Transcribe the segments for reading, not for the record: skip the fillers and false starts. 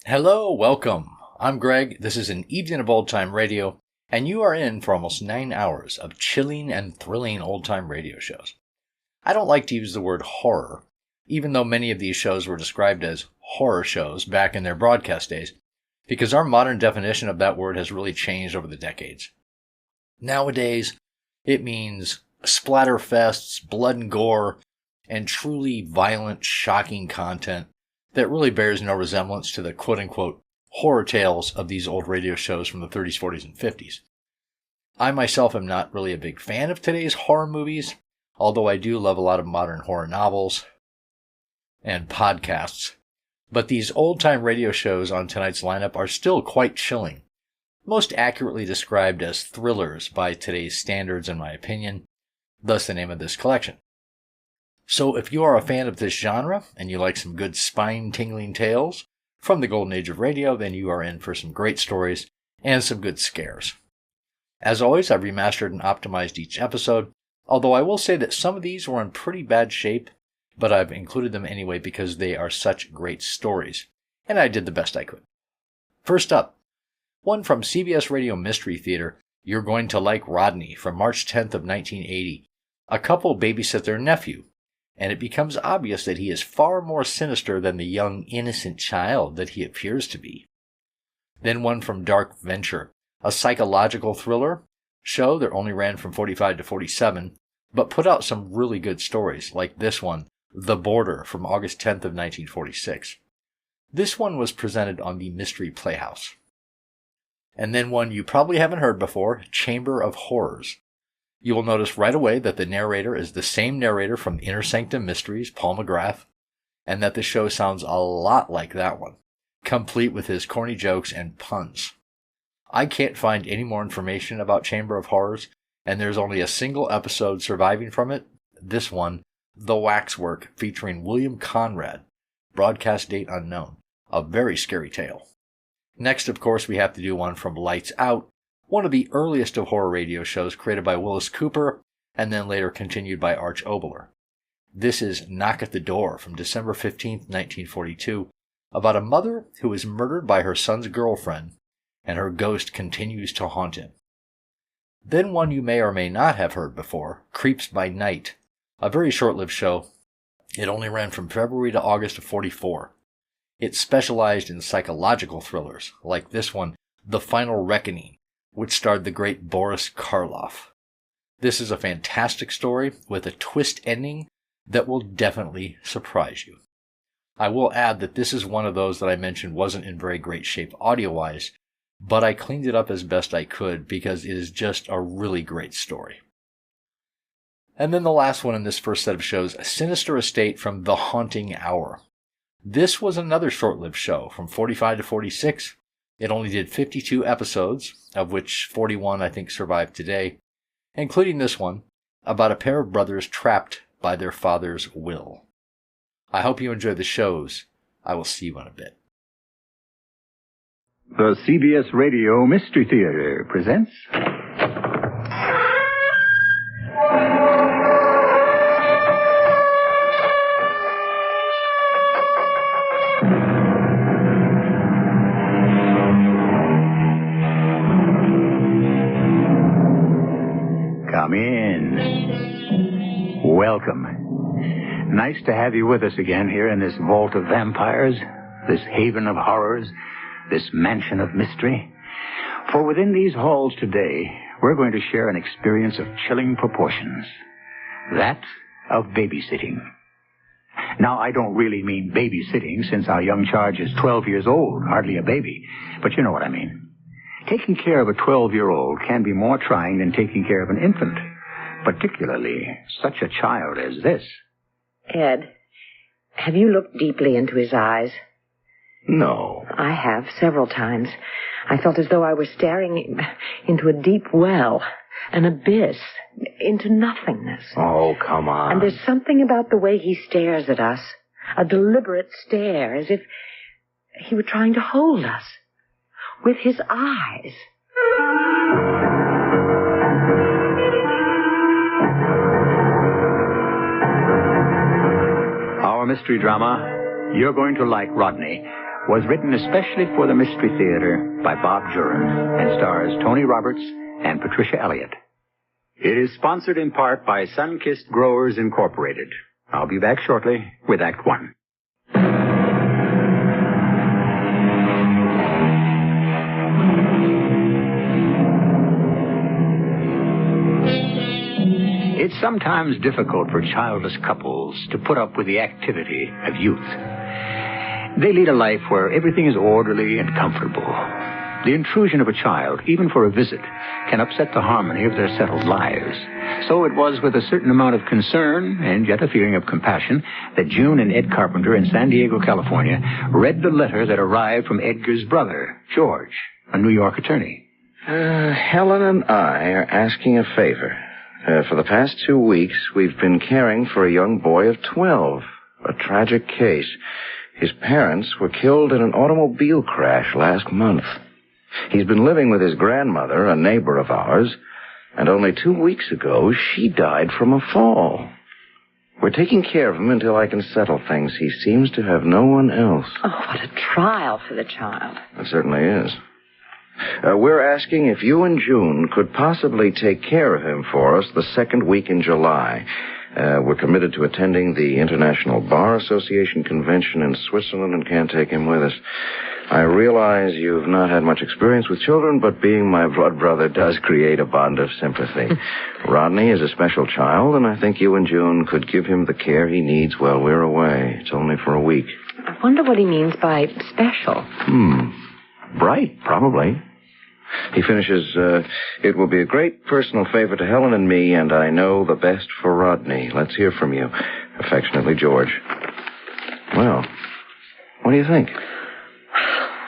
Hello, welcome. I'm Greg. This is an evening of old-time radio, and you are in for almost 9 hours of chilling and thrilling old-time radio shows. I don't like to use the word horror, even though many of these shows were described as horror shows back in their broadcast days, because our modern definition of that word has really changed over the decades. Nowadays, it means splatterfests, blood and gore, and truly violent, shocking content that really bears no resemblance to the quote-unquote horror tales of these old radio shows from the 30s, 40s, and 50s. I myself am not really a big fan of today's horror movies, although I do love a lot of modern horror novels and podcasts. But these old-time radio shows on tonight's lineup are still quite chilling, most accurately described as thrillers by today's standards in my opinion, thus the name of this collection. So if you are a fan of this genre and you like some good spine-tingling tales from the golden age of radio, then you are in for some great stories and some good scares. As always, I've remastered and optimized each episode, although I will say that some of these were in pretty bad shape, but I've included them anyway because they are such great stories, and I did the best I could. First up, one from CBS Radio Mystery Theater, You're Going to Like Rodney, from March 10th of 1980. A couple babysit their nephew, and it becomes obvious that he is far more sinister than the young, innocent child that he appears to be. Then one from Dark Venture, a psychological thriller show that only ran from 45 to 47, but put out some really good stories, like this one, The Border, from August 10th of 1946. This one was presented on the Mystery Playhouse. And then one you probably haven't heard before, Chamber of Horrors. You will notice right away that the narrator is the same narrator from Inner Sanctum Mysteries, Paul McGrath, and that the show sounds a lot like that one, complete with his corny jokes and puns. I can't find any more information about Chamber of Horrors, and there's only a single episode surviving from it, this one, The Waxwork, featuring William Conrad, broadcast date unknown, a very scary tale. Next, of course, we have to do one from Lights Out, one of the earliest of horror radio shows created by Willis Cooper and then later continued by Arch Oboler. This is Knock at the Door from December 15th, 1942, about a mother who is murdered by her son's girlfriend and her ghost continues to haunt him. Then one you may or may not have heard before, Creeps by Night, a very short-lived show. It only ran from February to August of 44. It specialized in psychological thrillers, like this one, The Final Reckoning, which starred the great Boris Karloff. This is a fantastic story with a twist ending that will definitely surprise you. I will add that this is one of those that I mentioned wasn't in very great shape audio-wise, but I cleaned it up as best I could because it is just a really great story. And then the last one in this first set of shows, Sinister Estate from The Haunting Hour. This was another short-lived show from 45 to 46. It only did 52 episodes, of which 41 I think survive today, including this one, about a pair of brothers trapped by their father's will. I hope you enjoy the shows. I will see you in a bit. The CBS Radio Mystery Theater presents... Come in. Welcome. Nice to have you with us again here in this vault of vampires, this haven of horrors, this mansion of mystery. For within these halls today, we're going to share an experience of chilling proportions. That of babysitting. Now, I don't really mean babysitting, since our young charge is 12 years old, hardly a baby. But you know what I mean. Taking care of a 12-year-old can be more trying than taking care of an infant, particularly such a child as this. Ed, have you looked deeply into his eyes? No. I have, several times. I felt as though I was staring into a deep well, an abyss, into nothingness. Oh, come on. And there's something about the way he stares at us, a deliberate stare, as if he were trying to hold us with his eyes. Our mystery drama, You're Going to Like Rodney, was written especially for the Mystery Theater by Bob Juran and stars Tony Roberts and Patricia Elliott. It is sponsored in part by Sunkissed Growers Incorporated. I'll be back shortly with Act One. It's sometimes difficult for childless couples to put up with the activity of youth. They lead a life where everything is orderly and comfortable. The intrusion of a child, even for a visit, can upset the harmony of their settled lives. So it was with a certain amount of concern and yet a feeling of compassion that June and Ed Carpenter in San Diego, California, read the letter that arrived from Edgar's brother, George, a New York attorney. Helen and I are asking a favor. For the past 2 weeks, we've been caring for a young boy of 12. A tragic case. His parents were killed in an automobile crash last month. He's been living with his grandmother, a neighbor of ours, and only 2 weeks ago, she died from a fall. We're taking care of him until I can settle things. He seems to have no one else. Oh, what a trial for the child. It certainly is. We're asking if you and June could possibly take care of him for us the second week in July. We're committed to attending the International Bar Association convention in Switzerland and can't take him with us. I realize you've not had much experience with children, but being my blood brother does create a bond of sympathy. Rodney is a special child, and I think you and June could give him the care he needs while we're away. It's only for a week. I wonder what he means by special. Bright, probably. He finishes, it will be a great personal favor to Helen and me, and I know the best for Rodney. Let's hear from you. Affectionately, George. Well, what do you think?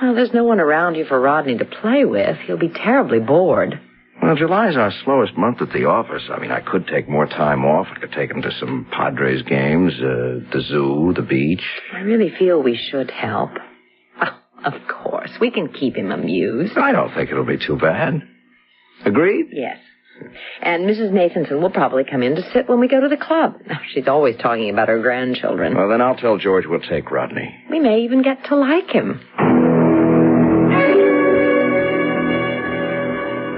Well, there's no one around here for Rodney to play with. He'll be terribly bored. Well, July's our slowest month at the office. I mean, I could take more time off. I could take him to some Padres games, the zoo, the beach. I really feel we should help. Of course. We can keep him amused. I don't think it'll be too bad. Agreed? Yes. And Mrs. Nathanson will probably come in to sit when we go to the club. She's always talking about her grandchildren. Well, then I'll tell George we'll take Rodney. We may even get to like him.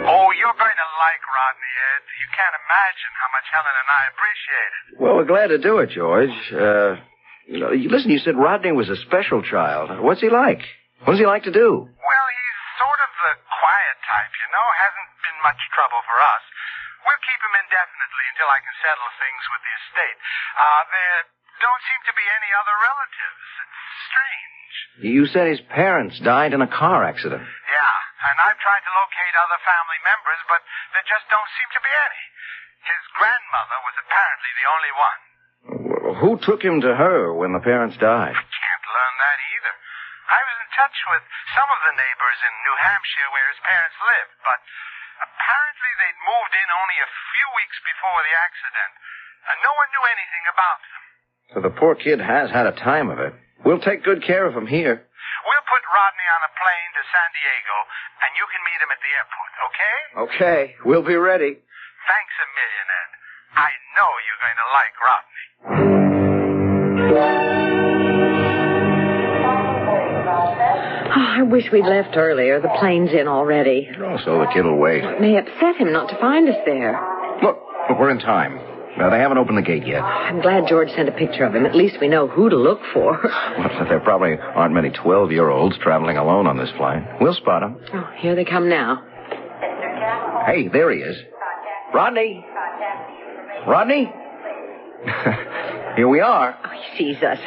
Oh, you're going to like Rodney, Ed. You can't imagine how much Helen and I appreciate it. Well, we're glad to do it, George. Listen, you said Rodney was a special child. What's he like? What does he like to do? Well, he's sort of the quiet type, you know. Hasn't been much trouble for us. We'll keep him indefinitely until I can settle things with the estate. There don't seem to be any other relatives. It's strange. You said his parents died in a car accident. Yeah, and I've tried to locate other family members, but there just don't seem to be any. His grandmother was apparently the only one. Well, who took him to her when the parents died? I can't learn that either. I was in touch with some of the neighbors in New Hampshire where his parents lived, but apparently they'd moved in only a few weeks before the accident, and no one knew anything about them. So the poor kid has had a time of it. We'll take good care of him here. We'll put Rodney on a plane to San Diego, and you can meet him at the airport, okay? Okay, we'll be ready. Thanks a million, Ed. I know you're going to like Rodney. Oh, I wish we'd left earlier. The plane's in already. Oh, so the kid will wait. It may upset him not to find us there. Look, we're in time. They haven't opened the gate yet. I'm glad George sent a picture of him. At least we know who to look for. Well, there probably aren't many 12-year-olds traveling alone on this flight. We'll spot them. Oh, here they come now. Hey, there he is. Rodney? Rodney? Here we are. Oh, he sees us.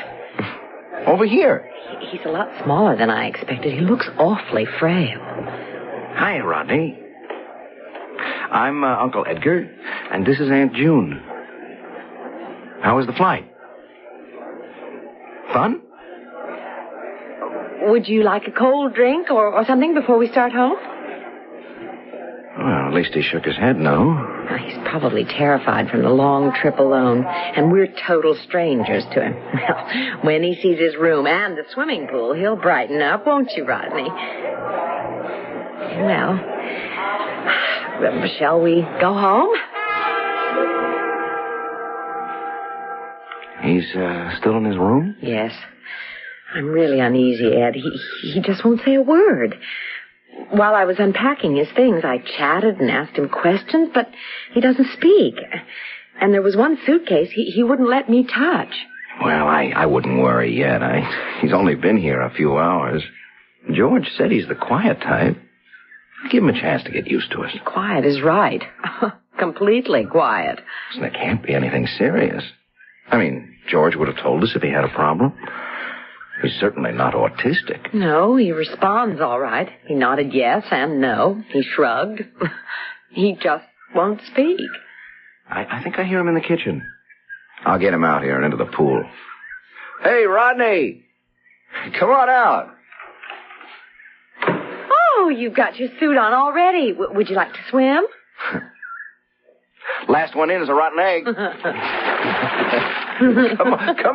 Over here. He's a lot smaller than I expected. He looks awfully frail. Hi, Rodney. I'm Uncle Edgar, and this is Aunt June. How was the flight? Fun? Would you like a cold drink or something before we start home? Well, at least he shook his head no. He's probably terrified from the long trip alone, and we're total strangers to him. Well, when he sees his room and the swimming pool, he'll brighten up, won't you, Rodney? Well, shall we go home? He's still in his room? Yes. I'm really uneasy, Ed. He just won't say a word. While I was unpacking his things, I chatted and asked him questions, but he doesn't speak. And there was one suitcase he wouldn't let me touch. Well, I wouldn't worry yet. He's only been here a few hours. George said he's the quiet type. Give him a chance to get used to us. Quiet is right. Completely quiet. So there can't be anything serious. I mean, George would have told us if he had a problem. He's certainly not autistic. No, he responds all right. He nodded yes and no. He shrugged. He just won't speak. I think I hear him in the kitchen. I'll get him out here and into the pool. Hey, Rodney! Come on out. Oh, you've got your suit on already. Would you like to swim? Last one in is a rotten egg. Come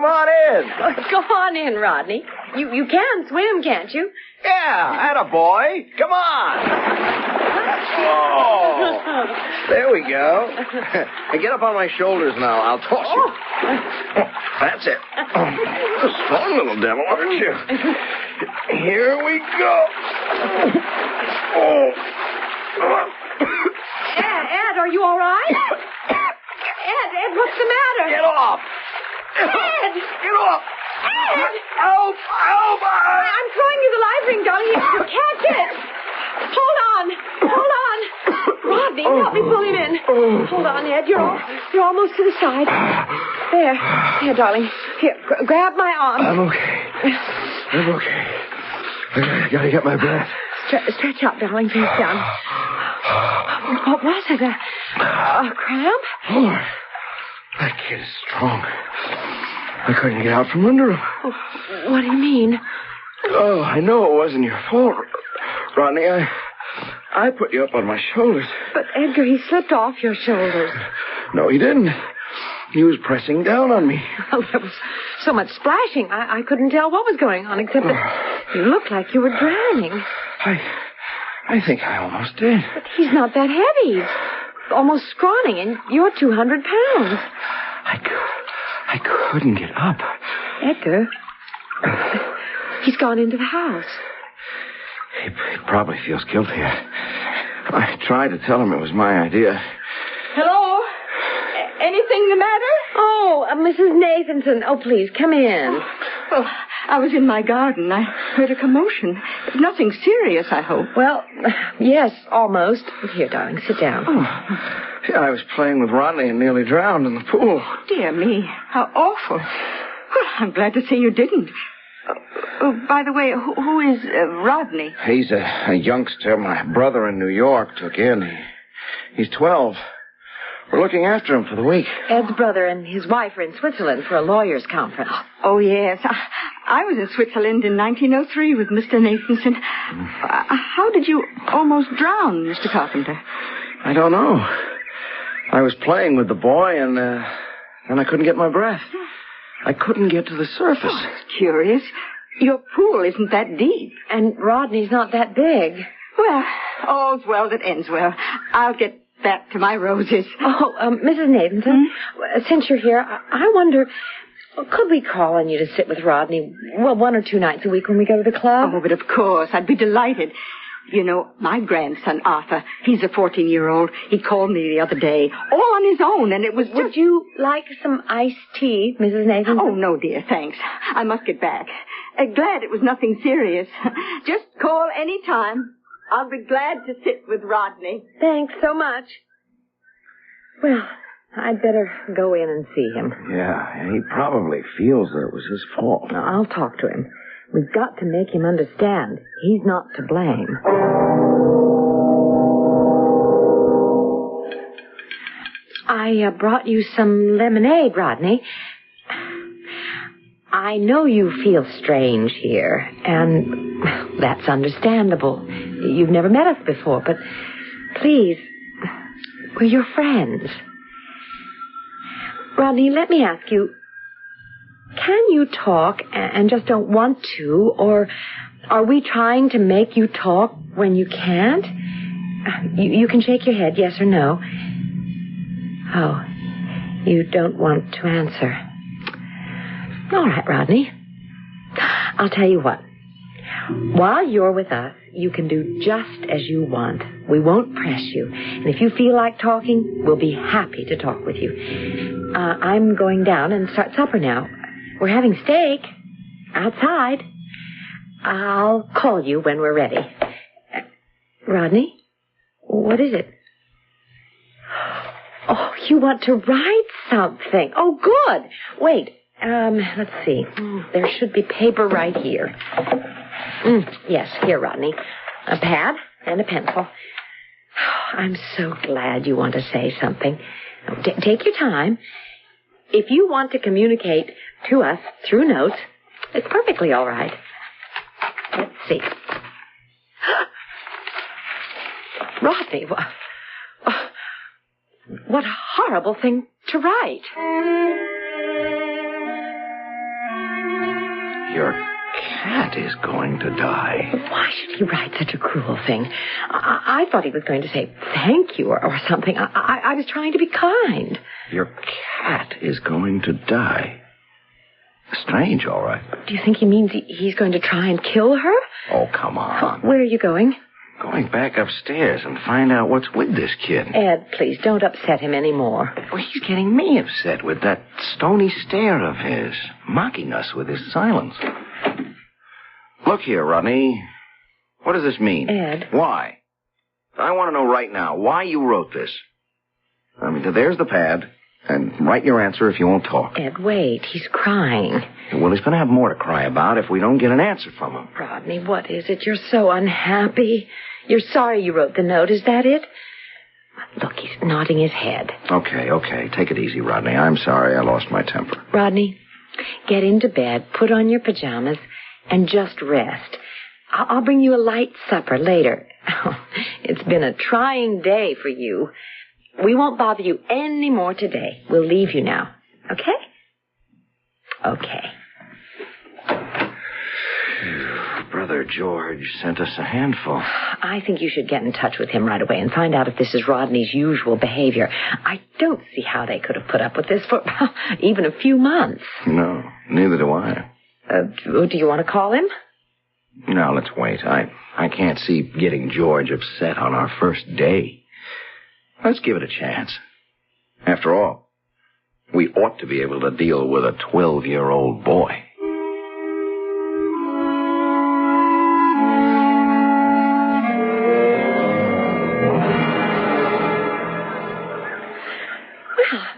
on in. Go on in, Rodney. You can swim, can't you? Yeah, attaboy. Come on. Oh, there we go. Hey, get up on my shoulders now. I'll toss you. Oh, that's it. A strong little devil, aren't you? Here we go. Oh. Ed, are you all right? Ed, what's the matter? Get off. Ed! Get off. Ed! Help! Help! I'm throwing you the live ring, darling. You catch it. Hold on. Rodney, help me pull him in. Hold on, Ed. You're almost to the side. There, darling. Here, grab my arm. I'm okay. I gotta get my breath. Stretch out, darling. Face down. What was it? A cramp? Oh, that kid is strong. I couldn't get out from under him. Oh, what do you mean? Oh, I know it wasn't your fault, Rodney. I put you up on my shoulders. But, Edgar, he slipped off your shoulders. No, he didn't. He was pressing down on me. Oh, there was so much splashing. I couldn't tell what was going on, except that you looked like you were drowning. I think I almost did. But he's not that heavy. He's almost scrawny, and you're 200 pounds. I couldn't get up. Edgar, he's gone into the house. He probably feels guilty. I tried to tell him it was my idea. Hello? Anything the matter? Oh, Mrs. Nathanson. Oh, please, come in. Well, I was in my garden. I heard a commotion. Nothing serious, I hope. Well, yes, almost. Here, darling, sit down. Oh. Yeah, I was playing with Rodney and nearly drowned in the pool. Dear me, how awful. Well, I'm glad to see you didn't. Oh, by the way, who is Rodney? He's a youngster my brother in New York took in. He's 12. We're looking after him for the week. Ed's brother and his wife are in Switzerland for a lawyers' conference. Oh, yes. I was in Switzerland in 1903 with Mr. Nathanson. How did you almost drown, Mr. Carpenter? I don't know. I was playing with the boy, and I couldn't get my breath. I couldn't get to the surface. Oh, that's curious. Your pool isn't that deep. And Rodney's not that big. Well, all's well that ends well. I'll get back to my roses. Oh, Mrs. Nathanson, since you're here, I wonder, could we call on you to sit with Rodney, 1 or 2 nights a week when we go to the club? Oh, but of course, I'd be delighted. You know, my grandson, Arthur, he's a 14-year-old. He called me the other day, all on his own, and it was just... Would you like some iced tea, Mrs. Nathanson? Oh, no, dear, thanks. I must get back. Glad it was nothing serious. Just call any time. I'll be glad to sit with Rodney. Thanks so much. Well, I'd better go in and see him. Yeah, he probably feels that it was his fault. Now, I'll talk to him. We've got to make him understand he's not to blame. I brought you some lemonade, Rodney. I know you feel strange here, and that's understandable. You've never met us before, but please, we're your friends. Rodney, let me ask you, can you talk and just don't want to, or are we trying to make you talk when you can't? You can shake your head, yes or no. Oh, you don't want to answer. All right, Rodney. I'll tell you what. While you're with us, you can do just as you want. We won't press you. And if you feel like talking, we'll be happy to talk with you. I'm going down and start supper now. We're having steak outside. I'll call you when we're ready. Rodney? What is it? Oh, you want to write something. Oh, good. Wait. Let's see. There should be paper right here. Yes, here, Rodney. A pad and a pencil. I'm so glad you want to say something. Take your time. If you want to communicate to us through notes, it's perfectly all right. Let's see. Rodney, what a horrible thing to write. Your cat is going to die. Why should he write such a cruel thing? I thought he was going to say thank you or something. I was trying to be kind. Your cat is going to die. Strange, all right. Do you think he means he's going to try and kill her? Oh, come on. Where are you going? Going back upstairs and find out what's with this kid. Ed, please, don't upset him anymore. Well, he's getting me upset with that stony stare of his, mocking us with his silence. Look here, Rodney. What does this mean? Ed. Why? I want to know right now why you wrote this. I mean, there's the pad, and write your answer if you won't talk. Ed, wait. He's crying. Well, he's going to have more to cry about if we don't get an answer from him. Rodney, what is it? You're so unhappy. You're sorry you wrote the note. Is that it? Look, he's nodding his head. Okay. Take it easy, Rodney. I'm sorry I lost my temper. Rodney, get into bed, put on your pajamas, and just rest. I'll bring you a light supper later. It's been a trying day for you. We won't bother you any more today. We'll leave you now. Okay? Okay. Brother George sent us a handful. I think you should get in touch with him right away and find out if this is Rodney's usual behavior. I don't see how they could have put up with this for even a few months. No, neither do I. Do you want to call him? No, let's wait. I can't see getting George upset on our first day. Let's give it a chance. After all, we ought to be able to deal with a 12-year-old boy.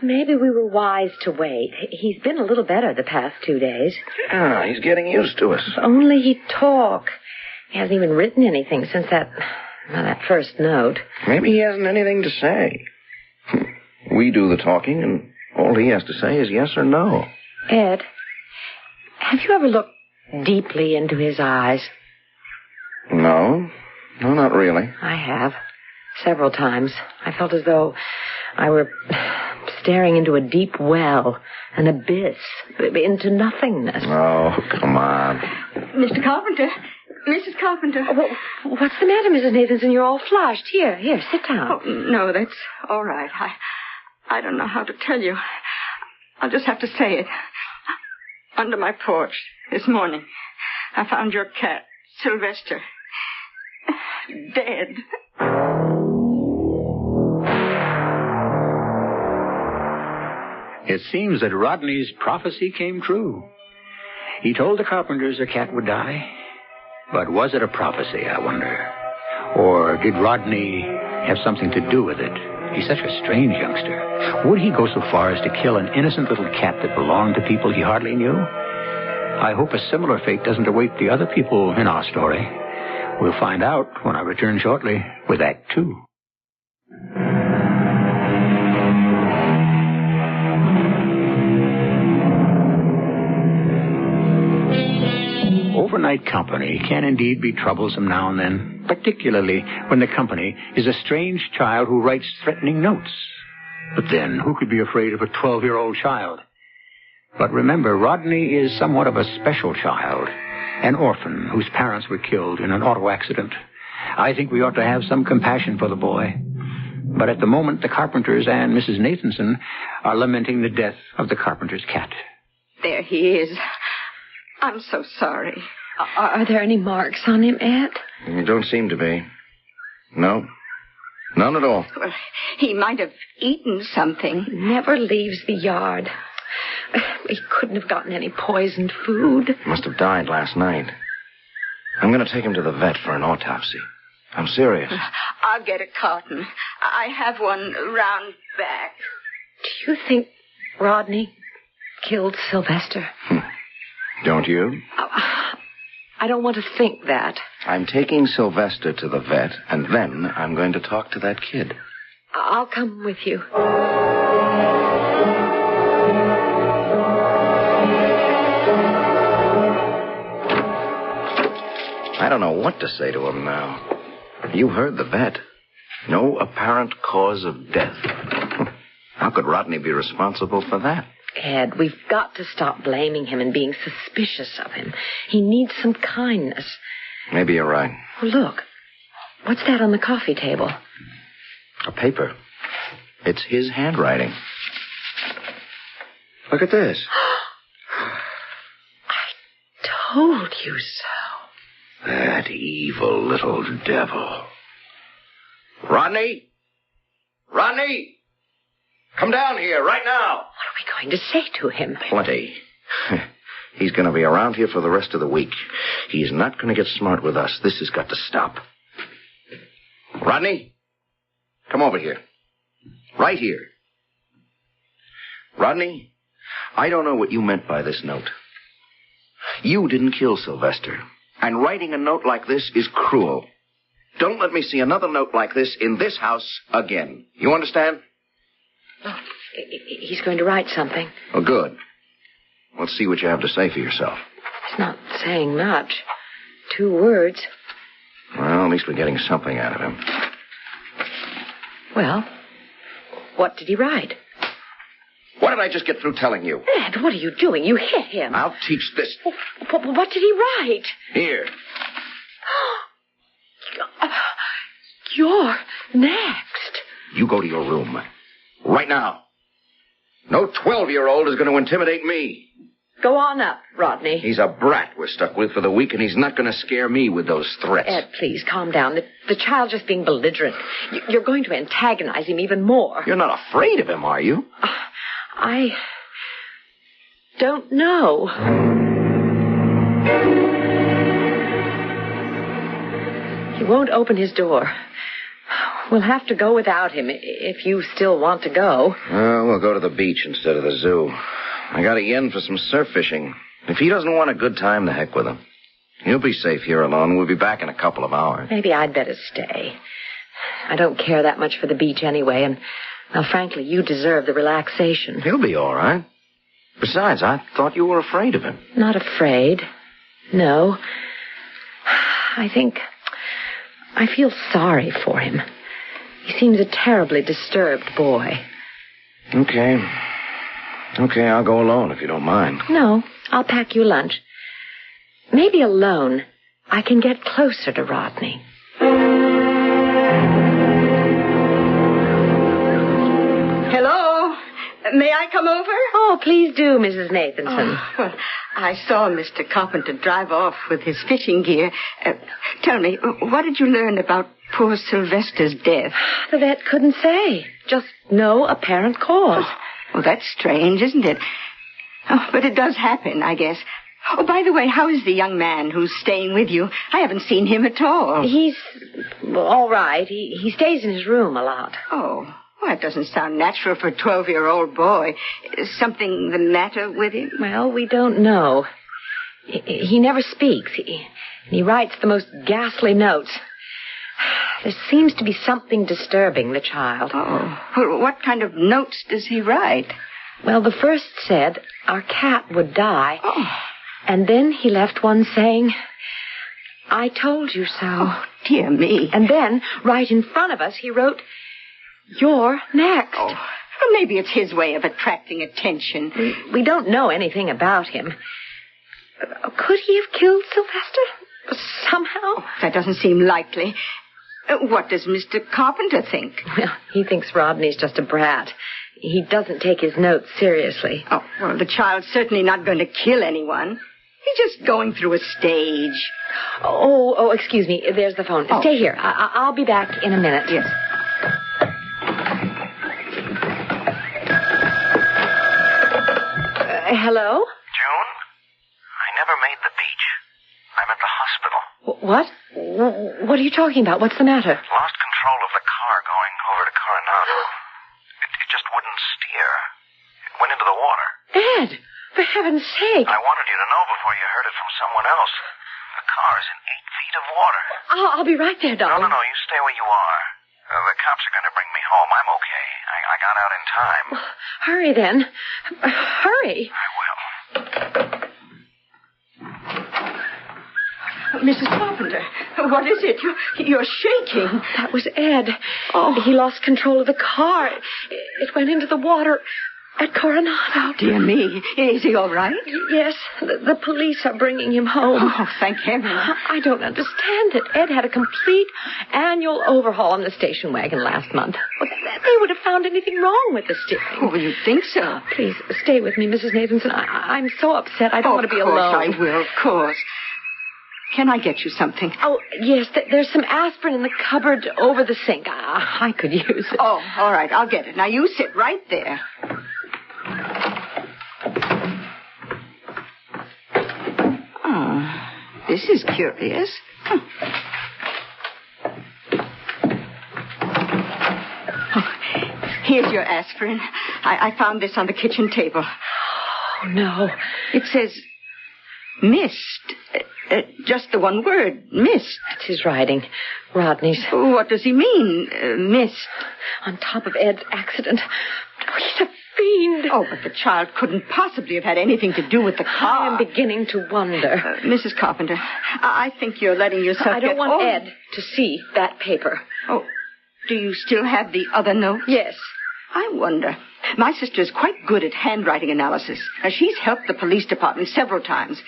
Maybe we were wise to wait. He's been a little better the past 2 days. Yeah, he's getting used to us. If only he'd talk. He hasn't even written anything since that first note. Maybe he hasn't anything to say. We do the talking, and all he has to say is yes or no. Ed, have you ever looked deeply into his eyes? No, not really. I have. Several times. I felt as though I were staring into a deep well, an abyss, into nothingness. Oh, come on. Mr. Carpenter. Mrs. Carpenter. Oh, what's the matter, Mrs. Nathanson? You're all flushed. Here, sit down. Oh, no, that's all right. I don't know how to tell you. I'll just have to say it. Under my porch this morning, I found your cat, Sylvester, dead. It seems that Rodney's prophecy came true. He told the Carpenters a cat would die. But was it a prophecy, I wonder? Or did Rodney have something to do with it? He's such a strange youngster. Would he go so far as to kill an innocent little cat that belonged to people he hardly knew? I hope a similar fate doesn't await the other people in our story. We'll find out when I return shortly with Act 2. Overnight company can indeed be troublesome now and then, particularly when the company is a strange child who writes threatening notes. But then, who could be afraid of a 12-year-old child? But remember, Rodney is somewhat of a special child, an orphan whose parents were killed in an auto accident. I think we ought to have some compassion for the boy. But at the moment, the Carpenters and Mrs. Nathanson are lamenting the death of the Carpenter's cat. There he is. I'm so sorry. Are there any marks on him, Ed? There don't seem to be. No. None at all. Well, he might have eaten something. He never leaves the yard. He couldn't have gotten any poisoned food. Must have died last night. I'm going to take him to the vet for an autopsy. I'm serious. I'll get a carton. I have one round back. Do you think Rodney killed Sylvester? Don't you? I don't want to think that. I'm taking Sylvester to the vet, and then I'm going to talk to that kid. I'll come with you. I don't know what to say to him now. You heard the vet. No apparent cause of death. How could Rodney be responsible for that? Ed, we've got to stop blaming him and being suspicious of him. He needs some kindness. Maybe you're right. Well, look. What's that on the coffee table? A paper. It's his handwriting. Look at this. I told you so. That evil little devil. Rodney? Rodney? Come down here right now. What are we going to say to him? Plenty. He's going to be around here for the rest of the week. He's not going to get smart with us. This has got to stop. Rodney? Come over here. Right here. Rodney, I don't know what you meant by this note. You didn't kill Sylvester. And writing a note like this is cruel. Don't let me see another note like this in this house again. You understand? Oh, he's going to write something. Oh, good. Let's see what you have to say for yourself. He's not saying much. 2 words. Well, at least we're getting something out of him. Well, what did he write? What did I just get through telling you? Ed, what are you doing? You hit him. I'll teach this. What did he write? Here. You're next. You go to your room. Right now. No 12-year-old is going to intimidate me. Go on up, Rodney. He's a brat we're stuck with for the week, and he's not going to scare me with those threats. Ed, please, calm down. The child's just being belligerent. You're going to antagonize him even more. You're not afraid of him, are you? I don't know. He won't open his door. We'll have to go without him if you still want to go. We'll go to the beach instead of the zoo. I got a yen for some surf fishing. If he doesn't want a good time, the heck with him. He'll be safe here alone. We'll be back in a couple of hours. Maybe I'd better stay. I don't care that much for the beach anyway, and, well, frankly, you deserve the relaxation. He'll be all right. Besides, I thought you were afraid of him. Not afraid. No. I feel sorry for him. He seems a terribly disturbed boy. Okay, I'll go alone if you don't mind. No, I'll pack you lunch. Maybe alone I can get closer to Rodney. Hello? May I come over? Oh, please do, Mrs. Nathanson. Oh, well, I saw Mr. Carpenter drive off with his fishing gear. Tell me, what did you learn about poor Sylvester's death? The vet couldn't say. Just no apparent cause. Well, that's strange, isn't it? Oh, but it does happen, I guess. Oh, by the way, how is the young man who's staying with you? I haven't seen him at all. He's all right. He stays in his room a lot. Oh, well, that doesn't sound natural for a 12-year-old boy. Is something the matter with him? Well, we don't know. He never speaks. He writes the most ghastly notes. There seems to be something disturbing the child. Oh, well, what kind of notes does he write? Well, the first said our cat would die. Oh. And then he left one saying, I told you so. Oh, dear me. And then, right in front of us, he wrote, you're next. Oh, well, maybe it's his way of attracting attention. We don't know anything about him. Could he have killed Sylvester? Somehow? Oh, that doesn't seem likely. What does Mr. Carpenter think? Well, he thinks Rodney's just a brat. He doesn't take his notes seriously. Oh, well, the child's certainly not going to kill anyone. He's just going through a stage. Oh, excuse me. There's the phone. Oh. Stay here. I'll be back in a minute. Yes. Hello? June? I never made the beach. I'm at the hospital. What? What are you talking about? What's the matter? Lost control of the car going over to Coronado. It just wouldn't steer. It went into the water. Ed, for heaven's sake. I wanted you to know before you heard it from someone else. The car's in 8 feet of water. I'll be right there, darling. No, you stay where you are. The cops are going to bring me home. I'm okay. I got out in time. Well, hurry then. Hurry. I will. Mrs. Carpenter, what is it? You're shaking. That was Ed. Oh. He lost control of the car. It went into the water at Coronado. Dear me. Is he all right? Yes. The police are bringing him home. Oh, thank heaven. I don't understand it. Ed had a complete annual overhaul on the station wagon last month. Well, they would have found anything wrong with the steering. Oh, you'd think so. Please, stay with me, Mrs. Nathanson. I'm so upset. I don't want to be alone. I will, of course. Can I get you something? Oh, yes. There's some aspirin in the cupboard over the sink. I could use it. Oh, all right. I'll get it. Now, you sit right there. Oh, this is curious. Here's your aspirin. I found this on the kitchen table. Oh, no. It says mist. Just the one word, mist. That's his writing. Rodney's. What does he mean, mist? On top of Ed's accident. Oh, he's a fiend. Oh, but the child couldn't possibly have had anything to do with the car. I am beginning to wonder. Mrs. Carpenter, I think you're letting yourself I don't want Ed to see that paper. Oh, do you still have the other note? Yes. I wonder. My sister's quite good at handwriting analysis. Now, she's helped the police department several times.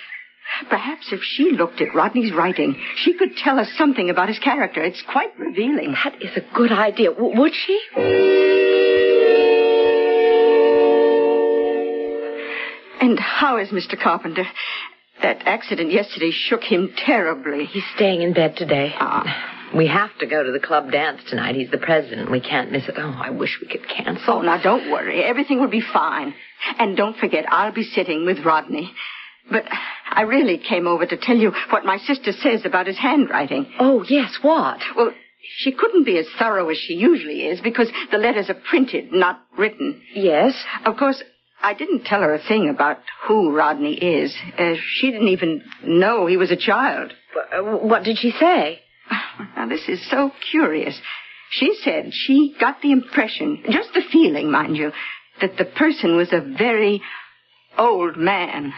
Perhaps if she looked at Rodney's writing, she could tell us something about his character. It's quite revealing. That is a good idea. Would she? And how is Mr. Carpenter? That accident yesterday shook him terribly. He's staying in bed today. Ah. We have to go to the club dance tonight. He's the president. We can't miss it. Oh, I wish we could cancel. Oh, now, don't worry. Everything will be fine. And don't forget, I'll be sitting with Rodney. But I really came over to tell you what my sister says about his handwriting. Oh, yes, what? Well, she couldn't be as thorough as she usually is because the letters are printed, not written. Yes? Of course, I didn't tell her a thing about who Rodney is. She didn't even know he was a child. What did she say? Now, this is so curious. She said she got the impression, just the feeling, mind you, that the person was a very old man.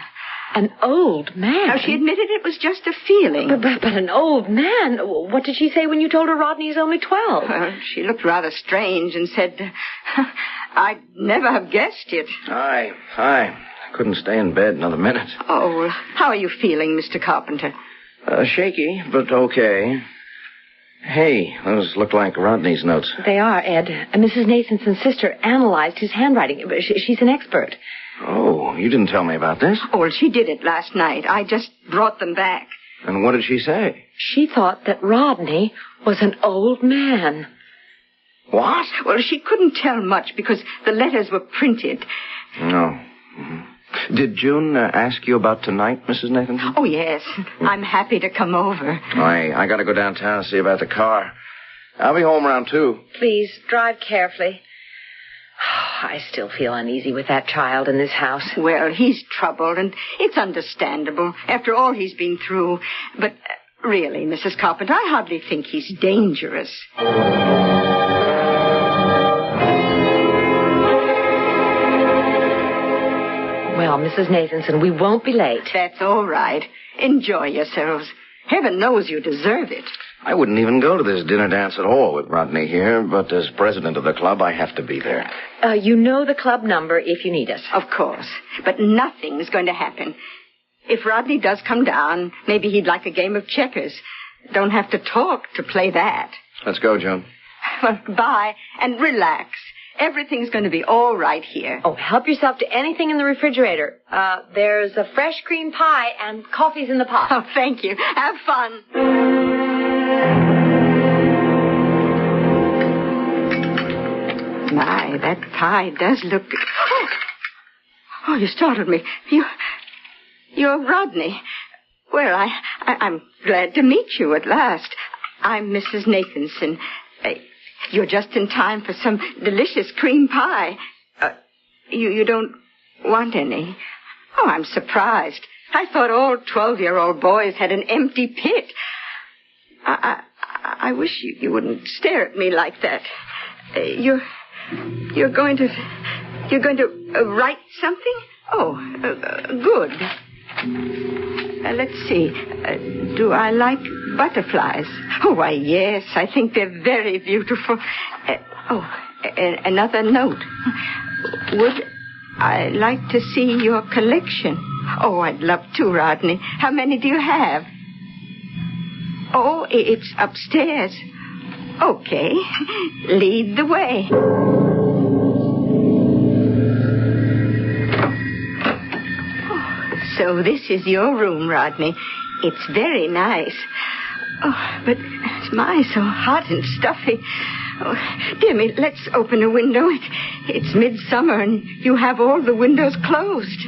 An old man? Now, she admitted it was just a feeling. But an old man? What did she say when you told her Rodney is only 12? She looked rather strange and said, I'd never have guessed it. Hi. I couldn't stay in bed another minute. Oh, how are you feeling, Mr. Carpenter? Shaky, but okay. Hey, those look like Rodney's notes. They are, Ed. Mrs. Nathanson's sister analyzed his handwriting. She's an expert. Oh, you didn't tell me about this. Oh, well, she did it last night. I just brought them back. And what did she say? She thought that Rodney was an old man. What? Well, she couldn't tell much because the letters were printed. No. Mm-hmm. Did June ask you about tonight, Mrs. Nathanson? Oh, yes. I'm happy to come over. I got to go downtown and see about the car. I'll be home around 2. Please, drive carefully. I still feel uneasy with that child in this house. Well, he's troubled, and it's understandable after all he's been through. But really, Mrs. Carpenter, I hardly think he's dangerous. Well, Mrs. Nathanson, we won't be late. That's all right. Enjoy yourselves. Heaven knows you deserve it. I wouldn't even go to this dinner dance at all with Rodney here, but as president of the club, I have to be there. You know the club number if you need us. Of course. But nothing's going to happen. If Rodney does come down, maybe he'd like a game of checkers. Don't have to talk to play that. Let's go, Joan. Well, bye, and relax. Everything's going to be all right here. Oh, help yourself to anything in the refrigerator. There's a fresh cream pie and coffee's in the pot. Oh, thank you. Have fun. My, that pie does look good. Oh, you startled me. You're Rodney. Well, I'm glad to meet you at last. I'm Mrs. Nathanson. You're just in time for some delicious cream pie. You don't want any? Oh, I'm surprised. I thought all 12-year-old boys had an empty pit. I wish you wouldn't stare at me like that. You're going to write something? Oh, good. Let's see. Do I like butterflies? Oh, why, yes. I think they're very beautiful. Another note. Would I like to see your collection? Oh, I'd love to, Rodney. How many do you have? Oh, it's upstairs. Okay. Lead the way. So this is your room, Rodney. It's very nice. Oh, but my, so hot and stuffy. Oh, dear me, let's open a window. It's midsummer and you have all the windows closed.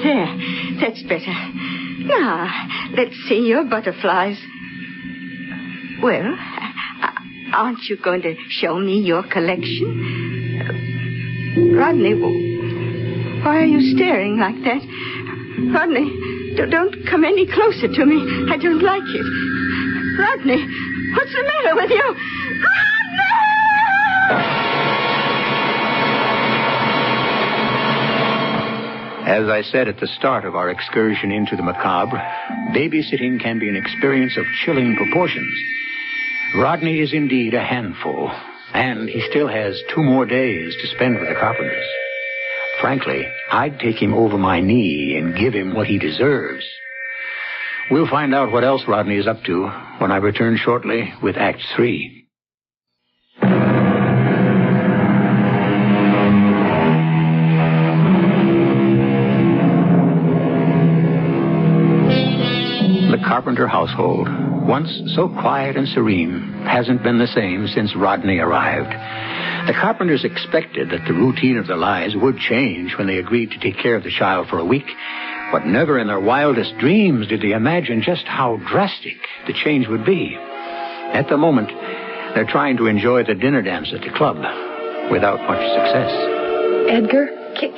There, that's better. Now, let's see your butterflies. Well, aren't you going to show me your collection? Rodney, why are you staring like that? Rodney, don't come any closer to me. I don't like it. Rodney, what's the matter with you? Rodney! As I said at the start of our excursion into the macabre, babysitting can be an experience of chilling proportions. Rodney is indeed a handful, and he still has 2 more days to spend with the Carpenters. Frankly, I'd take him over my knee and give him what he deserves. We'll find out what else Rodney is up to when I return shortly with Act 3. The Carpenter household, once so quiet and serene, hasn't been the same since Rodney arrived. The Carpenters expected that the routine of their lives would change when they agreed to take care of the child for a week, but never in their wildest dreams did they imagine just how drastic the change would be. At the moment, they're trying to enjoy the dinner dance at the club without much success. Edgar,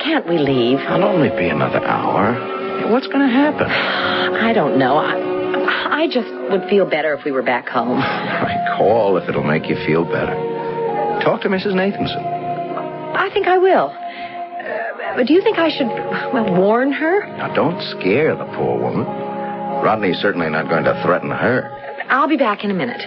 can't we leave? I'll only be another hour. What's going to happen? I don't know. I just would feel better if we were back home. I call if it'll make you feel better. Talk to Mrs. Nathanson. I think I will. Do you think I should, warn her? Now, don't scare the poor woman. Rodney's certainly not going to threaten her. I'll be back in a minute.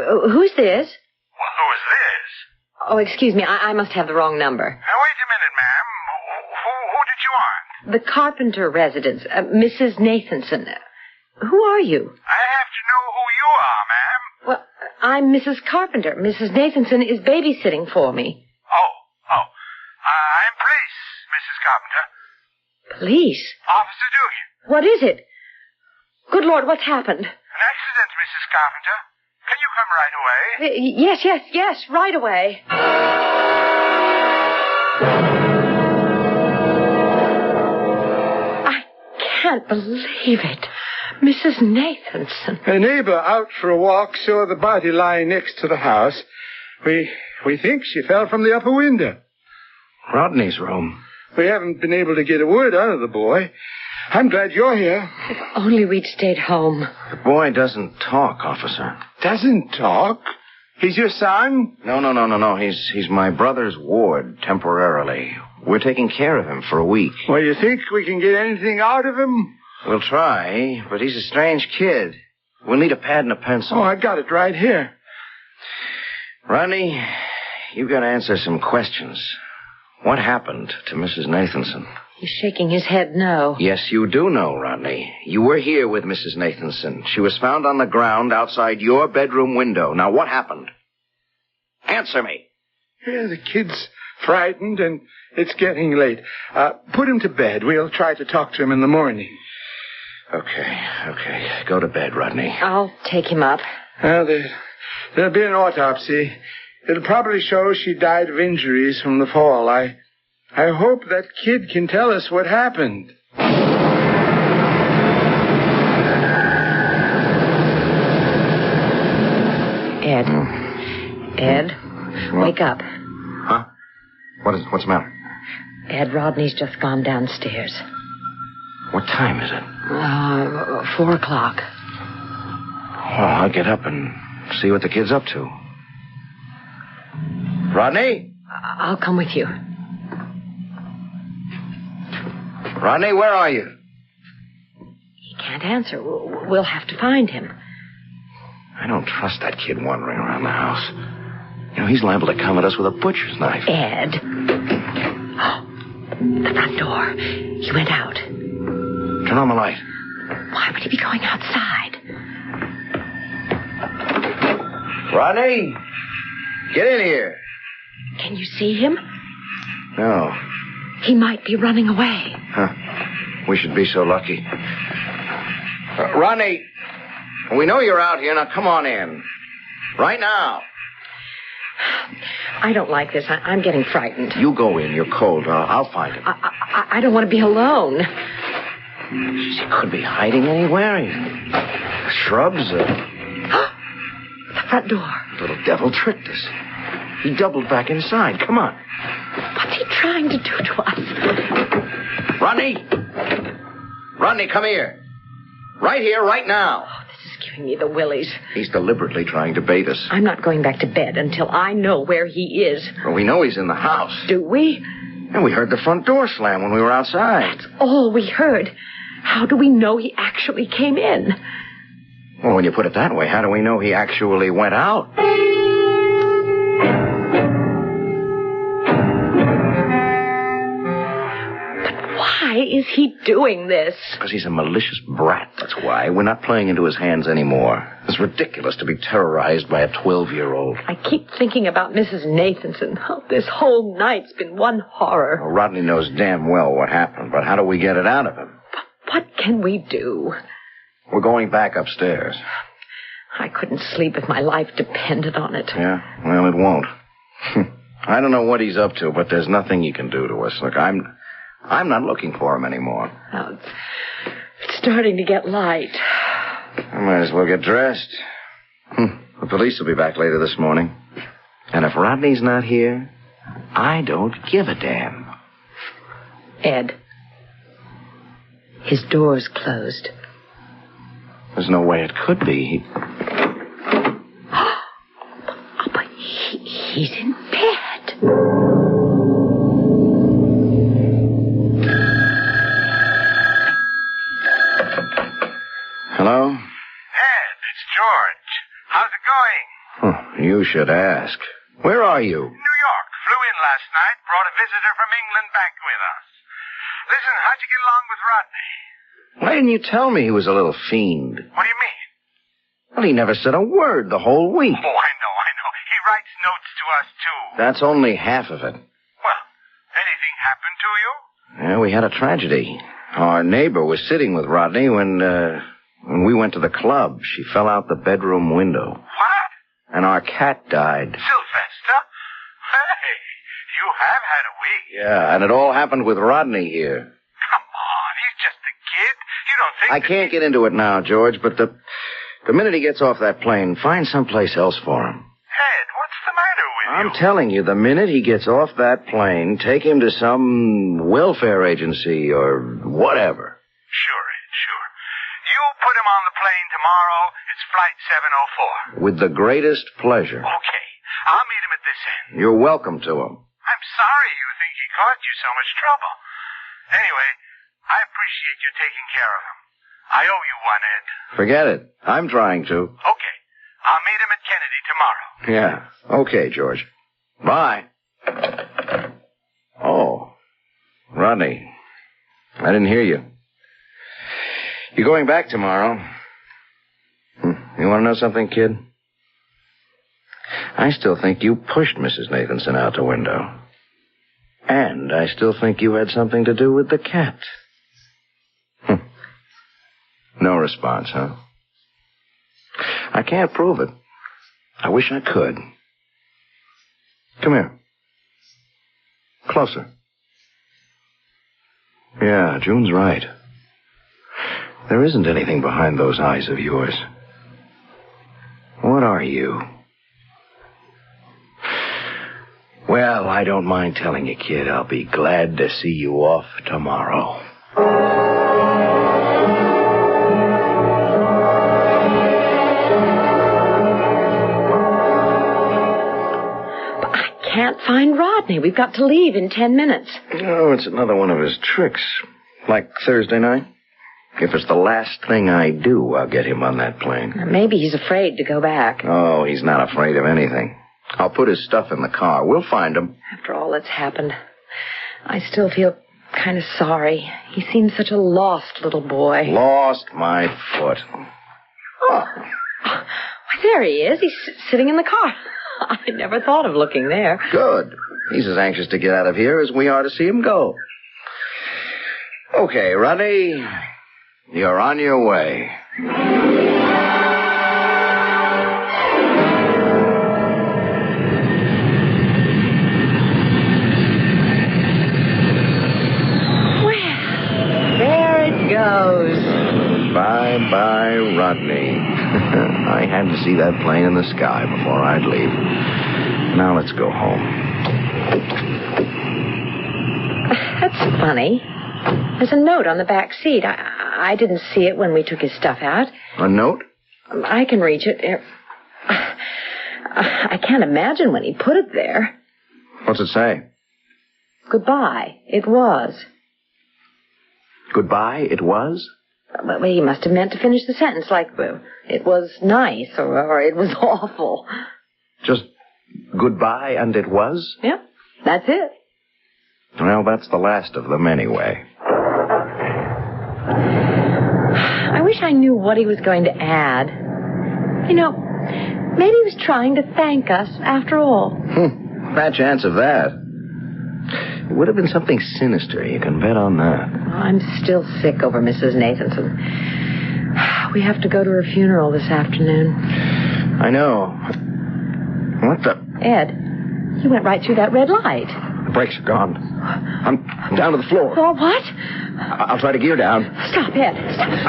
Who's this? Well, who is this? Oh, excuse me. I must have the wrong number. Now, wait a minute, ma'am. Who did you want? The Carpenter residence, Mrs. Nathanson. Who are you? I have to know who you are, ma'am. Well, I'm Mrs. Carpenter. Mrs. Nathanson is babysitting for me. Oh. I'm police, Mrs. Carpenter. Police? Officer Dugan. What is it? Good Lord, what's happened? An accident, Mrs. Carpenter. Can you come right away? Yes, right away. I can't believe it. Mrs. Nathanson. A neighbor out for a walk saw the body lying next to the house. We think she fell from the upper window. Rodney's room. We haven't been able to get a word out of the boy. I'm glad you're here. If only we'd stayed home. The boy doesn't talk, officer. Doesn't talk? He's your son? No. He's my brother's ward, temporarily. We're taking care of him for a week. Well, you think we can get anything out of him? We'll try, but he's a strange kid. We'll need a pad and a pencil. Oh, I got it right here. Rodney, you've got to answer some questions. What happened to Mrs. Nathanson? He's shaking his head no. Yes, you do know, Rodney. You were here with Mrs. Nathanson. She was found on the ground outside your bedroom window. Now, what happened? Answer me. Yeah, the kid's frightened, and it's getting late. Put him to bed. We'll try to talk to him in the morning. Okay. Go to bed, Rodney. I'll take him up. Well, there'll be an autopsy. It'll probably show she died of injuries from the fall. I hope that kid can tell us what happened. Ed, wake up. Huh? What's the matter? Ed, Rodney's just gone downstairs. What time is it? 4 o'clock. Well, I'll get up and see what the kid's up to. Rodney? I'll come with you. Rodney, where are you? He can't answer. We'll have to find him. I don't trust that kid wandering around the house. You know, he's liable to come at us with a butcher's knife. Ed. Oh, the front door. He went out. Turn on the light. Why would he be going outside? Rodney! Get in here. Can you see him? No. He might be running away. Huh. We should be so lucky. Rodney, we know you're out here. Now come on in. Right now. I don't like this. I'm getting frightened. You go in. You're cold. I'll find him. I don't want to be alone. He could be hiding anywhere. Shrubs. The front door. Little devil tricked us. He doubled back inside. Come on. What's he trying to do to us? Rodney! Rodney, come here. Right here, right now. Oh, this is giving me the willies. He's deliberately trying to bait us. I'm not going back to bed until I know where he is. Well, we know he's in the house. Do we? And we heard the front door slam when we were outside. That's all we heard. How do we know he actually came in? Well, when you put it that way, how do we know he actually went out? Why is he doing this? Because he's a malicious brat, that's why. We're not playing into his hands anymore. It's ridiculous to be terrorized by a 12-year-old. I keep thinking about Mrs. Nathanson. Oh, this whole night's been one horror. Well, Rodney knows damn well what happened, but how do we get it out of him? What can we do? We're going back upstairs. I couldn't sleep if my life depended on it. Yeah? Well, it won't. I don't know what he's up to, but there's nothing he can do to us. Look, I'm not looking for him anymore. Oh, it's starting to get light. I might as well get dressed. The police will be back later this morning. And if Rodney's not here, I don't give a damn. Ed, his door's closed. There's no way it could be. Oh, but he's in bed. Hello? Ed, it's George. How's it going? You should ask. Where are you? New York. Flew in last night, brought a visitor from England back with us. Listen, how'd you get along with Rodney? Why didn't you tell me he was a little fiend? What do you mean? Well, he never said a word the whole week. Oh, I know. He writes notes to us, too. That's only half of it. Well, anything happened to you? Yeah, we had a tragedy. Our neighbor was sitting with Rodney when we went to the club. She fell out the bedroom window. What? And our cat died. Sylvester? Hey, you have had a week. Yeah, and it all happened with Rodney here. Come on, he's just a kid. You don't think... I can't get into it now, George, but the minute he gets off that plane, find someplace else for him. Ed, what's the matter with you? I'm telling you, the minute he gets off that plane, take him to some welfare agency or whatever. Sure, Ed, sure. You put him on the plane tomorrow. It's flight 704. With the greatest pleasure. Okay. I'll meet him at this end. You're welcome to him. I'm sorry you think he caused you so much trouble. Anyway, I appreciate you taking care of him. I owe you one, Ed. Forget it. I'm trying to. Okay. I'll meet him at Kennedy tomorrow. Yeah. Okay, George. Bye. Oh, Rodney, I didn't hear you. You're going back tomorrow. You want to know something, kid? I still think you pushed Mrs. Nathanson out the window. And I still think you had something to do with the cat. No response, huh? I can't prove it. I wish I could. Come here. Closer. Yeah, June's right. There isn't anything behind those eyes of yours. What are you? Well, I don't mind telling you, kid, I'll be glad to see you off tomorrow. But I can't find Rodney. We've got to leave in 10 minutes. Oh, it's another one of his tricks. Like Thursday night. If it's the last thing I do, I'll get him on that plane. Maybe he's afraid to go back. Oh, he's not afraid of anything. I'll put his stuff in the car. We'll find him. After all that's happened, I still feel kind of sorry. He seems such a lost little boy. Lost my foot. Oh. Why, there he is. He's sitting in the car. I never thought of looking there. Good. He's as anxious to get out of here as we are to see him go. Okay, Rodney, you're on your way. Bye-bye, Rodney. I had to see that plane in the sky before I'd leave. Now let's go home. That's funny. There's a note on the back seat. I didn't see it when we took his stuff out. A note? I can reach it. I can't imagine when he put it there. What's it say? Goodbye. It was. Goodbye, it was? Well, he must have meant to finish the sentence like, it was nice or it was awful. Just goodbye and it was? Yep, that's it. Well, that's the last of them anyway. I wish I knew what he was going to add. You know, maybe he was trying to thank us after all. Fat chance of that. It would have been something sinister. You can bet on that. I'm still sick over Mrs. Nathanson. We have to go to her funeral this afternoon. I know. What the? Ed, you went right through that red light. The brakes are gone. I'm down to the floor. Oh, what? I'll try to gear down. Stop, Ed.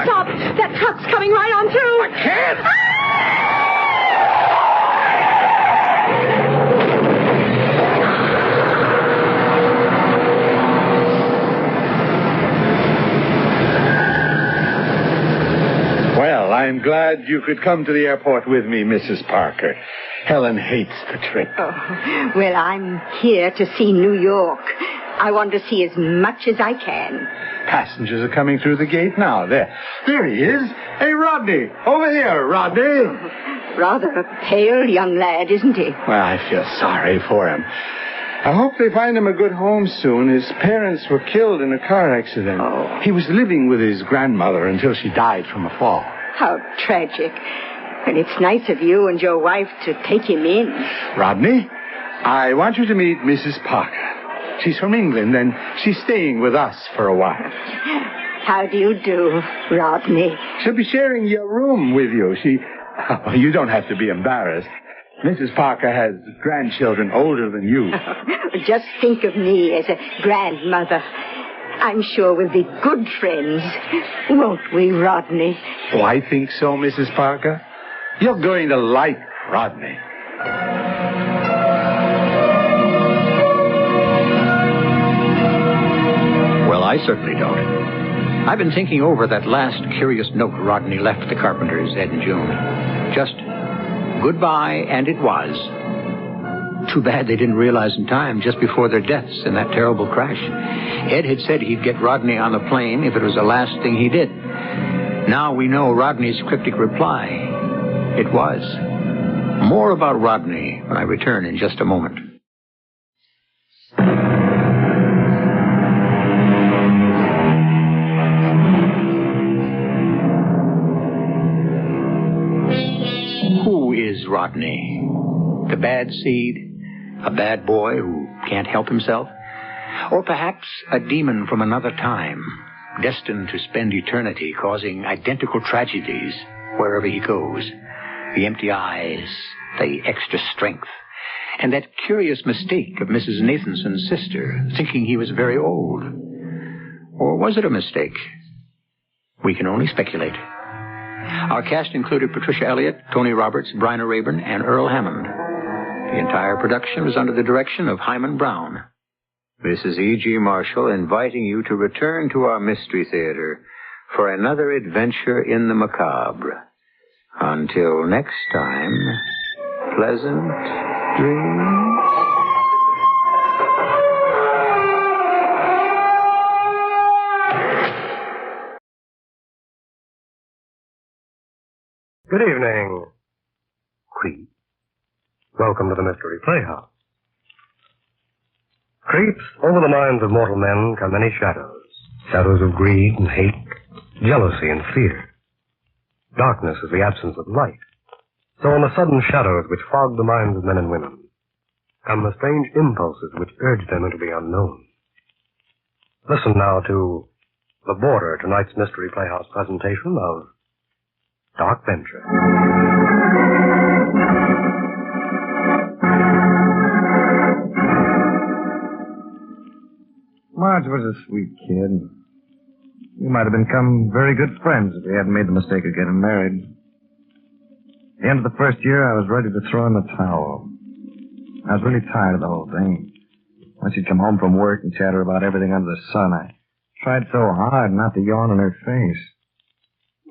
Stop. That truck's coming right on through. I can't. Well, I'm glad you could come to the airport with me, Mrs. Parker. Helen hates the trip. Oh, well, I'm here to see New York. I want to see as much as I can. Passengers are coming through the gate now. There he is. Hey, Rodney, over here, Rodney. Rather a pale young lad, isn't he? Well, I feel sorry for him. I hope they find him a good home soon. His parents were killed in a car accident. Oh. He was living with his grandmother until she died from a fall. How tragic. And it's nice of you and your wife to take him in. Rodney, I want you to meet Mrs. Parker. She's from England, and she's staying with us for a while. How do you do, Rodney? She'll be sharing your room with you. You don't have to be embarrassed. Mrs. Parker has grandchildren older than you. Just think of me as a grandmother. I'm sure we'll be good friends. Won't we, Rodney? Oh, I think so, Mrs. Parker. You're going to like Rodney. Well, I certainly don't. I've been thinking over that last curious note Rodney left the Carpenters, Ed and June. Just goodbye, and it was. Too bad they didn't realize in time, just before their deaths in that terrible crash. Ed had said he'd get Rodney on the plane if it was the last thing he did. Now we know Rodney's cryptic reply. It was. More about Rodney when I return in just a moment. Who is Rodney? The bad seed? A bad boy who can't help himself? Or perhaps a demon from another time, destined to spend eternity causing identical tragedies wherever he goes? The empty eyes, the extra strength, and that curious mistake of Mrs. Nathanson's sister, thinking he was very old. Or was it a mistake? We can only speculate. Our cast included Patricia Elliott, Tony Roberts, Bryna Rayburn, and Earl Hammond. The entire production was under the direction of Hyman Brown. This is E.G. Marshall inviting you to return to our Mystery Theater for another adventure in the macabre. Until next time, pleasant dreams. Good evening, Creep. Welcome to the Mystery Playhouse. Creeps, over the minds of mortal men come many shadows. Shadows of greed and hate, jealousy and fear. Darkness is the absence of light. So in the sudden shadows which fog the minds of men and women, come the strange impulses which urge them into the unknown. Listen now to The Border, tonight's Mystery Playhouse presentation of Dark Venture. Marge was a sweet kid. We might have become very good friends if we hadn't made the mistake of getting married. At the end of the first year, I was ready to throw in the towel. I was really tired of the whole thing. When she'd come home from work and chatter about everything under the sun, I tried so hard not to yawn in her face.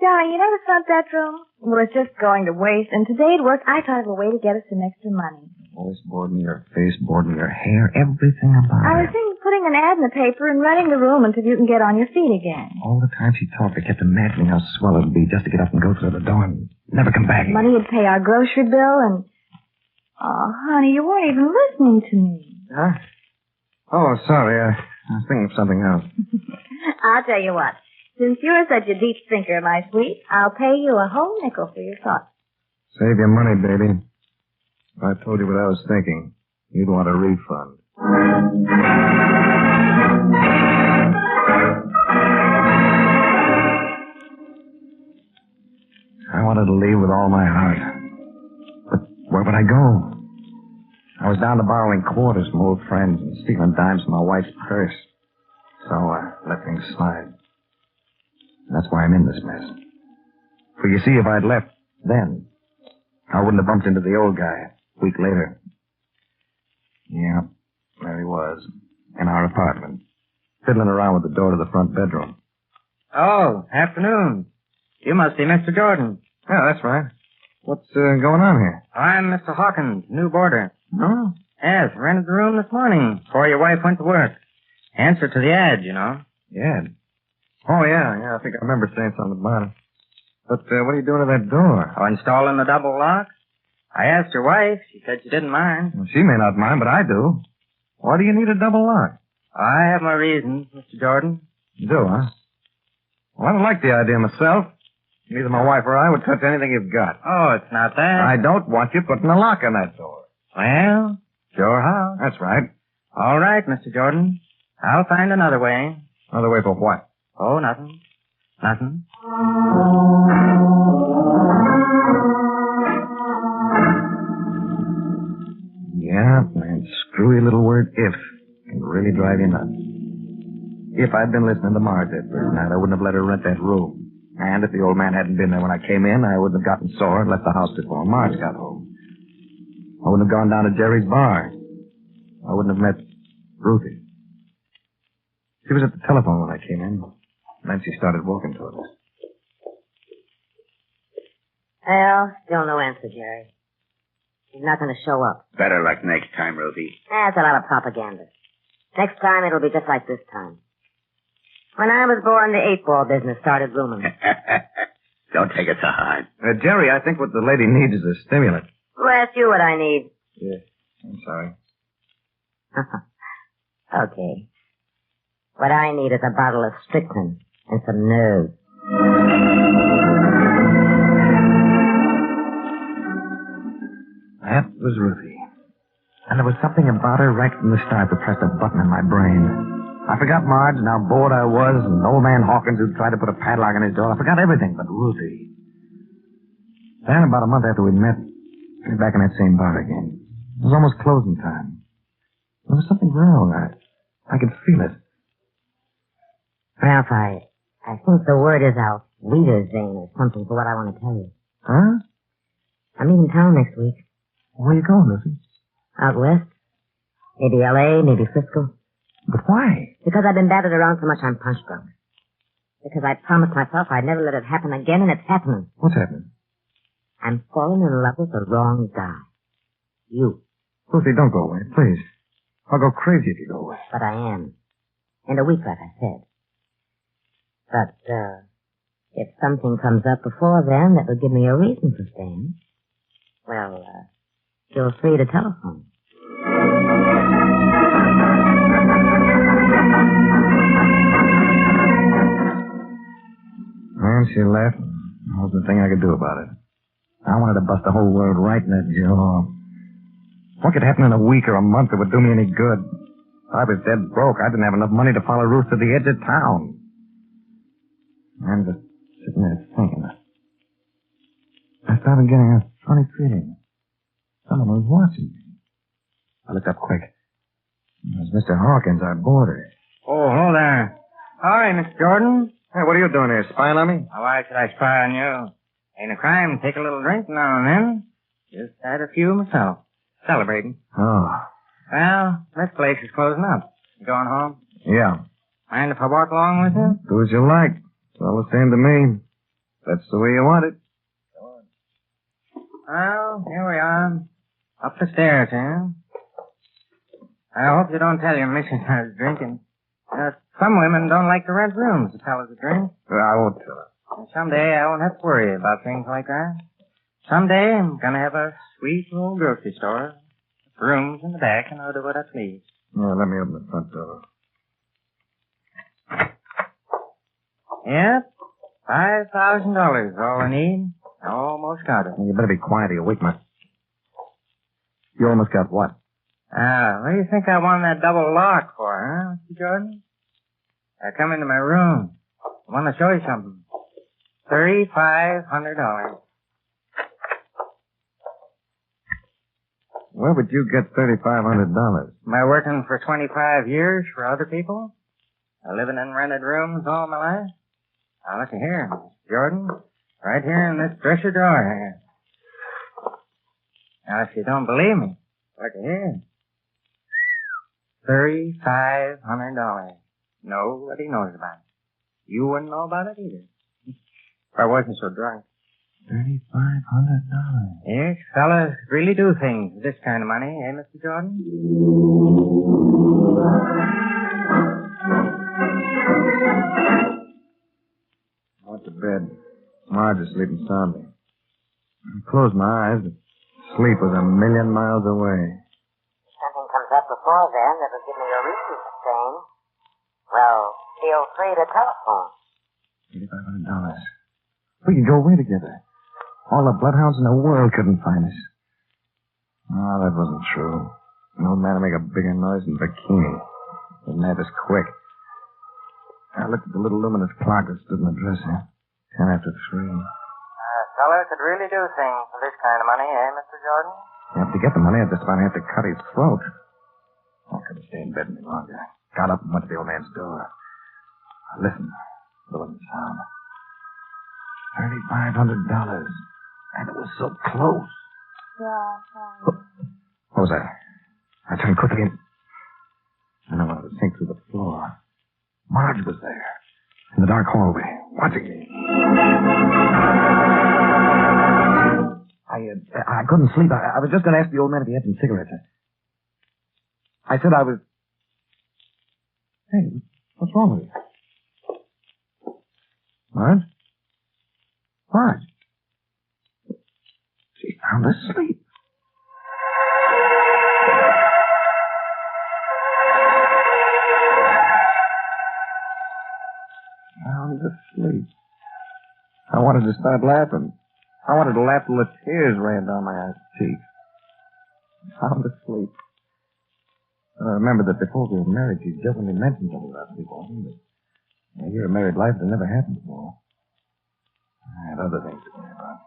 Darling, you know the front bedroom? Well, it's just going to waste, and today at work, I thought of a way to get us some extra money. Voice boarding your face, boarding your hair, everything about I her. was thinking of putting an ad in the paper and renting the room until you can get on your feet again. All the time she talked, I kept imagining how swell it would be just to get up and go through the door and never come back. Money would pay our grocery bill and... Oh, honey, you weren't even listening to me. Huh? Oh, sorry. I was thinking of something else. I'll tell you what. Since you're such a deep thinker, my sweet, I'll pay you a whole nickel for your thoughts. Save your money, baby. If I told you what I was thinking, you'd want a refund. I wanted to leave with all my heart. But where would I go? I was down to borrowing quarters from old friends and stealing dimes from my wife's purse. So I let things slide. That's why I'm in this mess. For you see, if I'd left then, I wouldn't have bumped into the old guy a week later. Yeah, there he was, in our apartment, fiddling around with the door to the front bedroom. Oh, afternoon. You must be Mr. Jordan. Yeah, that's right. What's going on here? I'm Mr. Hawkins, new boarder. Oh? Yes, rented the room this morning before your wife went to work. Answer to the ad, you know. The ad? Oh, yeah, I think I remember saying something about it. But what are you doing to that door? Oh, installing the double lock? I asked your wife. She said she didn't mind. Well, she may not mind, but I do. Why do you need a double lock? I have my reasons, Mr. Jordan. You do, huh? Well, I don't like the idea myself. Neither my wife or I would touch anything you've got. Oh, it's not that. I don't want you putting a lock on that door. Well, your house. That's right. All right, Mr. Jordan. I'll find another way. Another way for what? Oh, nothing. Nothing. Yeah, that screwy little word if can really drive you nuts. If I'd been listening to Marge that first night, I wouldn't have let her rent that room. And if the old man hadn't been there when I came in, I wouldn't have gotten sore and left the house before Marge got home. I wouldn't have gone down to Jerry's bar. I wouldn't have met Ruthie. She was at the telephone when I came in. Then she started walking toward us. Well, still no answer, Jerry. She's not going to show up. Better luck next time, Ruthie. That's a lot of propaganda. Next time, it'll be just like this time. When I was born, the 8-ball business started booming. Don't take it so hard. Jerry, I think what the lady needs is a stimulant. Who asked you what I need? Yeah, I'm sorry. Okay. What I need is a bottle of strychnine and some nerve. That was Ruthie. And there was something about her right from the start that pressed a button in my brain. I forgot Marge and how bored I was, and old man Hawkins who tried to put a padlock on his door. I forgot everything but Ruthie. Then, about a month after we met, we were back in that same bar again. It was almost closing time. There was something wrong. I could feel it. Ralph, I think the word is out. Wiedersehen or something for what I want to tell you. Huh? I'm leaving town next week. Where are you going, Ruthie? Out west. Maybe L.A., maybe Frisco. But why? Because I've been battered around so much I'm punch drunk. Because I promised myself I'd never let it happen again, and it's happening. What's happening? I'm falling in love with the wrong guy. You. Ruthie, don't go away, please. I'll go crazy if you go away. But I am. In a week, like I said. But, if something comes up before then that would give me a reason for staying, well, feel free to telephone. And she left. There wasn't a thing I could do about it. I wanted to bust the whole world right in the jaw. What could happen in a week or a month that would do me any good? I was dead broke. I didn't have enough money to follow Ruth to the edge of town. I'm just sitting there thinking. I started getting a funny feeling. Someone was watching me. I looked up quick. It was Mr. Hawkins, our boarder. Oh, hello there. Hi, Miss Jordan. Hey, what are you doing here, spying on me? Why should I spy on you? Ain't a crime to take a little drink now and then. Just had a few myself. Celebrating. Oh. Well, this place is closing up. You going home? Yeah. Mind if I walk along with you? Do as you like. It's all the same to me. That's the way you want it. Well, here we are. Up the stairs, huh? I hope you don't tell your missus I was drinking. Some women don't like to rent rooms to tell us a drink. I won't tell her. And someday I won't have to worry about things like that. Someday I'm going to have a sweet little grocery store. Rooms in the back, and I'll do what I please. Yeah, let me open the front door. Yep. $5,000 all I need. I almost got it. You better be quiet or you'll wake my... You almost got what? What do you think I wanted that double lock for, huh, Mr. Jordan? I come into my room. I want to show you something. $3,500. Where would you get $3,500? Am I working for 25 years for other people? Living in rented rooms all my life? Now, look here, Mr. Jordan. Right here in this dresser drawer here. Now, if you don't believe me, look here. $3,500. Nobody knows about it. You wouldn't know about it either. If I wasn't so drunk. $3,500. Yes, fellas really do things with this kind of money, eh, Mr. Jordan? I went to bed. Marge was sleeping soundly. I closed my eyes, but sleep was a million miles away. If something comes up before then that will give me a reason for staying, well, feel free to telephone. $3,500. We could go away together. All the bloodhounds in the world couldn't find us. Oh, that wasn't true. An old man would make a bigger noise than bikini. They'd nab us quick. I looked at the little luminous clock that stood in the dresser. 10 after 3. Fella could really do things for this kind of money, eh, Mr. Jordan? Yeah, to get the money, I'd just about have to cut his throat. I couldn't stay in bed any longer. Got up and went to the old man's door. I listened. There wasn't a sound. $3,500. And it was so close. Yeah. What was that? I turned quickly and I wanted to sink through the floor. Marge was there. In the dark hallway, watching me. I couldn't sleep. I was just going to ask the old man if he had some cigarettes. I said I was... Hey, what's wrong with you? Marge? Marge? She's sound asleep. Sound asleep. I wanted to start laughing. I wanted to laugh till the tears ran down my cheeks. Sound asleep. I remember that before we were married, she jokingly mentioned something about sleepwalking, but in a year of married life, it never happened before. I had other things to worry about.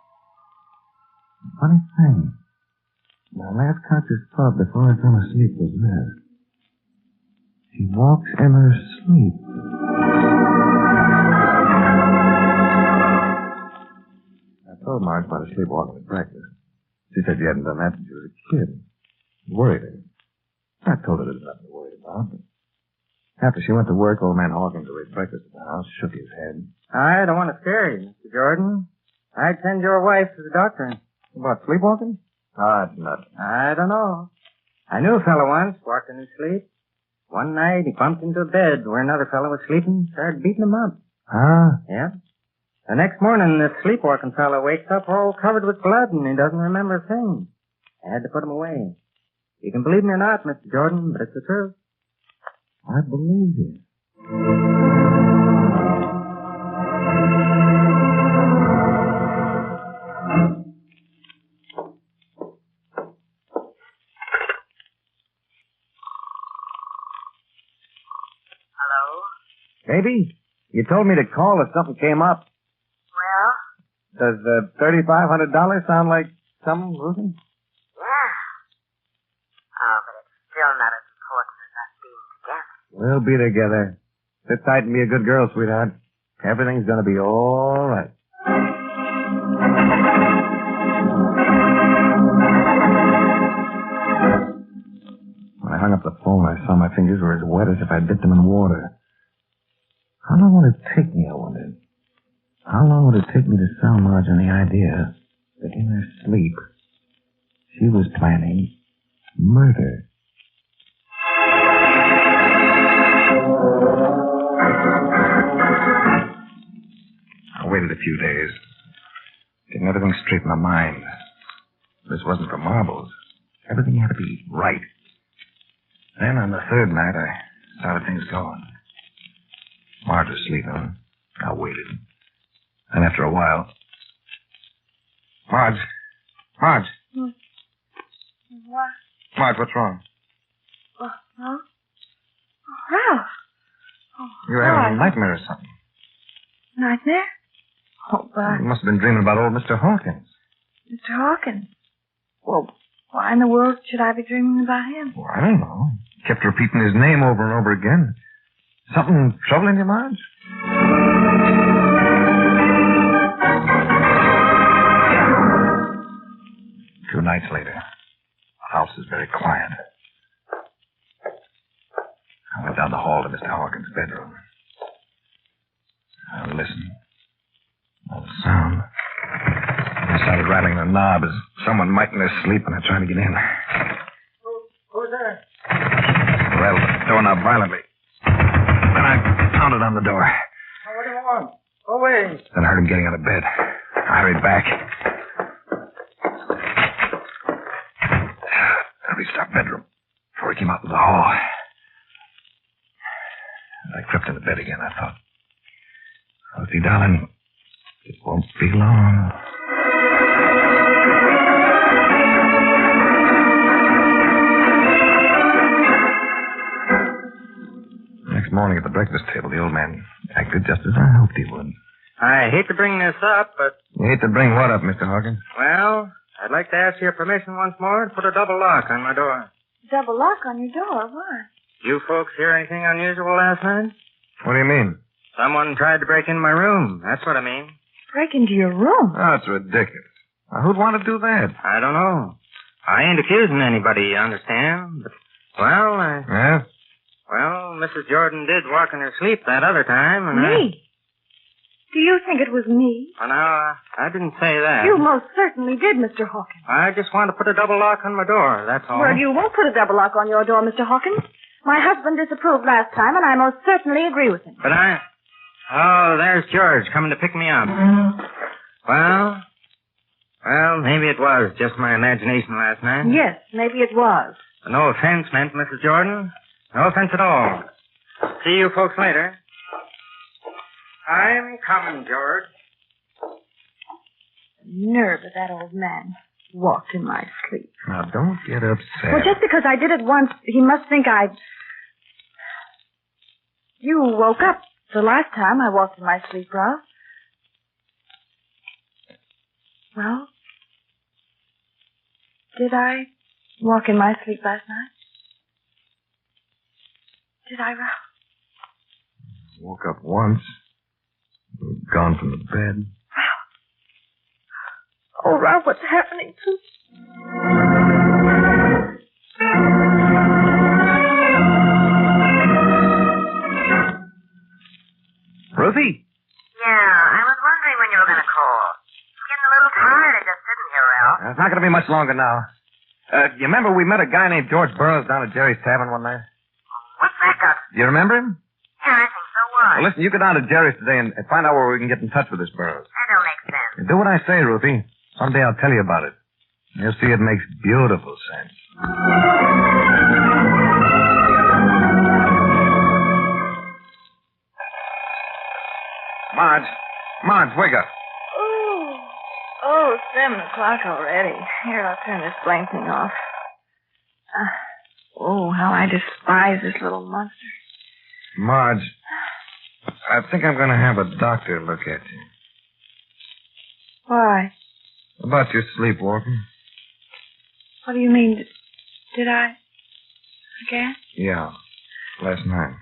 Funny thing. My last conscious thought before I fell asleep was this. She walks in her sleep. I told Marge about her sleepwalking at breakfast. She said she hadn't done that since she was a kid. It worried her. I told her there was nothing to worry about, but after she went to work, old man Hawkins, who ate breakfast at the house, shook his head. I don't want to scare you, Mr. Jordan. I'd send your wife to the doctor. About sleepwalking? Ah, it's nothing. I don't know. I knew a fellow once, walked in his sleep. One night, he bumped into a bed where another fellow was sleeping, started beating him up. Ah? Yeah. The next morning, this sleepwalking fellow wakes up all covered with blood, and he doesn't remember a thing. I had to put him away. You can believe me or not, Mr. Jordan, but it's the truth. I believe you. Hello? Baby, you told me to call if something came up. Well? Does $3,500 sound like some, Ruthie? Yeah. Oh, but it's still not as important as us being together. We'll be together. Sit tight and be a good girl, sweetheart. Everything's gonna be all right. When I hung up the phone, I saw my fingers were as wet as if I'd dipped them in water. How long would it take me, I wondered? How long would it take me to sell Marge on the idea that in her sleep, she was planning murder? I waited a few days, getting everything straight in my mind. This wasn't for marbles. Everything had to be right. Then on the third night, I started things going. Marge was sleeping. I waited. And after a while... Marge. What? Marge, what's wrong? Huh? Oh, Ralph. Oh, You were having a nightmare or something. Nightmare? Oh, but... You must have been dreaming about old Mr. Hawkins. Mr. Hawkins? Well, why in the world should I be dreaming about him? Well, I don't know. Kept repeating his name over and over again. Something troubling you, Marge? 2 nights later, the house is very quiet. I went down the hall to Mr. Hawkins' bedroom. I listened. No sound. I started rattling the knob as someone might in their sleep when I tried to get in. Who's there? I rattled the doorknob violently. Then I pounded on the door. Oh, what do you want? Go away. Then I heard him getting out of bed. I hurried back. I reached our bedroom before he came out to the hall. As I crept into bed again, I thought, Rosie, darling, it won't be long. Next morning at the breakfast table, the old man acted just as I hoped he would. I hate to bring this up, but... You hate to bring what up, Mr. Hawkins? Well, I'd like to ask your permission once more to put a double lock on my door. Double lock on your door? Why? You folks hear anything unusual last night? What do you mean? Someone tried to break in my room. That's what I mean. Break into your room? Oh, it's ridiculous. Now, who'd want to do that? I don't know. I ain't accusing anybody, you understand? But, well, Yeah? Well, Mrs. Jordan did walk in her sleep that other time, and Me? Do you think it was me? Well, now, I didn't say that. You most certainly did, Mr. Hawkins. I just want to put a double lock on my door, that's all. Well, you won't put a double lock on your door, Mr. Hawkins. My husband disapproved last time, and I most certainly agree with him. But Oh, there's George coming to pick me up. Well, maybe it was just my imagination last night. Yes, maybe it was. No offense meant, Mrs. Jordan. No offense at all. See you folks later. I'm coming, George. The nerve of that old man. walked in my sleep. Now, don't get upset. Well, just because I did it once, he must think I... You woke up the last time I walked in my sleep, Ralph. Well, did I walk in my sleep last night? Did I, Ralph? Woke up once. Gone from the bed. Oh, Ralph, what's happening to... Ruthie? Yeah, I was wondering when you were going to call. I'm getting a little tired of just sitting here, Ralph. It's not going to be much longer now. You remember we met a guy named George Burroughs down at Jerry's Tavern one night? What's that got? You remember him? Yeah, I think so. Why? Well, listen, you go down to Jerry's today and find out where we can get in touch with this Burroughs. That don't make sense. Do what I say, Ruthie. Someday I'll tell you about it. You'll see it makes beautiful sense. Marge, wake up. Oh, 7 o'clock already. Here, I'll turn this blank thing off. How I despise this little monster. Marge, I think I'm going to have a doctor look at you. Why? About your sleepwalking. What do you mean? Did I? Again? Yeah, last night.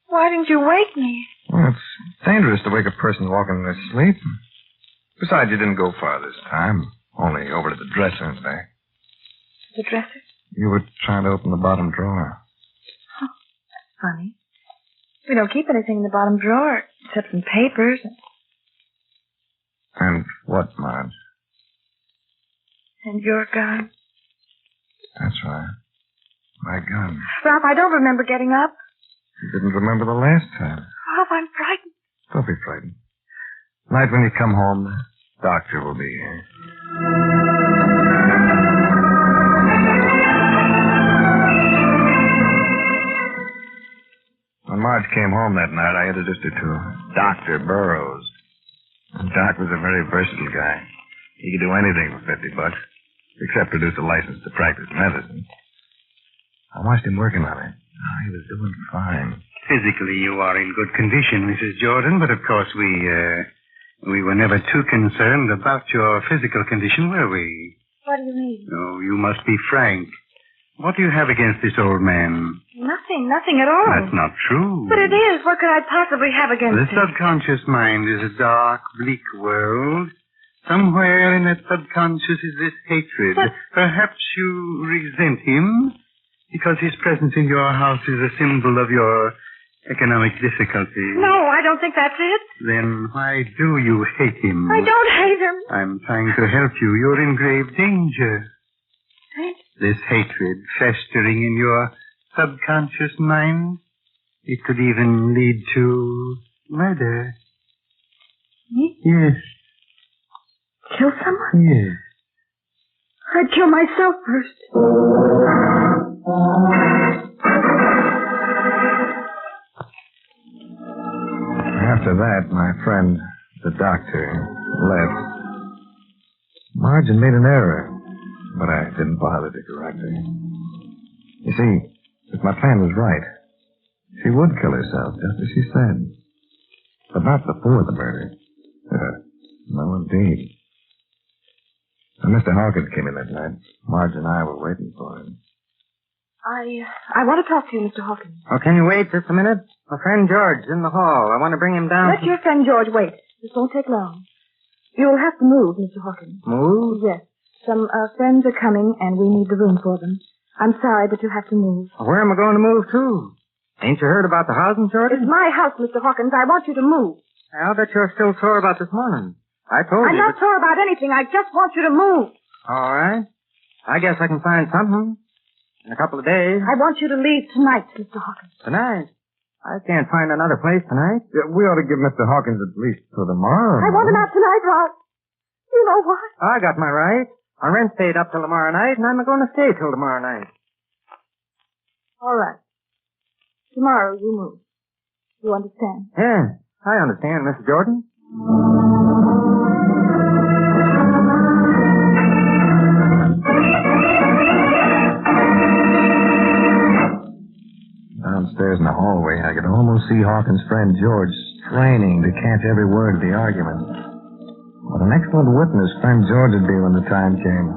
Why didn't you wake me? Well, it's dangerous to wake a person walking in their sleep. Besides, you didn't go far this time. Only over to the dresser and back. The dresser? You were trying to open the bottom drawer. Oh, that's funny. We don't keep anything in the bottom drawer except some papers. And what, Marge? And your gun. That's right. My gun. Ralph, I don't remember getting up. You didn't remember the last time. Ralph, I'm frightened. Don't be frightened. Tonight when you come home, the doctor will be here. When Marge came home that night, I introduced her to Dr. Burroughs. And Doc was a very versatile guy. He could do anything for $50, except produce a license to practice medicine. I watched him working on it. Oh, he was doing fine. Physically, you are in good condition, Mrs. Jordan, but of course we were never too concerned about your physical condition, were we? What do you mean? Oh, you must be frank. What do you have against this old man? Nothing at all. That's not true. But it is. What could I possibly have against The him? subconscious mind is a dark, bleak world. Somewhere in that subconscious is this hatred. But... Perhaps you resent him because his presence in your house is a symbol of your economic difficulty. No, I don't think that's it. Then why do you hate him? I don't hate him. I'm trying to help you. You're in grave danger. Danger? This hatred festering in your subconscious mind, it could even lead to murder. Me? Yes. Kill someone? Yes. I'd kill myself first. After that, my friend, the doctor, left. Marge had made an error, but I didn't bother to correct her. You see, if my plan was right, she would kill herself, just as she said. But not before the murder. No, indeed. When Mr. Hawkins came in that night, Marge and I were waiting for him. I want to talk to you, Mr. Hawkins. Oh, can you wait just a minute? My friend George's in the hall. I want to bring him down. Let your friend George wait. This won't take long. You'll have to move, Mr. Hawkins. Move? Yes. Some friends are coming, and we need the room for them. I'm sorry, but you have to move. Where am I going to move to? Ain't you heard about the housing shortage? It's my house, Mr. Hawkins. I want you to move. I'll bet you're still sore about this morning. I told I'm you. not sore about anything. I just want you to move. All right. I guess I can find something. In a couple of days. I want you to leave tonight, Mr. Hawkins. Tonight? I can't find another place tonight. Yeah, we ought to give Mr. Hawkins at least till tomorrow. I want him out tonight, Rod. You know what? I got my right. Our rent stayed up till tomorrow night, and I'm going to stay till tomorrow night. All right. Tomorrow you move. You understand? Yeah, I understand, Mr. Jordan. downstairs in the hallway, I could almost see Hawkins' friend George straining to catch every word of the argument. What an excellent witness friend George would be when the time came.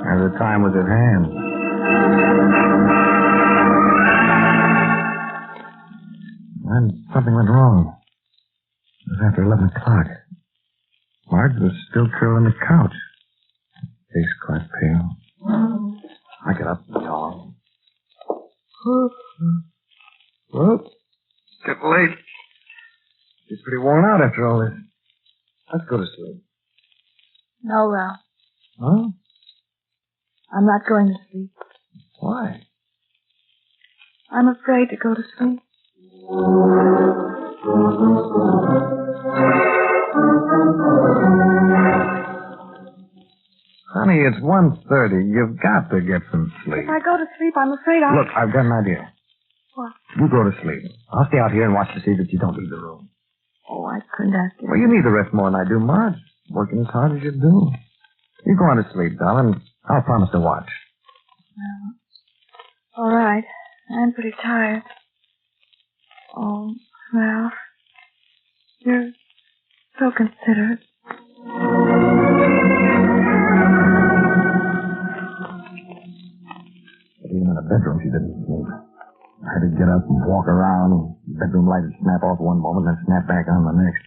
And the time was at hand. Then something went wrong. It was after 11 o'clock. Marge was still curled on the couch. Face quite pale. I got up and yawned. Well, it's getting late. She's pretty worn out after all this. Let's go to sleep. No, Ralph. Huh? I'm not going to sleep. Why? I'm afraid to go to sleep. Honey, it's 1:30. You've got to get some sleep. If I go to sleep, I'm afraid I'll... Look, I've got an idea. What? You go to sleep. I'll stay out here and watch to see that you don't leave the room. Oh, I couldn't ask you. Well, you need the rest more than I do, Marge. Working as hard as you do. You go on to sleep, darling. I'll promise to watch. Well, all right. I'm pretty tired. Oh, Ralph. You're so considerate. But even in the bedroom, she didn't sleep. I had to get up and walk around. The bedroom light would snap off one moment, then snap back on the next.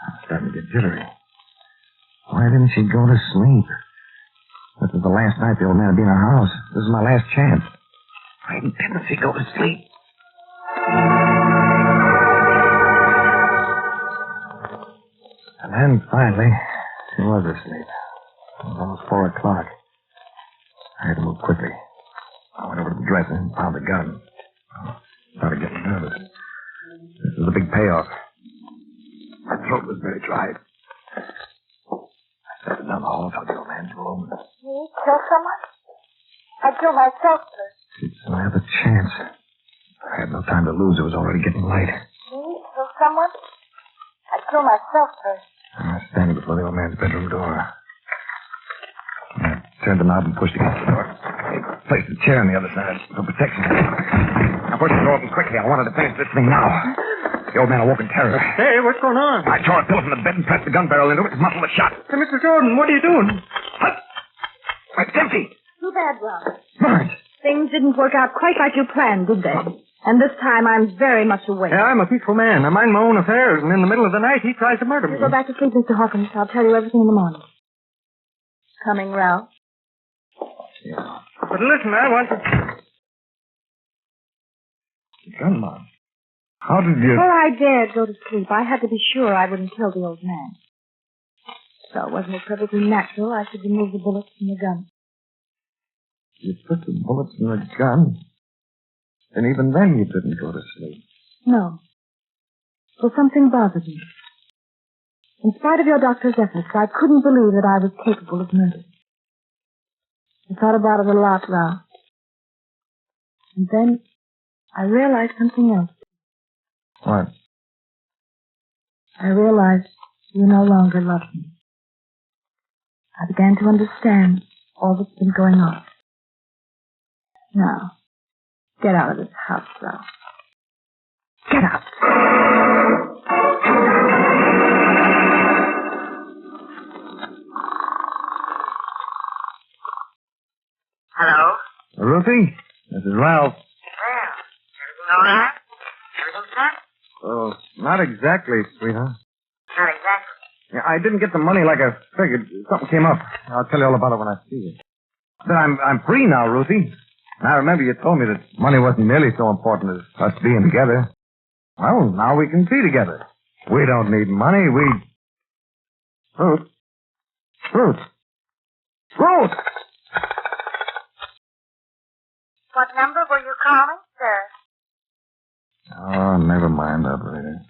I was starting to get jittery. Why didn't she go to sleep? This was the last night the old man would be in our house. This is my last chance. Why didn't she go to sleep? And then, finally, she was asleep. It was almost 4 o'clock. I had to move quickly. I went over to the dresser and found a gun. I started getting nervous. This was a big payoff. My throat was very dry. I started down the hall toward the old man's room. Me? Kill someone? I'd kill myself first. It's another chance. I had no time to lose. It was already getting light. Me? Kill someone? I'd kill myself first. I was standing before the old man's bedroom door. I turned the knob and pushed against the door. I placed a chair on the other side for protection. I pushed the door open quickly. I wanted to finish this thing now. The old man awoke in terror. Hey, what's going on? I tore a pillow from the bed and pressed the gun barrel into it and muffled the shot. Hey, Mr. Jordan, what are you doing? It's empty. Too bad, Ralph. Marge. Things didn't work out quite like you planned, did they? And this time I'm very much awake. Yeah, I'm a peaceful man. I mind my own affairs, and in the middle of the night he tries to murder me. You go back to sleep, Mr. Hawkins. I'll tell you everything in the morning. Coming, Ralph. Yeah. But listen, I want to... Gun, Marge. How did you... Before I dared go to sleep, I had to be sure I wouldn't kill the old man. So wasn't it perfectly natural I should remove the bullets from the gun? You put the bullets in the gun, and even then you didn't go to sleep. No. Well, something bothered me. In spite of your doctor's efforts, I couldn't believe that I was capable of murder. I thought about it a lot, Ralph. And then I realized something else. What? I realized you no longer loved me. I began to understand all that's been going on. Now, get out of this house, Ralph. Get out. Hello? Ruthie? This is Ralph. Well, everything all right? Everything set? Oh, not exactly, sweetheart. Not exactly. Yeah, I didn't get the money like I figured. Something came up. I'll tell you all about it when I see you. But I'm free now, Ruthie. And I remember you told me that money wasn't nearly so important as us being together. Well, now we can be together. We don't need money. Ruth. Ruth. Ruth! What number were you calling, sir? Oh, never mind, operator.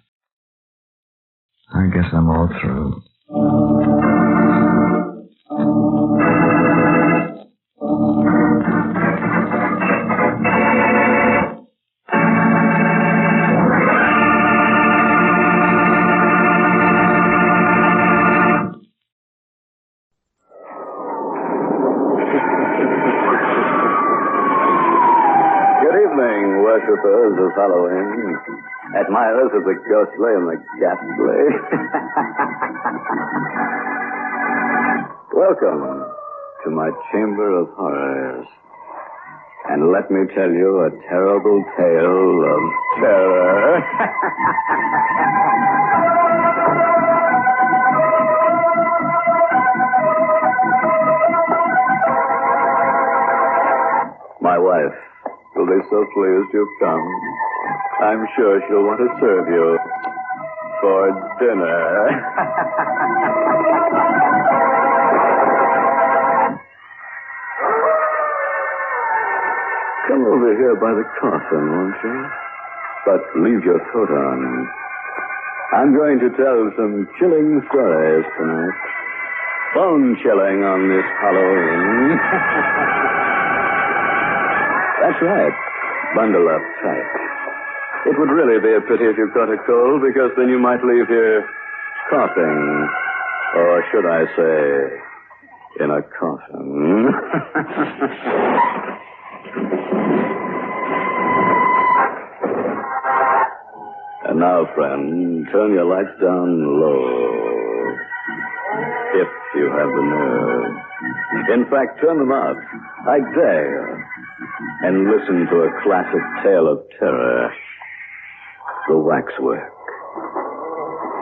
I guess I'm all through. evening, worshippers of Halloween. Admirers of the ghostly and the ghastly. Welcome to my chamber of horrors. And let me tell you a terrible tale of terror. My wife will be so pleased you've come. I'm sure she'll want to serve you for dinner. Come over here by the coffin, won't you? But leave your coat on. I'm going to tell some chilling stories tonight. Bone-chilling on this Halloween. That's right. Bundle up tight. It would really be a pity if you caught a cold, because then you might leave here coughing. Or should I say, in a coffin. And now, friend, turn your lights down low. If you have the nerve. In fact, turn them up. I dare. And listen to a classic tale of terror. The Waxwork.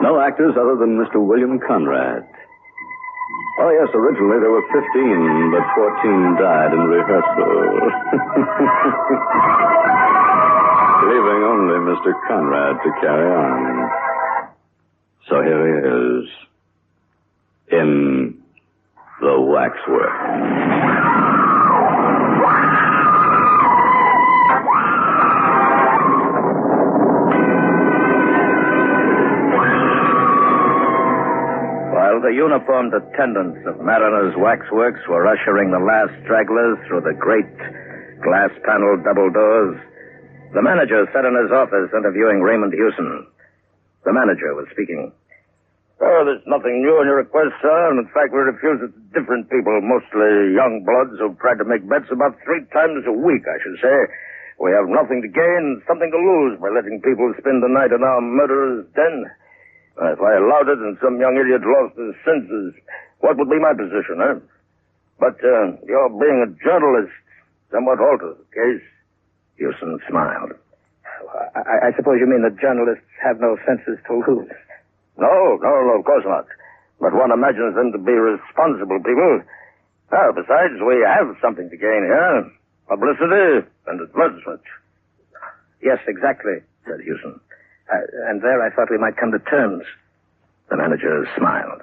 No actors other than Mr. William Conrad. Oh, yes, originally there were 15, but 14 died in rehearsal. Leaving only Mr. Conrad to carry on. So here he is. In the Waxwork. While the uniformed attendants of Mariner's Waxworks were ushering the last stragglers through the great glass-paneled double doors, the manager sat in his office interviewing Raymond Hewson. The manager was speaking. Oh, there's nothing new in your request, sir. And in fact, we refuse it to different people, mostly young bloods who've tried to make bets about 3 times a week, I should say. We have nothing to gain, something to lose by letting people spend the night in our murderer's den. If I allowed it and some young idiot lost his senses, what would be my position, eh? But your being a journalist somewhat alters the case. Hewson smiled. I suppose you mean that journalists have no senses to lose. No, of course not. But one imagines them to be responsible people. Well, besides, we have something to gain here. Publicity and advertisement. Yes, exactly, said Hewson. And there I thought we might come to terms. The manager smiled.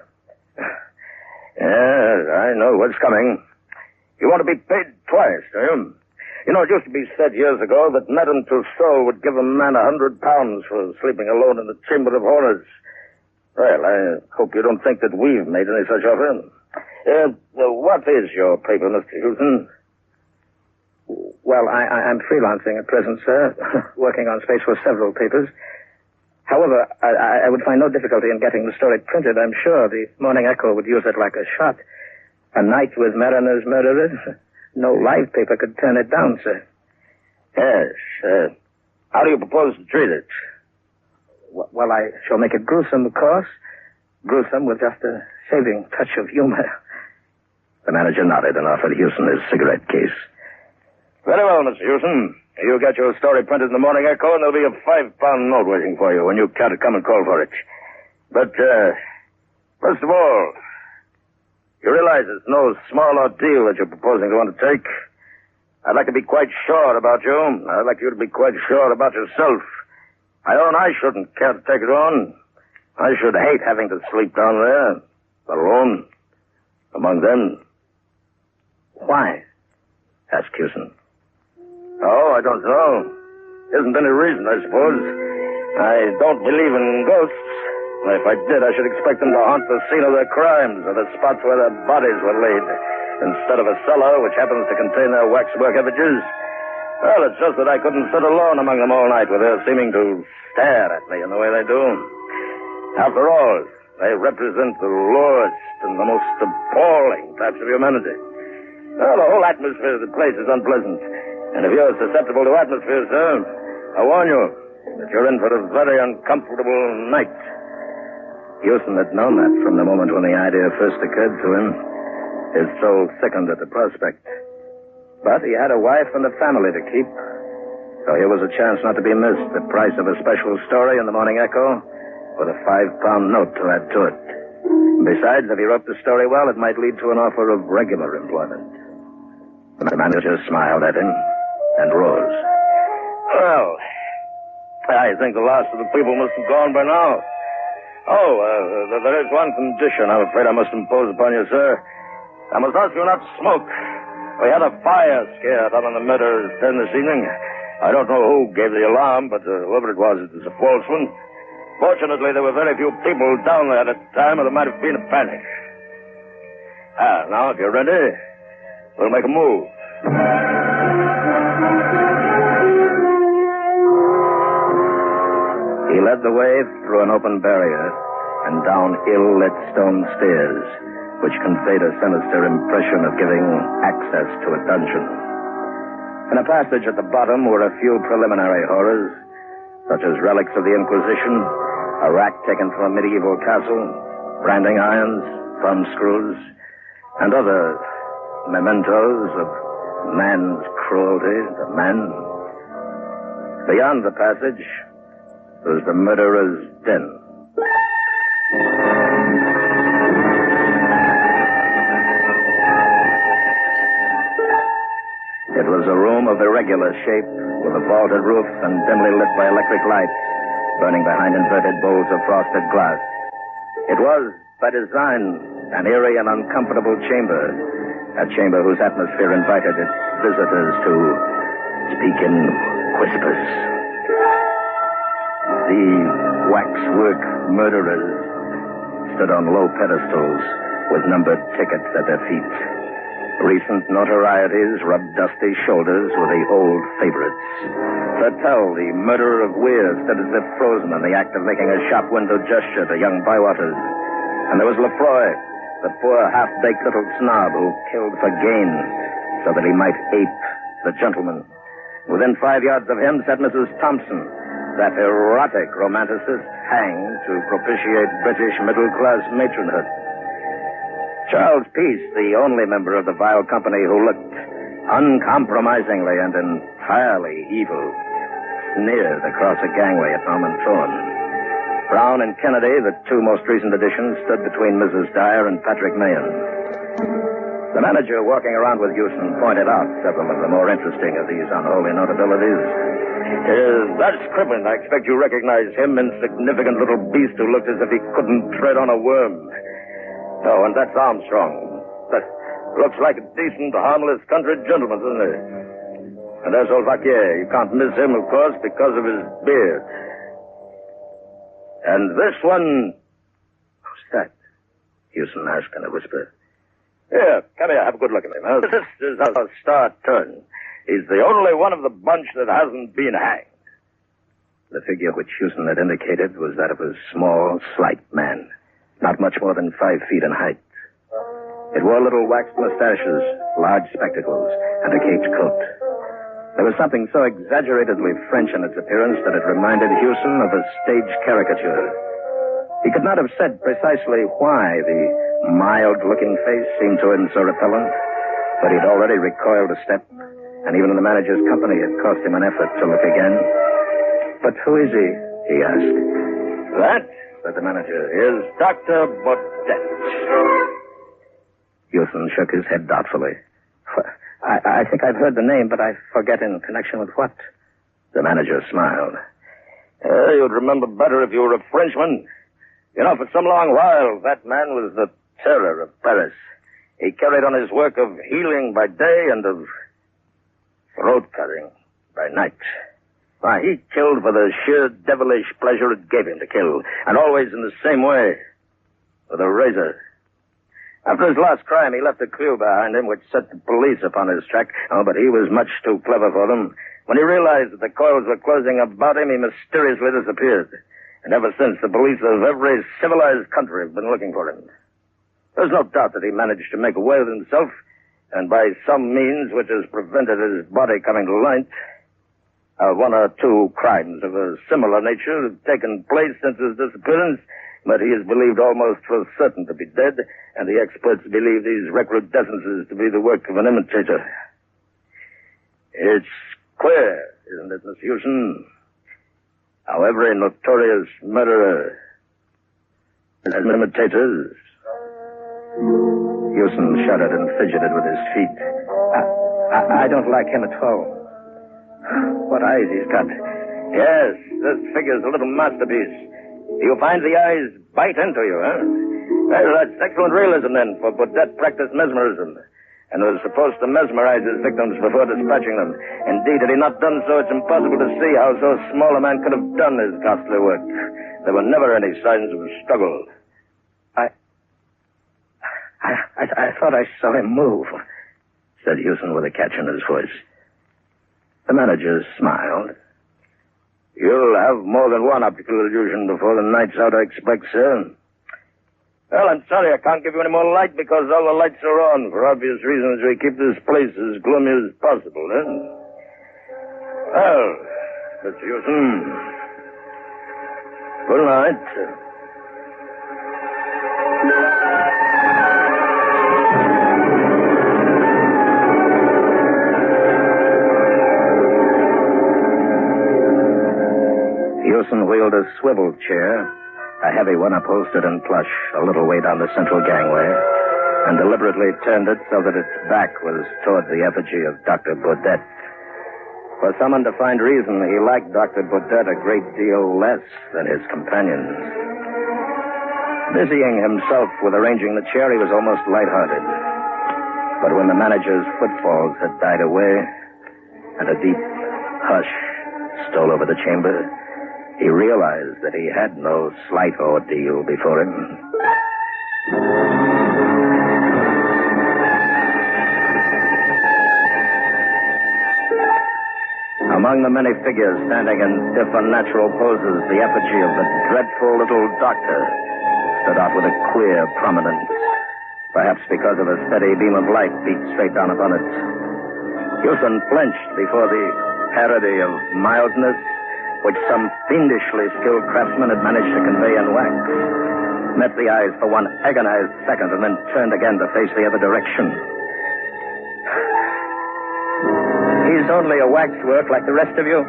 Yes, I know what's coming. You want to be paid twice, do you? You know, it used to be said years ago that Madame Tussaud would give a man £100 for sleeping alone in the Chamber of Horrors. Well, I hope you don't think that we've made any such offer. What is your paper, Mr. Hewson? Well, I'm freelancing at present, sir, working on space for several papers. However, I would find no difficulty in getting the story printed. I'm sure the Morning Echo would use it like a shot. A night with Mariner's murderers. No live paper could turn it down, sir. Yes. How do you propose to treat it? Well, I shall make it gruesome, of course. Gruesome with just a saving touch of humor. The manager nodded and offered Hewson his cigarette case. Very well, Mr. Hewson. You'll get your story printed in the Morning Echo, and there'll be a £5 note waiting for you when you care to come and call for it. But, first of all, you realize it's no small ordeal that you're proposing to undertake. I'd like to be quite sure about you. I'd like you to be quite sure about yourself. I own I shouldn't care to take it on. I should hate having to sleep down there, alone, among them. Why? asked Hewson. Oh, I don't know. Isn't any reason, I suppose. I don't believe in ghosts. If I did, I should expect them to haunt the scene of their crimes or the spots where their bodies were laid, instead of a cellar which happens to contain their waxwork effigies. Well, it's just that I couldn't sit alone among them all night with her seeming to stare at me in the way they do. After all, they represent the lowest and the most appalling types of humanity. Well, the whole atmosphere of the place is unpleasant. And if you're susceptible to atmosphere, sir, I warn you that you're in for a very uncomfortable night. Houston had known that from the moment when the idea first occurred to him. His soul sickened at the prospect. But he had a wife and a family to keep. So here was a chance not to be missed. The price of a special story in the Morning Echo with a £5 note to add to it. Besides, if he wrote the story well, it might lead to an offer of regular employment. The manager smiled at him and rose. Well, I think the last of the people must have gone by now. There is one condition I'm afraid I must impose upon you, sir. I must ask you not to smoke. We had a fire scare down on the murderer's den this evening. I don't know who gave the alarm, but whoever it was a false one. Fortunately, there were very few people down there at the time, or there might have been a panic. Now, if you're ready, we'll make a move. He led the way through an open barrier and down ill-lit stone stairs, which conveyed a sinister impression of giving access to a dungeon. In a passage at the bottom were a few preliminary horrors, such as relics of the Inquisition, a rack taken from a medieval castle, branding irons, thumb screws, and other mementos of man's cruelty to men. Beyond the passage was the murderer's den. It was a room of irregular shape, with a vaulted roof and dimly lit by electric lights, burning behind inverted bowls of frosted glass. It was, by design, an eerie and uncomfortable chamber, a chamber whose atmosphere invited its visitors to speak in whispers. The waxwork murderers stood on low pedestals with numbered tickets at their feet. Recent notorieties rubbed dusty shoulders with the old favorites. Fertel, the murderer of Weir, stood as if frozen in the act of making a shop window gesture to young Bywaters. And there was Lefroy, the poor half-baked little snob who killed for gain so that he might ape the gentleman. Within 5 yards of him sat Mrs. Thompson, that erotic romanticist hanged to propitiate British middle-class matronhood. Charles Peace, the only member of the vile company who looked uncompromisingly and entirely evil, sneered across a gangway at Norman Thorne. Brown and Kennedy, the two most recent additions, stood between Mrs. Dyer and Patrick Mahan. The manager, walking around with Houston, pointed out several of the more interesting of these unholy notabilities. That's Cribbin. I expect you recognize him, insignificant little beast who looked as if he couldn't tread on a worm. Oh, and that's Armstrong. That looks like a decent, harmless country gentleman, doesn't he? And there's old Vaquier. You can't miss him, of course, because of his beard. And this one... Who's that? Houston asked in a whisper. Here, come here. Have a good look at him. Huh? This is our star turn. He's the only one of the bunch that hasn't been hanged. The figure which Houston had indicated was that of a small, slight man, not much more than 5 feet in height. It wore little waxed mustaches, large spectacles, and a caped coat. There was something so exaggeratedly French in its appearance that it reminded Houston of a stage caricature. He could not have said precisely why the mild-looking face seemed to him so repellent, but he'd already recoiled a step, and even in the manager's company it cost him an effort to look again. But who is he asked. That, said the manager, is Dr. Baudet. Houston shook his head doubtfully. I think I've heard the name, but I forget in connection with what. The manager smiled. You'd remember better if you were a Frenchman. You know, for some long while, that man was the terror of Paris. He carried on his work of healing by day and of throat-cutting by night. Why, he killed for the sheer devilish pleasure it gave him to kill, and always in the same way, with a razor. After his last crime, he left a clue behind him which set the police upon his track. Oh, but he was much too clever for them. When he realized that the coils were closing about him, he mysteriously disappeared. And ever since, the police of every civilized country have been looking for him. There's no doubt that he managed to make away with himself. and by some means which has prevented his body coming to light, one or two crimes of a similar nature have taken place since his disappearance, but he is believed almost for certain to be dead, and the experts believe these recrudescences to be the work of an imitator. It's queer, isn't it, Miss Hewson? How every notorious murderer has imitators. Hewson shuddered and fidgeted with his feet. I don't like him at all. What eyes he's got. Yes, this figure's a little masterpiece. You find the eyes bite into you, huh? Well, that's excellent realism, then, for Baudet practiced mesmerism, and was supposed to mesmerize his victims before dispatching them. Indeed, had he not done so, it's impossible to see how so small a man could have done his ghastly work. There were never any signs of struggle. I thought I saw him move, said Hewson with a catch in his voice. The manager smiled. You'll have more than one optical illusion before the night's out, I expect, sir. Well, I'm sorry I can't give you any more light because all the lights are on. For obvious reasons, we keep this place as gloomy as possible, eh? Well, Mr. Hewson, good night. Hewson wheeled a swivel chair, a heavy one upholstered in plush, a little way down the central gangway, and deliberately turned it so that its back was toward the effigy of Dr. Baudet. For some undefined reason, he liked Dr. Baudet a great deal less than his companions. Busying himself with arranging the chair, he was almost lighthearted. But when the manager's footfalls had died away, and a deep hush stole over the chamber, he realized that he had no slight ordeal before him. Among the many figures standing in stiff unnatural poses, the effigy of the dreadful little doctor stood out with a queer prominence, perhaps because of a steady beam of light beat straight down upon it. Hewson flinched before the parody of mildness which some fiendishly skilled craftsman had managed to convey in wax, met the eyes for one agonized second, and then turned again to face the other direction. He's only a waxwork like the rest of you,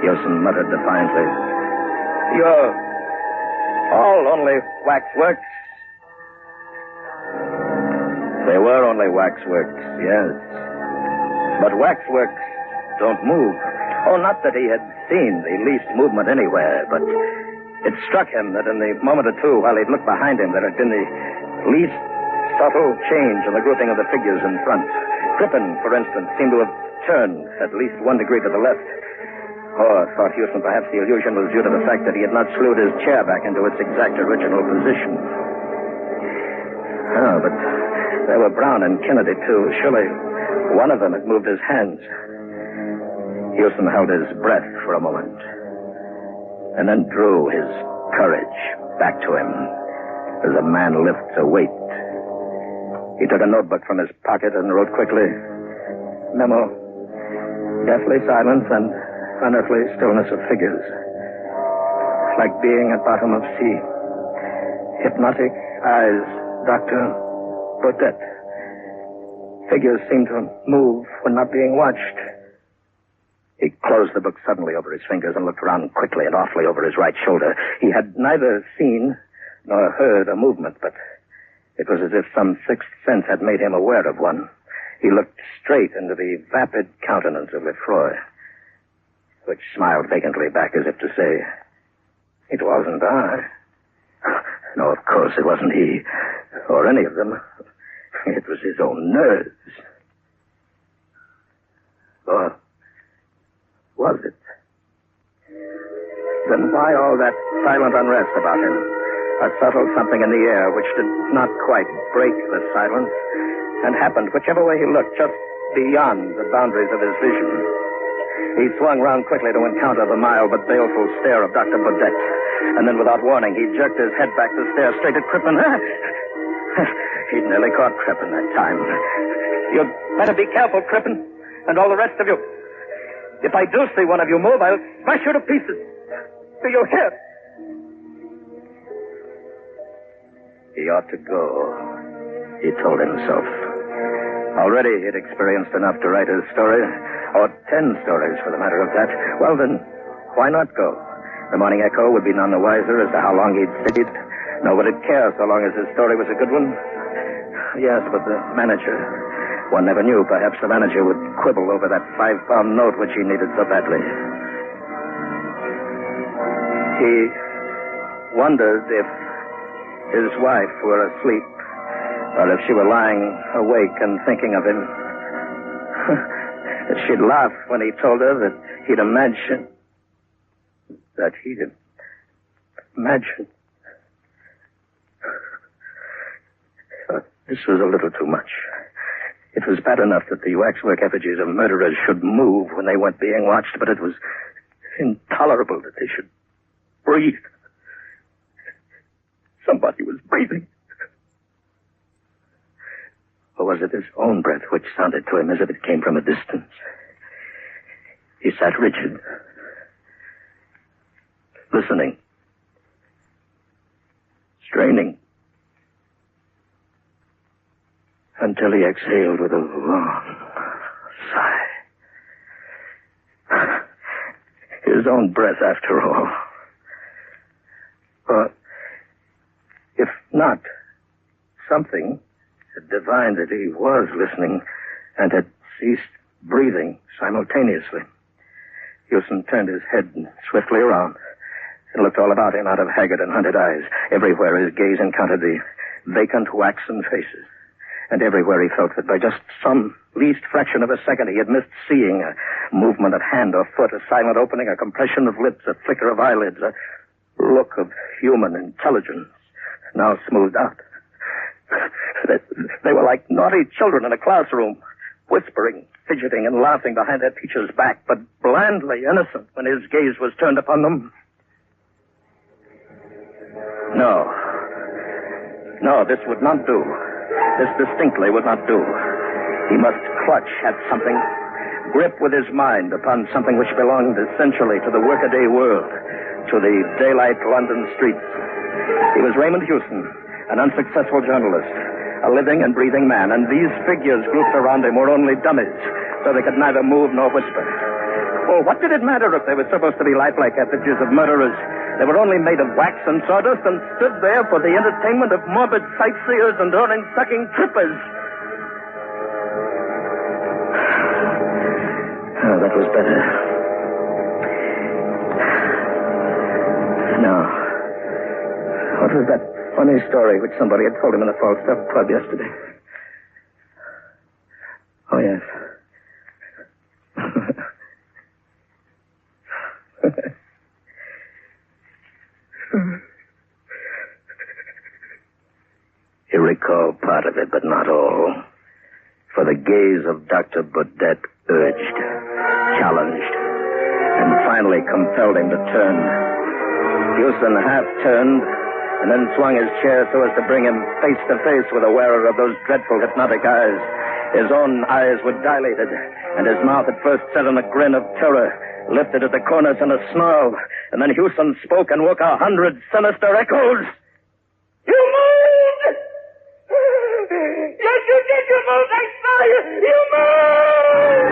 Hewson muttered defiantly. You're all only waxworks. They were only waxworks, yes. But waxworks don't move. Oh, not that he had seen the least movement anywhere, but it struck him that in the moment or two while he'd looked behind him, there had been the least subtle change in the grouping of the figures in front. Crippen, for instance, seemed to have turned at least 1 degree to the left. Or, thought Hewson, perhaps the illusion was due to the fact that he had not slewed his chair back into its exact original position. Oh, but there were Brown and Kennedy, too. Surely one of them had moved his hands. Hewson held his breath for a moment, and then drew his courage back to him as a man lifts a weight. He took a notebook from his pocket and wrote quickly, Memo, deathly silence and unearthly stillness of figures, like being at bottom of sea. Hypnotic eyes, Dr. Baudet. Figures seem to move when not being watched. He closed the book suddenly over his fingers and looked around quickly and awfully over his right shoulder. He had neither seen nor heard a movement, but it was as if some sixth sense had made him aware of one. He looked straight into the vapid countenance of Lefroy, which smiled vacantly back as if to say, it wasn't I. No, of course it wasn't he, or any of them. It was his own nerves. Or was it? Then why all that silent unrest about him? A subtle something in the air which did not quite break the silence and happened whichever way he looked, just beyond the boundaries of his vision. He swung round quickly to encounter the mild but baleful stare of Dr. Baudet, and then without warning he jerked his head back to stare straight at Crippen. He'd nearly caught Crippen that time. You'd better be careful, Crippen, and all the rest of you. If I do see one of you move, I'll smash you to pieces. Do you hear? He ought to go, he told himself. Already he'd experienced enough to write his story, or 10 stories for the matter of that. Well, then, why not go? The Morning Echo would be none the wiser as to how long he'd stayed. Nobody'd care so long as his story was a good one. Yes, but the manager... One never knew. Perhaps the manager would quibble over that £5 note which he needed so badly. He wondered if his wife were asleep, or if she were lying awake and thinking of him. She'd laugh when he told her that he'd imagined... This was a little too much. It was bad enough that the waxwork effigies of murderers should move when they weren't being watched, but it was intolerable that they should breathe. Somebody was breathing. Or was it his own breath which sounded to him as if it came from a distance? He sat rigid, listening, straining, until he exhaled with a long sigh. His own breath, after all. But if not, something had divined that he was listening and had ceased breathing simultaneously. Houston turned his head swiftly around and looked all about him out of haggard and hunted eyes. Everywhere his gaze encountered the vacant, waxen faces. And everywhere he felt that by just some least fraction of a second he had missed seeing a movement of hand or foot, a silent opening, a compression of lips, a flicker of eyelids, a look of human intelligence, now smoothed out. They were like naughty children in a classroom, whispering, fidgeting, and laughing behind their teacher's back, but blandly innocent when his gaze was turned upon them. No, this would not do. This distinctly would not do. He must clutch at something, grip with his mind upon something which belonged essentially to the workaday world, to the daylight London streets. He was Raymond Houston, an unsuccessful journalist, a living and breathing man, and these figures grouped around him were only dummies, so they could neither move nor whisper. Well, what did it matter if they were supposed to be lifelike effigies of murderers? They were only made of wax and sawdust and stood there for the entertainment of morbid sightseers and orange-sucking trippers. Oh, that was better. Now, what was that funny story which somebody had told him in the Falstaff Club yesterday? Oh, yes. He recalled part of it, but not all. For the gaze of Dr. Baudet urged, challenged, and finally compelled him to turn. Houston half turned, and then swung his chair so as to bring him face to face with the wearer of those dreadful hypnotic eyes. His own eyes were dilated, and his mouth at first set in a grin of terror, lifted at the corners in a snarl, and then Houston spoke and woke 100 sinister echoes. You moved! Yes, you did, you moved! I saw you! You moved!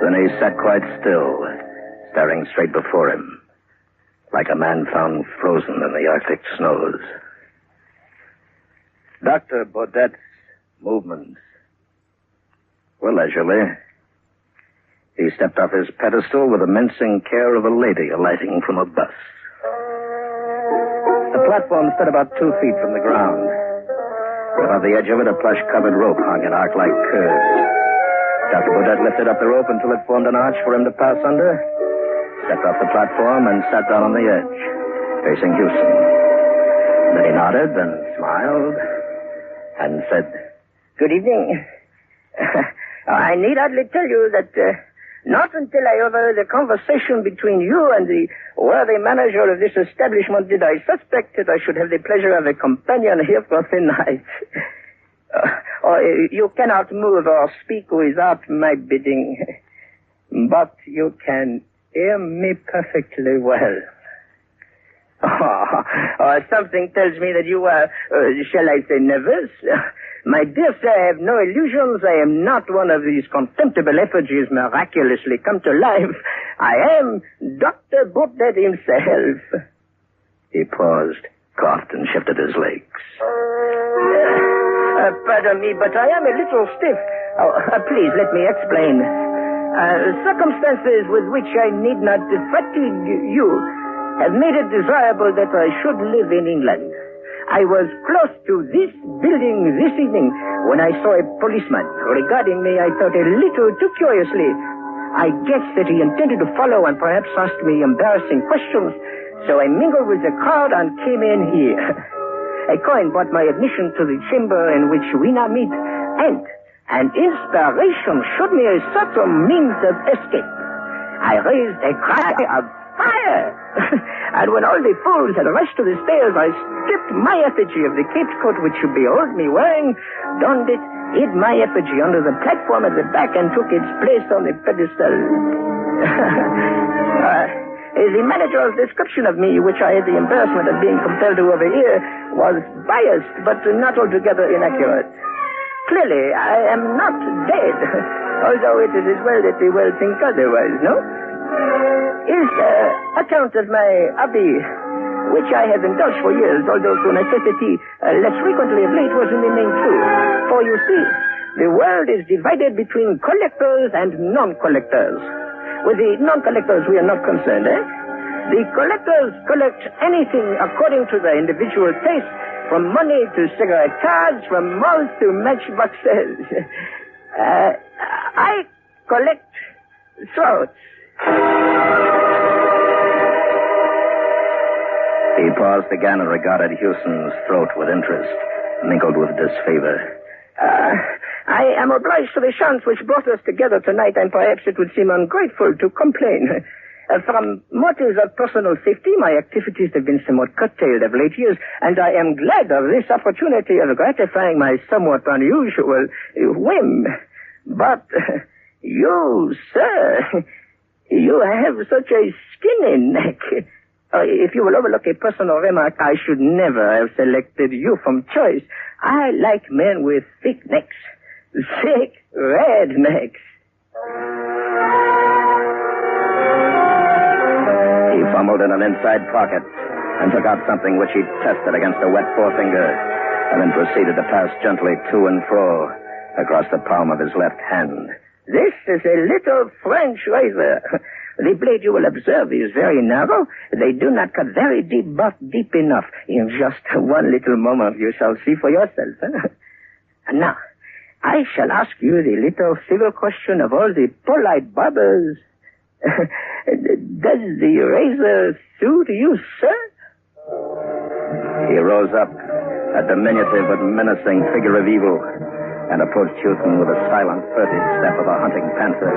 Then he sat quite still, staring straight before him, like a man found frozen in the Arctic snows. Dr. Baudet's movements were leisurely. He stepped off his pedestal with the mincing care of a lady alighting from a bus. The platform stood about 2 feet from the ground. Above the edge of it, a plush-covered rope hung in arc-like curves. Dr. Baudet lifted up the rope until it formed an arch for him to pass under, stepped off the platform, and sat down on the edge, facing Houston. Then he nodded and smiled and said, Good evening. I need hardly tell you that Not until I overheard a conversation between you and the worthy manager of this establishment did I suspect that I should have the pleasure of a companion here for the night. You cannot move or speak without my bidding, but you can hear me perfectly well. Something tells me that you are, shall I say, nervous? My dear sir, I have no illusions. I am not one of these contemptible effigies miraculously come to life. I am Dr. Butler himself. He paused, coughed, and shifted his legs. Pardon me, but I am a little stiff. Please, let me explain. Circumstances with which I need not fatigue you have made it desirable that I should live in England. I was close to this building this evening when I saw a policeman. Regarding me, I thought a little too curiously. I guessed that he intended to follow and perhaps ask me embarrassing questions, so I mingled with the crowd and came in here. A coin bought my admission to the chamber in which we now meet, and an inspiration showed me a certain means of escape. I raised a cry of fire! And when all the fools had rushed to the stairs, I stripped my effigy of the caped coat which you behold me wearing, donned it, hid my effigy under the platform at the back, and took its place on the pedestal. The manager's description of me, which I had the embarrassment of being compelled to overhear, was biased, but not altogether inaccurate. Clearly, I am not dead, although it is as well that they will think otherwise, no? His account of my hobby, which I have indulged for years, although to necessity less frequently of late, was in the main true. For you see, the world is divided between collectors and non-collectors. With the non-collectors, we are not concerned, eh? The collectors collect anything according to their individual taste, from money to cigarette cards, from malls to matchboxes. I collect throats. He paused again and regarded Houston's throat with interest, mingled with disfavor. I am obliged for the chance which brought us together tonight, and perhaps it would seem ungrateful to complain. From motives of personal safety, my activities have been somewhat curtailed of late years, and I am glad of this opportunity of gratifying my somewhat unusual whim. But you, sir, you have such a skinny neck. If you will overlook a personal remark, I should never have selected you from choice. I like men with thick necks. Thick, red necks. He fumbled in an inside pocket and took out something which he tested against a wet forefinger, and then proceeded to pass gently to and fro across the palm of his left hand. This is a little French razor. The blade, you will observe, is very narrow. They do not cut very deep, but deep enough. In just one little moment, you shall see for yourself. And now, I shall ask you the little civil question of all the polite barbers. Does the razor suit you, sir? He rose up, a diminutive but menacing figure of evil, and approached Houston with a silent, furtive step of a hunting panther.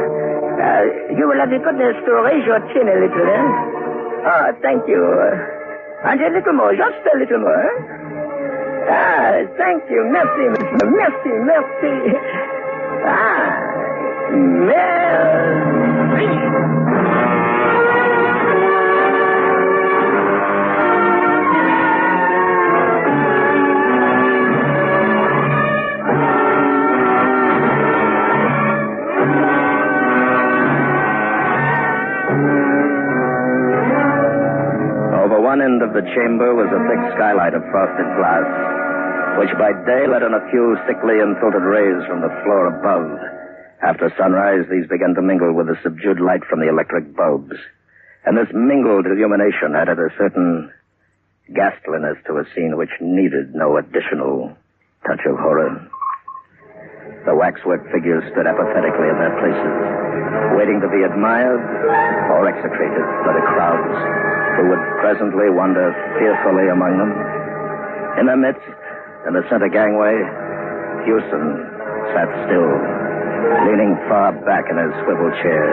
You will have the goodness to raise your chin a little, eh? Thank you. And a little more, just a little more. Thank you. Merci, merci, merci. Merci. One end of the chamber was a thick skylight of frosted glass, which by day let in a few sickly and filtered rays from the floor above. After sunrise, these began to mingle with the subdued light from the electric bulbs. And this mingled illumination added a certain ghastliness to a scene which needed no additional touch of horror. The waxwork figures stood apathetically in their places, waiting to be admired or execrated by the crowds who would presently wander fearfully among them. In their midst, in the center gangway, Houston sat still, leaning far back in his swivel chair.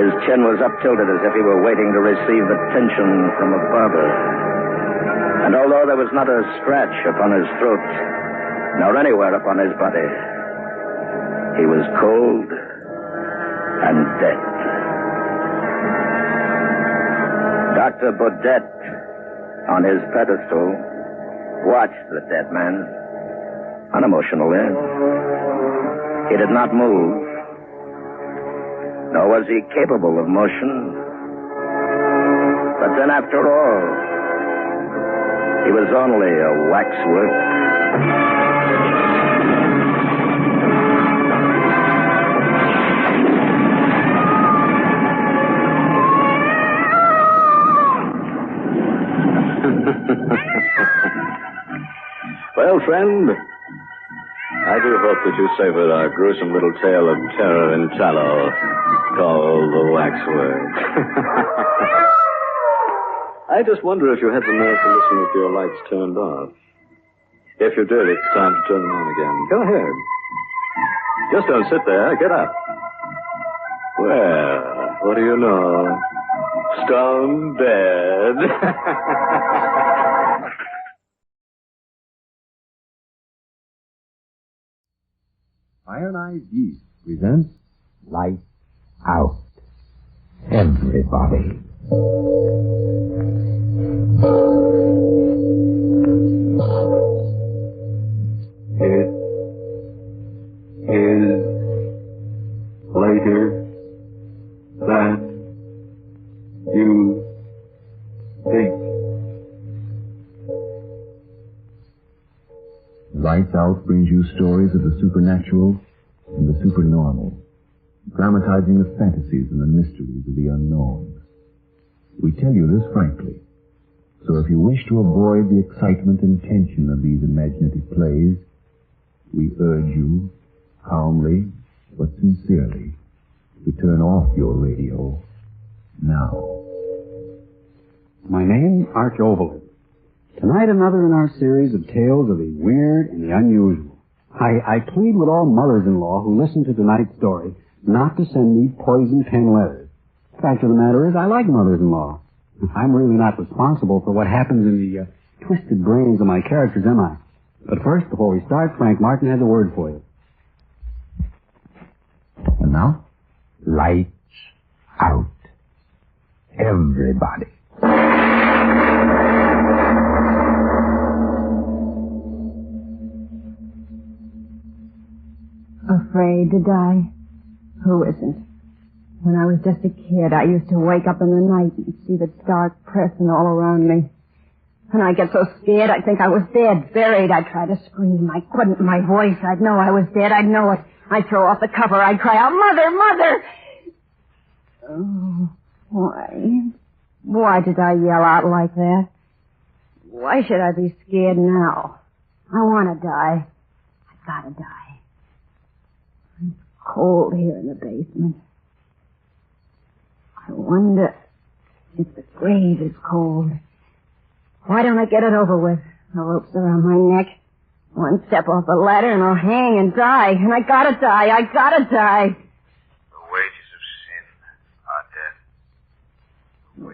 His chin was up-tilted as if he were waiting to receive attention from a barber. And although there was not a scratch upon his throat, nor anywhere upon his body, he was cold and dead. Dr. Baudet, on his pedestal, watched the dead man unemotionally. He did not move, nor was he capable of motion. But then, after all, he was only a waxwork. Well, friend, I do hope that you savored our gruesome little tale of terror and tallow called the Waxwork. I just wonder if you had the nerve to listen with your lights turned off. If you did, it's time to turn them on again. Go ahead. Just don't sit there. Get up. Well, what do you know? Stone dead. Ironized Yeast presents Lights Out. Everybody. It is later than you think. Lights Out brings you stories of the supernatural and the supernormal, dramatizing the fantasies and the mysteries of the unknown. We tell you this frankly, so if you wish to avoid the excitement and tension of these imaginative plays, we urge you, calmly but sincerely, to turn off your radio now. My name, Arch Overland. Tonight, another in our series of tales of the weird and the unusual. I plead with all mothers-in-law who listen to tonight's story not to send me poison pen letters. The fact of the matter is, I like mothers-in-law. I'm really not responsible for what happens in the twisted brains of my characters, am I? But first, before we start, Frank Martin has a word for you. And now, lights out. Everybody. Afraid to die? Who isn't? When I was just a kid, I used to wake up in the night and see the dark pressing all around me. And I'd get so scared I'd think I was dead, buried. I'd try to scream. I couldn't. My voice, I'd know I was dead. I'd know it. I'd throw off the cover. I'd cry out, Mother, Mother! Oh, why? Why did I yell out like that? Why should I be scared now? I want to die. I gotta die. It's cold here in the basement. I wonder if the grave is cold. Why don't I get it over with? The rope's around my neck. One step off the ladder and I'll hang and die. And I gotta die. I gotta die. The wages of sin are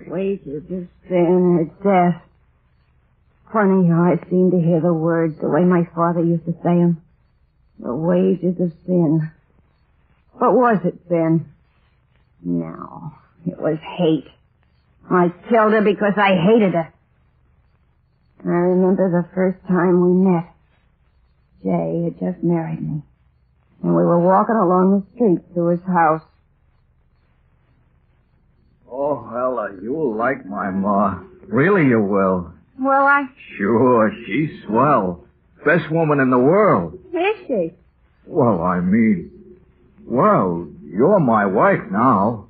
death. Wages of sin are death. Funny how I seem to hear the words the way my father used to say them. The wages of sin. But was it sin? No. It was hate. I killed her because I hated her. I remember the first time we met. Jay had just married me. And we were walking along the street to his house. Oh, Ella, you'll like my ma. Really you will. Well, Sure, she's swell. Best woman in the world. Is she? Well, I mean... Well, you're my wife now.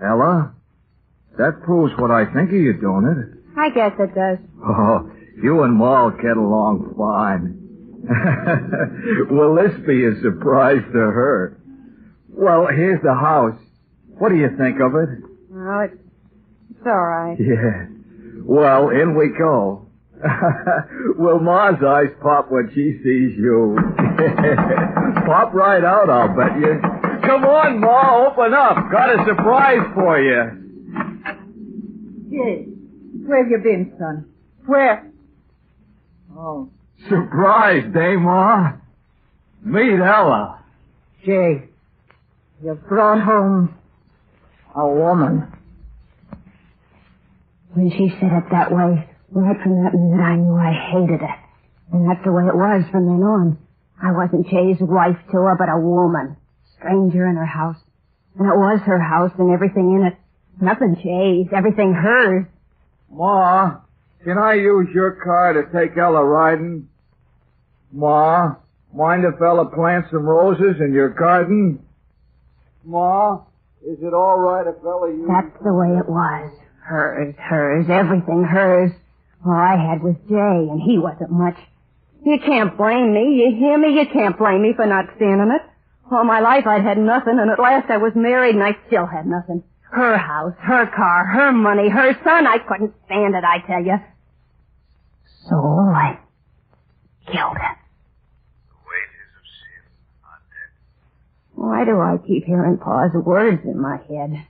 Ella, that proves what I think of you, don't it? I guess it does. Oh, you and Ma'll get along fine. Will this be a surprise to her? Well, here's the house. What do you think of it? Well, it's all right. Yeah. Well, in we go. Will Ma's eyes pop when she sees you? Pop right out, I'll bet you. Come on, Ma, open up. Got a surprise for you. Jay, where have you been, son? Where? Oh. Surprised, eh, Ma? Meet Ella. Jay, you've brought home a woman. When she said it that way, right from that minute I knew I hated it. And that's the way it was from then on. I wasn't Jay's wife to her, but a woman. Stranger in her house. And it was her house and everything in it. Nothing Jay's, everything hers. Ma, can I use your car to take Ella riding? Ma, mind if Ella plants some roses in your garden? Ma, is it all right if Ella uses... That's the way it was. Hers, everything hers. All I had was Jay, and he wasn't much. You can't blame me, you hear me? You can't blame me for not standing it. All my life I'd had nothing, and at last I was married, and I still had nothing. Her house, her car, her money, her son. I couldn't stand it, I tell you. So I killed her. The wages of sin are dead. Why do I keep hearing Pa's words in my head?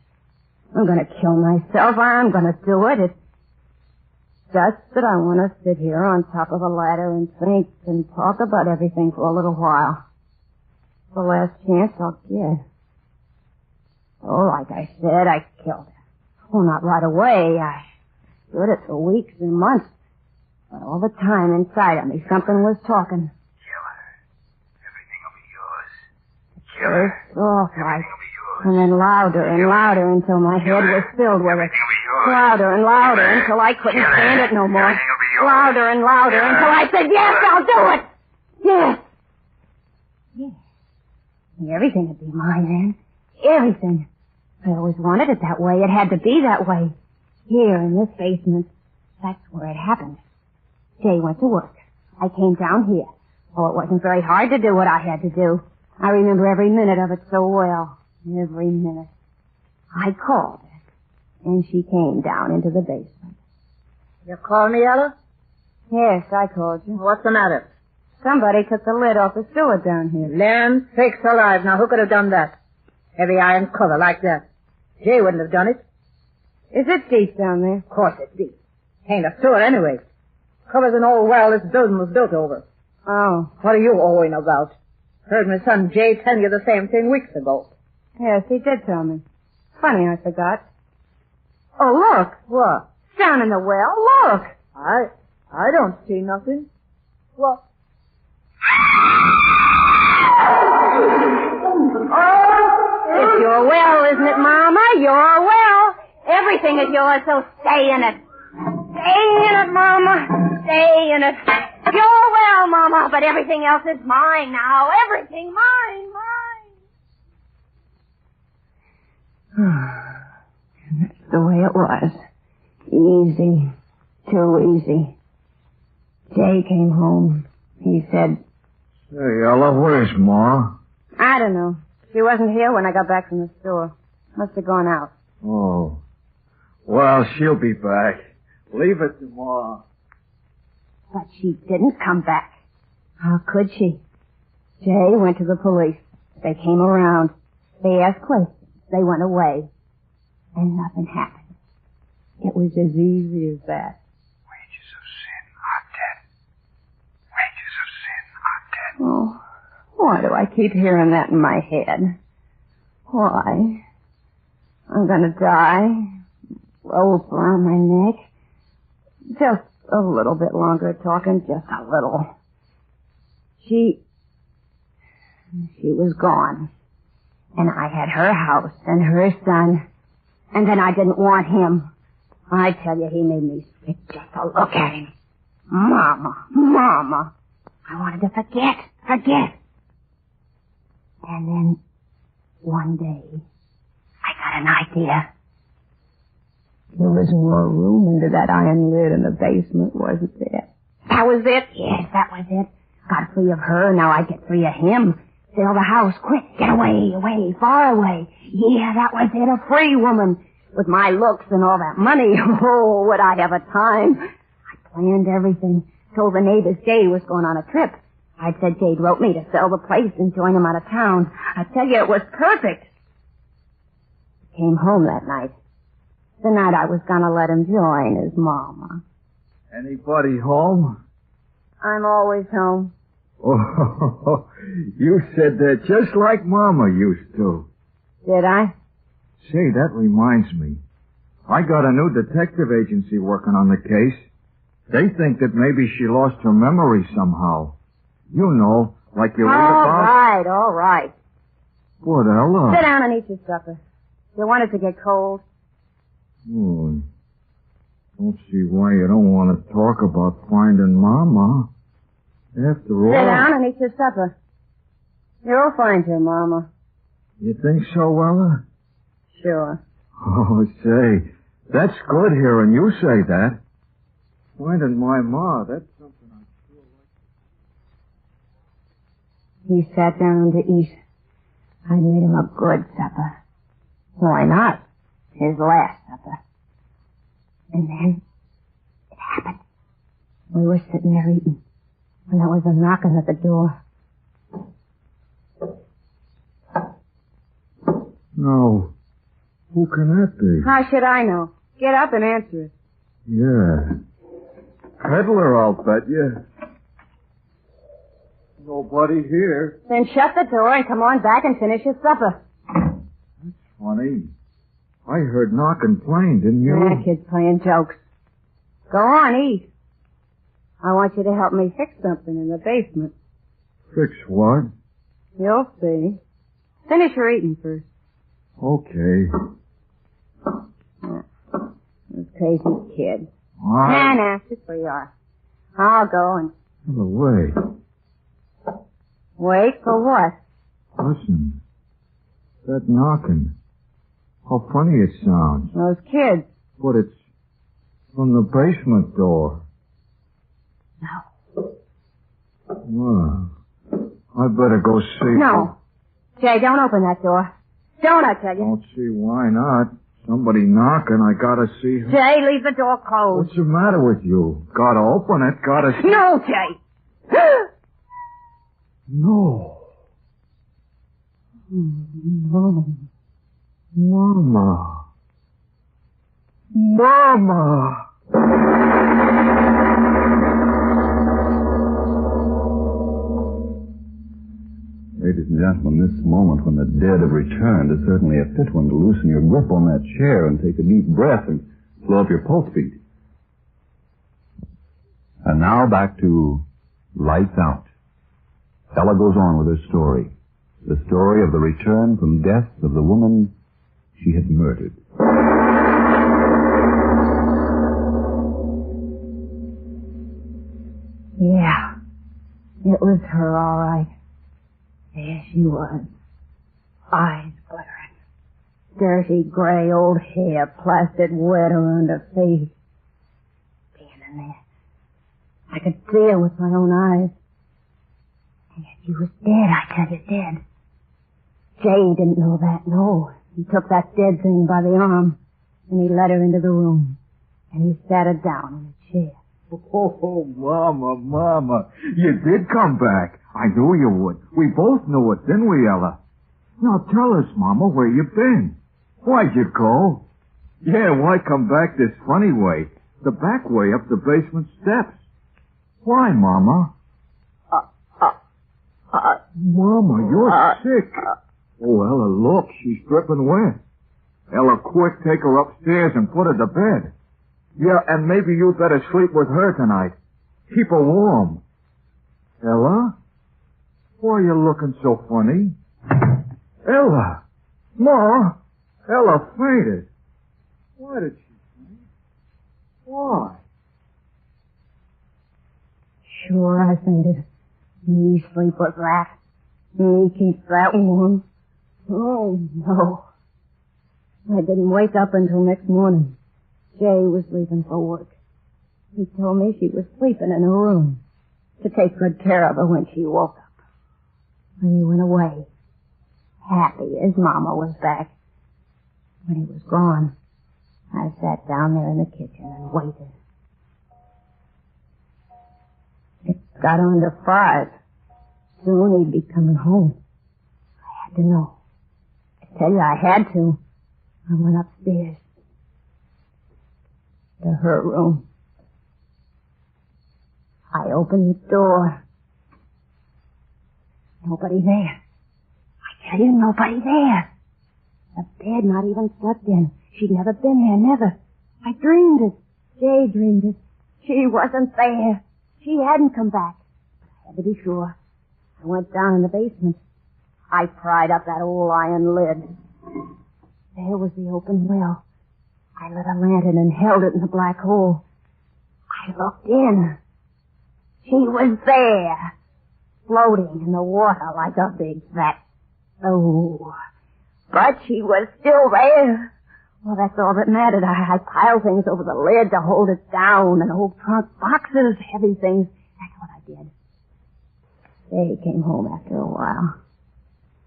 I'm going to kill myself. I'm going to do it. It's just that I want to sit here on top of a ladder and think and talk about everything for a little while. The last chance I'll get. Oh, like I said, I killed her. Well, not right away. I stood it for weeks and months. But all the time inside of me, something was talking. Kill her. Everything will be yours. Kill her. Soft like. And then louder and louder until my head was filled with it. Louder and louder until I couldn't stand it no more. Louder and louder until I said, yes, I'll do it. Yes. Yes. And everything would be mine then. Everything. I always wanted it that way. It had to be that way. Here in this basement. That's where it happened. Jay went to work. I came down here. Oh, it wasn't very hard to do what I had to do. I remember every minute of it so well. Every minute. I called her, and she came down into the basement. You called me, Ella? Yes, I called you. What's the matter? Somebody took the lid off the sewer down here. Land sakes alive. Now, who could have done that? Heavy iron cover like that. Jay wouldn't have done it. Is it deep down there? Of course it's deep. Ain't a sewer anyway. Covers an old well this building was built over. Oh. What are you owing about? Heard my son Jay tell you the same thing weeks ago. Yes, he did tell me. Funny, I forgot. Oh, look. What? Down in the well. Look. I don't see nothing. What? Oh, it's your well, isn't it, Mama? Your well. Everything is yours, so stay in it. Stay in it, Mama. Stay in it. Your well, Mama, but everything else is mine now. Everything mine. And that's the way it was. Easy. Too easy. Jay came home. He said... Hey, Ella, where's Ma? I don't know. She wasn't here when I got back from the store. Must have gone out. Oh. Well, she'll be back. Leave it to Ma. But she didn't come back. How could she? Jay went to the police. They came around. They asked questions. They went away. And nothing happened. It was as easy as that. Wages of sin are dead. Wages of sin are dead. Oh, why do I keep hearing that in my head? Why? I'm gonna die. Rope around my neck. Just a little bit longer talking, just a little. She was gone. And I had her house and her son. And then I didn't want him. I tell you, he made me sick just to look at him. Mama. I wanted to forget. And then, one day, I got an idea. There was more room under that iron lid in the basement, wasn't there? That was it? Yes, that was it. Got free of her, now I get free of him. Sell the house, quick, get away, far away. Yeah, that was it, a free woman. With my looks and all that money, oh, would I have a time. I planned everything. Told the neighbors Jade was going on a trip. I'd said Jade wrote me to sell the place and join him out of town. I tell you, it was perfect. Came home that night. The night I was going to let him join his mama. Anybody home? I'm always home. Oh, you said that just like Mama used to. Did I? Say, that reminds me. I got a new detective agency working on the case. They think that maybe she lost her memory somehow. You know, like you read about. All right. What, Ella? Sit down and eat your supper. You want it to get cold? Oh, don't see why you don't want to talk about finding Mama. After all... Sit down and eat your supper. You'll find your Mama. You think so, Ella? Sure. Oh, say, that's good hearing you say that. Finding my Ma, that's something I feel like... He sat down to eat. I made him a good supper. Why not? His last supper. And then it happened. We were sitting there eating, and there was a knocking at the door. No. Who can that be? How should I know? Get up and answer it. Yeah. Peddler, I'll bet you. Nobody here. Then shut the door and come on back and finish your supper. Funny. I heard knocking plain, didn't you? Yeah, kid's playing jokes. Go on, eat. I want you to help me fix something in the basement. Fix what? You'll see. Finish your eating first. Okay. This crazy kid. Nah, sit where you are. I'll go and... Wait. Wait for what? Listen. That knocking. How funny it sounds. Those kids. But it's from the basement door. No. Well, I better go see. No. Jay, don't open that door. Don't, I tell you. Don't see why not. Somebody knocking, I gotta see her. Jay, leave the door closed. What's the matter with you? Gotta open it, gotta see. No, Jay. No. Mama. Mama. Mama. Ladies and gentlemen, this moment when the dead have returned is certainly a fit one to loosen your grip on that chair and take a deep breath and slow up your pulse beat. And now back to Lights Out. Ella goes on with her story. The story of the return from death of the woman she had murdered. Yeah. It was her, all right. There she was. Eyes glittering. Dirty gray old hair plastered wet around her face. Standing there. I could see her with my own eyes. And yet she was dead, I tell you, dead. Jay didn't know that, no. He took that dead thing by the arm, and he led her into the room. And he sat her down in a chair. Oh, Mama. You did come back. I knew you would. We both knew it, didn't we, Ella? Now tell us, Mama, where you been. Why'd you go? Yeah, why come back this funny way? The back way up the basement steps. Why, Mama? Mama, you're sick. Oh, Ella, look, she's dripping wet. Ella, quick, take her upstairs and put her to bed. Yeah, and maybe you'd better sleep with her tonight. Keep her warm. Ella? Why are you looking so funny? Ella! Ma! Ella fainted. Why did she faint? Why? Sure, I fainted. Me sleep with that. Me keep that warm. Oh, no. I didn't wake up until next morning. Jay was leaving for work. He told me she was sleeping in her room to take good care of her when she woke up. When he went away, happy his Mama was back. When he was gone, I sat down there in the kitchen and waited. got on to 5. Soon he'd be coming home. I had to know. I tell you, I had to. I went upstairs to her room. I opened the door. Nobody there. I tell you, nobody there. The bed not even slept in. She'd never been there, never. I dreamed it. Daydreamed it. She wasn't there. She hadn't come back. I had to be sure. I went down in the basement. I pried up that old iron lid. There was the open well. I lit a lantern and held it in the black hole. I looked in. She was there, floating in the water like a big fat... Oh, but she was still there. Well, that's all that mattered. I piled things over the lid to hold it down, and old trunk boxes, heavy things. That's what I did. They came home after a while.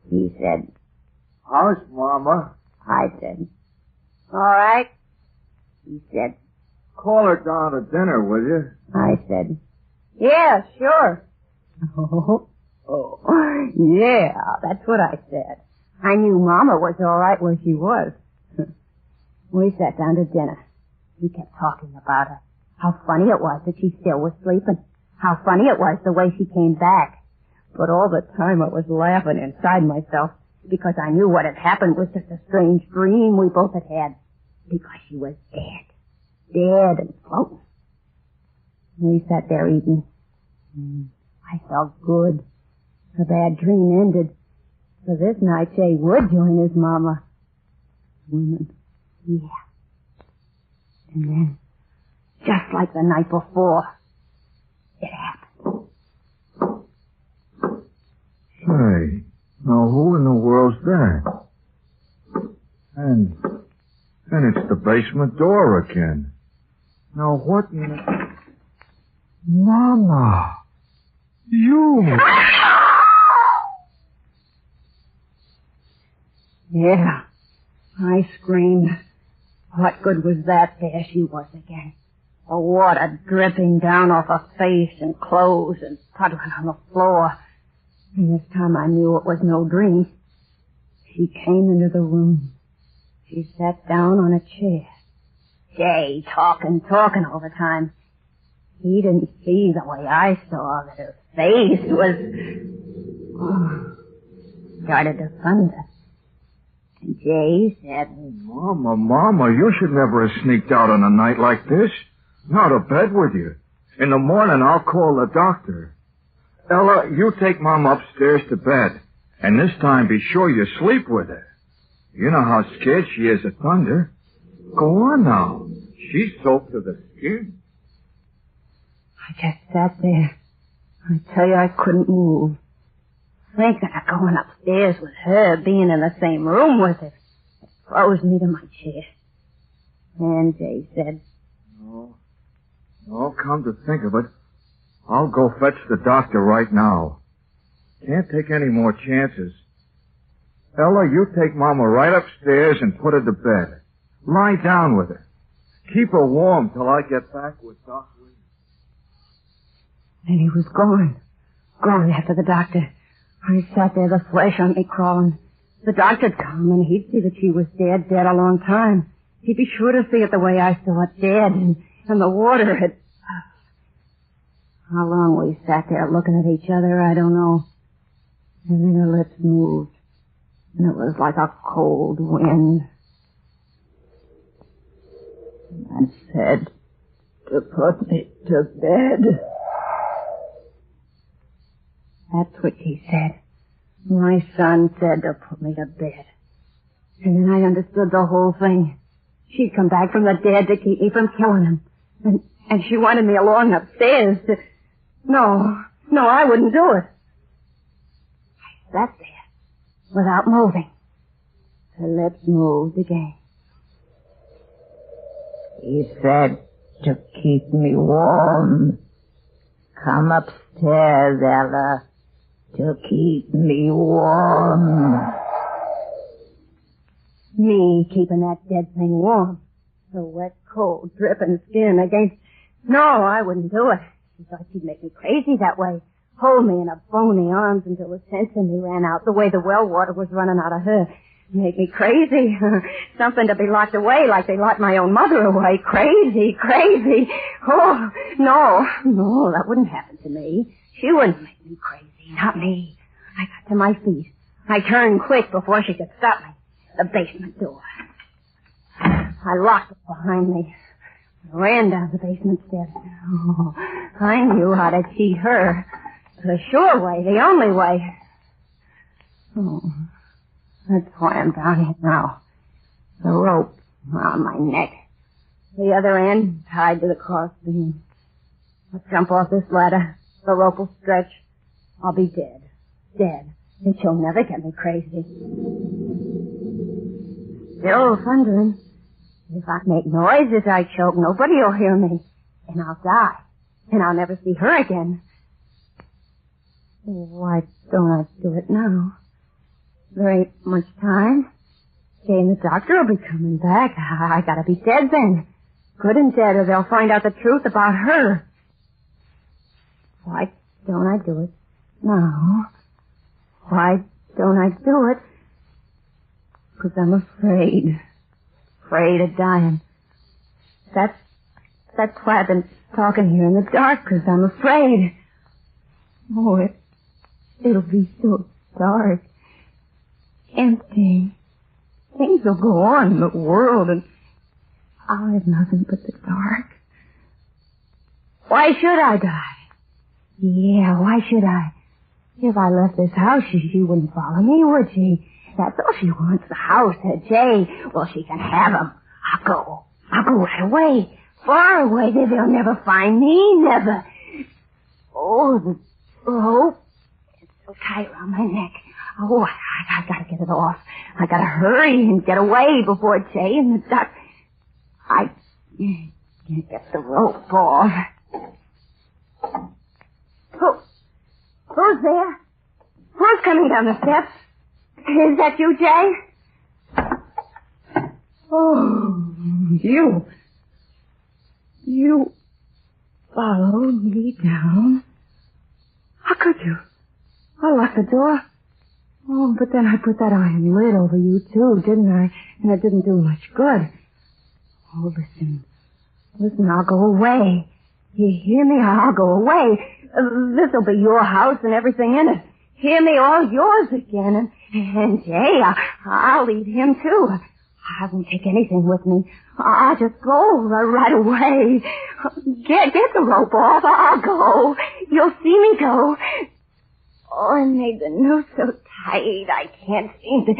He said, "How's Mama?" I said, "All right." He said, "Call her down to dinner, will you?" I said, "Yeah, sure." Yeah, that's what I said. I knew Mama was all right where she was. We sat down to dinner. He kept talking about her. How funny it was that she still was sleeping. How funny it was the way she came back. But all the time I was laughing inside myself because I knew what had happened was just a strange dream we both had had. Because she was dead. Dead and floating. We sat there eating. I felt good. The bad dream ended. So this night Jay would join his Mama. Women. Yeah. And then, just like the night before, it happened. Say, now who in the world's that? And it's the basement door again. Now what in the... Mama! You! Yeah. I screamed. What good was that? There she was again. The water dripping down off her face and clothes and puddling on the floor. And this time I knew it was no dream. She came into the room. She sat down on a chair. Jay talking all the time. He didn't see the way I saw that her face was... started to thunder. And Jay said... Mama, you should never have sneaked out on a night like this. Not to bed with you. In the morning, I'll call the doctor. Ella, you take Mom upstairs to bed. And this time, be sure you sleep with her. You know how scared she is of thunder. Go on now. She's soaked to the skin. I just sat there. I tell you, I couldn't move. Thinking of going upstairs with her, being in the same room with her, it froze me to my chair. And Jay said, Oh, come to think of it, I'll go fetch the doctor right now. Can't take any more chances. Ella, you take Mama right upstairs and put her to bed. Lie down with her. Keep her warm till I get back with Doc Lee. And he was gone. Gone after the doctor. I sat there, the flesh on me crawling. The doctor'd come and he'd see that she was dead a long time. He'd be sure to see it the way I saw it, dead, and the water had... How long we sat there looking at each other, I don't know. And then her lips moved, and it was like a cold wind. And said to put me to bed. That's what she said. My son said to put me to bed. And then I understood the whole thing. She'd come back from the dead to keep me from killing him. And she wanted me along upstairs to... No, I wouldn't do it. I sat there, without moving. Her lips moved again. He said to keep me warm. Come upstairs, Ella, to keep me warm. Me keeping that dead thing warm. The wet, cold, dripping skin against... No, I wouldn't do it. She thought she'd make me crazy that way. Hold me in her bony arms until the sense in me ran out, the way the well water was running out of her. Make me crazy. Something to be locked away like they locked my own mother away. Crazy, crazy. Oh, no, that wouldn't happen to me. She wouldn't make me crazy, not me. I got to my feet. I turned quick before she could stop me. The basement door. I locked it behind me. I ran down the basement steps. Oh, I knew how to cheat her. The sure way, the only way. Oh, that's why I'm down here now. The rope around my neck. The other end tied to the crossbeam. I'll jump off this ladder. The rope will stretch. I'll be dead. Dead. And she'll never get me crazy. Still thundering. If I make noise as I choke, nobody'll hear me. And I'll die. And I'll never see her again. Why don't I do it now? There ain't much time. Jay and the doctor will be coming back. I gotta be dead then. Good and dead, or they'll find out the truth about her. Why don't I do it now? Why don't I do it? 'Cause I'm afraid. Afraid of dying. That's why I've been talking here in the dark, 'cause I'm afraid. Oh, it'll be so dark. Empty. Things will go on in the world, and I'll have nothing but the dark. Why should I die? Yeah, why should I? If I left this house, she wouldn't follow me, would she? That's all she wants, the house, her Jay. Well, she can have him. I'll go right away. Far away. They'll never find me, never. Oh, the rope. It's so tight around my neck. Oh, I gotta get it off. I gotta hurry and get away before Jay and the duck. I can't get the rope off. Who's there? Who's coming down the steps? Is that you, Jay? Oh, you followed me down? How could you? I locked the door. Oh, but then I put that iron lid over you, too, didn't I? And it didn't do much good. Oh, listen, I'll go away. You hear me? I'll go away. This'll be your house and everything in it. Hear me? All yours again. And Jay, I'll leave him, too. I won't take anything with me. I'll just go right away. Get the rope off. I'll go. You'll see me go. Oh, and made the noose so tight I can't seem to...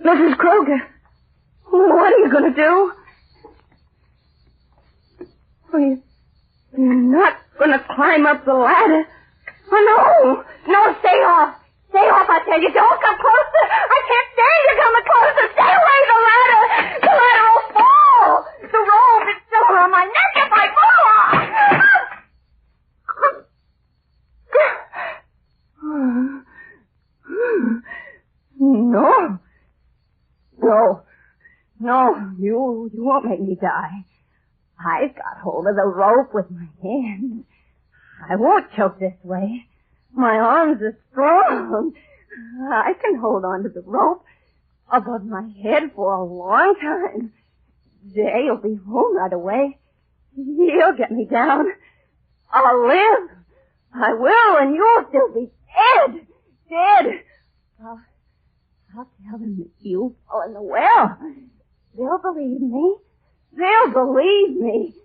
Mrs. Kroger, what are you going to do? You're not going to climb up the ladder. Oh, no, stay off. Stay off, I tell you. Don't come closer. I can't stand you coming closer. Stay away, the ladder. The ladder will fall. The rope is still around my neck if I fall. No, you won't make me die. I've got hold of the rope with my hands. I won't choke this way. My arms are strong. I can hold on to the rope above my head for a long time. Jay'll be home right away. He'll get me down. I'll live. I will, and you'll still be dead. Dead. I'll tell them that you fell in the well. They'll believe me. They'll believe me.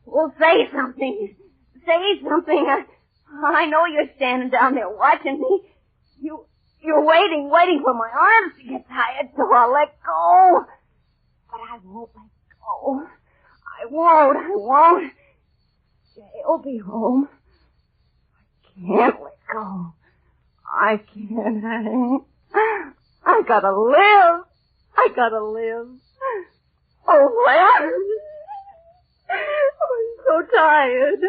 Well, say something. Say something. I know you're standing down there watching me. You're waiting for my arms to get tired, so I'll let go. But I won't let go. I won't. Jay'll be home. I can't let go. I can't. I gotta live. Oh, Larry. I'm so tired.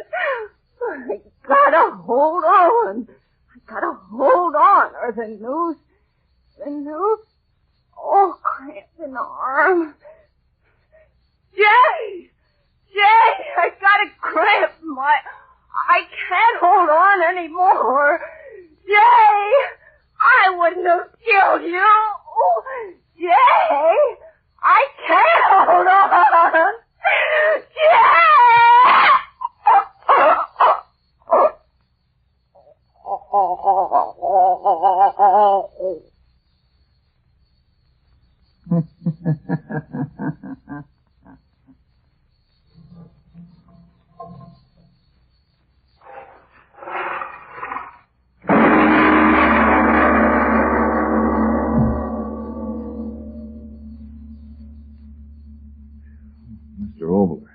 I gotta hold on. Or the noose. Oh, cramps in the arm. Jay! Jay, I got a cramp. I can't hold on anymore. Jay, I wouldn't have killed you. Jay, I can't hold on. Jay! Mr. Obler,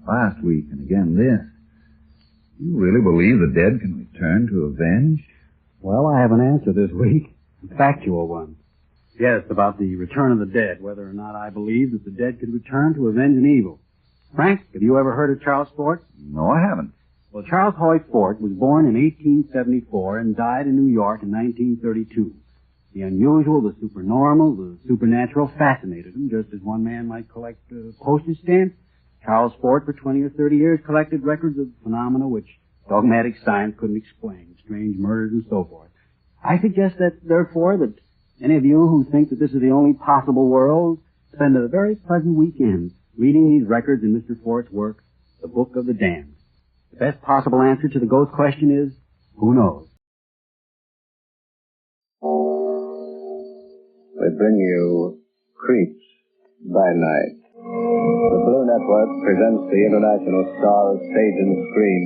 last week and again this. You really believe the dead can return to avenge? Well, I have an answer this week. A factual one. Yes, about the return of the dead, whether or not I believe that the dead could return to avenge an evil. Frank, have you ever heard of Charles Fort? No, I haven't. Well, Charles Hoyt Fort was born in 1874 and died in New York in 1932. The unusual, the supernormal, the supernatural fascinated him, just as one man might collect postage stamps. Charles Fort, for 20 or 30 years, collected records of phenomena which dogmatic science couldn't explain, strange murders and so forth. I suggest that, therefore, that any of you who think that this is the only possible world spend a very pleasant weekend reading these records in Mr. Fort's work, The Book of the Damned. The best possible answer to the ghost question is, who knows? We bring you Creeps by Night. The Blue Network presents the international star of stage and screen,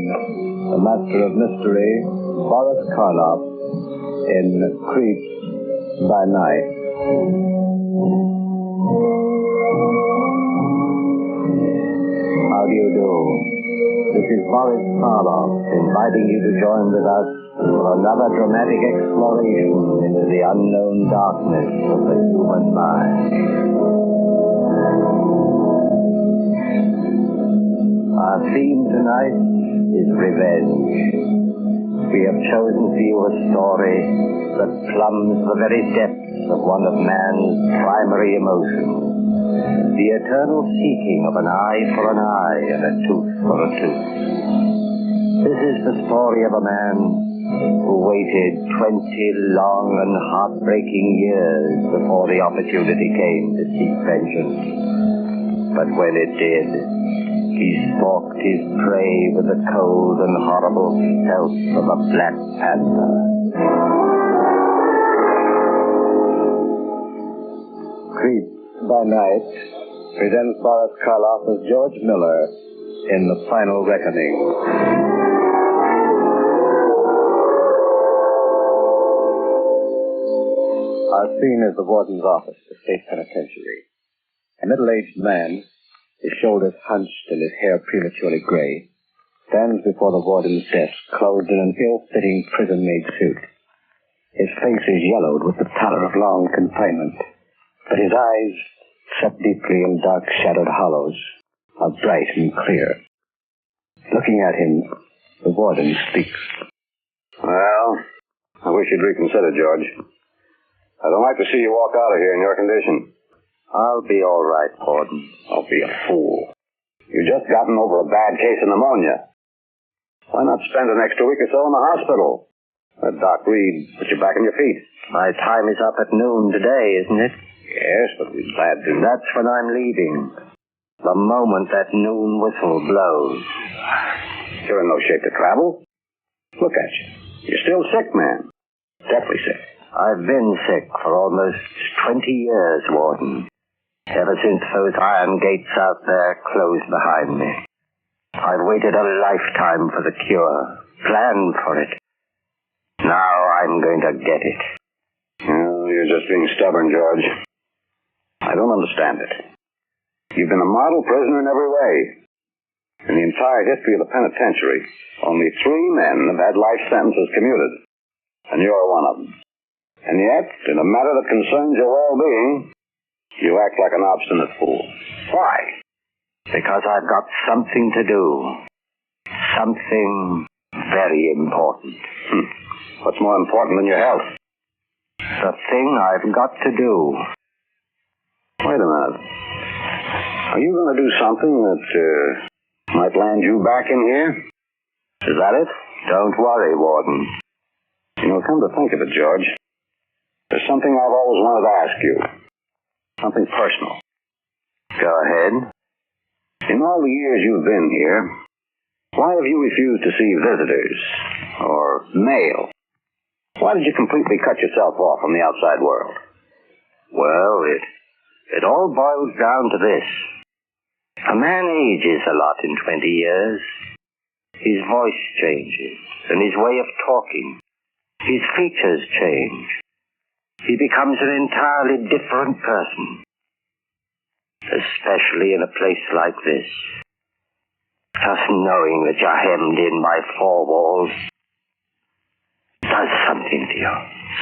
the master of mystery, Boris Karloff, in Creeps by Night. How do you do? This is Boris Karloff inviting you to join with us for another dramatic exploration into the unknown darkness of the human mind. Our theme tonight is revenge. We have chosen for you a story that plumbs the very depths of one of man's primary emotions, the eternal seeking of an eye for an eye and a tooth for a tooth. This is the story of a man who waited 20 long and heartbreaking years before the opportunity came to seek vengeance. But when it did, he stalked his prey with the cold and horrible stealth of a black panther. Creeps by Night presents Boris Karloff as George Miller in The Final Reckoning. Our scene is the warden's office, the state penitentiary. A middle-aged man, his shoulders hunched and his hair prematurely gray, stands before the warden's desk, clothed in an ill-fitting prison-made suit. His face is yellowed with the pallor of long confinement, but his eyes, set deeply in dark-shadowed hollows, are bright and clear. Looking at him, the warden speaks. Well, I wish you'd reconsider, George. I don't like to see you walk out of here in your condition. I'll be all right, Warden. Don't be a fool. You've just gotten over a bad case of pneumonia. Why not spend the next week or so in the hospital? Let Doc Reed put you back on your feet. My time is up at noon today, isn't it? Yes, but we're glad to. That's when I'm leaving. The moment that noon whistle blows. You're in no shape to travel. Look at you. You're still sick, man. Deathly sick. I've been sick for almost 20 years, Warden. Ever since those iron gates out there closed behind me. I've waited a lifetime for the cure, planned for it. Now I'm going to get it. Well, you're just being stubborn, George. I don't understand it. You've been a model prisoner in every way. In the entire history of the penitentiary, only 3 men have had life sentences commuted. And you're one of them. And yet, in a matter that concerns your well-being, you act like an obstinate fool. Why? Because I've got something to do. Something very important. What's more important than your health? The thing I've got to do. Wait a minute. Are you going to do something that Might land you back in here. Is that it? Don't worry, Warden. You know, come to think of it, George, there's something I've always wanted to ask you. Something personal. Go ahead. In all the years you've been here, why have you refused to see visitors or mail? Why did you completely cut yourself off from the outside world? Well, it all boils down to this. A man ages a lot in 20 years. His voice changes, and his way of talking. His features change. He becomes an entirely different person. Especially in a place like this. Just knowing that you're hemmed in by four walls does something to you.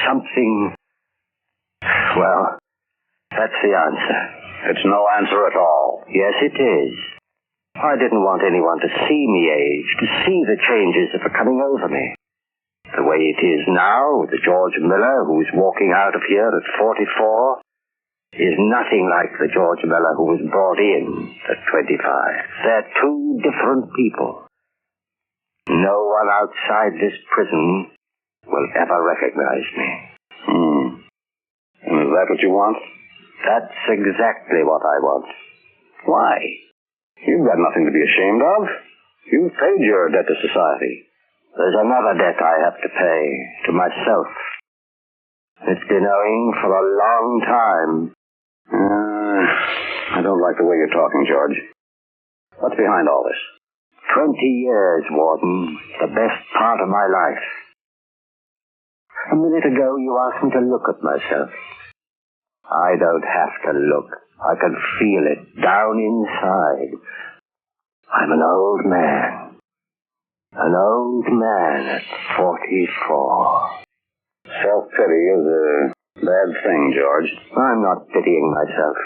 Something... Well, that's the answer. It's no answer at all. Yes, it is. I didn't want anyone to see me age, to see the changes that are coming over me. The way it is now, with the George Miller who's walking out of here at 44, is nothing like the George Miller who was brought in at 25. They're two different people. No one outside this prison will ever recognize me. And is that what you want? That's exactly what I want. Why? You've got nothing to be ashamed of. You've paid your debt to society. There's another debt I have to pay to myself. It's been owing for a long time. I don't like the way you're talking, George. What's behind all this? 20 years, Warden. The best part of my life. A minute ago, you asked me to look at myself. I don't have to look. I can feel it down inside. I'm an old man. An old man at 44. Self-pity is a bad thing, George. I'm not pitying myself.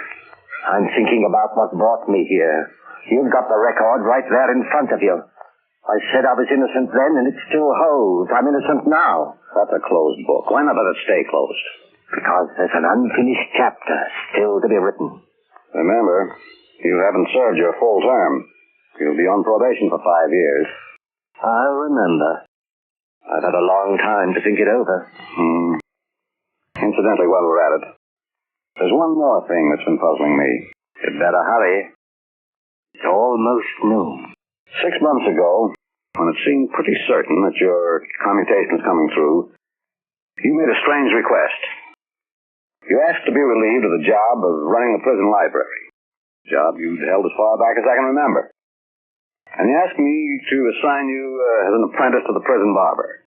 I'm thinking about what brought me here. You've got the record right there in front of you. I said I was innocent then, and it still holds. I'm innocent now. That's a closed book. Why not let it stay closed? Because there's an unfinished chapter still to be written. Remember, you haven't served your full term. You'll be on probation for 5 years. I'll remember. I've had a long time to think it over. Incidentally, while we're at it, there's one more thing that's been puzzling me. You'd better hurry. It's almost noon. 6 months ago, when it seemed pretty certain that your commutation was coming through, you made a strange request. You asked to be relieved of the job of running the prison library, a job you'd held as far back as I can remember. And you asked me to assign you as an apprentice to the prison barber.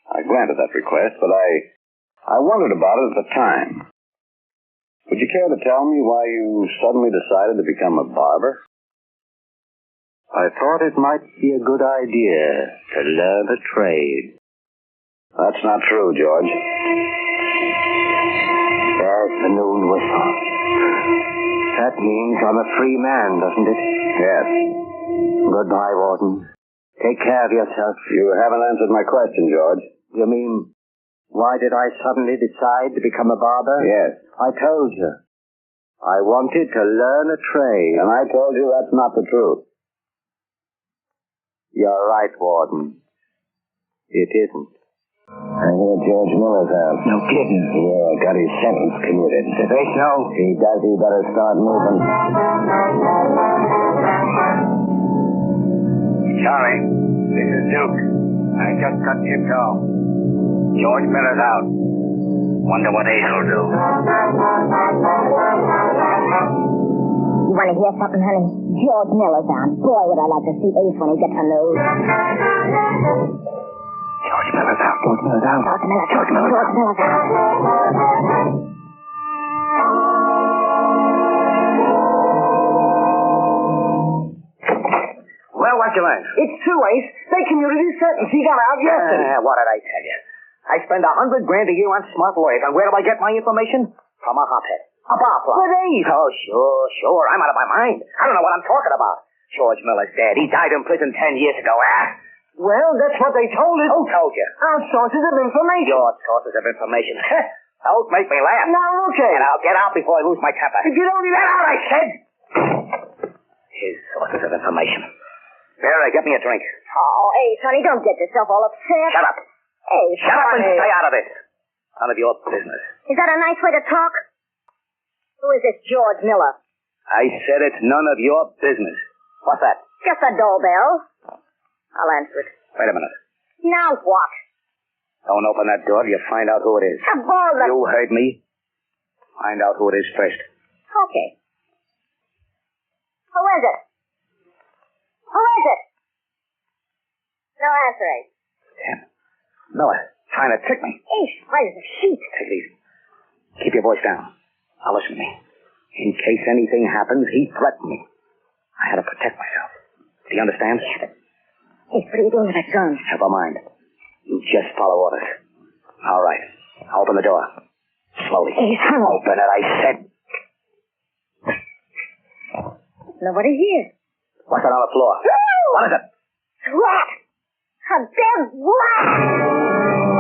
I granted that request, but I wondered about it at the time. Would you care to tell me why you suddenly decided to become a barber? I thought it might be a good idea to learn a trade. That's not true, George. There's the noon whistle. That means I'm a free man, doesn't it? Yes. Goodbye, Warden. Take care of yourself. You haven't answered my question, George. You mean, why did I suddenly decide to become a barber? Yes. I told you. I wanted to learn a trade. And I told you that's not the truth. You're right, Warden. It isn't. I hear George Miller's out. No kidding. Yeah, got his sentence commuted. Did they so? He does, he better start moving. Charlie, this is Duke. I just cut the info. George Miller's out. Wonder what Ace will do. You want to hear something, honey? George Miller's out. Boy, would I like to see Ace when he gets on those. George Miller's out. George Miller's out. George Miller's out. George Miller's out. Well, what'd you learn? It's true, Ace. They commuted his sentence. He got out yesterday. What did I tell you? I spend $100,000 a year on smart lawyers, and where do I get my information? From a hothead. A barfly. But Ace. Oh, sure. I'm out of my mind. I don't know what I'm talking about. George Miller's dead. He died in prison 10 years ago, Well, that's what they told us. Who told you? Our sources of information. Your sources of information. Don't make me laugh. Now, look at it. And I'll get out before I lose my temper. If you don't Get out, I said! His sources of information. Vera, get me a drink. Oh, Ace, honey, don't get yourself all upset. Shut up. Ace, Shut up and honey. stay out of this. None of your business. Is that a nice way to talk? Who is this George Miller? I said it's none of your business. What's that? Just a doorbell. I'll answer it. Wait a minute. Now what? Don't open that door till you find out who it is. A ball that... You heard me. Find out who it is first. Okay. Who is it? Who is it? No answer, Ace. Damn. Miller, trying to trick me. Ace, right as a sheet. Take it easy. Keep your voice down. Now listen to me. In case anything happens, he threatened me. I had to protect myself. Do you understand? Yeah, but... Ace, what are you doing with that gun? Never mind. You just follow orders. All right. Open the door. Slowly. Ace, honey. Open it, I said. Nobody here. What's that on the floor? What is it? Rat! A dead rat!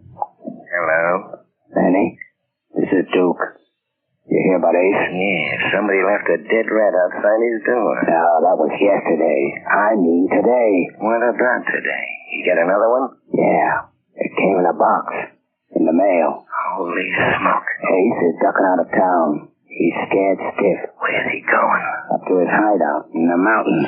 Hello? Benny? This is Duke. You hear about Ace? Yeah, somebody left a dead rat outside his door. No, that was yesterday. I mean today. What about today? You get another one? Yeah. It came in a box. In the mail. Holy smoke. Ace is ducking out of town. He's scared stiff. Where's he going? Up to his hideout in the mountains.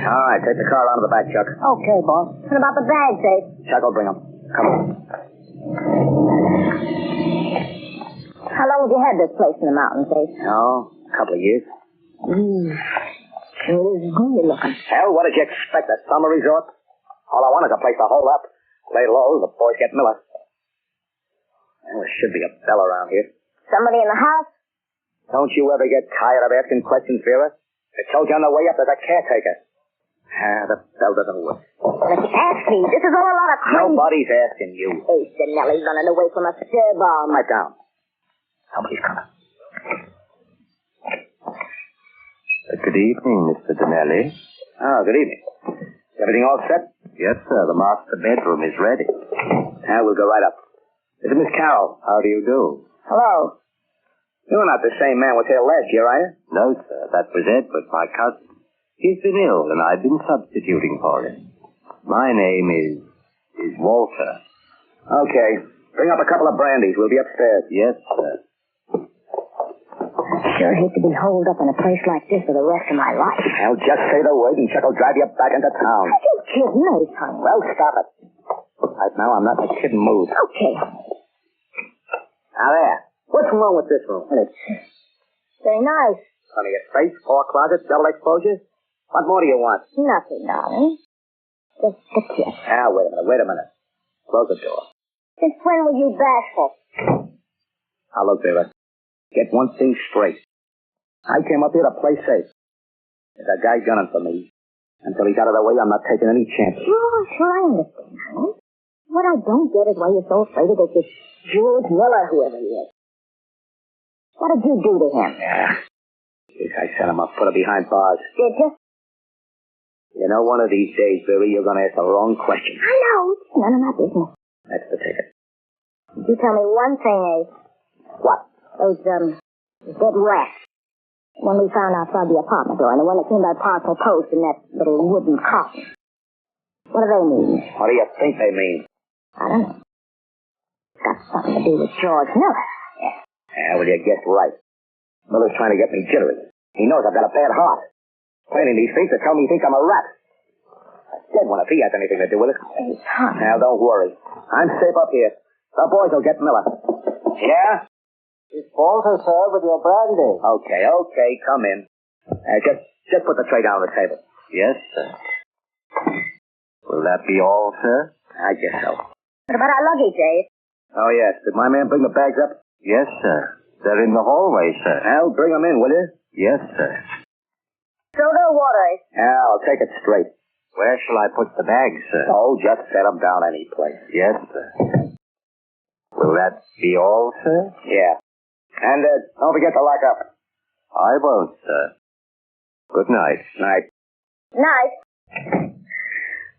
All right, take the car around to the back, Chuck. Okay, boss. What about the bags, Ace? Chuck will bring them. Come on. How long have you had this place in the mountains, Ace? Oh, a couple of years. Sure is gooey looking. Hell, what did you expect? A summer resort? All I want is a place to hole up. Lay low, the boys get Miller. Well, there should be a bell around here. Somebody in the house? Don't you ever get tired of asking questions, Vera? I told you on the way up there's a caretaker. The bell doesn't work. Let's ask me. This is all a lot of crazy. Nobody's asking you. Ace Danelli's running away from a stir bomb. Lie down. Somebody's coming. Good evening, Mr. Danelli. Oh, good evening. Everything all set? Yes, sir. The master bedroom is ready. Now we'll go right up. This is Miss Carroll. How do you do? Hello. You're not the same man was here last year, are you? No, sir. That was Edward, my cousin. He's been ill, and I've been substituting for him. My name is Walter. Okay. Bring up a couple of brandies. We'll be upstairs. Yes, sir. I sure hate to be holed up in a place like this for the rest of my life. Well, just say the word and Chuck will drive you back into town. Are you kidding me, honey? Well, stop it. Right now, I'm not in a kidding mood. Okay. Now there. What's wrong with this room? Well, it's very nice. Plenty of space, 4 closets, double exposures. What more do you want? Nothing, darling. Just a kiss. Now, wait a minute. Close the door. Since when were you bashful? Now, look, Vera. Get one thing straight. I came up here to play safe. There's a guy gunning for me. Until he's out of the way, I'm not taking any chances. Oh, sure, I understand, honey. What I don't get is why you're so afraid of this George Miller, whoever he is. What did you do to him? Yeah. I sent him up, put him behind bars. Did you? You know, one of these days, Billy, you're going to ask the wrong question. I know. It's none of my business. That's the ticket. You tell me one thing, Ace. What? Those dead rats. When we found outside the apartment door, and the one that came by parcel post in that little wooden coffin. What do they mean? What do you think they mean? I don't know. It's got something to do with George Miller. Yeah, well, you guessed right. Miller's trying to get me jittery. He knows I've got a bad heart. Planning these things to tell me he thinks I'm a rat. A dead one if he has anything to do with it. Hey, Tom. Now, don't worry. I'm safe up here. The boys will get Miller. Yeah? It's Walter, sir, with your brandy. Okay, come in. Just put the tray down on the table. Yes, sir. Will that be all, sir? I guess so. What about our luggage, Ace? Oh, yes. Did my man bring the bags up? Yes, sir. They're in the hallway, sir. Well, bring them in, will you? Yes, sir. Soda or water, Ace? Yeah, I'll take it straight. Where shall I put the bags, sir? Oh, just set them down any place. Yes, sir. Will that be all, sir? Yeah. And don't forget to lock up. I won't, sir. Good night. Night. Night.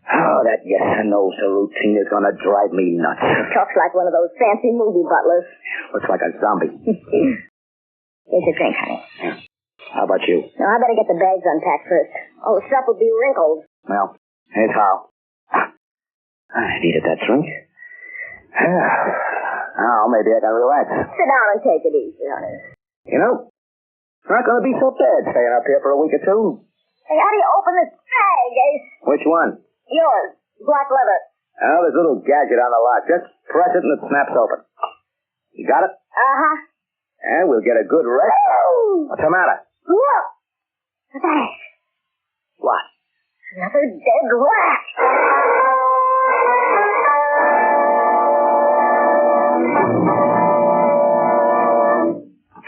Oh, that yes and no sir routine is gonna drive me nuts. Talks like one of those fancy movie butlers. Looks like a zombie. Here's your drink, honey. How about you? No, I better get the bags unpacked first. All the stuff will be wrinkled. Well, here's how. I needed that drink. Now, maybe I can relax. Sit down and take it easy, honey. You know, it's not going to be so bad staying up here for a week or two. Hey, how do you open this bag, Ace? Which one? Yours. Black leather. Oh, there's a little gadget on the lock. Just press it and it snaps open. You got it? Uh-huh. And we'll get a good rest. Oh! What's the matter? Look! What's that? What? Another dead rat.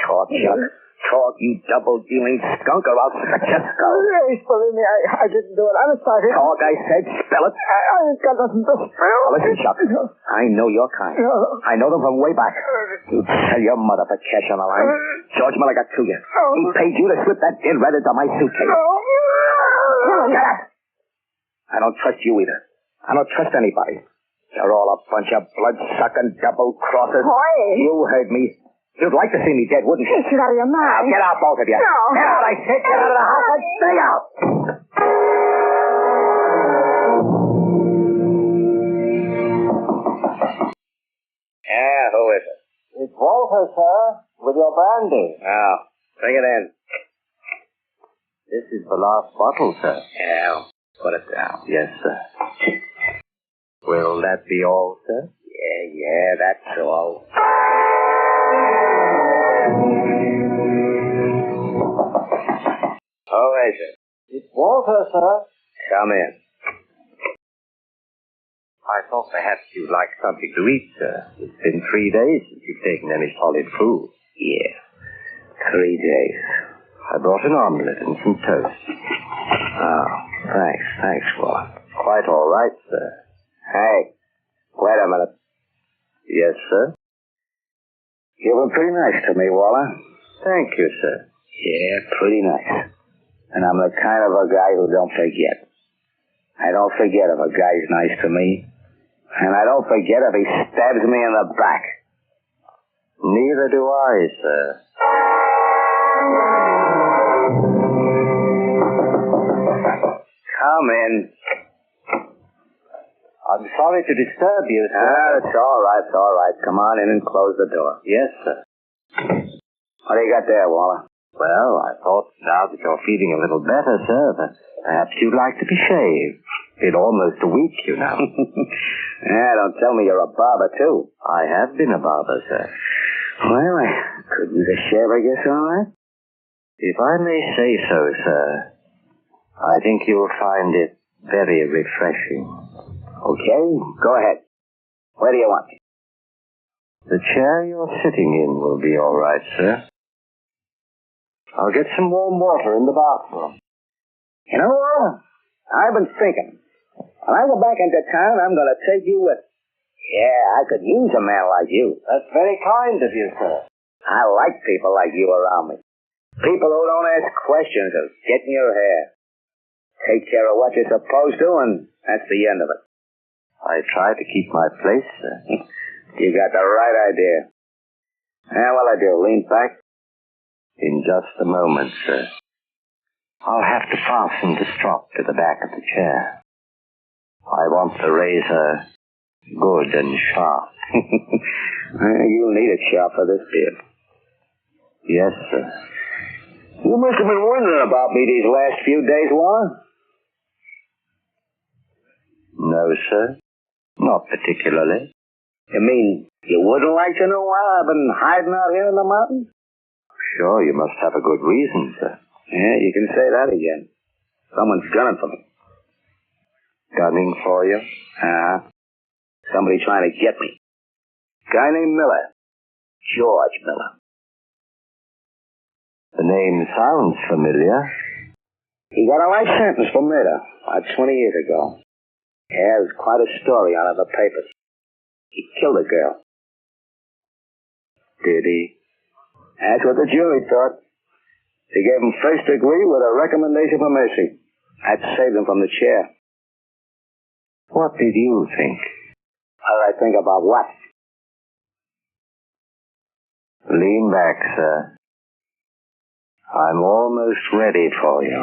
Talk, Chuck. Talk, you double-dealing skunk, or I'll set your skull. Ace, believe me, I didn't do it. I'm sorry. Talk, I said. Spell it. I ain't got nothing to spell. Now, listen, Chuck. I know your kind. I know them from way back. You tell your mother for cash on the line. George Miller got to you. He paid you to slip that dead rat into my suitcase. Get up. I don't trust you either. I don't trust anybody. You're all a bunch of blood-sucking double-crossers. Boy. You heard me. You'd like to see me dead, wouldn't you? Get out of your mind. Get out, both of you. No. Get out, I said. Get out of the house. And stay out. Yeah, who is it? It's Walter, sir, with your brandy. Oh, bring it in. This is the last bottle, sir. Yeah, put it down. Yes, sir. Will that be all, sir? Yeah, that's all. Who is it? It's Walter, sir. Come in. I thought perhaps you'd like something to eat, sir. It's been 3 days since you've taken any solid food. Yeah, 3 days. I brought an omelette and some toast. Oh, thanks, Waller. Quite all right, sir. Hey, wait a minute. Yes, sir? You've been pretty nice to me, Waller. Thank you, sir. Yeah, pretty nice. And I'm the kind of a guy who don't forget. I don't forget if a guy's nice to me. And I don't forget if he stabs me in the back. Neither do I, sir. Come in. I'm sorry to disturb you, sir. It's all right. Come on in and close the door. Yes, sir. What do you got there, Waller? Well, I thought now that you're feeling a little better, sir, that perhaps you'd like to be shaved. Been almost a week, you know. Yeah, don't tell me you're a barber, too. I have been a barber, sir. Well, I could use a shave, I guess, all right? If I may say so, sir, I think you'll find it very refreshing. Okay, go ahead. Where do you want me? The chair you're sitting in will be all right, sir. I'll get some warm water in the bathroom. You know, I've been thinking. When I go back into town, I'm going to take you with me. Yeah, I could use a man like you. That's very kind of you, sir. I like people like you around me. People who don't ask questions or get in your hair. Take care of what you're supposed to, and that's the end of it. I try to keep my place, sir. You got the right idea. Yeah, well, I do. Lean back. In just a moment, sir. I'll have to fasten the strap to the back of the chair. I want the razor good and sharp. You'll need it sharp for this beard. Yes, sir. You must have been wondering about me these last few days, Waller. No, sir. Not particularly. You mean you wouldn't like to know why I've been hiding out here in the mountains? Sure, you must have a good reason, sir. Yeah, you can say that again. Someone's gunning for me. Gunning for you? Somebody trying to get me. Guy named Miller. George Miller. The name sounds familiar. He got a life sentence for murder, about 20 years ago. Yeah, there's quite a story out of the papers. He killed a girl. Did he? That's what the jury thought. They gave him first degree with a recommendation for mercy. That saved him from the chair. What did you think? How did I think about what? Lean back, sir. I'm almost ready for you.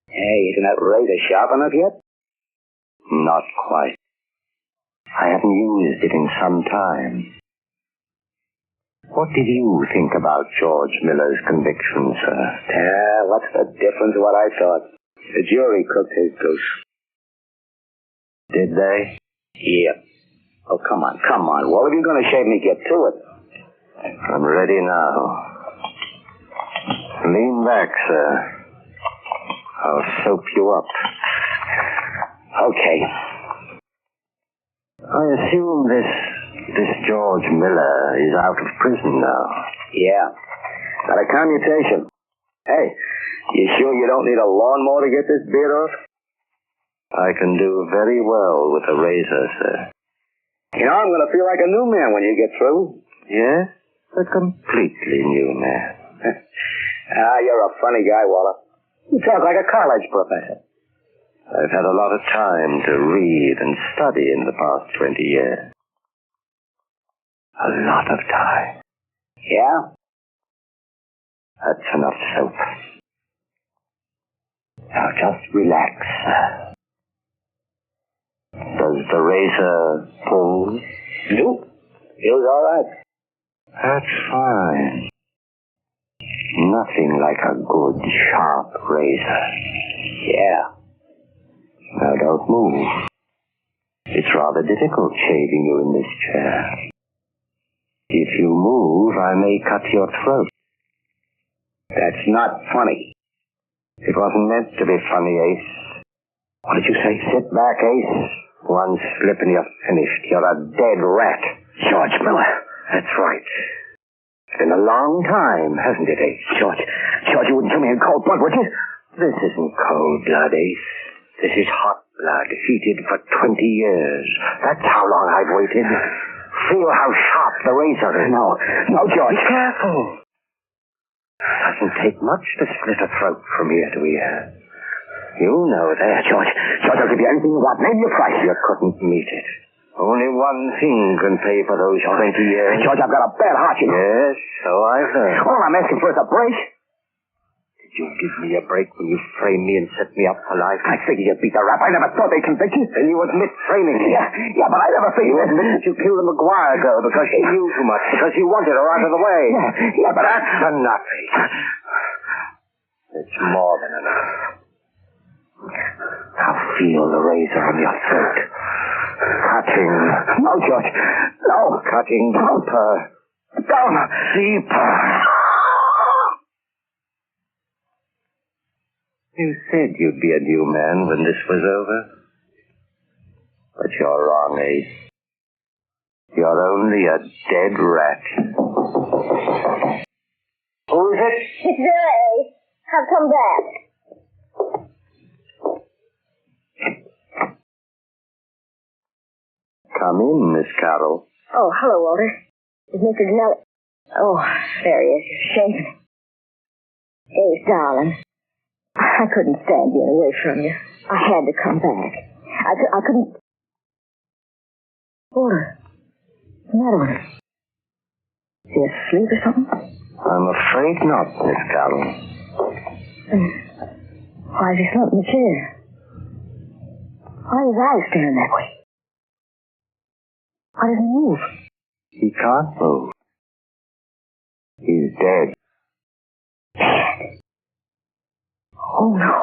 Hey, isn't that razor sharp enough yet? Not quite. I haven't used it in some time. What did you think about George Miller's conviction, sir? What's the difference of what I thought? The jury cooked his goose. Did they? Yeah. Oh, come on. Well, if you're going to shave me, get to it. I'm ready now. Lean back, sir. I'll soap you up. Okay. I assume this George Miller is out of prison now. Yeah. Got a commutation. Hey, you sure you don't need a lawnmower to get this beard off? I can do very well with a razor, sir. You know, I'm going to feel like a new man when you get through. Yes? A completely new man. You're a funny guy, Walter. You talk like a college professor. I've had a lot of time to read and study in the past 20 years. A lot of time. Yeah? That's enough soap. Now just relax. Does the razor pull? Nope. Feels all right. That's fine. Nothing like a good, sharp razor. Yeah. Now don't move. It's rather difficult shaving you in this chair. If you move, I may cut your throat. That's not funny. It wasn't meant to be funny, Ace. What did you say? Sit back, Ace. One slip and you're finished. You're a dead rat. George Miller. That's right. It's been a long time, hasn't it, Ace? George, you wouldn't kill me in cold blood, would you? This isn't cold blood, Ace. This is hot blood, heated for 20 years. That's how long I've waited. Feel how sharp the razor is. No, George. Be careful. Doesn't take much to split a throat from ear to ear. You know that. George, I'll give you anything you want. Name your price. You couldn't meet it. Only one thing can pay for those 20 years. George, I've got a bad heart, you know. Yes, so I've heard. All I'm asking for is a break. Did you give me a break when you framed me and set me up for life? I figured you'd beat the rap. I never thought they'd convict you. Then you admit framing me. Yeah, but I never figured... You admit that you killed the McGuire girl because she knew too much, because you wanted her out of the way. Yeah, but that's enough. It's more than enough. Now feel the razor on your throat. Cutting. No, George. No. Cutting deeper. Down. Deeper. You said you'd be a new man when this was over. But you're wrong, Ace. You're only a dead rat. Who is it? It's there, Ace. I've come back. Come in, Miss Carroll. Oh, hello, Walter. Is Mr. Denelli... Oh, there he is. You're shaving. Ace, darling. I couldn't stand being away from you. I had to come back. I couldn't... Walter, what's the matter with him? Is he asleep or something? I'm afraid not, Miss Carroll. Why is he slumped in the chair? Why are his eyes staring that way? Why doesn't he move? He can't move. He's dead. Dead? Oh, no.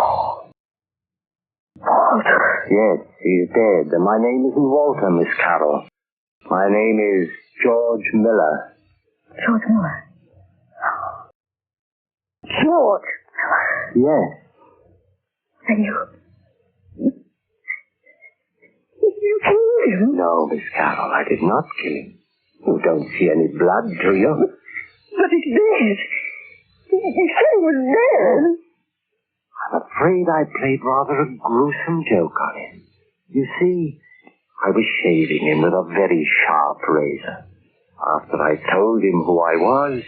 Walter. Yes, he's dead. And my name isn't Walter, Miss Carroll. My name is George Miller. George Miller? George Miller? Yes. And you killed him? No, Miss Carroll, I did not kill him. You don't see any blood, do you? But he's dead. You said he was dead. I'm afraid I played rather a gruesome joke on him. You see, I was shaving him with a very sharp razor. After I told him who I was,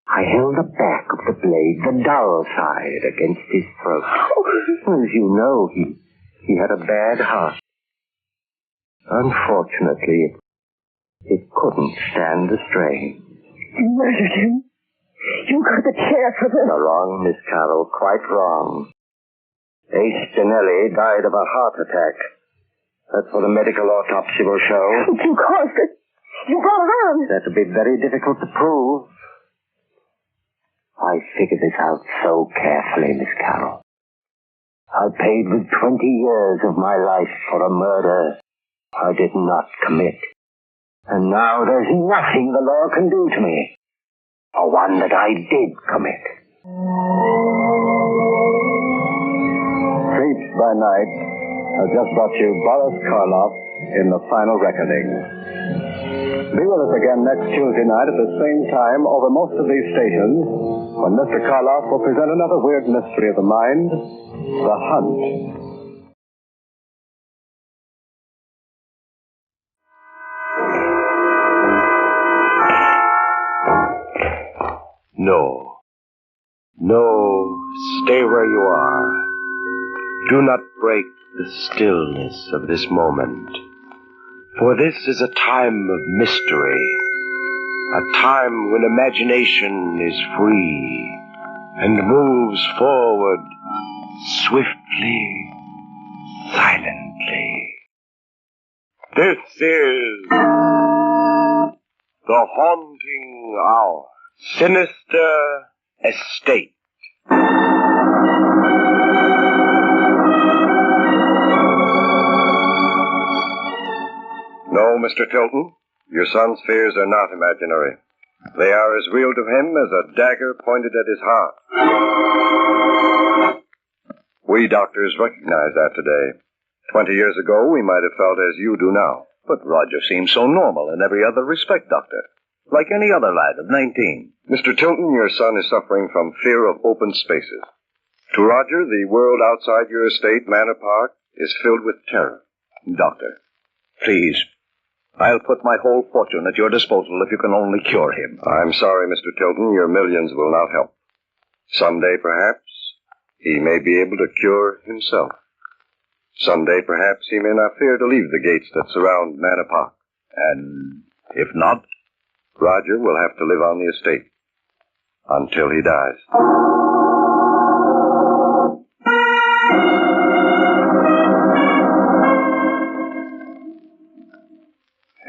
I held the back of the blade, the dull side, against his throat. As you know, he had a bad heart. Unfortunately, it couldn't stand the strain. You murdered him. You got the chair for this. You're wrong, Miss Carroll, quite wrong. Ace Janelli died of a heart attack. That's what the medical autopsy will show. You caused it. You brought it on. That would be very difficult to prove. I figured this out so carefully, Miss Carroll. I paid with 20 years of my life for a murder I did not commit. And now there's nothing the law can do to me for one that I did commit. Creeps by Night has just brought you Boris Karloff in The Final Reckoning. Be with us again next Tuesday night at the same time over most of these stations when Mr. Karloff will present another weird mystery of the mind, The Hunt. No. No, stay where you are. Do not break the stillness of this moment. For this is a time of mystery. A time when imagination is free and moves forward swiftly, silently. This is The Haunting Hour. Sinister Estate. No, Mr. Tilton, your son's fears are not imaginary. They are as real to him as a dagger pointed at his heart. We doctors recognize that today. 20 years ago, we might have felt as you do now. But Roger seems so normal in every other respect, Doctor. Like any other lad of 19. Mr. Tilton, your son is suffering from fear of open spaces. To Roger, the world outside your estate, Manor Park, is filled with terror. Doctor, please, I'll put my whole fortune at your disposal if you can only cure him. I'm sorry, Mr. Tilton, your millions will not help. Someday, perhaps, he may be able to cure himself. Someday, perhaps, he may not fear to leave the gates that surround Manor Park. And if not? Roger will have to live on the estate until he dies.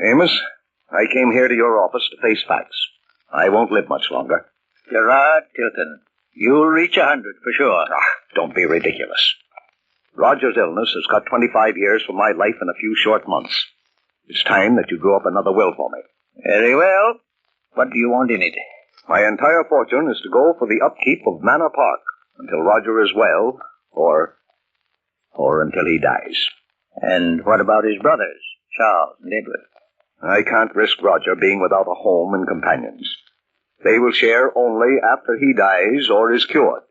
Amos, I came here to your office to face facts. I won't live much longer. Gerard Tilton, you'll reach 100 for sure. Don't be ridiculous. Roger's illness has cut 25 years from my life in a few short months. It's time that you drew up another will for me. Very well. What do you want in it? My entire fortune is to go for the upkeep of Manor Park until Roger is well, or until he dies. And what about his brothers, Charles and Edward? I can't risk Roger being without a home and companions. They will share only after he dies or is cured.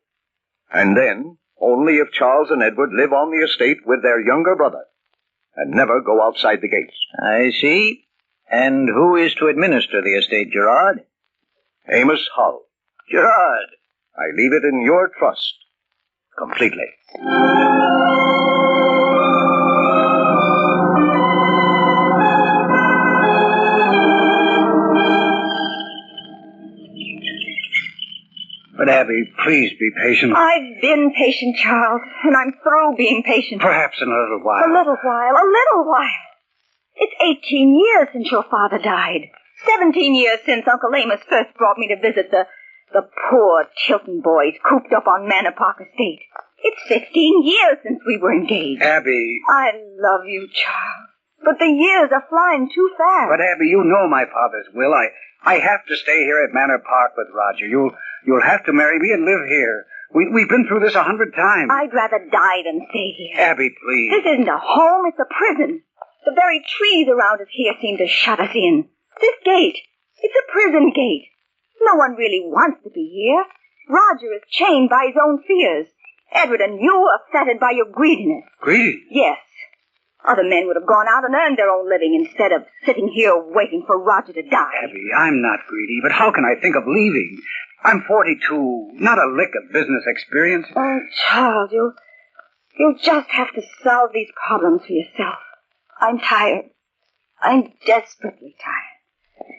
And then, only if Charles and Edward live on the estate with their younger brother, and never go outside the gates. I see. And who is to administer the estate, Gerard? Amos Hull. Gerard! I leave it in your trust. Completely. But, Abby, please be patient. I've been patient, Charles, and I'm through being patient. Perhaps in a little while. A little while. It's 18 years since your father died. 17 years since Uncle Amos first brought me to visit the poor Tilton boys cooped up on Manor Park Estate. It's 15 years since we were engaged. Abby. I love you, Charles. But the years are flying too fast. But, Abby, you know my father's will. I have to stay here at Manor Park with Roger. You'll have to marry me and live here. We've been through this 100 times. I'd rather die than stay here. Abby, please. This isn't a home, it's a prison. The very trees around us here seem to shut us in. This gate, it's a prison gate. No one really wants to be here. Roger is chained by his own fears. Edward, and you are flattered by your greediness. Greedy? Yes. Other men would have gone out and earned their own living instead of sitting here waiting for Roger to die. Abby, I'm not greedy, but how can I think of leaving? I'm 42, not a lick of business experience. Oh, Charles, you'll just have to solve these problems for yourself. I'm tired. I'm desperately tired.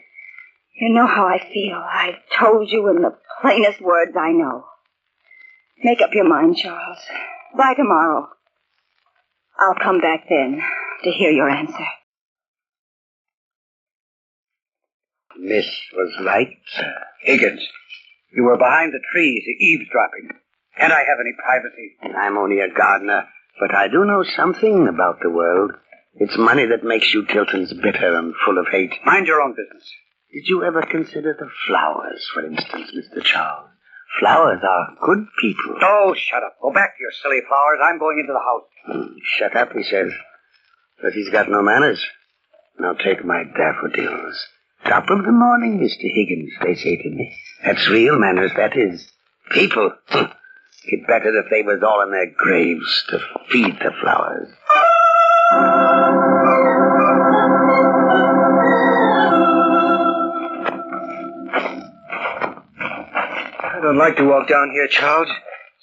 You know how I feel. I've told you in the plainest words I know. Make up your mind, Charles. By tomorrow. I'll come back then to hear your answer. Miss was right. Higgins, you were behind the trees, eavesdropping. Can't I have any privacy? I'm only a gardener, but I do know something about the world. It's money that makes you Tiltons bitter and full of hate. Mind your own business. Did you ever consider the flowers, for instance, Mr. Charles? Flowers are good people. Oh, shut up. Go back to your silly flowers. I'm going into the house. Shut up, he says. But he's got no manners. Now take my daffodils. Top of the morning, Mr. Higgins, they say to me. That's real manners, that is. People. It'd better if they was all in their graves to feed the flowers. I don't like to walk down here, Charles.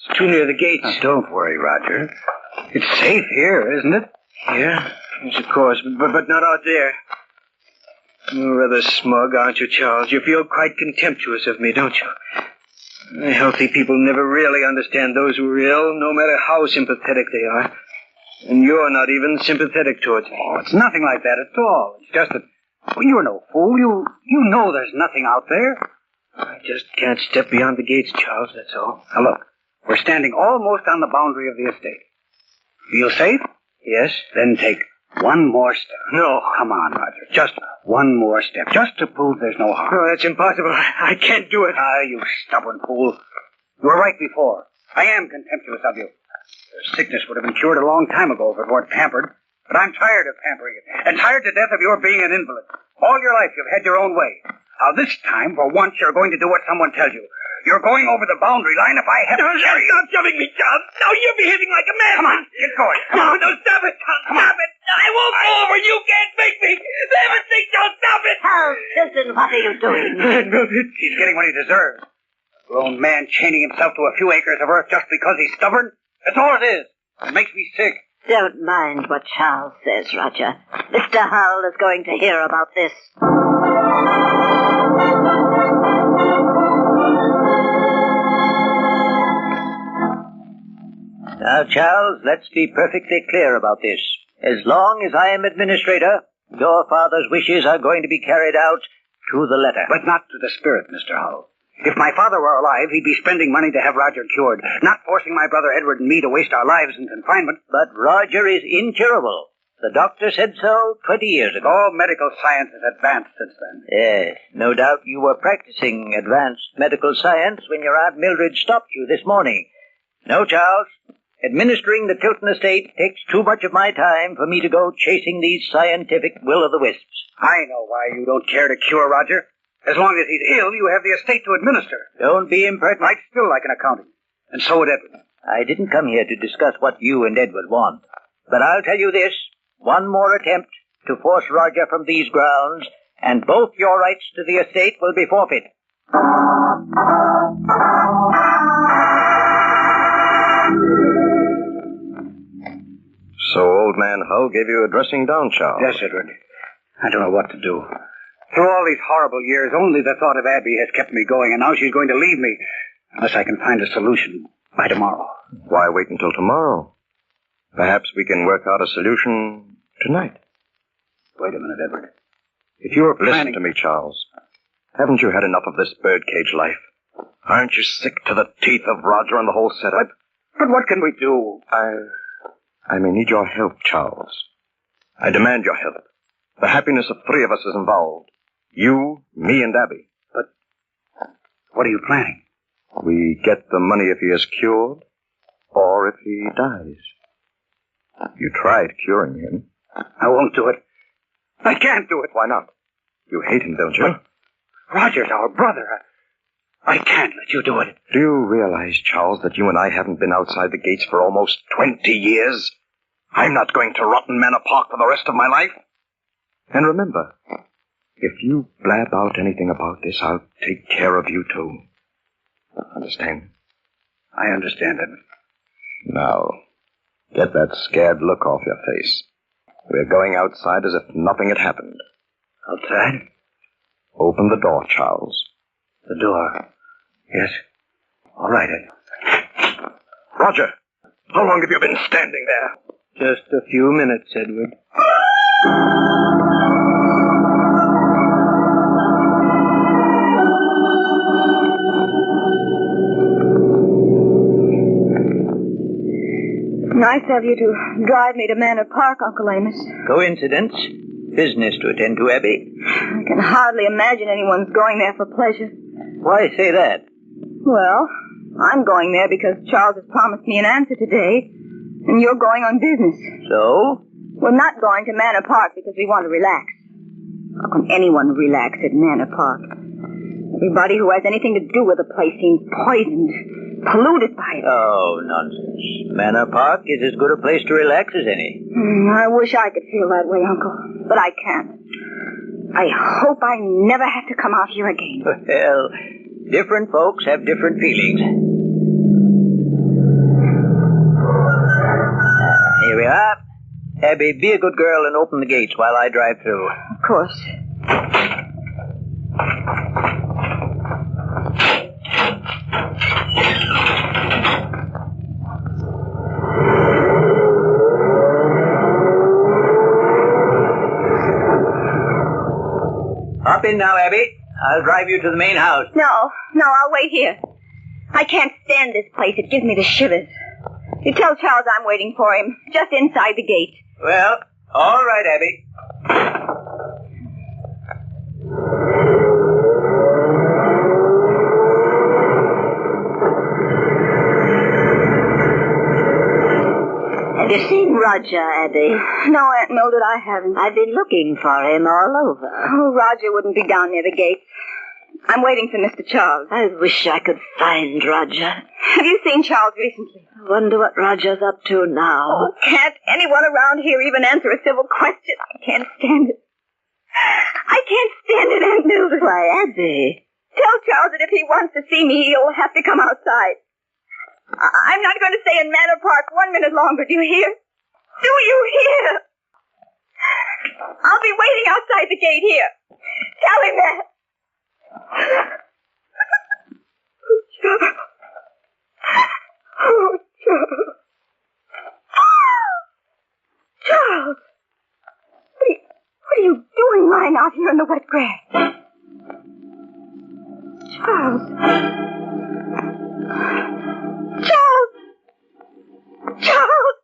It's too near the gates. Now, don't worry, Roger. It's safe here, isn't it? Yeah, yes, of course, but not out there. You're rather smug, aren't you, Charles? You feel quite contemptuous of me, don't you? Healthy people never really understand those who are ill, no matter how sympathetic they are. And you're not even sympathetic towards me. Oh, it's nothing like that at all. It's just that, well, you're no fool. You know there's nothing out there. I just can't step beyond the gates, Charles, that's all. Now look, we're standing almost on the boundary of the estate. Feel safe? Yes. Then take one more step. No. Come on, Roger. Just one more step. Just to prove there's no harm. No, that's impossible. I can't do it. Ah, you stubborn fool. You were right before. I am contemptuous of you. Your sickness would have been cured a long time ago if it weren't pampered. But I'm tired of pampering it. And tired to death of your being an invalid. All your life you've had your own way. Now this time, for once, you're going to do what someone tells you. You're going over the boundary line if I have to carry you. Stop shoving me, Charles. Now you're behaving like a man. Come on, get going. No, stop it, Charles. Stop it. I won't go over. You can't make me. Never think you'll stop it. Charles, Tilton, what are you doing? He's getting what he deserves. A grown man chaining himself to a few acres of earth just because he's stubborn. That's all it is. It makes me sick. Don't mind what Charles says, Roger. Mr. Hull is going to hear about this. Now, Charles, let's be perfectly clear about this. As long as I am administrator, your father's wishes are going to be carried out to the letter. But not to the spirit, Mr. Hull. If my father were alive, he'd be spending money to have Roger cured, not forcing my brother Edward and me to waste our lives in confinement. But Roger is incurable. The doctor said so 20 years ago. Oh, medical science has advanced since then. Yes, no doubt you were practicing advanced medical science when your Aunt Mildred stopped you this morning. No, Charles. Administering the Tilton estate takes too much of my time for me to go chasing these scientific will-o'-the-wisps. I know why you don't care to cure Roger. As long as he's ill, you have the estate to administer. Don't be impertinent. I'd still like an accounting. And so would Edward. I didn't come here to discuss what you and Edward want. But I'll tell you this. One more attempt to force Roger from these grounds, and both your rights to the estate will be forfeit. So old man Hull gave you a dressing down, Charles? Yes, Edward. I don't know what to do. Through all these horrible years, only the thought of Abby has kept me going, and now she's going to leave me, unless I can find a solution by tomorrow. Why wait until tomorrow? Perhaps we can work out a solution tonight. Wait a minute, Edward. If you're planning... Listen to me, Charles. Haven't you had enough of this birdcage life? Aren't you sick to the teeth of Roger and the whole setup? But what can we do? I may need your help, Charles. I demand your help. The happiness of three of us is involved. You, me, and Abby. But what are you planning? We get the money if he is cured, or if he dies. You tried curing him. I won't do it. I can't do it. Why not? You hate him, don't you? But Roger's our brother. I can't let you do it. Do you realize, Charles, that you and I haven't been outside the gates for almost 20 years? I'm not going to Rotten Manor Park for the rest of my life. And remember, if you blab out anything about this, I'll take care of you, too. Understand? I understand, Edward. Now, get that scared look off your face. We're going outside as if nothing had happened. Outside? Open the door, Charles. The door? Yes. All right, Ed. Roger, how long have you been standing there? Just a few minutes, Edward. Nice of you to drive me to Manor Park, Uncle Amos. Coincidence. Business to attend to, Abby. I can hardly imagine anyone's going there for pleasure. Why say that? Well, I'm going there because Charles has promised me an answer today, and you're going on business. So? We're not going to Manor Park because we want to relax. How can anyone relax at Manor Park? Everybody who has anything to do with the place seems poisoned, polluted by it. Oh, nonsense. Manor Park is as good a place to relax as any. I wish I could feel that way, Uncle, but I can't. I hope I never have to come out here again. Well, different folks have different feelings. Here we are. Abby, be a good girl and open the gates while I drive through. Of course. Hop in now, Abby. I'll drive you to the main house. No, I'll wait here. I can't stand this place. It gives me the shivers. You tell Charles I'm waiting for him, just inside the gate. Well, all right, Abby. Have you seen Roger, Abby? No, Aunt Mildred, I haven't. I've been looking for him all over. Oh, Roger wouldn't be down near the gate. I'm waiting for Mr. Charles. I wish I could find Roger. Have you seen Charles recently? I wonder what Roger's up to now. Oh, can't anyone around here even answer a civil question? I can't stand it. I can't stand it, Aunt Mildred. Why, Abby? Tell Charles that if he wants to see me, he'll have to come outside. I'm not going to stay in Manor Park 1 minute longer. Do you hear? Do you hear? I'll be waiting outside the gate here. Tell him that. Oh, Charles. Charles! What are you doing lying out here in the wet grass? Charles! Charles! Charles!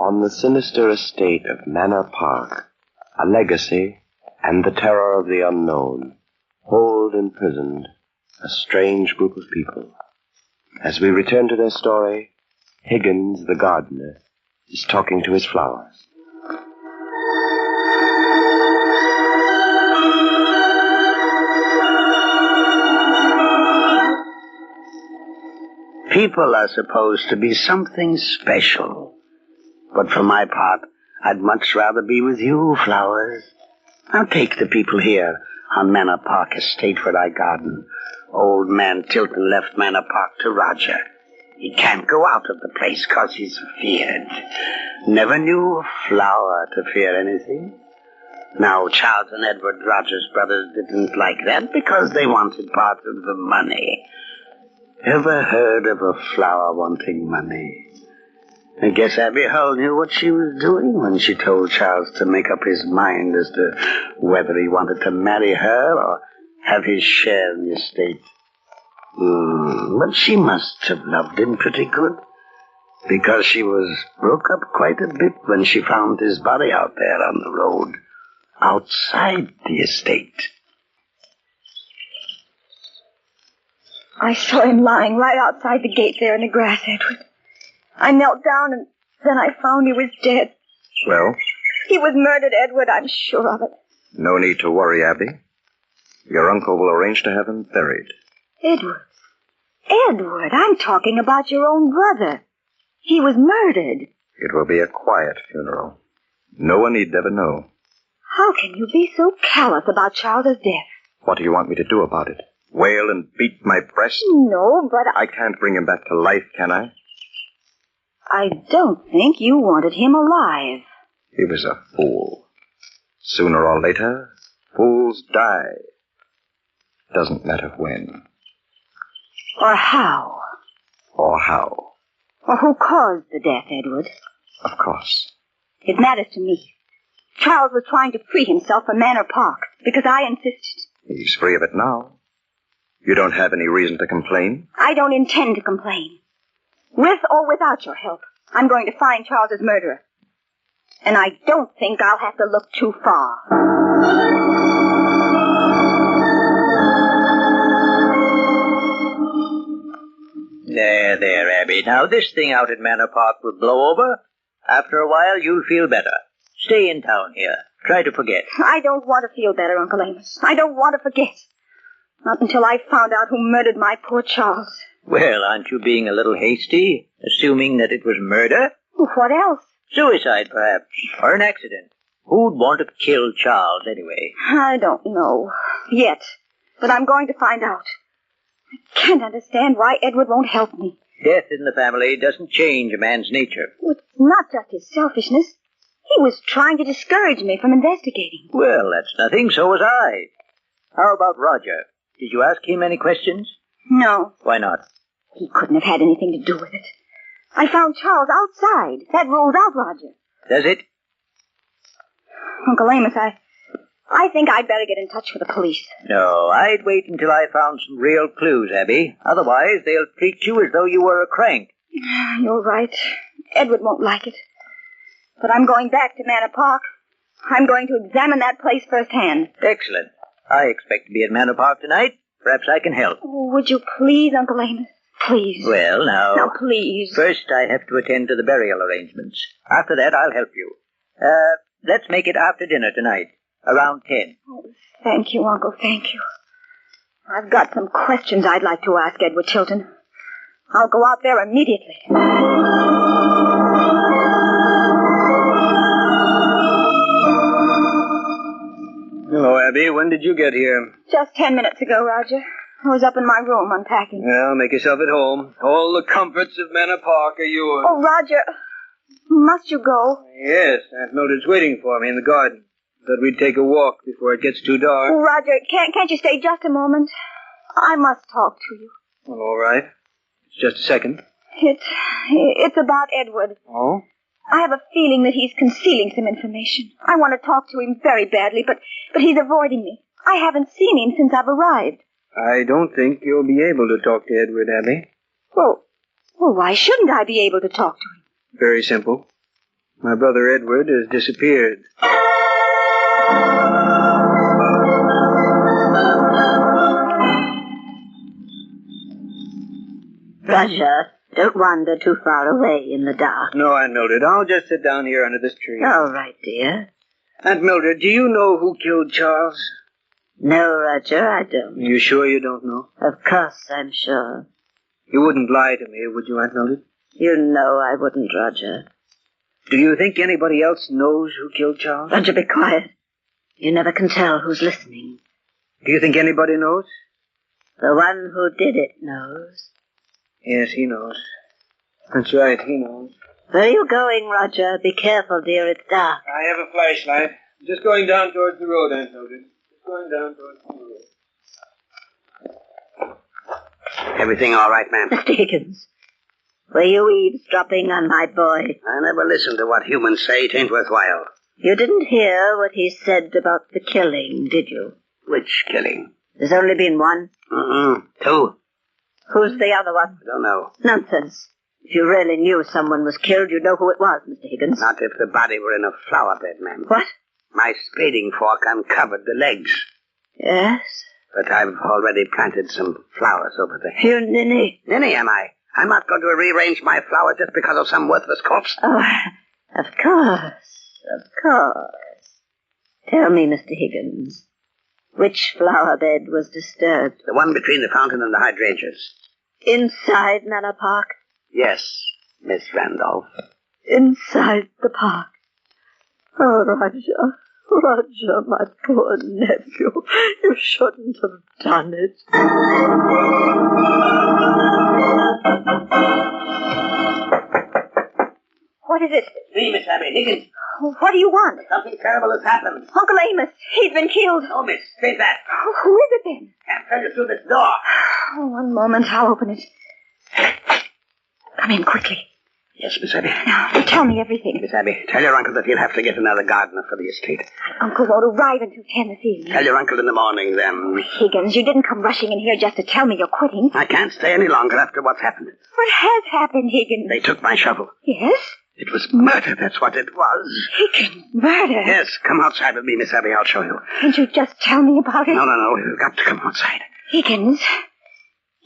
On the sinister estate of Manor Park, a legacy and the terror of the unknown hold imprisoned a strange group of people. As we return to their story, Higgins, the gardener, is talking to his flowers. People are supposed to be something special. But for my part, I'd much rather be with you, Flowers. Now take the people here on Manor Park Estate where I garden. Old man Tilton left Manor Park to Roger. He can't go out of the place 'cause he's feared. Never knew a flower to fear anything. Now, Charles and Edward, Roger's brothers, didn't like that because they wanted part of the money. Ever heard of a flower wanting money? I guess Abby Hull knew what she was doing when she told Charles to make up his mind as to whether he wanted to marry her or have his share in the estate. But she must have loved him pretty good, because she was broke up quite a bit when she found his body out there on the road, outside the estate. I saw him lying right outside the gate there in the grass, Edward. I knelt down and then I found he was dead. Well, He was murdered, Edward, I'm sure of it. no need to worry, Abby. Your uncle will arrange to have him buried. Edward. Edward, I'm talking about your own brother. He was murdered. It will be a quiet funeral. No one need ever know. How can you be so callous about Charles's death? What do you want me to do about it? Wail and beat my breast? No, but I can't bring him back to life, can I? I don't think you wanted him alive. He was a fool. Sooner or later, fools die. Doesn't matter when. Or how. Or how. Or who caused the death, Edward. Of course. It matters to me. Charles was trying to free himself from Manor Park because I insisted. He's free of it now. You don't have any reason to complain? I don't intend to complain. With or without your help, I'm going to find Charles's murderer. And I don't think I'll have to look too far. There, Abby. Now, this thing out at Manor Park will blow over. After a while, you'll feel better. Stay in town here. Try to forget. I don't want to feel better, Uncle Amos. I don't want to forget. Not until I found out who murdered my poor Charles. Well, aren't you being a little hasty, assuming that it was murder? What else? Suicide, perhaps. Or an accident. Who'd want to kill Charles, anyway? I don't know. Yet. But I'm going to find out. I can't understand why Edward won't help me. Death in the family doesn't change a man's nature. It's not just his selfishness. He was trying to discourage me from investigating. Well, that's nothing. So was I. How about Roger? Did you ask him any questions? No. Why not? He couldn't have had anything to do with it. I found Charles outside. That rules out Roger. Does it? Uncle Amos, I think I'd better get in touch with the police. No, I'd wait until I found some real clues, Abby. Otherwise, they'll treat you as though you were a crank. You're right. Edward won't like it. But I'm going back to Manor Park. I'm going to examine that place firsthand. Excellent. I expect to be at Manor Park tonight. Perhaps I can help. Oh, would you please, Uncle Amos? Please. Well, now... Now, please. First, I have to attend to the burial arrangements. After that, I'll help you. Let's make it after dinner tonight. Around 10. Oh, thank you, Uncle, thank you. I've got some questions I'd like to ask Edward Tilton. I'll go out there immediately. Hello, Abby. When did you get here? Just 10 minutes ago, Roger. I was up in my room unpacking. Well, make yourself at home. All the comforts of Manor Park are yours. Oh, Roger, must you go? Yes, Aunt Mildred's waiting for me in the garden. Thought we'd take a walk before it gets too dark. Oh, Roger, can't you stay just a moment? I must talk to you. Well, all right. Just a second. It's about Edward. Oh? I have a feeling that he's concealing some information. I want to talk to him very badly, but he's avoiding me. I haven't seen him since I've arrived. I don't think you'll be able to talk to Edward, Abby. Well, why shouldn't I be able to talk to him? Very simple. My brother Edward has disappeared. Roger, don't wander too far away in the dark. No, Aunt Mildred. I'll just sit down here under this tree. All right, dear. Aunt Mildred, do you know who killed Charles? No, Roger, I don't. You sure you don't know? Of course I'm sure. You wouldn't lie to me, would you, Aunt Mildred? You know I wouldn't, Roger. Do you think anybody else knows who killed Charles? Roger, be quiet. You never can tell who's listening. Do you think anybody knows? The one who did it knows. Yes, he knows. That's right, he knows. Where are you going, Roger? Be careful, dear, it's dark. I have a flashlight. Just going down towards the road, Aunt Mildred. Just going down towards the road. Everything all right, ma'am? Mr. Higgins, Were you eavesdropping on my boy? I never listen to what humans say. It ain't worthwhile. You didn't hear what he said about the killing, did you? Which killing? There's only been one. Two. Who's the other one? I don't know. Nonsense. If you really knew someone was killed, you'd know who it was, Mr. Higgins. Not if the body were in a flower bed, ma'am. What? My spading fork uncovered the legs. Yes? But I've already planted some flowers over there. You ninny. Ninny, am I? I'm not going to rearrange my flowers just because of some worthless corpse. Oh, of course. Of course. Tell me, Mr. Higgins, which flower bed was disturbed? The one between the fountain and the hydrangeas. Inside Manor Park? Yes, Miss Randolph. Inside the park. Oh, Roger. Roger, my poor nephew. You shouldn't have done it. What is it? Me, Miss Abby Higgins. What do you want? Something terrible has happened. Uncle Amos. He's been killed. Oh, miss, say that. Who is it then? Can't tell you through this door. Oh, one moment. I'll open it. Come in quickly. Yes, Miss Abby. Now, tell me everything. Miss Abby, tell your uncle that he'll have to get another gardener for the estate. Uncle won't arrive until 10 this evening. Tell your uncle in the morning, then. Higgins, you didn't come rushing in here just to tell me you're quitting. I can't stay any longer after what's happened. What has happened, Higgins? They took my shovel. Yes? It was murder, that's what it was. Higgins, murder? Yes, come outside with me, Miss Abby, I'll show you. Can't you just tell me about it? No, you've got to come outside. Higgins,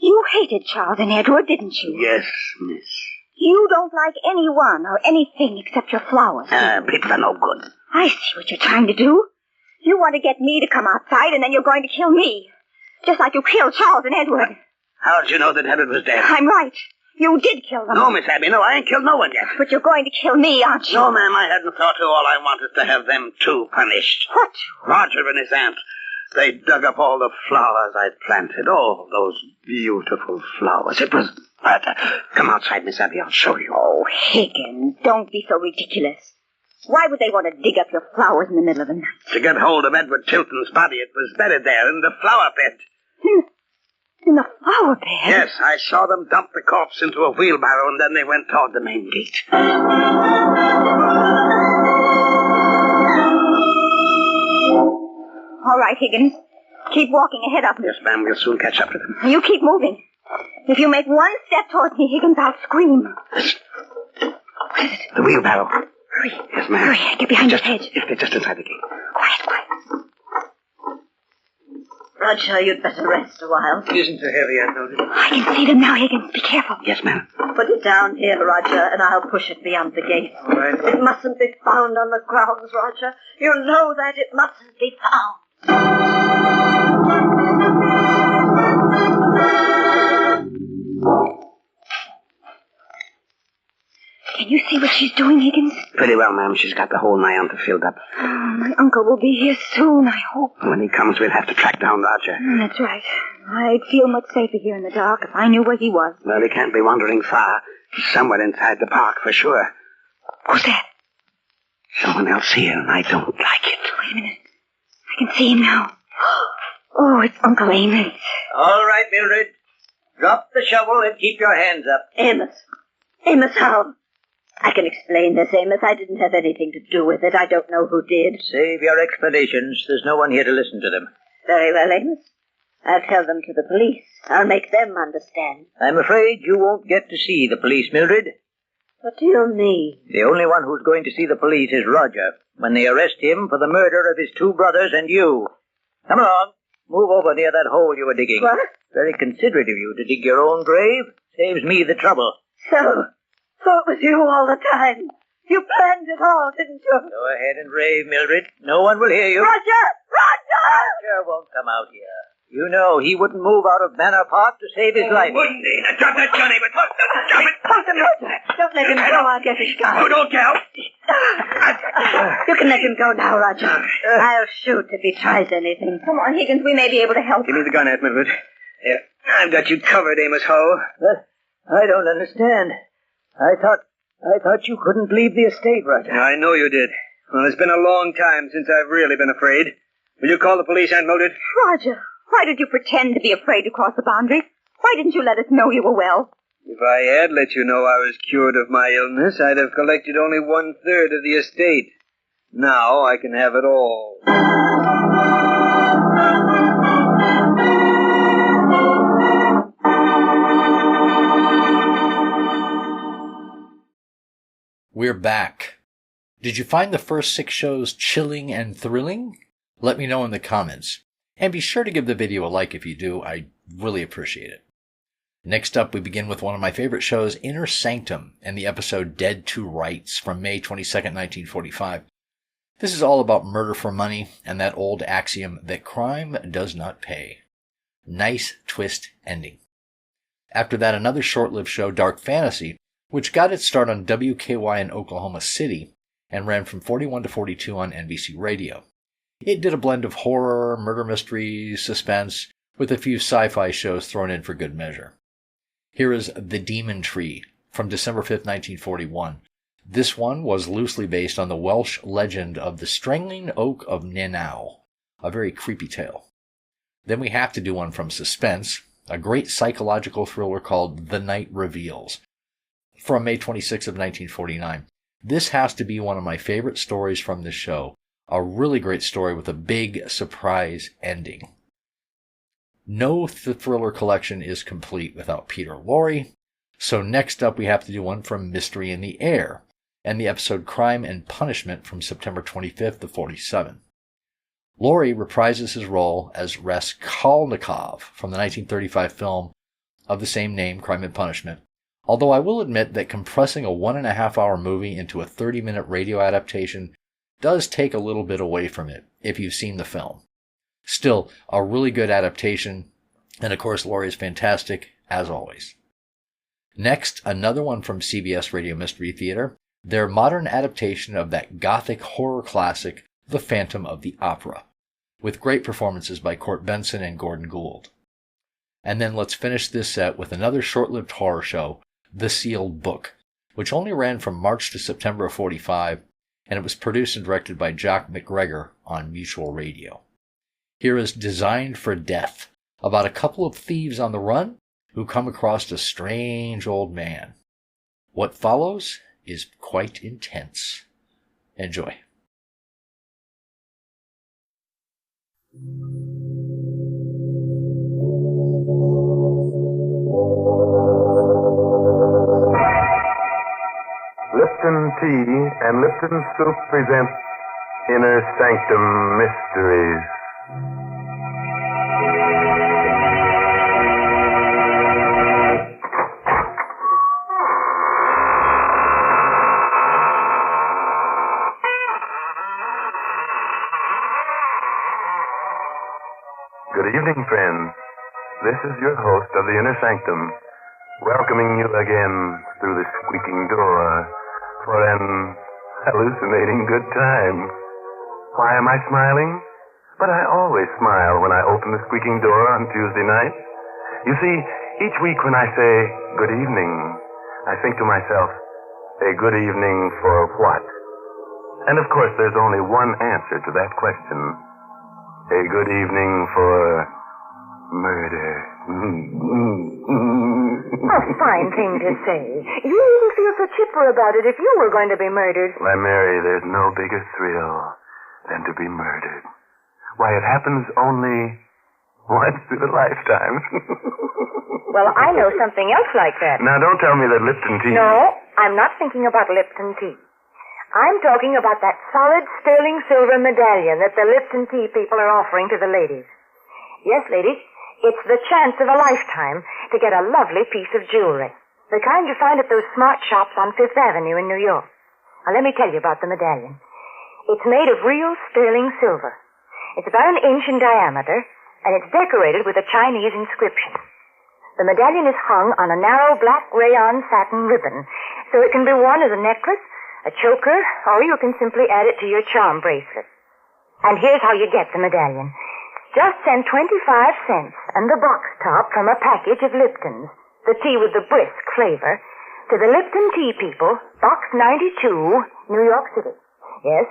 you hated Charles and Edward, didn't you? Yes, miss. You don't like anyone or anything except your flowers. People are no good. I see what you're trying to do. You want to get me to come outside, and then you're going to kill me. Just like you killed Charles and Edward. How did you know that Edward was dead? I'm right. You did kill them. No, Miss Abby, no, I ain't killed no one yet. But you're going to kill me, aren't you? No, ma'am, I hadn't thought to. All I wanted to have them two punished. What? Roger and his aunt. They dug up all the flowers I'd planted, all those beautiful flowers. It was murder. Come outside, Miss Abby, I'll show you. Oh, Higgins, don't be so ridiculous. Why would they want to dig up your flowers in the middle of the night? To get hold of Edward Tilton's body. It was buried there in the flower bed. In the flower bed? Yes, I saw them dump the corpse into a wheelbarrow, and then they went toward the main gate. All right, Higgins. Keep walking ahead of me. Yes, ma'am, we'll soon catch up with them. You keep moving. If you make one step towards me, Higgins, I'll scream. What is it? The wheelbarrow. Hurry. Yes, ma'am. Hurry, get behind the hedge. Yes, they're just inside the gate. Quiet. Roger, you'd better rest a while. It isn't so heavy, I noticed. I can see them now, Higgins. Be careful. Yes, ma'am. Put it down here, Roger, and I'll push it beyond the gate. All right. It mustn't be found on the grounds, Roger. You know that it mustn't be found. Can you see what she's doing, Higgins? Pretty well, ma'am. She's got the whole Niantic filled up. Oh, my uncle will be here soon, I hope. When he comes, we'll have to track down Roger. That's right. I'd feel much safer here in the dark if I knew where he was. Well, he can't be wandering far. He's somewhere inside the park, for sure. Who's that? Someone else here, and I don't like it. Wait a minute. I can see him now. Oh, it's Uncle Amos. All right, Mildred. Drop the shovel and keep your hands up. Amos, how? I can explain this, Amos. I didn't have anything to do with it. I don't know who did. Save your explanations. There's no one here to listen to them. Very well, Amos. I'll tell them to the police. I'll make them understand. I'm afraid you won't get to see the police, Mildred. What do you mean? The only one who's going to see the police is Roger, when they arrest him for the murder of his two brothers and you. Come along. Move over near that hole you were digging. What? Very considerate of you to dig your own grave. Saves me the trouble. So it was you all the time. You planned it all, didn't you? Go ahead and rave, Mildred. No one will hear you. Roger! Roger won't come out here. You know he wouldn't move out of Manor Park to save his life. Wouldn't he? Now drop that gun, Amos. Drop it. Hold him, Roger. Don't let him go. I'll get his gun. Oh, don't get out. You can let him go now, Roger. I'll shoot if he tries anything. Come on, Higgins. We may be able to help. Give me the gun, Aunt Mildred. Here. I've got you covered, Amos Ho. I don't understand. I thought you couldn't leave the estate, Roger. I know you did. Well, it's been a long time since I've really been afraid. Will you call the police, Aunt Mildred? Roger, why did you pretend to be afraid to cross the boundary? Why didn't you let us know you were well? If I had let you know I was cured of my illness, I'd have collected only 1/3 of the estate. Now I can have it all. We're back. Did you find the first 6 shows chilling and thrilling? Let me know in the comments. And be sure to give the video a like if you do. I really appreciate it. Next up, we begin with one of my favorite shows, Inner Sanctum, and the episode Dead to Rights from May 22nd, 1945. This is all about murder for money and that old axiom that crime does not pay. Nice twist ending. After that, another short-lived show, Dark Fantasy, which got its start on WKY in Oklahoma City and ran from 41 to 42 on NBC Radio. It did a blend of horror, murder mystery, suspense, with a few sci-fi shows thrown in for good measure. Here is The Demon Tree from December 5th, 1941. This one was loosely based on the Welsh legend of the Strangling Oak of Nenau, a very creepy tale. Then we have to do one from Suspense, a great psychological thriller called The Night Reveals, from May 26th of 1949. This has to be one of my favorite stories from this show, a really great story with a big surprise ending. No thriller collection is complete without Peter Lorre, so next up we have to do one from Mystery in the Air, and the episode Crime and Punishment from September 25th of 47. Lorre reprises his role as Raskolnikov from the 1935 film of the same name, Crime and Punishment, although I will admit that compressing a 1.5-hour movie into a 30-minute radio adaptation does take a little bit away from it if you've seen the film. Still, a really good adaptation, and of course Lorre is fantastic, as always. Next, another one from CBS Radio Mystery Theater, their modern adaptation of that gothic horror classic, The Phantom of the Opera, with great performances by Court Benson and Gordon Gould. And then let's finish this set with another short-lived horror show, The Sealed Book, which only ran from March to September of 45, and it was produced and directed by Jock McGregor on Mutual Radio. Here is Designed for Death, about a couple of thieves on the run who come across a strange old man. What follows is quite intense. Enjoy. Lipton Tea and Lipton Soup present Inner Sanctum Mysteries. Good evening, friends. This is your host of the Inner Sanctum, welcoming you again through the squeaking door for an hallucinating good time. Why am I smiling? But I always smile when I open the squeaking door on Tuesday night. You see, each week when I say good evening, I think to myself, a good evening for what? And of course, there's only one answer to that question. A good evening for murder. A fine thing to say. You wouldn't feel so chipper about it if you were going to be murdered. Why, Mary, there's no bigger thrill than to be murdered. Why, it happens only once in a lifetime. Well, I know something else like that. Now, don't tell me that Lipton tea... No, I'm not thinking about Lipton tea. I'm talking about that solid sterling silver medallion that the Lipton tea people are offering to the ladies. Yes, ladies, it's the chance of a lifetime to get a lovely piece of jewelry. The kind you find at those smart shops on Fifth Avenue in New York. Now, let me tell you about the medallion. It's made of real sterling silver. It's about 1 inch in diameter, and it's decorated with a Chinese inscription. The medallion is hung on a narrow black rayon satin ribbon, so it can be worn as a necklace, a choker, or you can simply add it to your charm bracelet. And here's how you get the medallion. Just send 25 cents and the box top from a package of Lipton's, the tea with the brisk flavor, to the Lipton Tea people, Box 92, New York City. Yes,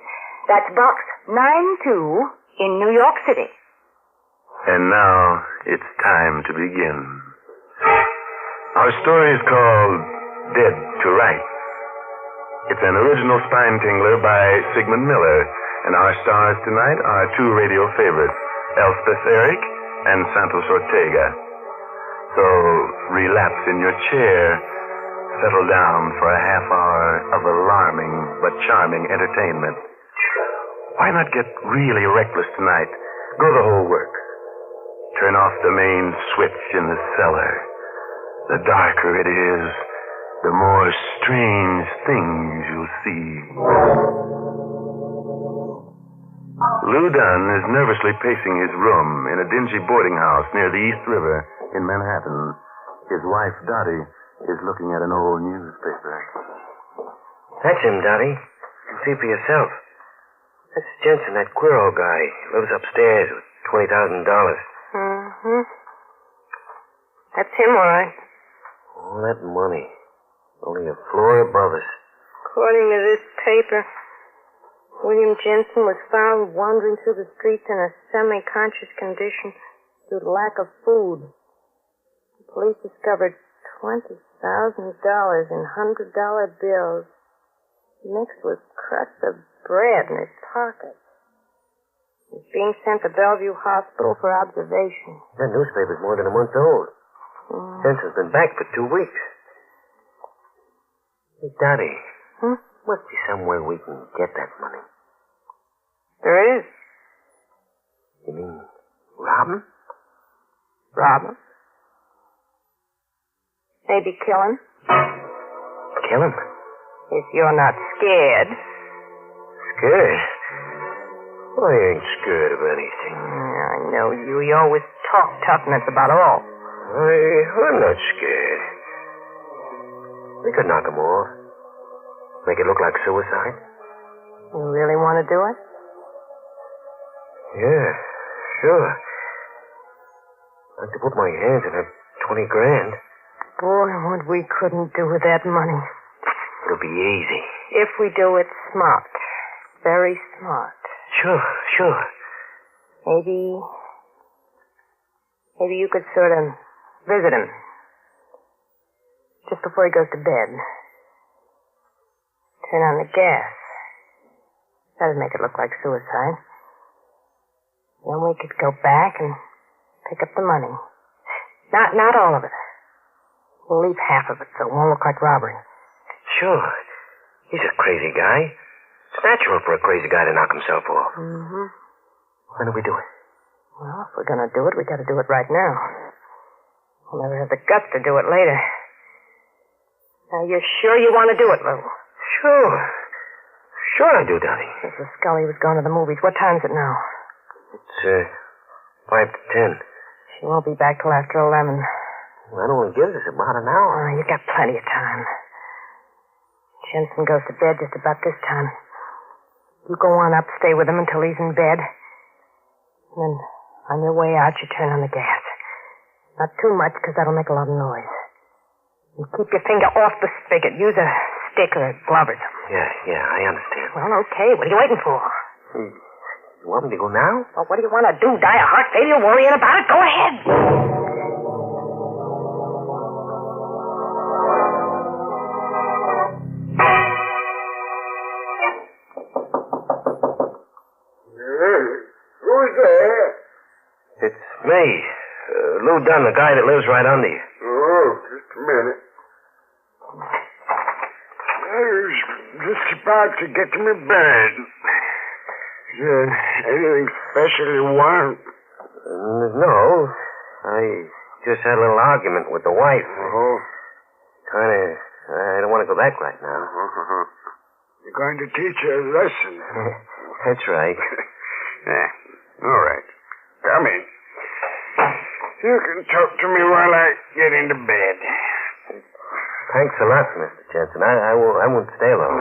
that's Box 92 in New York City. And now it's time to begin. Our story is called Dead to Rights. It's an original spine tingler by Sigmund Miller, and our stars tonight are two radio favorites, Elspeth Eric and Santos Ortega. So relapse in your chair, settle down for a half hour of alarming but charming entertainment. Why not get really reckless tonight? Go the whole works. Turn off the main switch in the cellar. The darker it is, the more strange things you'll see. Lou Dunn is nervously pacing his room in a dingy boarding house near the East River in Manhattan. His wife, Dottie, is looking at an old newspaper. That's him, Dottie. You see for yourself. That's Jensen, that queer old guy. Lives upstairs with $20,000. Mm-hmm. That's him, all right. All that money. Only a floor above us. According to this paper, William Jensen was found wandering through the streets in a semi-conscious condition due to lack of food. The police discovered $20,000 in $100 bills mixed with crusts of bread in his pocket. He's being sent to Bellevue Hospital for observation. That newspaper's more than a month old. Jensen's been back for 2 weeks. Hey, Dottie. Must be somewhere we can get that money. There is. You mean rob him? Rob him. Maybe kill him. Kill him? If you're not scared. Scared? Well, I ain't scared of anything. I know you. You always talk toughness about all. I'm not scared. We could knock him off. Make it look like suicide. You really want to do it? Yeah, sure. I'd like to put my hands in that $20,000. Boy, what we couldn't do with that money. It'll be easy. If we do it smart. Very smart. Sure. Maybe you could sort of visit him. Just before he goes to bed. Turn on the gas. That'd make it look like suicide. Then we could go back and pick up the money. Not all of it. We'll leave half of it so it won't look like robbery. Sure. He's a crazy guy. It's natural for a crazy guy to knock himself off. Mm-hmm. When do we do it? Well, if we're gonna do it, we gotta do it right now. We'll never have the guts to do it later. Now, you're sure you want to do it, Lou? Sure I do, Dottie. Mrs. Scully was going to the movies. What time is it now? It's, 5 to 10. She won't be back till after 11. Well, that only gives us about an hour. Oh, you got plenty of time. Jensen goes to bed just about this time. You go on up, stay with him until he's in bed. And then, on your way out, you turn on the gas. Not too much, because that'll make a lot of noise. And keep your finger off the spigot. Use a stick or a glove or something. Yeah, I understand. Well, okay. What are you waiting for? You want me to go now? Well, what do you want to do? Die of heart failure worrying about it? Go ahead. Who's there? It's me. Lou Dunn, the guy that lives right under you. Oh, just a minute. I was just about to get to my bed. Is there anything special you want? No. I just had a little argument with the wife. Oh. I don't want to go back right now. You're going to teach her a lesson. That's right. Yeah. All right. Come in. You can talk to me while I get into bed. Thanks a lot, Mr. Jensen. I won't stay long.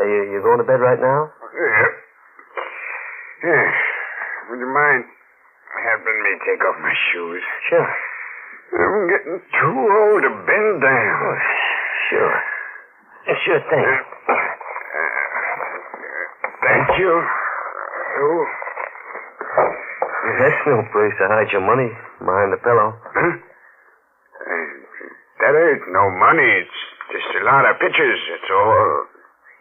You going to bed right now? Yeah. Would you mind helping me take off my shoes? Sure. I'm getting too old to bend down. Oh, sure. Sure thing. Thank you. Oh. That's no place to hide your money, behind the pillow. Huh? matter. No money. It's just a lot of pictures. It's all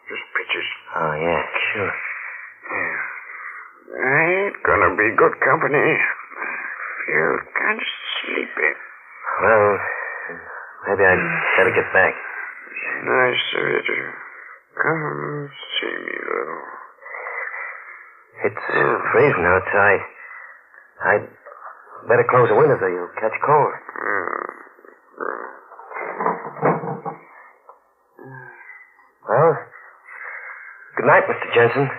just pictures. Oh, yeah, sure. Yeah. I ain't gonna be good company. I feel kind of sleepy. Well, maybe I'd better get back. Nice of you to come see me, little. It's freezing outside. I'd better close the windows or you'll catch cold. Well, good night, Mr. Jensen.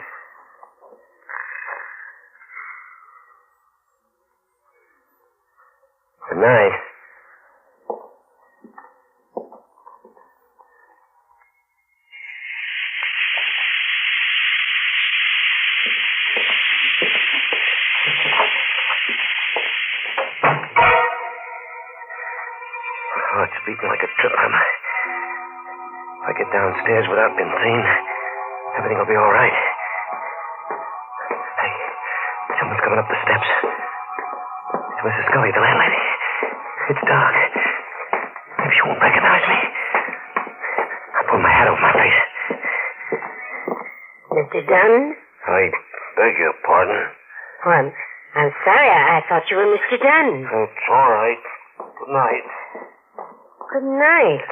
Good night. Oh, it's beating like a drum. If I get downstairs without being seen, everything will be all right. Hey, someone's coming up the steps. It's Mrs. Scully, the landlady. It's dark. Maybe she won't recognize me. I pull my hat over my face. Mr. Dunn? I beg your pardon. Oh, I'm sorry. I thought you were Mr. Dunn. It's all right. Good night. Good night.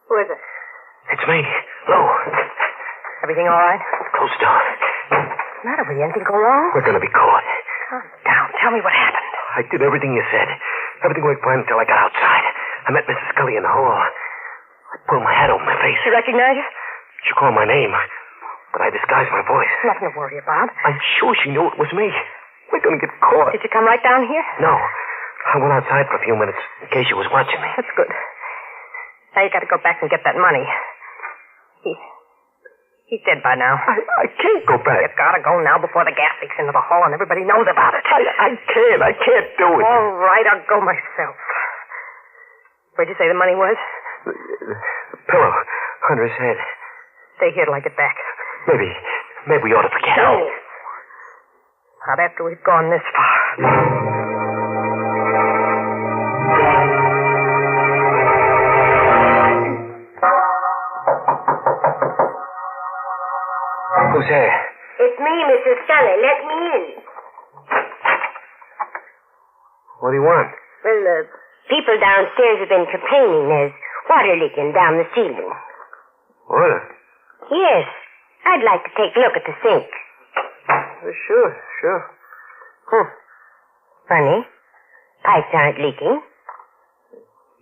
Who is it? It's me, Lou. Everything all right? Close the door. What's the matter with you? Anything go wrong? We're going to be caught. Calm down. Tell me what happened. I did everything you said. Everything worked fine until I got outside. I met Mrs. Scully in the hall. I pulled my hat over my face. She recognized you? She called my name, but I disguised my voice. Nothing to worry about. I'm sure she knew it was me. We're going to get caught. Did you come right down here? No. I went outside for a few minutes in case she was watching me. That's good. Now you got to go back and get that money. He's dead by now. I can't go back. You gotta go now before the gas leaks into the hall and everybody knows about it. I can't do it. All right, I'll go myself. Where'd you say the money was? The pillow under his head. Stay here till I get back. Maybe we ought to forget No. it. Not after we've gone this far. Who's there? It's me, Mrs. Scully. Let me in. What do you want? Well, the people downstairs have been complaining. There's water leaking down the ceiling. Water? Yes. I'd like to take a look at the sink. Sure. Funny. Pipes aren't leaking.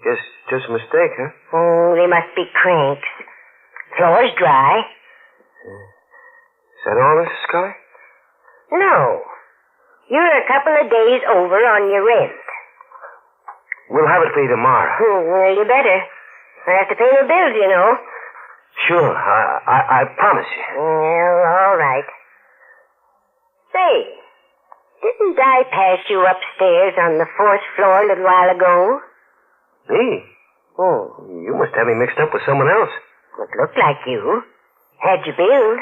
Just a mistake, huh? Oh, they must be cranks. Floor's dry. Is that all, Mrs. Scully? No. You're a couple of days over on your rent. We'll have it for you tomorrow. Well, you better. I have to pay the bills, you know. Sure, I promise you. Well, all right. Say, didn't I pass you upstairs on the 4th floor a little while ago? Me? Oh, you must have me mixed up with someone else. It looked like you. Had you billed?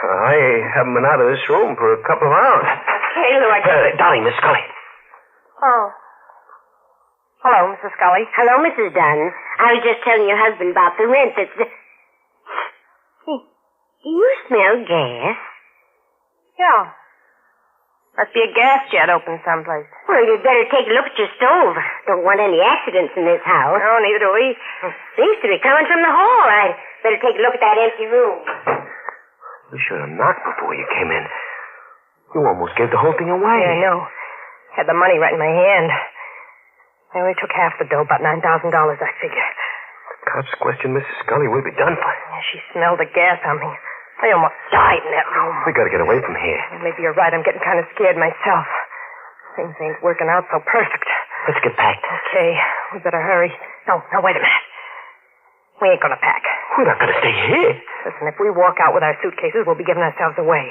I haven't been out of this room for a couple of hours. Okay, Lou, I got Dolly, Miss Scully. Oh. Hello, Mrs. Scully. Hello, Mrs. Dunn. I was just telling your husband about the rent that's... Do you smell gas? Yeah. Must be a gas jet open someplace. Well, you'd better take a look at your stove. Don't want any accidents in this house. No, neither do we. Seems to be coming from the hall. I'd better take a look at that empty room. You should have knocked before you came in. You almost gave the whole thing away. Yeah, I know. Had the money right in my hand. I only took half the dough, about $9,000, I figure. The cops questioned Mrs. Scully. We'd be done for. Yeah, she smelled the gas on me. I almost died in that room. We gotta get away from here. Maybe you're right. I'm getting kind of scared myself. Things ain't working out so perfect. Let's get packed. Okay, we better hurry. No, wait a minute. We ain't gonna pack. We're not gonna stay here. Listen, if we walk out with our suitcases, we'll be giving ourselves away.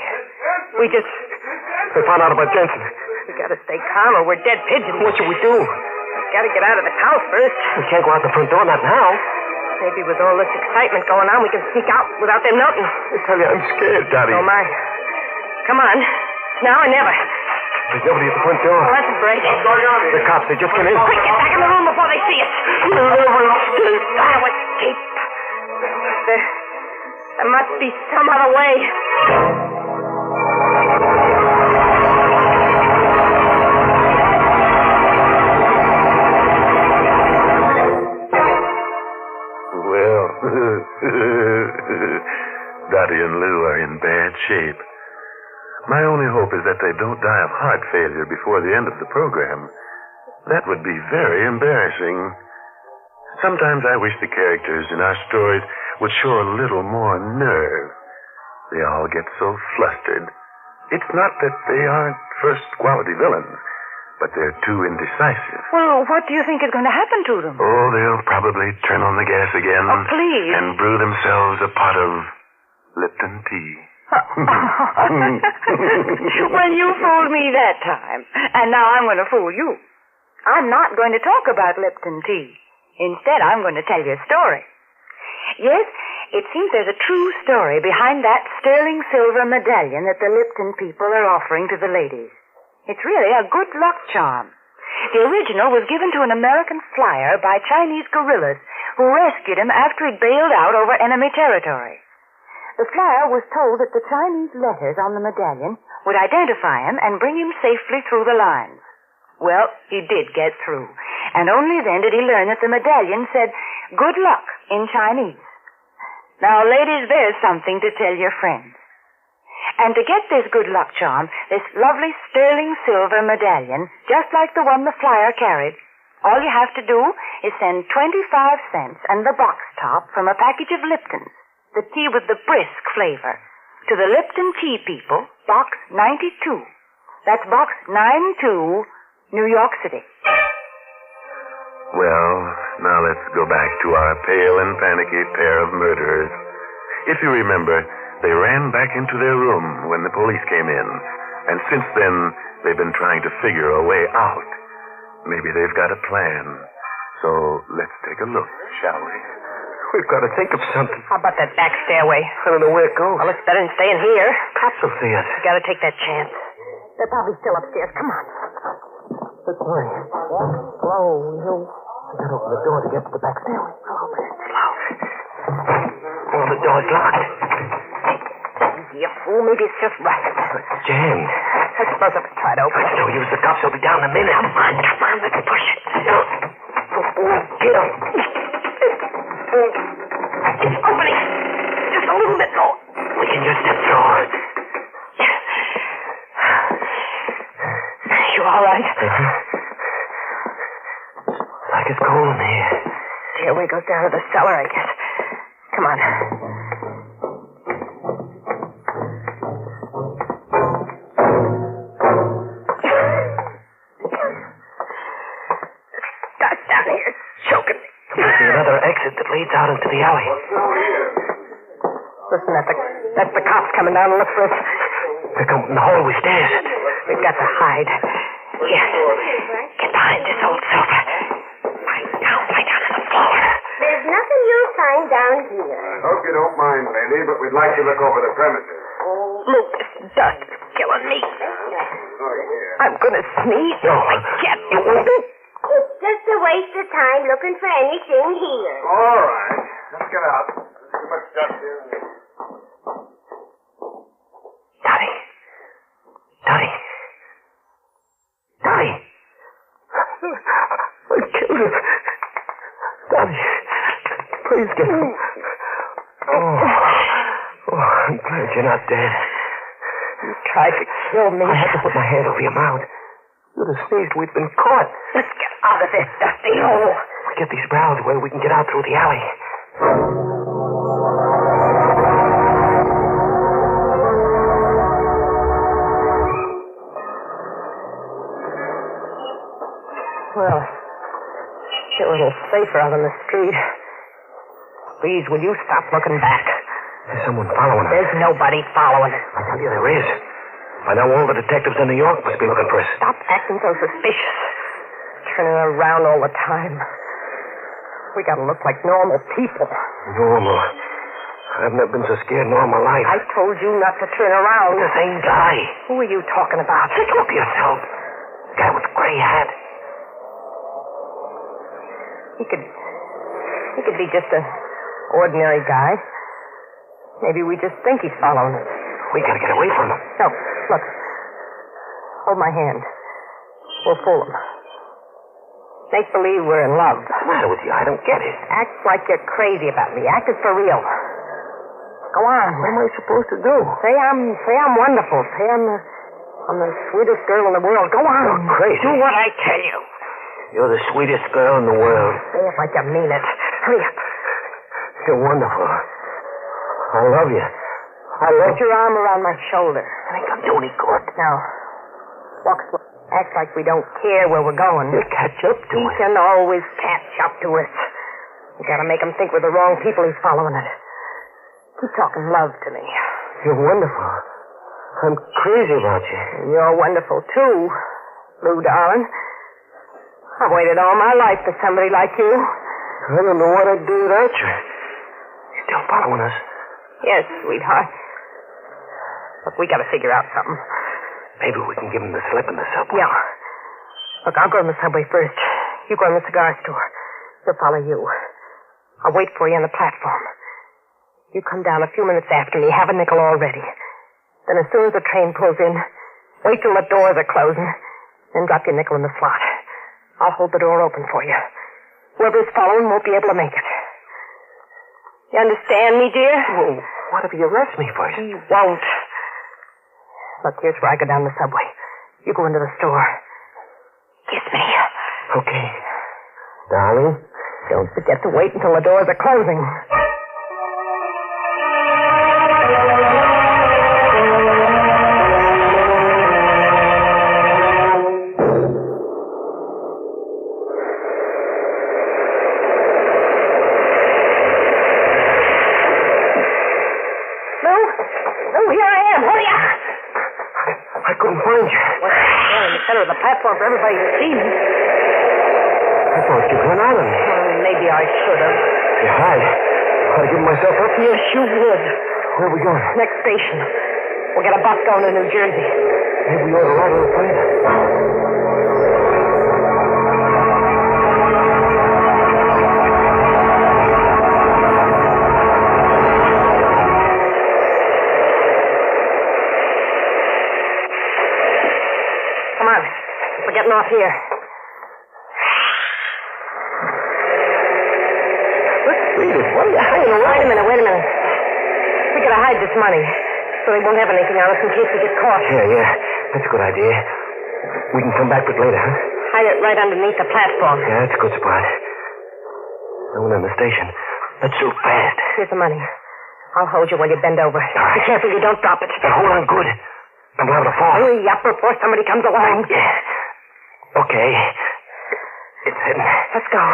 They found out about Jensen. We gotta stay calm or we're dead pigeons. What should we do? We gotta get out of this house first. We can't go out the front door, not now. Maybe with all this excitement going on, we can sneak out without them noting. I tell you, I'm scared, Daddy. Oh, my. Come on. It's now or never. There's nobody at the front door. Let's break. What's going on here? The cops, they just came in. Quick, get back in the room before they see us. We'll never escape. I'll escape. There must be some other way. Well, Dottie and Lou are in bad shape. My only hope is that they don't die of heart failure before the end of the program. That would be very embarrassing. Sometimes I wish the characters in our stories would show a little more nerve. They all get so flustered. It's not that they aren't first-quality villains, but they're too indecisive. Well, what do you think is going to happen to them? Oh, they'll probably turn on the gas again. Oh, please. And brew themselves a pot of Lipton tea. Well, you fooled me that time, and now I'm going to fool you. I'm not going to talk about Lipton tea. Instead, I'm going to tell you a story. Yes, it seems there's a true story behind that sterling silver medallion that the Lipton people are offering to the ladies. It's really a good luck charm. The original was given to an American flyer by Chinese guerrillas who rescued him after he'd bailed out over enemy territory. The flyer was told that the Chinese letters on the medallion would identify him and bring him safely through the lines. Well, he did get through, and only then did he learn that the medallion said, "Good luck," in Chinese. Now, ladies, there's something to tell your friends. And to get this good luck charm, this lovely sterling silver medallion, just like the one the flyer carried, all you have to do is send 25 cents and the box top from a package of Lipton's, the tea with the brisk flavor, to the Lipton Tea People, Box 92. That's Box 92, New York City. Well, now let's go back to our pale and panicky pair of murderers. If you remember, they ran back into their room when the police came in, and since then, they've been trying to figure a way out. Maybe they've got a plan. So let's take a look, shall we? We've got to think of something. How about that back stairway? I don't know where it goes. Well, it's better than staying here. Cops will see us. You gotta take that chance. They're probably still upstairs. Come on. This way. Slow, you. We gotta open the door to get to the back stairway. I'll open it. Slow. Well, the door's locked. You fool. Maybe it's just rusted. It's jammed. I suppose I'll try to open it. Let's no use. The cops will be down in a minute. Come on. Let's push it. Get him. It's opening. Just a little bit more. We can just step through. You all right? Like it's cold in here. Stairway goes down to the cellar, I guess. Come on. Stuck down here. It's choking me. There's another exit that leads out into the alley. Listen, that's the cops coming down to look for us. They're coming from the hallway stairs. We've got to hide. Here. Get behind this old sofa. Lie down on the floor. There's nothing you'll find down here. I hope you don't mind, lady, but we'd like to look over the premises. Look, this dust is killing me. I'm going to sneeze. No, I can't do it. It's just a waste of time looking for anything here. All right. Let's get out. There's too much dust here. Dottie. I killed him. Dottie, please get him. Oh, I'm glad you're not dead. You tried to kill me. I had to put my hand over your mouth. You'd have sneezed. We'd been caught. Let's get out of this dusty hole. We get these barrels away, we can get out through the alley. Well, feel a little safer out on the street. Please, will you stop looking back? There's someone following us. There's nobody following us. I tell you, there is. By now, all the detectives in New York must be looking for us. Stop acting so suspicious. Turning around all the time. We gotta look like normal people. Normal? I've never been so scared in all my life. I told you not to turn around. The same guy. Who are you talking about? Take a look at yourself. The guy with the gray hat. He could be just an ordinary guy. Maybe we just think he's following us. We gotta get away from him. No, look. Hold my hand. We'll fool him. Make believe we're in love. What's the matter with you? I don't get it. Act like you're crazy about me. Act it for real. Go on. What am I supposed to do? Say I'm wonderful. Say I'm the sweetest girl in the world. Go on. You're crazy. Do what I tell you. You're the sweetest girl in the world. Say it like you mean it. Hurry up. You're wonderful. I love you. Put your arm around my shoulder. I ain't gonna do any good. Now, walk slow. Act like we don't care where we're going. He'll catch up to us. He can always catch up to us. You gotta make him think we're the wrong people he's following us. Keep talking love to me. You're wonderful. I'm crazy about you. You're wonderful, too, Lou, darling. I've waited all my life for somebody like you. I don't know what I'd do without you. You're still following us? Yes, sweetheart. Look, we gotta figure out something. Maybe we can give him the slip in the subway. Yeah. Look, I'll go in the subway first. You go in the cigar store. He'll follow you. I'll wait for you on the platform. You come down a few minutes after me. Have a nickel all ready. Then as soon as the train pulls in, wait till the doors are closing, then drop your nickel in the slot. I'll hold the door open for you. Whoever's following won't be able to make it. You understand me, dear? Oh, what if he arrests me first? He won't. Look, here's where I go down the subway. You go into the store. Kiss me. Okay. Darling? Don't forget to wait until the doors are closing. Of the platform for everybody to see me. I thought you'd run out of me. Maybe I should have. You had. I'd give myself up to you. Yes, you would. Where are we going? Next station. We'll get a bus going to New Jersey. Maybe we ought to ride on the plane. We're getting off here. Let's read it. What are you hanging around? Wait a minute. We gotta hide this money so they won't have anything on us in case we get caught. Yeah. That's a good idea. We can come back with it later, huh? Hide it right underneath the platform. Yeah, that's a good spot. No one in the station. Let's do fast. Here's the money. I'll hold you while you bend over. Right. Be careful you don't drop it. Now, hold on good. I'm liable to fall. Hurry up before somebody comes along. Yeah. Okay. It's hidden. Let's go.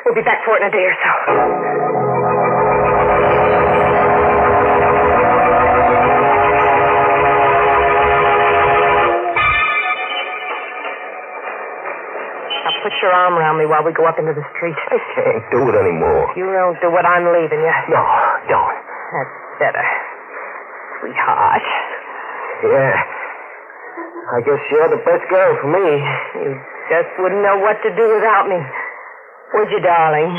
We'll be back for it in a day or so. Now put your arm around me while we go up into the street. I can't do it anymore. You don't do what I'm leaving you. No, don't. That's better. Sweetheart. Yeah. I guess you're the best girl for me. You just wouldn't know what to do without me. Would you, darling?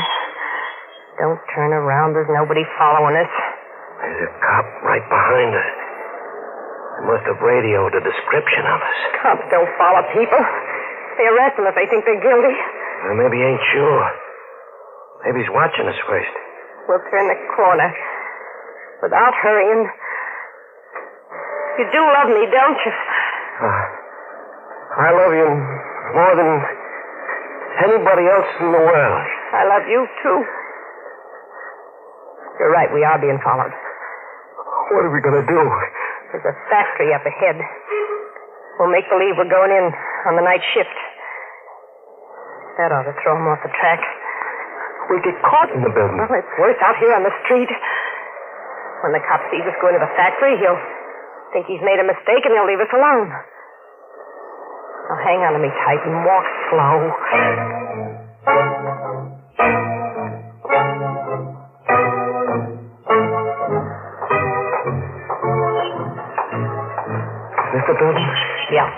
Don't turn around. There's nobody following us. There's a cop right behind us. They must have radioed a description of us. Cops don't follow people. They arrest them if they think they're guilty. Well, maybe he ain't sure. Maybe he's watching us first. We'll turn the corner. Without hurrying. You do love me, don't you? I love you more than anybody else in the world. I love you, too. You're right, we are being followed. What are we going to do? There's a factory up ahead. We'll make believe we're going in on the night shift. That ought to throw them off the track. We'll get caught in the building. Well, it's worse out here on the street. When the cop sees us go into the factory, he'll think he's made a mistake and he'll leave us alone. Now hang on to me tight and walk slow. the building? Yeah.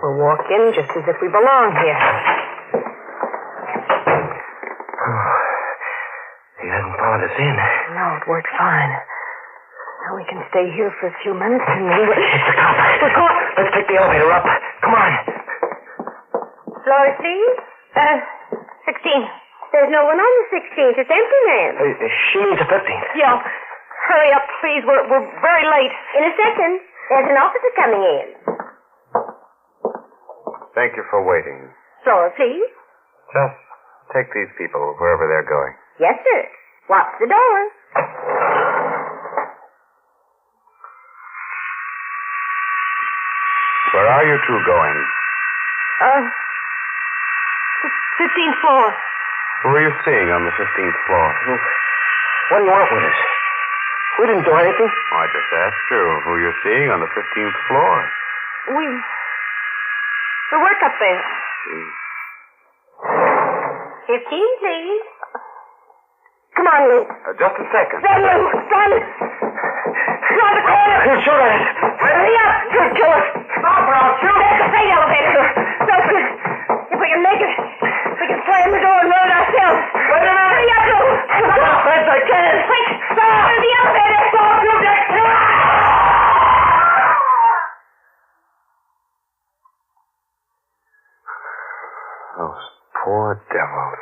We'll walk in just as if we belong here. He hasn't followed us in. No, it worked fine. Now we can stay here for a few minutes and then we're... It's the cop. We're caught. Let's take the elevator up. Come on. Floor, please? 16. There's no one on the 16th. It's empty, ma'am. She needs a 15th. Yeah. Hurry up, please. We're very late. In a second. There's an officer coming in. Thank you for waiting. Floor, please? Just take these people wherever they're going. Yes, sir. Watch the door. Where are you two going? 15th floor. Who are you seeing on the 15th floor? What do you want with us? We didn't do anything. Oh, I just asked you who you're seeing on the 15th floor. We work up there. 15, please. Come on, Lou. Just a second. Run, Lou. Run. Around the corner. He'll shoot at us. Hurry up. He'll kill us. Stop or I'll shoot. There's the freight elevator. Open it. If we can make it, we can slam the door and run it ourselves. Wait a minute. Hurry up, Lou. As fast as I can. Wait. Stop. The elevator. Stop. You next. Those poor devils.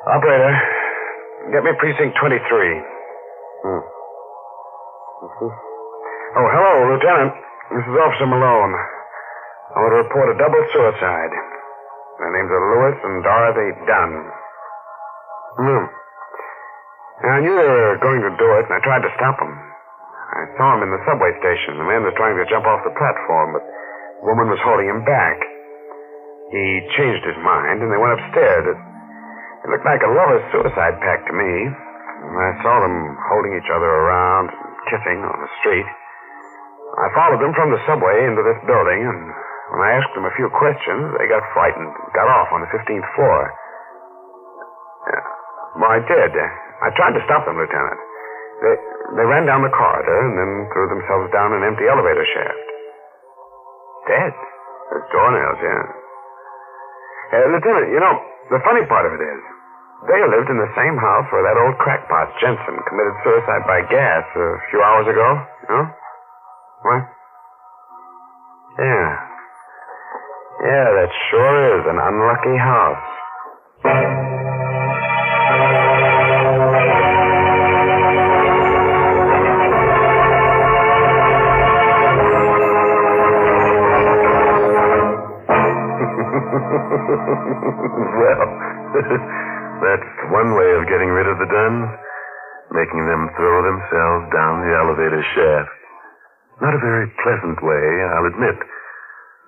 Operator, get me precinct 23. Oh, hello, Lieutenant. This is Officer Malone. I want to report a double suicide. Their names are Lewis and Dorothy Dunn. I knew they were going to do it, and I tried to stop them. I saw him in the subway station. The man was trying to jump off the platform, but the woman was holding him back. He changed his mind, and they went upstairs. It looked like a lover's suicide pact to me. I saw them holding each other around, kissing on the street. I followed them from the subway into this building, and when I asked them a few questions, they got frightened and got off on the 15th floor. Well, I did. I tried to stop them, Lieutenant. They ran down the corridor and then threw themselves down an empty elevator shaft. Dead? There's doornails, yeah. Lieutenant, you know, the funny part of it is, they lived in the same house where that old crackpot, Jensen, committed suicide by gas a few hours ago. You know? What? Yeah. Yeah, that sure is an unlucky house. Well, that's one way of getting rid of the Duns, making them throw themselves down the elevator shaft. Not a very pleasant way, I'll admit,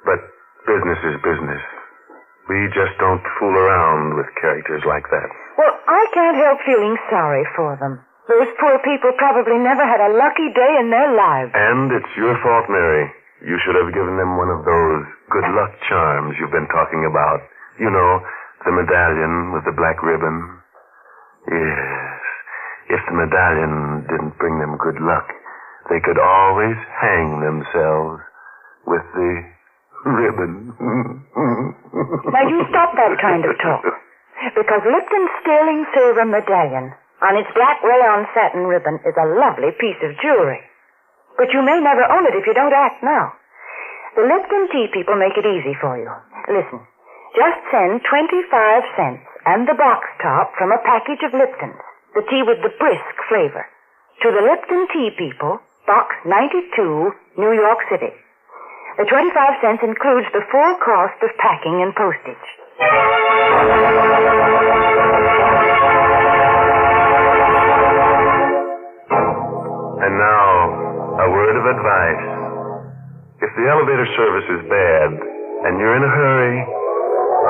but business is business. We just don't fool around with characters like that. Well, I can't help feeling sorry for them. Those poor people probably never had a lucky day in their lives. And it's your fault, Mary. You should have given them one of those good luck charms you've been talking about. You know, the medallion with the black ribbon. Yes. If the medallion didn't bring them good luck, they could always hang themselves with the ribbon. Now, you stop that kind of talk. Because Lipton's sterling silver medallion on its black rayon satin ribbon is a lovely piece of jewelry. But you may never own it if you don't act now. The Lipton tea people make it easy for you. Listen, just send 25 cents and the box top from a package of Lipton's, the tea with the brisk flavor, to the Lipton Tea People, Box 92, New York City. The 25 cents includes the full cost of packing and postage. And now, a word of advice. If the elevator service is bad and you're in a hurry,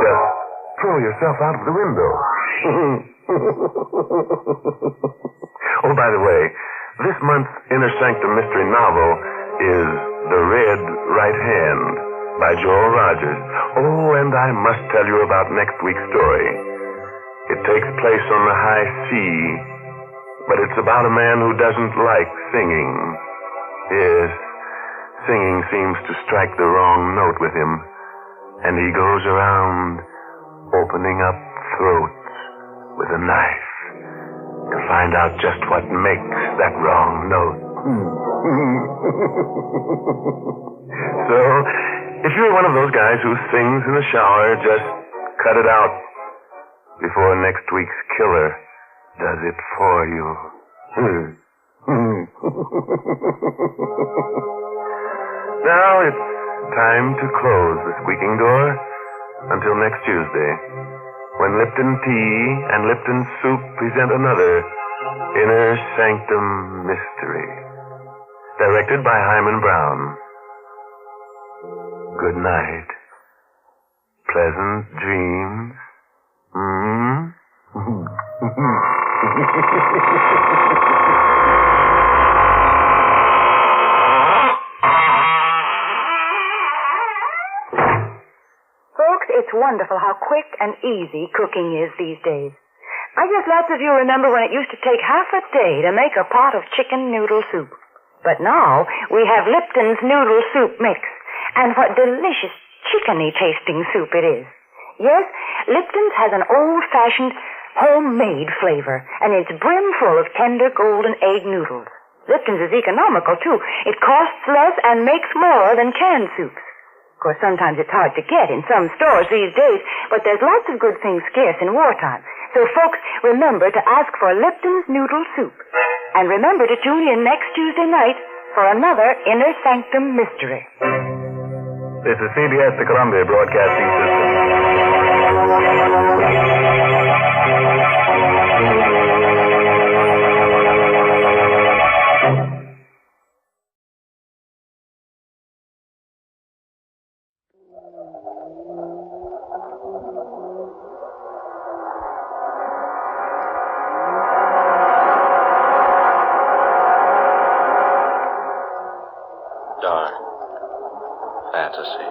just throw yourself out of the window. Oh, by the way, this month's Inner Sanctum mystery novel is The Red Right Hand by Joel Rogers. Oh, and I must tell you about next week's story. It takes place on the high sea, but it's about a man who doesn't like singing. Yes, singing seems to strike the wrong note with him, and he goes around opening up throats with a knife to find out just what makes that wrong note. So, if you're one of those guys who sings in the shower, just cut it out before next week's killer does it for you. Now it's time to close the squeaking door until next Tuesday, when Lipton Tea and Lipton Soup present another Inner Sanctum Mystery, directed by Hyman Brown. Good night. Pleasant dreams. Folks, it's wonderful how quick and easy cooking is these days. I guess lots of you remember when it used to take half a day to make a pot of chicken noodle soup. But now we have Lipton's noodle soup mix. And what delicious chickeny tasting soup it is. Yes, Lipton's has an old-fashioned homemade flavor, and it's brimful of tender golden egg noodles. Lipton's is economical, too. It costs less and makes more than canned soups. Of course, sometimes it's hard to get in some stores these days, but there's lots of good things scarce in wartime. So, folks, remember to ask for Lipton's Noodle Soup. And remember to tune in next Tuesday night for another Inner Sanctum Mystery. This is CBS, the Columbia Broadcasting Dark fantasy.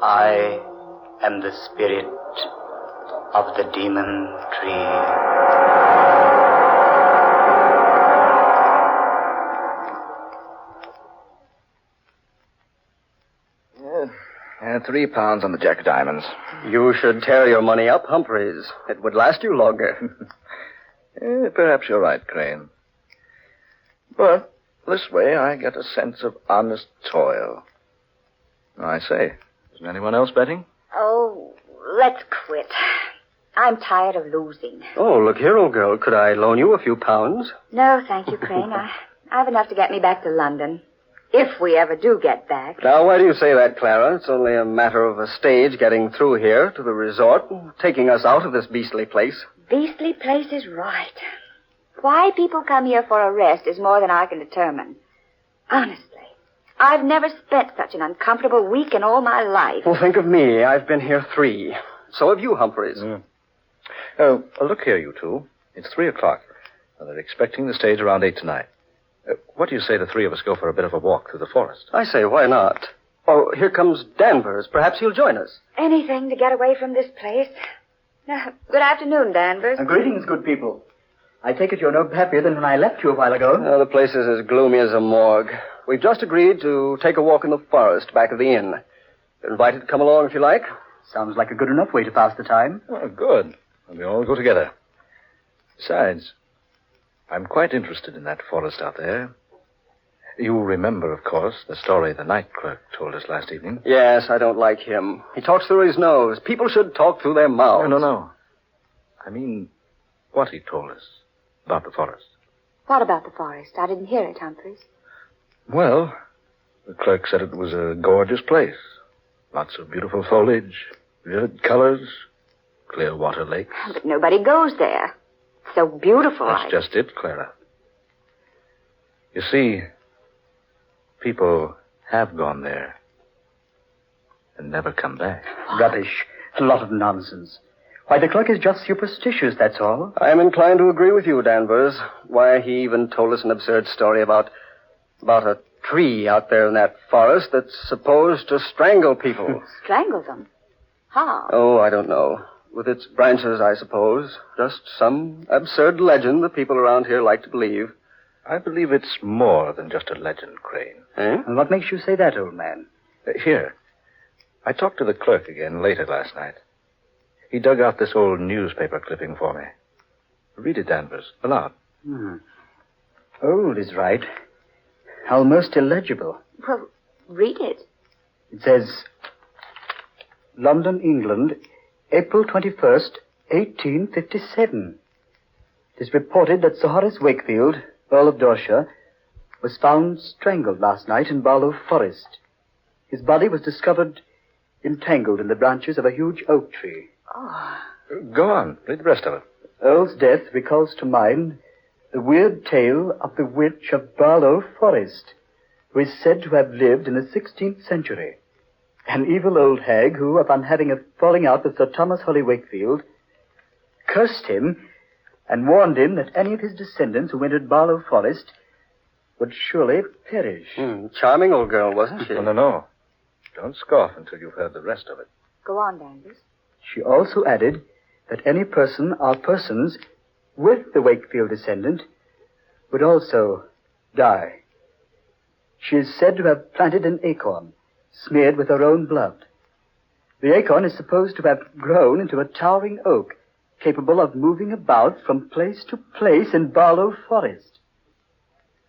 I am the spirit of the demon tree. £3 on the Jack of Diamonds. You should tear your money up, Humphreys. It would last you longer. Perhaps you're right, Crane. But this way I get a sense of honest toil. I say, isn't anyone else betting? Oh, let's quit. I'm tired of losing. Oh, look here, old girl. Could I loan you a few pounds? No, thank you, Crane. I have enough to get me back to London. If we ever do get back. Now, why do you say that, Clara? It's only a matter of a stage getting through here to the resort, taking us out of this beastly place. Beastly place is right. Why people come here for a rest is more than I can determine. Honestly, I've never spent such an uncomfortable week in all my life. Well, think of me. I've been here 3. So have you, Humphreys. Oh, look here, you two. It's 3:00, and they're expecting the stage around 8 tonight. What do you say the 3 of us go for a bit of a walk through the forest? I say, why not? Oh, here comes Danvers. Perhaps he'll join us. Anything to get away from this place. Good afternoon, Danvers. Greetings, good people. I take it you're no happier than when I left you a while ago. Oh, the place is as gloomy as a morgue. We've just agreed to take a walk in the forest back of the inn. You're invited to come along if you like. Sounds like a good enough way to pass the time. Oh, good. And we all go together. Besides, I'm quite interested in that forest out there. You remember, of course, the story the night clerk told us last evening. Yes, I don't like him. He talks through his nose. People should talk through their mouths. No. I mean, what he told us about the forest. What about the forest? I didn't hear it, Humphreys. Well, the clerk said it was a gorgeous place. Lots of beautiful foliage, vivid colors, clear water lakes. But nobody goes there. So beautiful. That's just it, Clara. You see, people have gone there and never come back. Rubbish. A lot of nonsense. Why, the clerk is just superstitious, that's all. I'm inclined to agree with you, Danvers. Why, he even told us an absurd story about a tree out there in that forest that's supposed to strangle people. Strangle them? How? Oh, I don't know. With its branches, I suppose. Just some absurd legend the people around here like to believe. I believe it's more than just a legend, Crane. Eh? And what makes you say that, old man? Here. I talked to the clerk again later last night. He dug out this old newspaper clipping for me. Read it, Danvers, aloud. Old is right. Almost illegible. Well, read it. It says, London, England, April 21st, 1857. It is reported that Sir Horace Wakefield, Earl of Dorset, was found strangled last night in Barlow Forest. His body was discovered entangled in the branches of a huge oak tree. Oh. Go on. Read the rest of it. Earl's death recalls to mind the weird tale of the witch of Barlow Forest, who is said to have lived in the 16th century. An evil old hag who, upon having a falling out with Sir Thomas Holly Wakefield, cursed him and warned him that any of his descendants who entered Barlow Forest would surely perish. Charming old girl, wasn't she? Oh, no. Don't scoff until you've heard the rest of it. Go on, Danvers. She also added that any person or persons with the Wakefield descendant would also die. She is said to have planted an acorn, smeared with her own blood. The acorn is supposed to have grown into a towering oak, capable of moving about from place to place in Barlow Forest.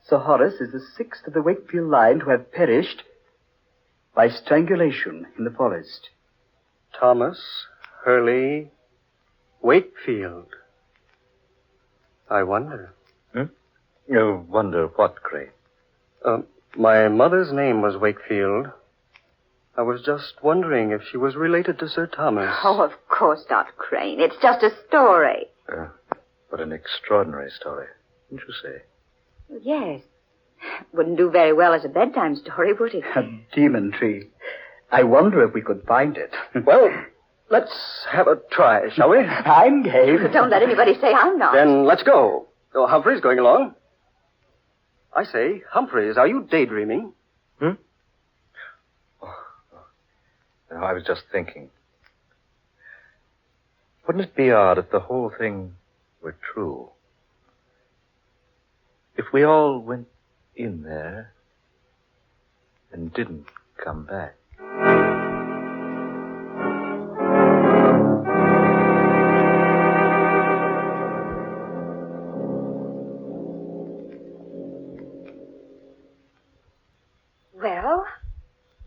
Sir Horace is the sixth of the Wakefield line to have perished by strangulation in the forest. Thomas Hurley Wakefield. I wonder. You wonder what, Crane? My mother's name was Wakefield. I was just wondering if she was related to Sir Thomas. Oh, of course not, Crane. It's just a story. But an extraordinary story, wouldn't you say? Yes. Wouldn't do very well as a bedtime story, would it? A demon tree. I wonder if we could find it. Well, let's have a try, shall we? I'm game. Don't let anybody say I'm not. Then let's go. Oh, Humphrey's going along. I say, Humphreys, are you daydreaming? No, I was just thinking. Wouldn't it be odd if the whole thing were true? If we all went in there and didn't come back. Well,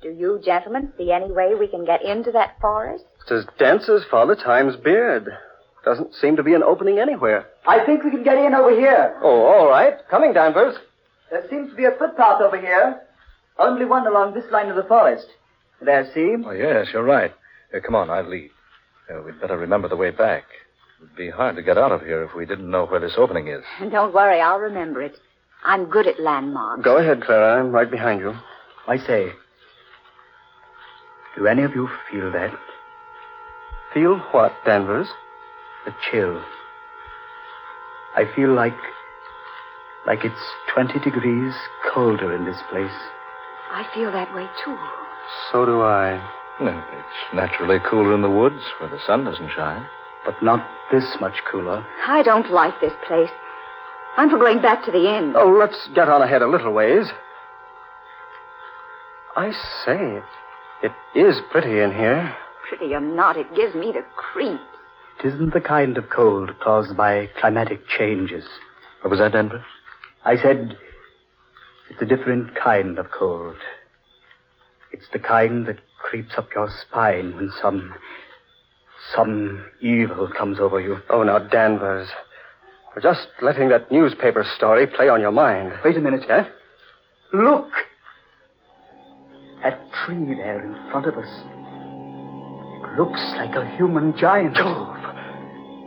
do you gentlemen see any way we can get into that forest? It's as dense as Father Time's beard. Doesn't seem to be an opening anywhere. I think we can get in over here. Oh, all right. Coming, Danvers. There seems to be a footpath over here. Only one along this line of the forest. There, see? Oh, yes, you're right. Come on, I'll lead. We'd better remember the way back. It would be hard to get out of here if we didn't know where this opening is. Don't worry, I'll remember it. I'm good at landmarks. Go ahead, Clara. I'm right behind you. I say, do any of you feel that? Feel what, Danvers? A chill. I feel like it's 20 degrees colder in this place. I feel that way, too. So do I. It's naturally cooler in the woods where the sun doesn't shine. But not this much cooler. I don't like this place. I'm for going back to the inn. Oh, let's get on ahead a little ways. I say, it is pretty in here. Pretty or not, it gives me the creeps. It isn't the kind of cold caused by climatic changes. What was that, Denver? I said it's a different kind of cold. It's the kind that creeps up your spine when some evil comes over you. Oh, now, Danvers, you're just letting that newspaper story play on your mind. Wait a minute, eh? Look! That tree there in front of us. It looks like a human giant. Oh,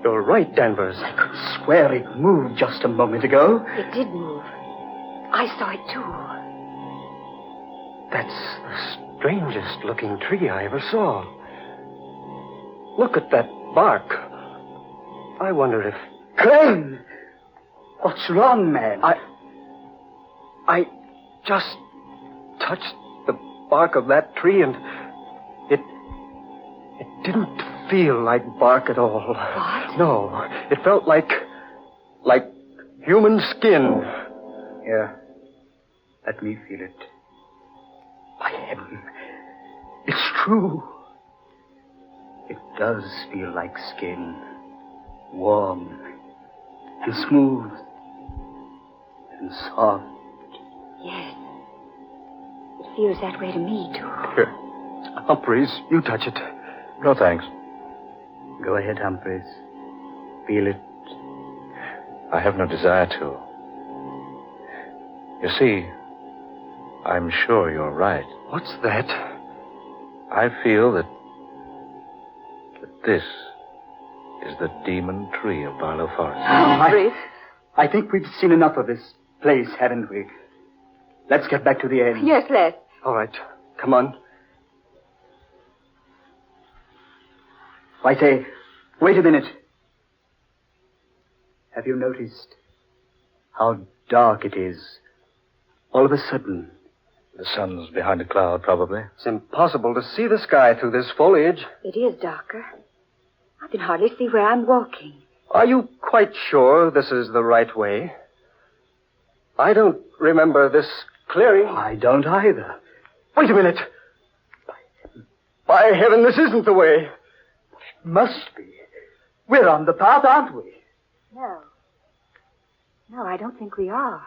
you're right, Danvers. I could swear it moved just a moment ago. It did move. I saw it, too. That's the strangest looking tree I ever saw. Look at that bark. I wonder if... Crane! What's wrong, man? I just touched the bark of that tree and it didn't feel like bark at all. What? No, it felt like human skin. Here, let me feel it. By heaven, it's true. It does feel like skin. Warm and smooth and soft. Yes. It feels that way to me, too. Here, Humphreys, you touch it. No, thanks. Go ahead, Humphreys. Feel it. I have no desire to. You see, I'm sure you're right. What's that? I feel that this is the demon tree of Barlow Forest. Humphreys. I think we've seen enough of this place, haven't we? Let's get back to the inn. Yes, let's. All right. Come on. I say, wait a minute. Have you noticed how dark it is? All of a sudden. The sun's behind a cloud, probably. It's impossible to see the sky through this foliage. It is darker. I can hardly see where I'm walking. Are you quite sure this is the right way? I don't remember this clearing. I don't either. Wait a minute. By heaven, this isn't the way. It must be. We're on the path, aren't we? No. No, I don't think we are.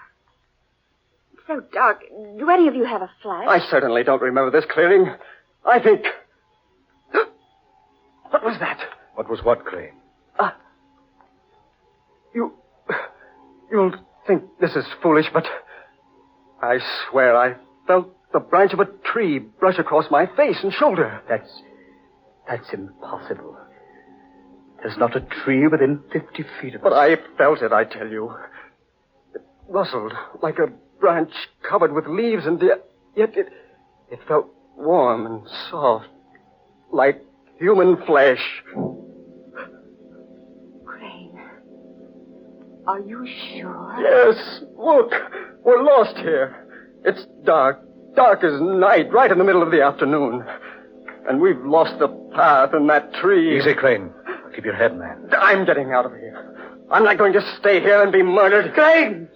It's so dark. Do any of you have a flash? I certainly don't remember this clearing. I think... What was that? What was what, Crane? You'll think this is foolish, but I swear I felt the branch of a tree brush across my face and shoulder. That's impossible. There's not a tree within 50 feet of us. But I felt it, I tell you. It rustled like a branch covered with leaves, and yet it felt warm and soft, like human flesh. Crane, are you sure? Yes, look, we're lost here. It's dark as night, right in the middle of the afternoon. And we've lost the path in that tree. Easy, Crane. Keep your head, man. I'm getting out of here. I'm not going to stay here and be murdered. Crane!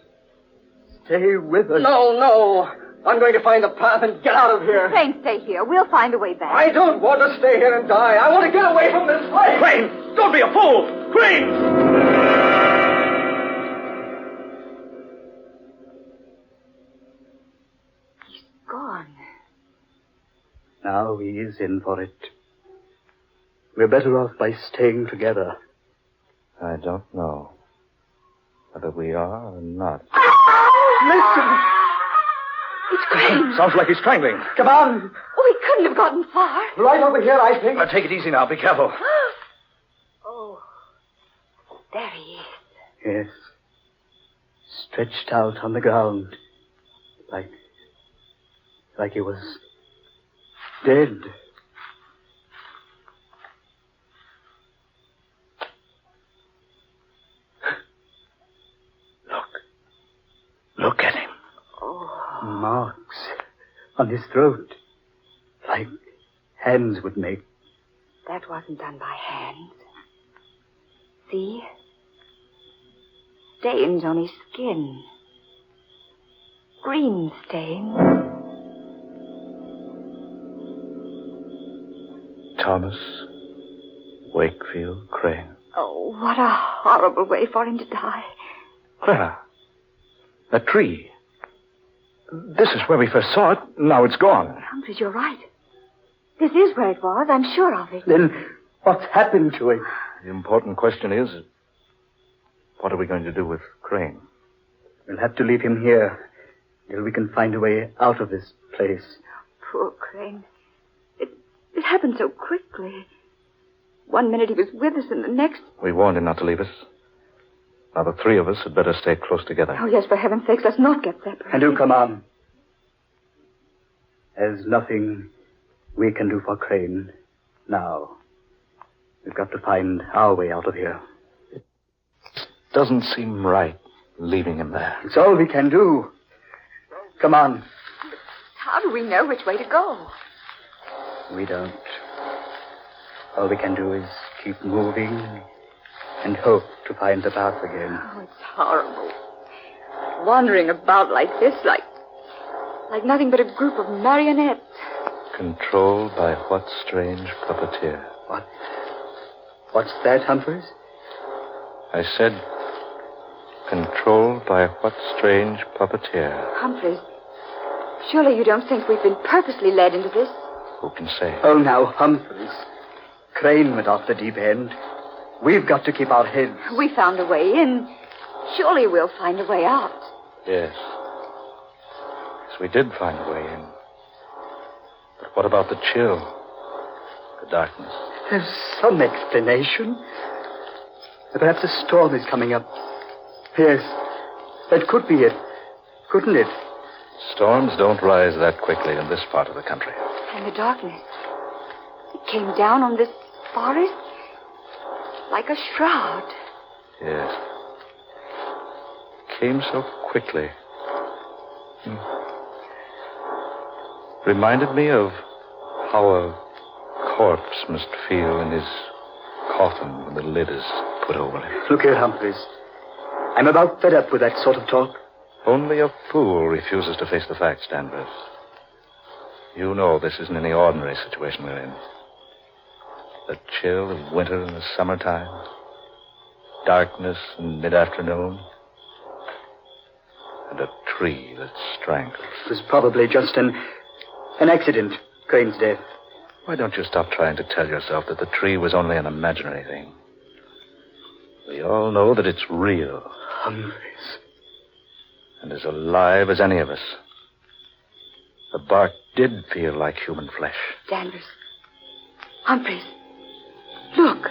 Stay with us. No. I'm going to find the path and get out of here. Crane, stay here. We'll find a way back. I don't want to stay here and die. I want to get away from this place. Crane! Don't be a fool! Crane! He's gone. Now he is in for it. We're better off by staying together. I don't know whether we are or not. Listen! It's Crane. Sounds like he's strangling. Come on. Oh, he couldn't have gotten far. Right over here, I think. Now, take it easy now. Be careful. Oh, there he is. Yes. Stretched out on the ground. Like he was dead. Look at him. Oh. Marks on his throat. Like hands would make. That wasn't done by hands. See? Stains on his skin. Green stains. Thomas Wakefield Crane. Oh, what a horrible way for him to die. Clara, that tree. This is where we first saw it. Now it's gone. Humphreys, you're right. This is where it was. I'm sure of it. Then what's happened to it? The important question is, what are we going to do with Crane? We'll have to leave him here till we can find a way out of this place. Poor Crane. It happened so quickly. One minute he was with us, and the next... We warned him not to leave us. Now, the three of us had better stay close together. Oh, yes, for heaven's sakes, let's not get separated. And do come on. There's nothing we can do for Crane now. We've got to find our way out of here. doesn't seem right, leaving him there. It's all we can do. Come on. How do we know which way to go? We don't. All we can do is keep moving and hope to find the path again. Oh, it's horrible. Wandering about like this, like nothing but a group of marionettes. Controlled by what strange puppeteer? What's that, Humphreys? I said, controlled by what strange puppeteer? Humphreys, surely you don't think we've been purposely led into this? Who can say? Oh, now, Humphreys. Crane went off the deep end. We've got to keep our heads. We found a way in. Surely we'll find a way out. Yes. Yes, we did find a way in. But what about the chill? The darkness? There's some explanation. Perhaps a storm is coming up. Yes, that could be it. Couldn't it? Storms don't rise that quickly in this part of the country. And the darkness. It came down on this forest like a shroud. Yes. Came so quickly. Reminded me of how a corpse must feel in his coffin when the lid is put over him. Look here, Humphreys. I'm about fed up with that sort of talk. Only a fool refuses to face the facts, Danvers. You know this isn't any ordinary situation we're in. The chill of winter in the summertime, darkness in mid-afternoon, and a tree that strangles. It was probably just an accident, Crane's death. Why don't you stop trying to tell yourself that the tree was only an imaginary thing? We all know that it's real. Humphreys. And as alive as any of us. The bark did feel like human flesh. Danvers. Humphreys. Look.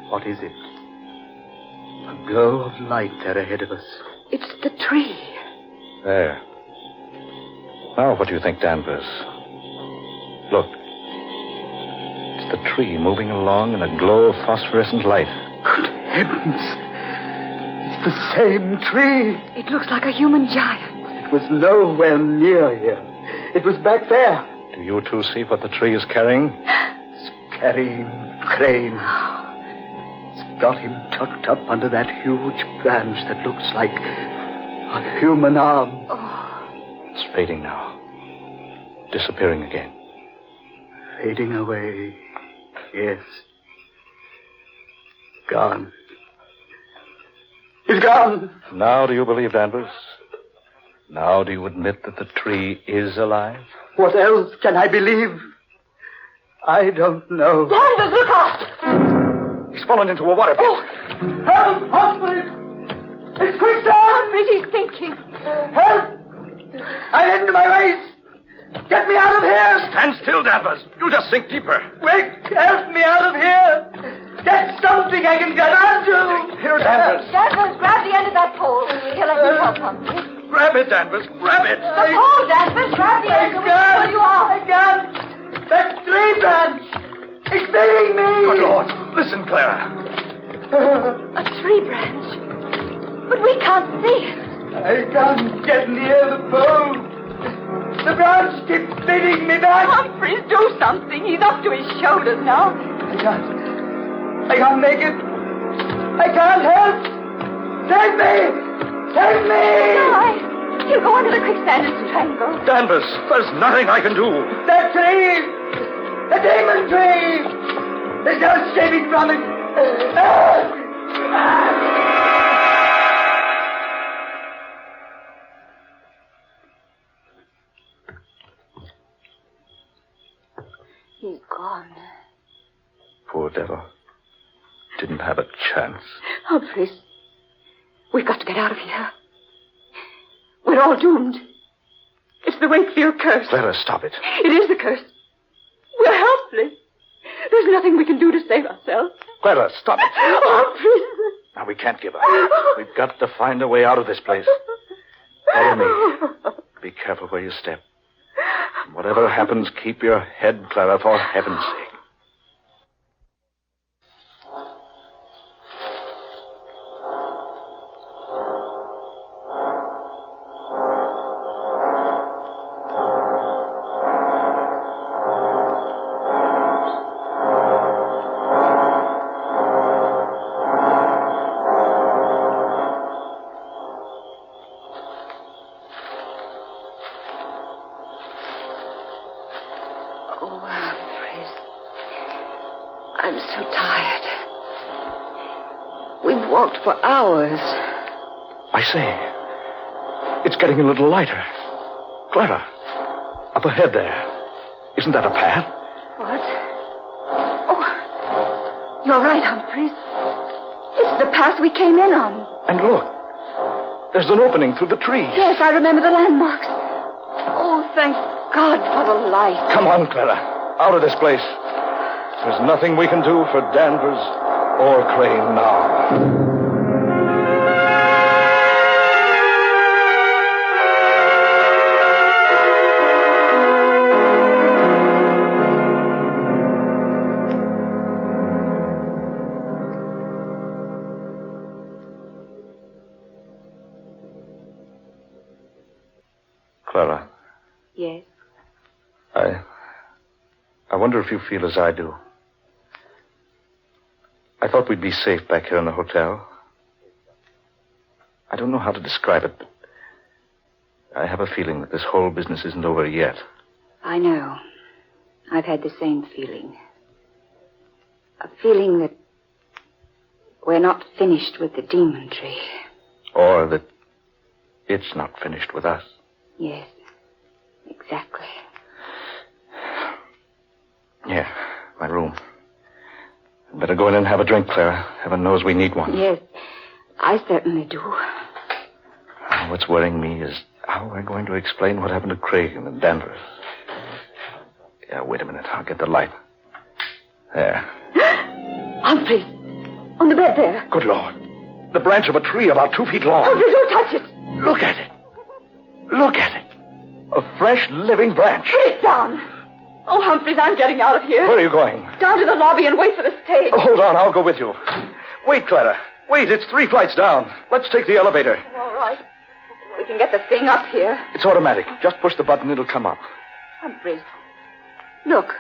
What is it? A glow of light there ahead of us. It's the tree. There. Now, what do you think, Danvers? Look. It's the tree moving along in a glow of phosphorescent light. Good heavens. It's the same tree. It looks like a human giant. It was nowhere near here. It was back there. Do you two see what the tree is carrying? It's carrying Crane. It's got him tucked up under that huge branch that looks like a human arm. It's fading now. Disappearing again. Fading away. Yes. Gone. He's gone. Now do you believe, Danvers? Now do you admit that the tree is alive? What else can I believe? I don't know. Danvers, look out! He's fallen into a water pit. Oh. Help! Humphreys! It's quicksand! Humphreys, he's sinking. Help! I'm into my waist! Get me out of here! Stand still, Danvers. You just sink deeper. Quick! Help me out of here! Get something I can get onto! Here, Danvers. Danvers, grab the end of that pole. Here, let me help, Humphreys. Grab it, Danvers. Grab it. The pole, Danvers. Grab the end. We'll pull you off. I can't. That tree branch! It's beating me! Good Lord. Listen, Clara. A tree branch. But we can't see it. I can't get near the pole. The branch keeps beating me back. Humphreys, do something. He's up to his shoulders now. I can't make it. I can't help. Save me! Save me! No, he'll go under the quicksand and strangle. Danvers, there's nothing I can do. That tree! The demon tree! There's no escaping from it. He's gone. Poor devil. Didn't have a chance. Humphreys, we've got to get out of here. We're all doomed. It's the Wakefield curse. Clara, stop it. It is the curse. We're helpless. There's nothing we can do to save ourselves. Clara, stop it. Humphreys. Now, we can't give up. We've got to find a way out of this place. Follow me. Be careful where you step. Whatever happens, keep your head, Clara, for heaven's sake. Oh, Humphreys. I'm so tired. We've walked for hours. I say, it's getting a little lighter. Clara, up ahead there. Isn't that a path? What? Oh, you're right, Humphreys. It's the path we came in on. And look, there's an opening through the trees. Yes, I remember the landmarks. Oh, thank God for the light. Come on, Clara. Out of this place. There's nothing we can do for Danvers or Crane now. Clara. Yes? I wonder if you feel as I do. I thought we'd be safe back here in the hotel. I don't know how to describe it, but I have a feeling that this whole business isn't over yet. I know. I've had the same feeling. A feeling that we're not finished with the demon tree. Or that it's not finished with us. Yes, exactly. Yeah, my room. I'd better go in and have a drink, Clara. Heaven knows we need one. Yes, I certainly do. What's worrying me is how we're going to explain what happened to Creaking and Danvers. Yeah, wait a minute. I'll get the light. There. Humphreys, on the bed there. Good Lord. The branch of a tree about 2 feet long. Humphreys, don't touch it. Look at it. Look at it. A fresh, living branch. Put it down. Oh, Humphreys, I'm getting out of here. Where are you going? Down to the lobby and wait for the stage. Oh, hold on. I'll go with you. Wait, Clara. Wait, it's 3 flights down. Let's take the elevator. All right. We can get the thing up here. It's automatic. Just push the button, it'll come up. Humphreys, look.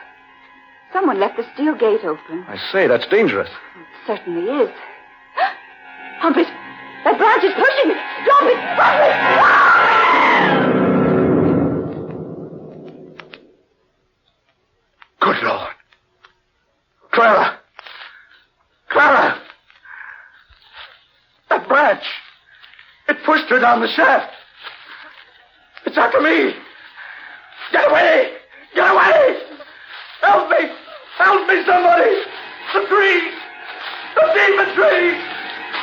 Someone left the steel gate open. I say, that's dangerous. It certainly is. Humphreys, that branch is pushing me. Stop it! Humphreys! Good Lord. Clara! Clara! That branch! It pushed her down the shaft. It's after me. Get away! Get away! Help me! Help me, somebody! The tree! The demon tree!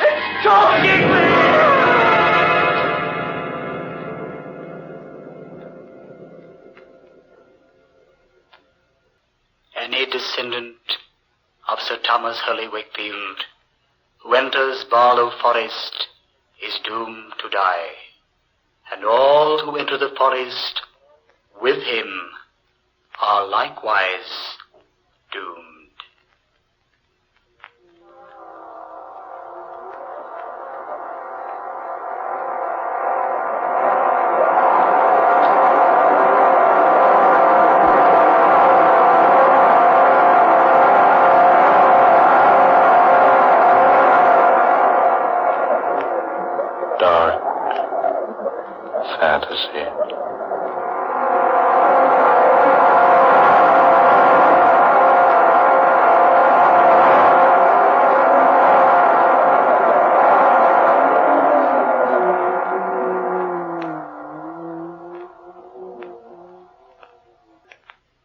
It's choking me! Any descendant of Sir Thomas Hurley Wakefield who enters Barlow Forest is doomed to die, and all who enter the forest with him are likewise doomed. Fantasy.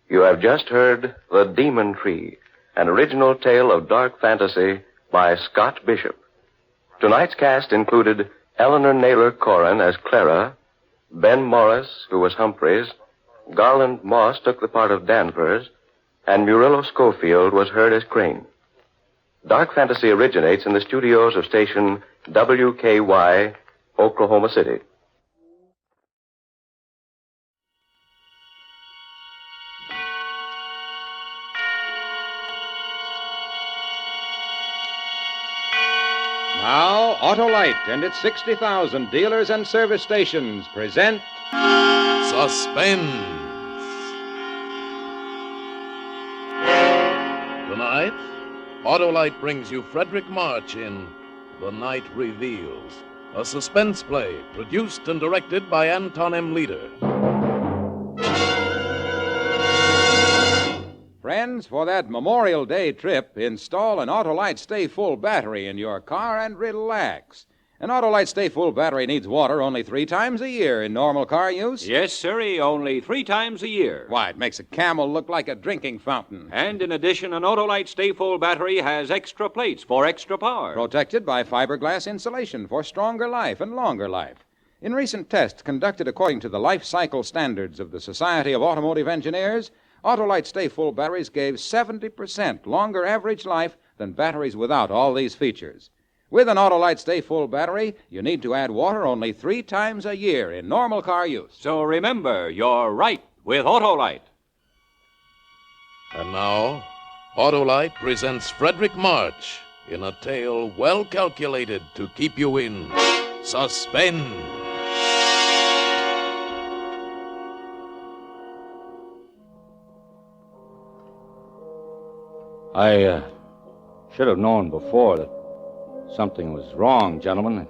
You have just heard The Demon Tree, an original tale of dark fantasy by Scott Bishop. Tonight's cast included Eleanor Naylor Corrin as Clara, Ben Morris, who was Humphreys, Garland Moss took the part of Danvers, and Murillo Schofield was heard as Crane. Dark fantasy originates in the studios of station WKY, Oklahoma City. Now, Autolite and its 60,000 dealers and service stations present Suspense. Tonight, Autolite brings you Frederick March in The Night Reveals, a suspense play produced and directed by Anton M. Leader. Friends, for that Memorial Day trip, install an Autolite Stay Full battery in your car and relax. An Autolite Stay Full battery needs water only 3 times a year in normal car use. Yes, sirree, only 3 times a year. Why, it makes a Camel look like a drinking fountain. And in addition, an Autolite Stay Full battery has extra plates for extra power. Protected by fiberglass insulation for stronger life and longer life. In recent tests conducted according to the life cycle standards of the Society of Automotive Engineers, Autolite Stay Full batteries gave 70% longer average life than batteries without all these features. With an Autolite Stay Full battery, you need to add water only 3 times a year in normal car use. So remember, you're right with Autolite. And now, Autolite presents Frederick March in a tale well calculated to keep you in suspense. I should have known before that something was wrong, gentlemen.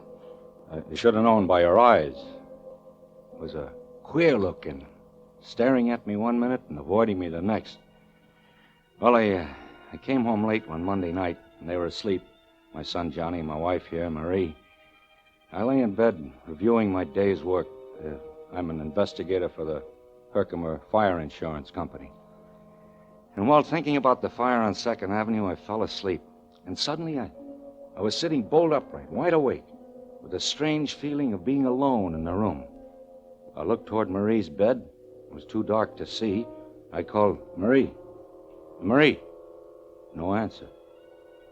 You should have known by your eyes. It was a queer looking, staring at me one minute and avoiding me the next. Well, I came home late one Monday night, and they were asleep. My son Johnny, my wife here, Marie. I lay in bed reviewing my day's work. I'm an investigator for the Herkimer Fire Insurance Company. And while thinking about the fire on 2nd Avenue, I fell asleep. And suddenly I was sitting bolt upright, wide awake, with a strange feeling of being alone in the room. I looked toward Marie's bed. It was too dark to see. I called, Marie. Marie. No answer.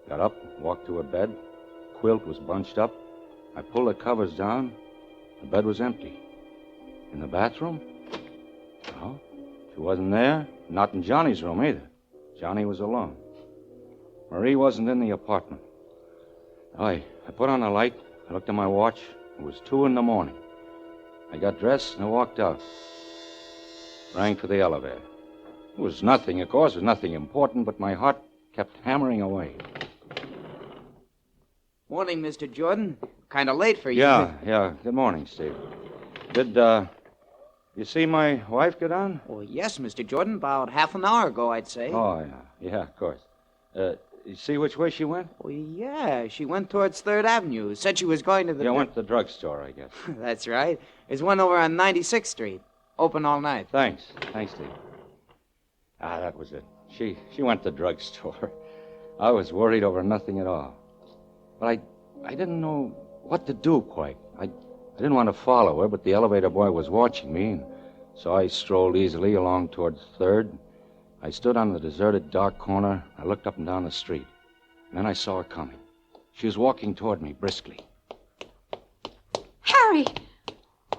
Got up, walked to her bed. Quilt was bunched up. I pulled the covers down. The bed was empty. In the bathroom? No, she wasn't there. Not in Johnny's room either. Johnny was alone. Marie wasn't in the apartment. I put on the light. I looked at my watch. It was 2 a.m. I got dressed and I walked out. Rang for the elevator. It was nothing, of course. It was nothing important, but my heart kept hammering away. Morning, Mr. Jordan. Kind of late for you. Yeah. Good morning, Steve. Did, you see my wife get on? Oh, yes, Mr. Jordan. About half an hour ago, I'd say. Oh, yeah. Yeah, of course. You see which way she went? Oh, yeah. She went towards 3rd Avenue. Said she was going to the... Yeah, went to the drugstore, I guess. That's right. There's one over on 96th Street. Open all night. Thanks, Steve. That was it. She went to the drugstore. I was worried over nothing at all. But I didn't know what to do quite. I didn't want to follow her, but the elevator boy was watching me, and so I strolled easily along towards 3rd. I stood on the deserted dark corner. I looked up and down the street. And then I saw her coming. She was walking toward me briskly. Harry!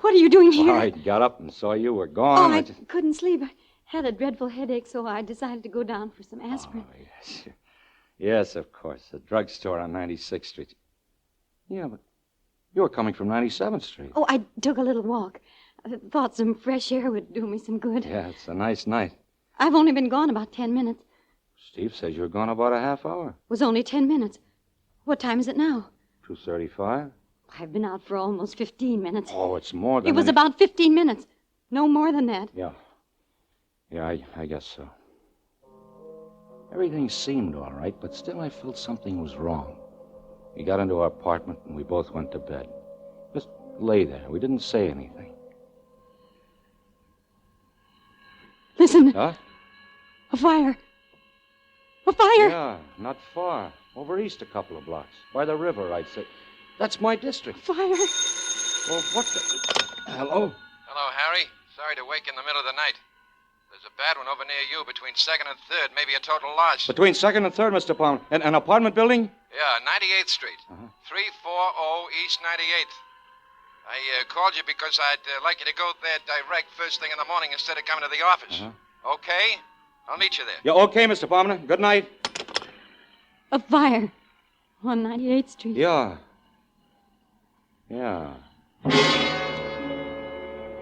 What are you doing here? Well, I got up and saw you were gone. I couldn't sleep. I had a dreadful headache, so I decided to go down for some aspirin. Oh, yes. Yes, of course. The drugstore on 96th Street. Yeah, but you were coming from 97th Street. Oh, I took a little walk. I thought some fresh air would do me some good. Yeah, it's a nice night. I've only been gone about 10 minutes. Steve says you were gone about a half hour. It was only 10 minutes. What time is it now? 2:35. I've been out for almost 15 minutes. Oh, it's more than... It was about 15 minutes. No more than that. Yeah. Yeah, I guess so. Everything seemed all right, but still I felt something was wrong. We got into our apartment and we both went to bed. Just lay there. We didn't say anything. Listen. Huh? A fire. A fire! Yeah, not far. Over east a couple of blocks. By the river, I'd say. That's my district. Fire! Well, what the... Hello? Hello, Harry. Sorry to wake in the middle of the night. There's a bad one over near you between 2nd and 3rd. Maybe a total loss. Between 2nd and 3rd, Mr. Palmer. An apartment building? Yeah, 98th Street. 340 East 98th. I called you because I'd like you to go there direct first thing in the morning instead of coming to the office. Okay? I'll meet you there. Yeah, okay, Mr. Palmer. Good night. A fire on 98th Street. Yeah.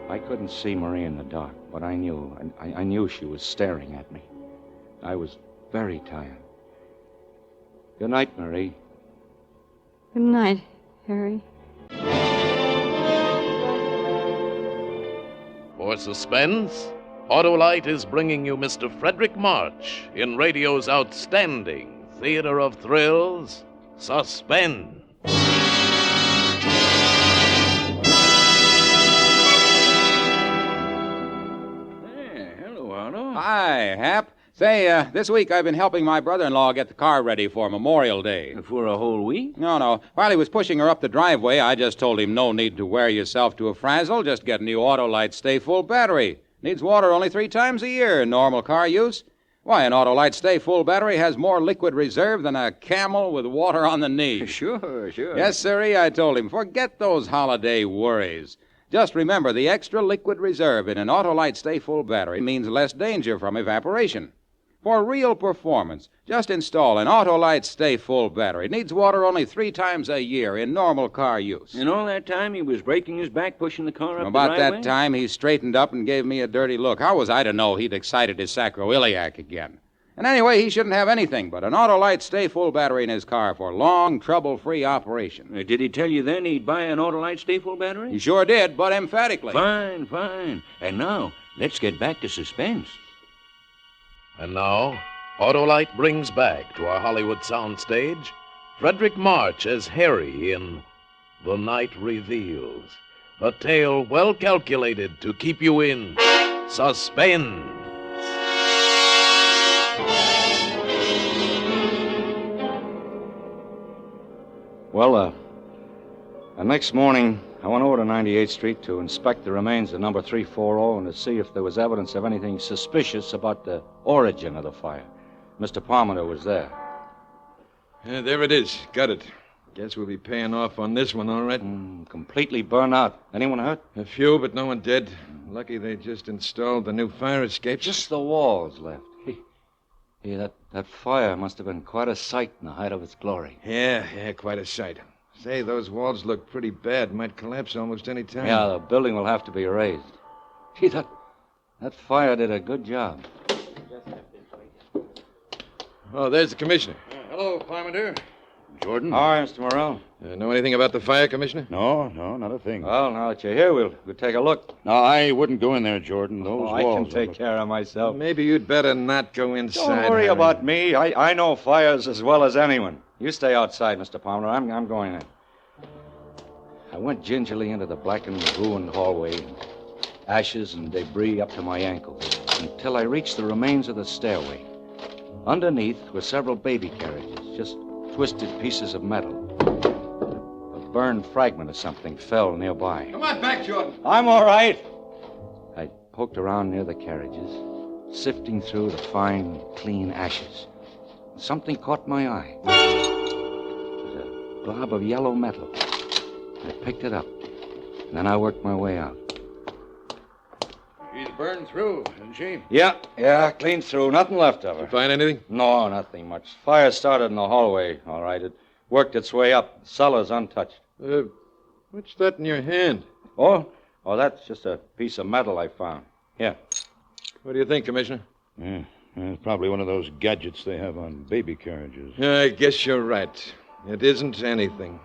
I couldn't see Marie in the dark, but I knew. I knew she was staring at me. I was very tired. Good night, Marie. Good night, Harry. For Suspense, Autolite is bringing you Mr. Frederick March in radio's outstanding theater of thrills, Suspense. Hello, Otto. Hi, Hap. Say, this week I've been helping my brother-in-law get the car ready for Memorial Day. For a whole week? No. While he was pushing her up the driveway, I just told him no need to wear yourself to a frazzle. Just get a new Autolite Stay Full battery. Needs water only 3 times a year in normal car use. Why, an Autolite Stay Full battery has more liquid reserve than a camel with water on the knee. Sure. Yes, sirree, I told him. Forget those holiday worries. Just remember, the extra liquid reserve in an Autolite Stay Full battery means less danger from evaporation. For real performance, just install an Autolite Stay Full battery. It needs water only 3 times a year in normal car use. And all that time he was breaking his back, pushing the car up About the driveway? that time, he straightened up and gave me a dirty look. How was I to know he'd excited his sacroiliac again? And anyway, he shouldn't have anything but an Autolite Stay Full battery in his car for long, trouble-free operation. Did he tell you then he'd buy an Autolite Stay Full battery? He sure did, but emphatically. Fine. And now, let's get back to Suspense. And now, Autolite brings back to our Hollywood soundstage Frederick March as Harry in The Night Reveals, a tale well calculated to keep you in suspense. Well, next morning, I went over to 98th Street to inspect the remains of number 340 and to see if there was evidence of anything suspicious about the origin of the fire. Mr. Parmenter was there. Yeah, there it is. Got it. Guess we'll be paying off on this one, all right. Completely burned out. Anyone hurt? A few, but no one dead. Lucky they just installed the new fire escapes. Just the walls left. Hey, that fire must have been quite a sight in the height of its glory. Yeah, quite a sight. Say, those walls look pretty bad. Might collapse almost any time. Yeah, the building will have to be raised. Gee, that fire did a good job. Oh, there's the commissioner. Hello, Parmenter. Jordan. Hi, Mr. Morrell. Know anything about the fire, Commissioner? No, not a thing. Well, now that you're here, we'll take a look. No, I wouldn't go in there, Jordan. Those I walls. can take care of myself. Maybe you'd better not go inside. Don't worry Harry. about me. I know fires as well as anyone. You stay outside, Mr. Palmer. I'm going in. I went gingerly into the blackened, ruined hallway, ashes and debris up to my ankles, until I reached the remains of the stairway. Underneath were several baby carriages, just twisted pieces of metal. A burned fragment of something fell nearby. Come on back, Jordan. I'm all right. I poked around near the carriages, sifting through the fine, clean ashes. Something caught my eye. It was a blob of yellow metal. I picked it up, and then I worked my way out. She's burned through, isn't she? Yeah, clean through. Nothing left of her. Did you find anything? No, nothing much. Fire started in the hallway, all right. It worked its way up. The cellar's untouched. What's that in your hand? Oh, that's just a piece of metal I found. Here. What do you think, Commissioner? It's probably one of those gadgets they have on baby carriages. I guess you're right. It isn't anything.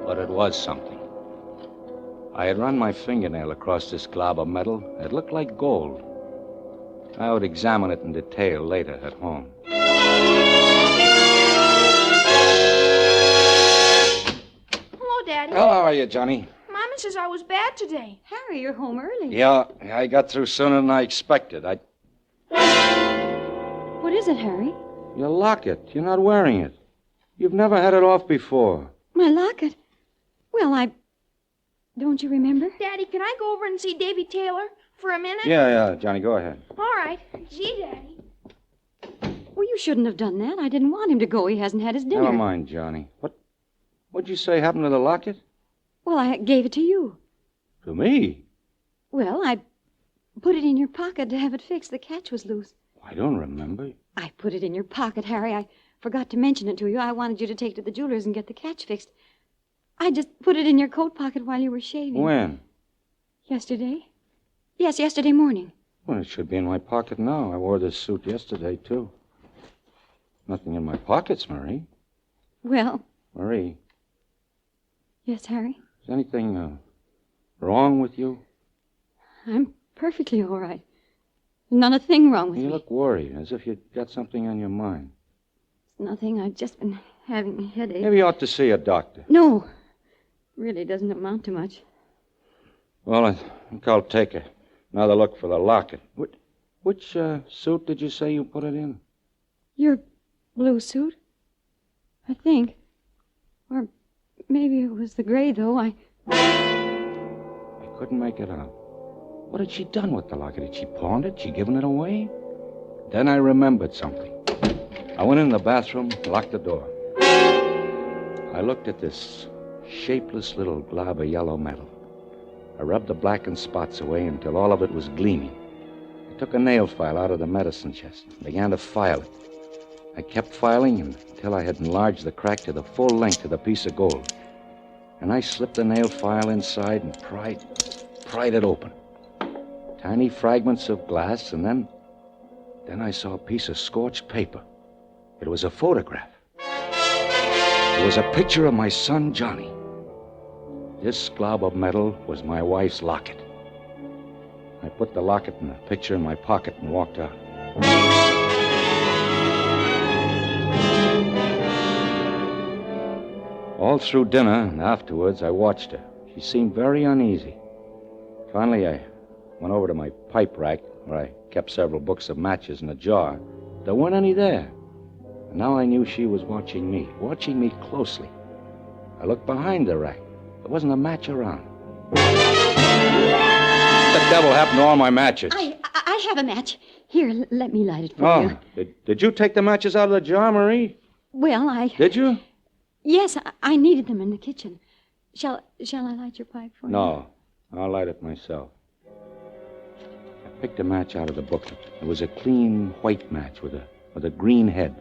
But it was something. I had run my fingernail across this glob of metal. It looked like gold. I would examine it in detail later at home. Hello, Daddy. Well, how are you, Johnny? Mama says I was bad today. Harry, you're home early. Yeah, I got through sooner than I expected. What is it, Harry? Your locket. You're not wearing it. You've never had it off before. My locket? Well, don't you remember? Daddy, can I go over and see Davy Taylor for a minute? Yeah, Johnny, go ahead. All right. Gee, Daddy. Well, you shouldn't have done that. I didn't want him to go. He hasn't had his dinner. Never mind, Johnny. What'd you say happened to the locket? Well, I gave it to you. To me? Well, I put it in your pocket to have it fixed. The catch was loose. I don't remember. I put it in your pocket, Harry. I forgot to mention it to you. I wanted you to take it to the jeweler's and get the catch fixed. I just put it in your coat pocket while you were shaving. When? Yesterday? Yes, yesterday morning. Well, it should be in my pocket now. I wore this suit yesterday, too. Nothing in my pockets, Marie. Well... Marie. Yes, Harry? Is anything wrong with you? I'm perfectly all right. There's not a thing wrong with You me. look worried, as if you'd got something on your mind. It's nothing. I've just been having a headache. Maybe you ought to see a doctor. No. Really doesn't amount to much. Well, I think I'll take another look for the locket. Which suit did you say you put it in? Your blue suit? I think. Or maybe it was the gray, though. I couldn't make it out. What had she done with the locket? Had she pawned it? She given it away? Then I remembered something. I went in the bathroom, locked the door. I looked at this shapeless little glob of yellow metal. I rubbed the blackened spots away until all of it was gleaming. I took a nail file out of the medicine chest and began to file it. I kept filing until I had enlarged the crack to the full length of the piece of gold. And I slipped the nail file inside and pried it open. Tiny fragments of glass, and then I saw a piece of scorched paper. It was a photograph. It was a picture of my son, Johnny. This glob of metal was my wife's locket. I put the locket and the picture in my pocket and walked out. All through dinner and afterwards, I watched her. She seemed very uneasy. Finally, I went over to my pipe rack, where I kept several books of matches in a jar. There weren't any there. And now I knew she was watching me closely. I looked behind the rack. There wasn't a match around. What the devil happened to all my matches? I have a match. Here, let me light it for you. Did you take the matches out of the jar, Marie? Well, Did you? Yes, I needed them in the kitchen. Shall I light your pipe for you? No, I'll light it myself. I picked a match out of the booklet. It was a clean white match with a green head.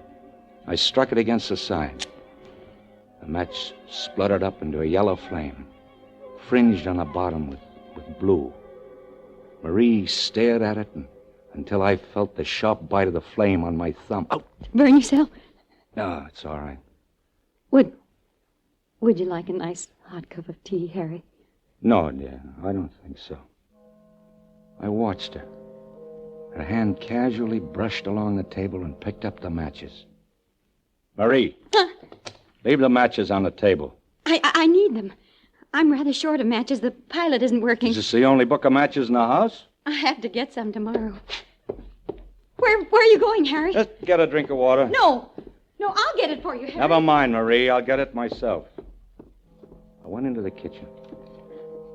I struck it against the side. The match spluttered up into a yellow flame, fringed on the bottom with blue. Marie stared at it until I felt the sharp bite of the flame on my thumb. Out! Burn yourself? No, it's all right. Would you like a nice hot cup of tea, Harry? No, dear, I don't think so. I watched her. Her hand casually brushed along the table and picked up the matches. Marie, leave the matches on the table. I need them. I'm rather short of matches. The pilot isn't working. Is this the only book of matches in the house? I have to get some tomorrow. Where are you going, Harry? Just get a drink of water. No, I'll get it for you, Harry. Never mind, Marie. I'll get it myself. I went into the kitchen.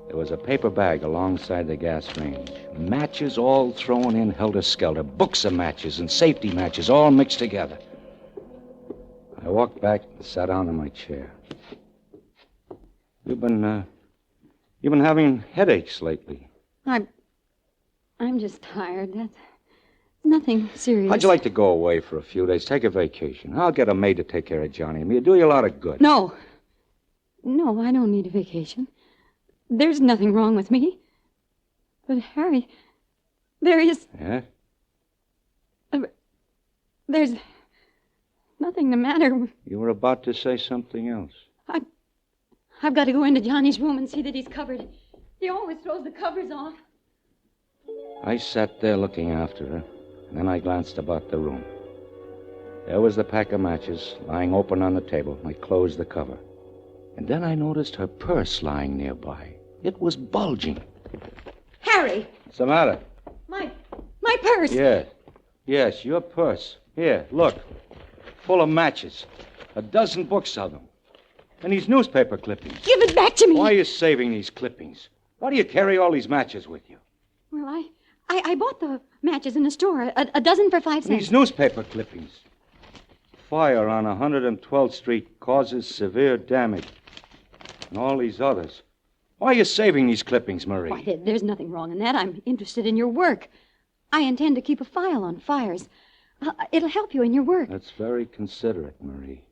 There was a paper bag alongside the gas range. Matches all thrown in helter-skelter. Books of matches and safety matches all mixed together. I walked back and sat down in my chair. You've been having headaches lately. I'm just tired. That's nothing serious. How'd you like to go away for a few days? Take a vacation. I'll get a maid to take care of Johnny and me. It'll do you a lot of good. No, I don't need a vacation. There's nothing wrong with me. But, Harry, there is... Yeah? There's nothing the matter. You were about to say something else. I've got to go into Johnny's room and see that he's covered. He always throws the covers off. I sat there looking after her, and then I glanced about the room. There was the pack of matches lying open on the table. I closed the cover. And then I noticed her purse lying nearby. It was bulging. Harry! What's the matter? My purse! Yes, your purse. Here, look. Full of matches. A dozen books of them. And these newspaper clippings. Give it back to me! Why are you saving these clippings? Why do you carry all these matches with you? Well, I bought the matches in a store. A dozen for 5 cents. These newspaper clippings. Fire on 112th Street causes severe damage. And all these others. Why are you saving these clippings, Marie? Why, there's nothing wrong in that. I'm interested in your work. I intend to keep a file on fires. It'll help you in your work. That's very considerate, Marie.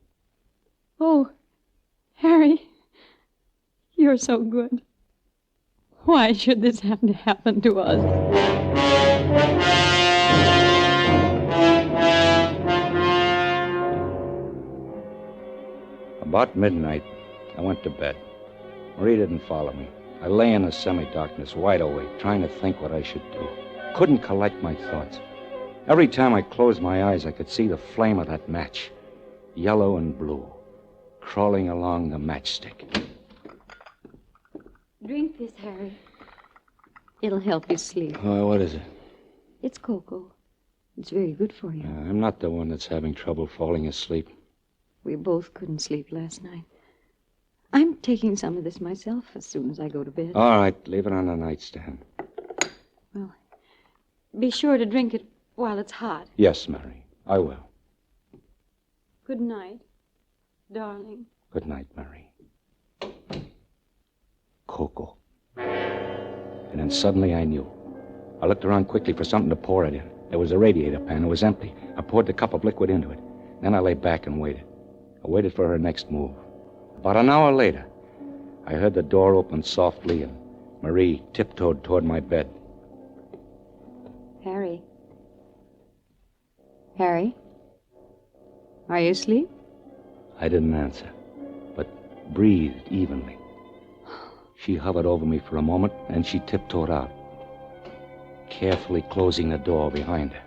Oh, Harry, you're so good. Why should this have to happen to us? About midnight, I went to bed. Marie didn't follow me. I lay in the semi-darkness, wide awake, trying to think what I should do. Couldn't collect my thoughts. Every time I closed my eyes, I could see the flame of that match, yellow and blue, crawling along the matchstick. Drink this, Harry. It'll help you sleep. Oh, what is it? It's cocoa. It's very good for you. I'm not the one that's having trouble falling asleep. We both couldn't sleep last night. I'm taking some of this myself as soon as I go to bed. All right, leave it on the nightstand. Well, be sure to drink it while it's hot. Yes, Mary, I will. Good night, darling. Good night, Mary. Cocoa. And then suddenly I knew. I looked around quickly for something to pour it in. There was a radiator pan. It was empty. I poured the cup of liquid into it. Then I lay back and waited. I waited for her next move. About an hour later, I heard the door open softly and Marie tiptoed toward my bed. Harry. Harry? Are you asleep? I didn't answer, but breathed evenly. She hovered over me for a moment, and she tiptoed out, carefully closing the door behind her.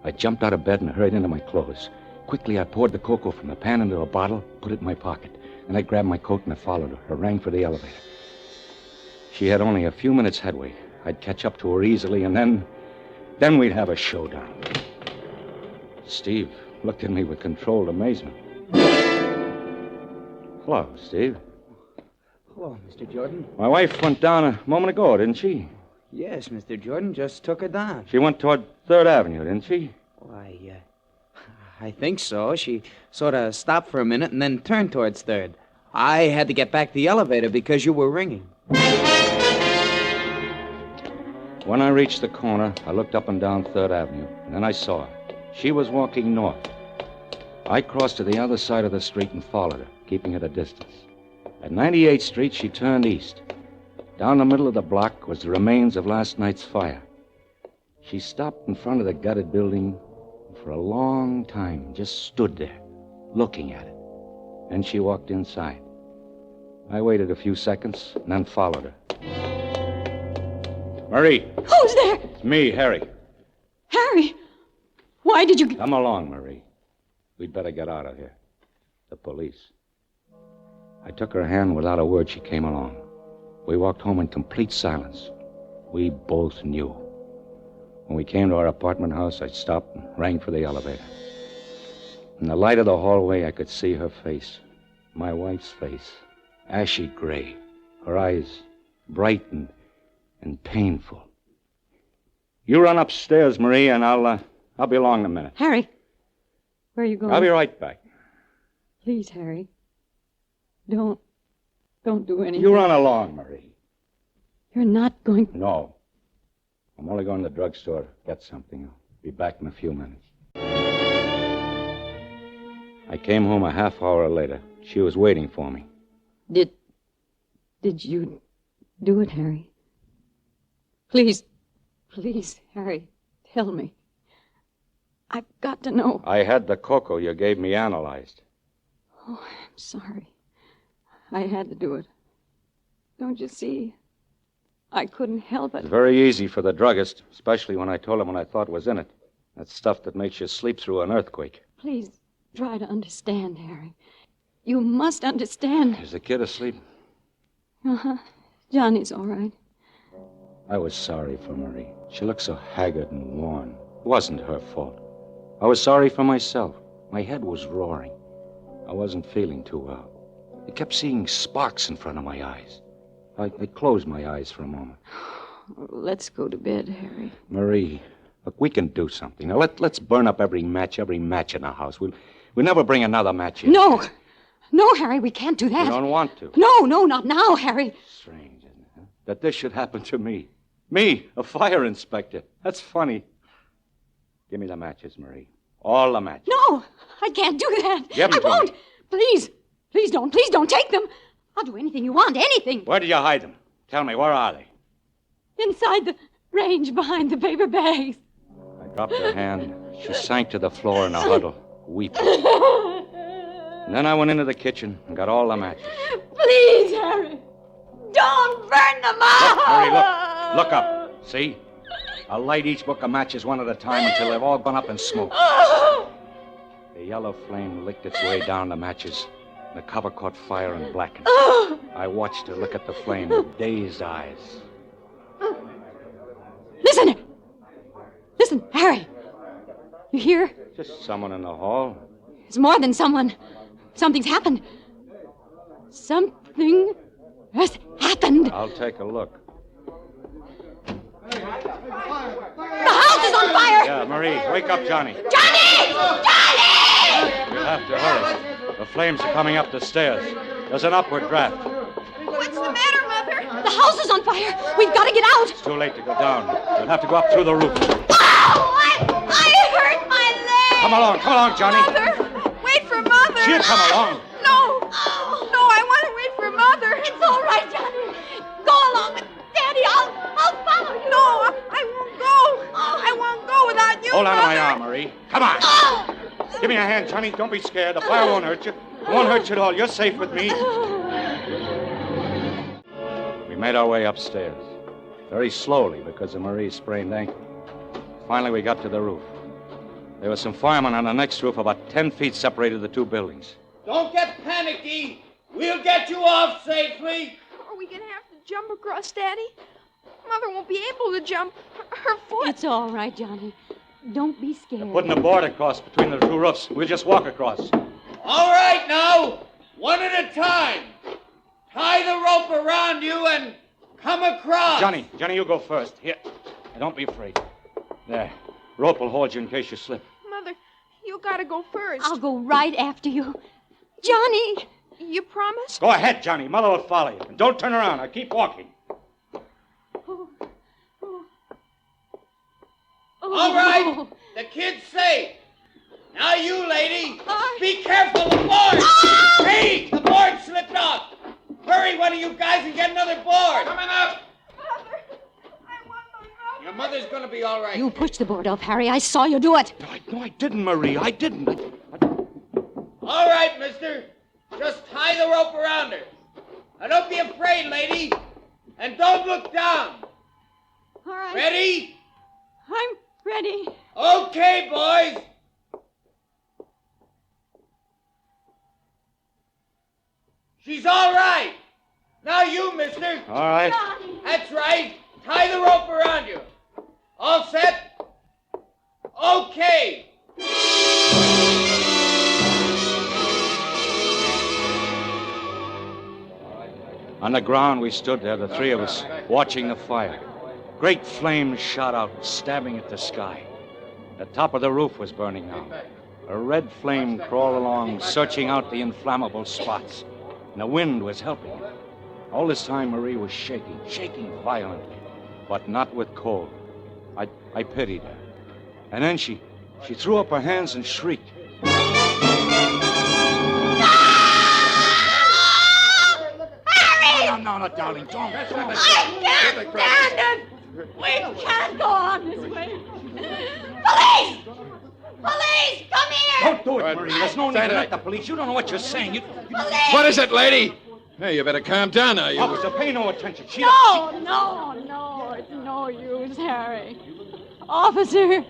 I jumped out of bed and hurried into my clothes. Quickly, I poured the cocoa from the pan into a bottle, put it in my pocket. Then I grabbed my coat and I followed her. I rang for the elevator. She had only a few minutes headway. I'd catch up to her easily, and then we'd have a showdown. Steve looked at me with controlled amazement. Hello, Steve. Hello, Mr. Jordan. My wife went down a moment ago, didn't she? Yes, Mr. Jordan, just took her down. She went toward 3rd Avenue, didn't she? Why, I think so. She sort of stopped for a minute and then turned towards 3rd. I had to get back to the elevator because you were ringing. When I reached the corner, I looked up and down 3rd Avenue, and then I saw her. She was walking north. I crossed to the other side of the street and followed her, keeping at a distance. At 98th Street, she turned east. Down the middle of the block was the remains of last night's fire. She stopped in front of the gutted building for a long time, just stood there, looking at it. Then she walked inside. I waited a few seconds and then followed her. Marie! Who's there? It's me, Harry. Harry! Why did you... Come along, Marie. We'd better get out of here. The police. I took her hand. Without a word, she came along. We walked home in complete silence. We both knew. When we came to our apartment house, I stopped and rang for the elevator. In the light of the hallway, I could see her face. My wife's face. Ashy gray. Her eyes bright and painful. You run upstairs, Marie, and I'll be along in a minute. Harry, where are you going? I'll be right back. Please, Harry. Don't do anything. You run along, Marie. You're not going... No. I'm only going to the drugstore to get something. I'll be back in a few minutes. I came home a half hour later. She was waiting for me. Did you do it, Harry? Please, Harry, tell me. I've got to know. I had the cocoa you gave me analyzed. Oh, I'm sorry. I had to do it. Don't you see? I couldn't help it. It's very easy for the druggist, especially when I told him what I thought was in it. That stuff that makes you sleep through an earthquake. Please, try to understand, Harry. You must understand. Is the kid asleep? Uh-huh. Johnny's all right. I was sorry for Marie. She looked so haggard and worn. It wasn't her fault. I was sorry for myself. My head was roaring. I wasn't feeling too well. I kept seeing sparks in front of my eyes. I closed my eyes for a moment. Let's go to bed, Harry. Marie, look, we can do something. Now, let's burn up every match in the house. We'll never bring another match in. No, Harry, we can't do that. You don't want to. No, not now, Harry. Strange, isn't it? Huh? That this should happen to me. Me, a fire inspector. That's funny. Give me the matches, Marie. All the matches. No, I can't do that. Give them I won't. Me. Please don't take them. I'll do anything you want, anything. Where did you hide them? Tell me, where are they? Inside the range behind the paper bags. I dropped her hand. She sank to the floor in a huddle, weeping. And then I went into the kitchen and got all the matches. Please, Harry. Don't burn them up! Look, Marie, look. Look up. See? I'll light each book of matches one at a time until they've all gone up in smoke. The yellow flame licked its way down the matches. The cover caught fire and blackened. I watched her look at the flame with dazed eyes. Listen! Listen, Harry. You hear? Just someone in the hall. It's more than someone. Something's happened. Something has happened. I'll take a look. The house is on fire! Yeah, Marie, wake up Johnny. Johnny! Johnny! We'll have to hurry. The flames are coming up the stairs. There's an upward draft. What's the matter, Mother? The house is on fire. We've got to get out. It's too late to go down. We'll have to go up through the roof. I hurt my leg. Come along, Johnny. Mother, wait for Mother. She'll come along. No, I want to wait for Mother. It's all right, Johnny. Go along with Daddy. I'll follow you. No, I won't go. I won't go without you, Hold on to Mother. my arm, Marie. Come on. Give me a hand, Johnny. Don't be scared. The fire won't hurt you. It won't hurt you at all. You're safe with me. We made our way upstairs. Very slowly because of Marie's sprained ankle. Finally, we got to the roof. There were some firemen on the next roof. About 10 feet separated the two buildings. Don't get panicky. We'll get you off safely. Are we going to have to jump across, Daddy? Mother won't be able to jump. Her foot. It's all right, Johnny. Don't be scared. They're putting a board across between the two roofs. We'll just walk across. All right, now. One at a time. Tie the rope around you and come across. Johnny, you go first. Here. Now, don't be afraid. There. Rope will hold you in case you slip. Mother, you got to go first. I'll go right after you. Johnny! You promise? Go ahead, Johnny. Mother will follow you. And don't turn around. Now keep walking. All right. The kid's safe. Now you, lady. Be careful. The board. Hey, the board slipped off. Hurry, one of you guys, and get another board. Coming up. Your mother's going to be all right. You pushed the board off, Harry. I saw you do it. No, I didn't, Marie. I didn't. All right, mister. Just tie the rope around her. Now, don't be afraid, lady. And don't look down. All right. Ready? I'm ready. Okay, boys. She's all right. Now you, mister. All right. That's right. Tie the rope around you. All set? Okay. On the ground, we stood there, the three of us, watching the fire. Great flames shot out, stabbing at the sky. The top of the roof was burning now. A red flame crawled along, searching out the inflammable spots. And the wind was helping. All this time, Marie was shaking violently, but not with cold. I pitied her. And then she threw up her hands and shrieked. Harry! No, darling, don't. I can't stand it! We can't go on this way. Police! Police, come here! Don't do it, Marie. There's no need to let the police. You don't know what you're saying. Police! What is it, lady? Hey, you better calm down now. Officer, pay no attention. No, it's no use, Harry. Officer,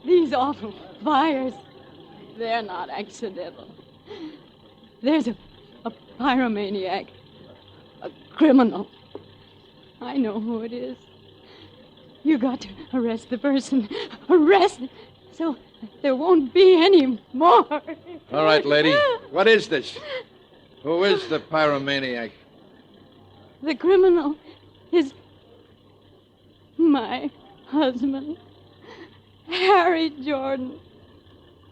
these awful fires, they're not accidental. There's a pyromaniac, a criminal. I know who it is. You got to arrest the person. Arrest, so there won't be any more. All right, lady. What is this? Who is the pyromaniac? The criminal is my husband, Harry Jordan.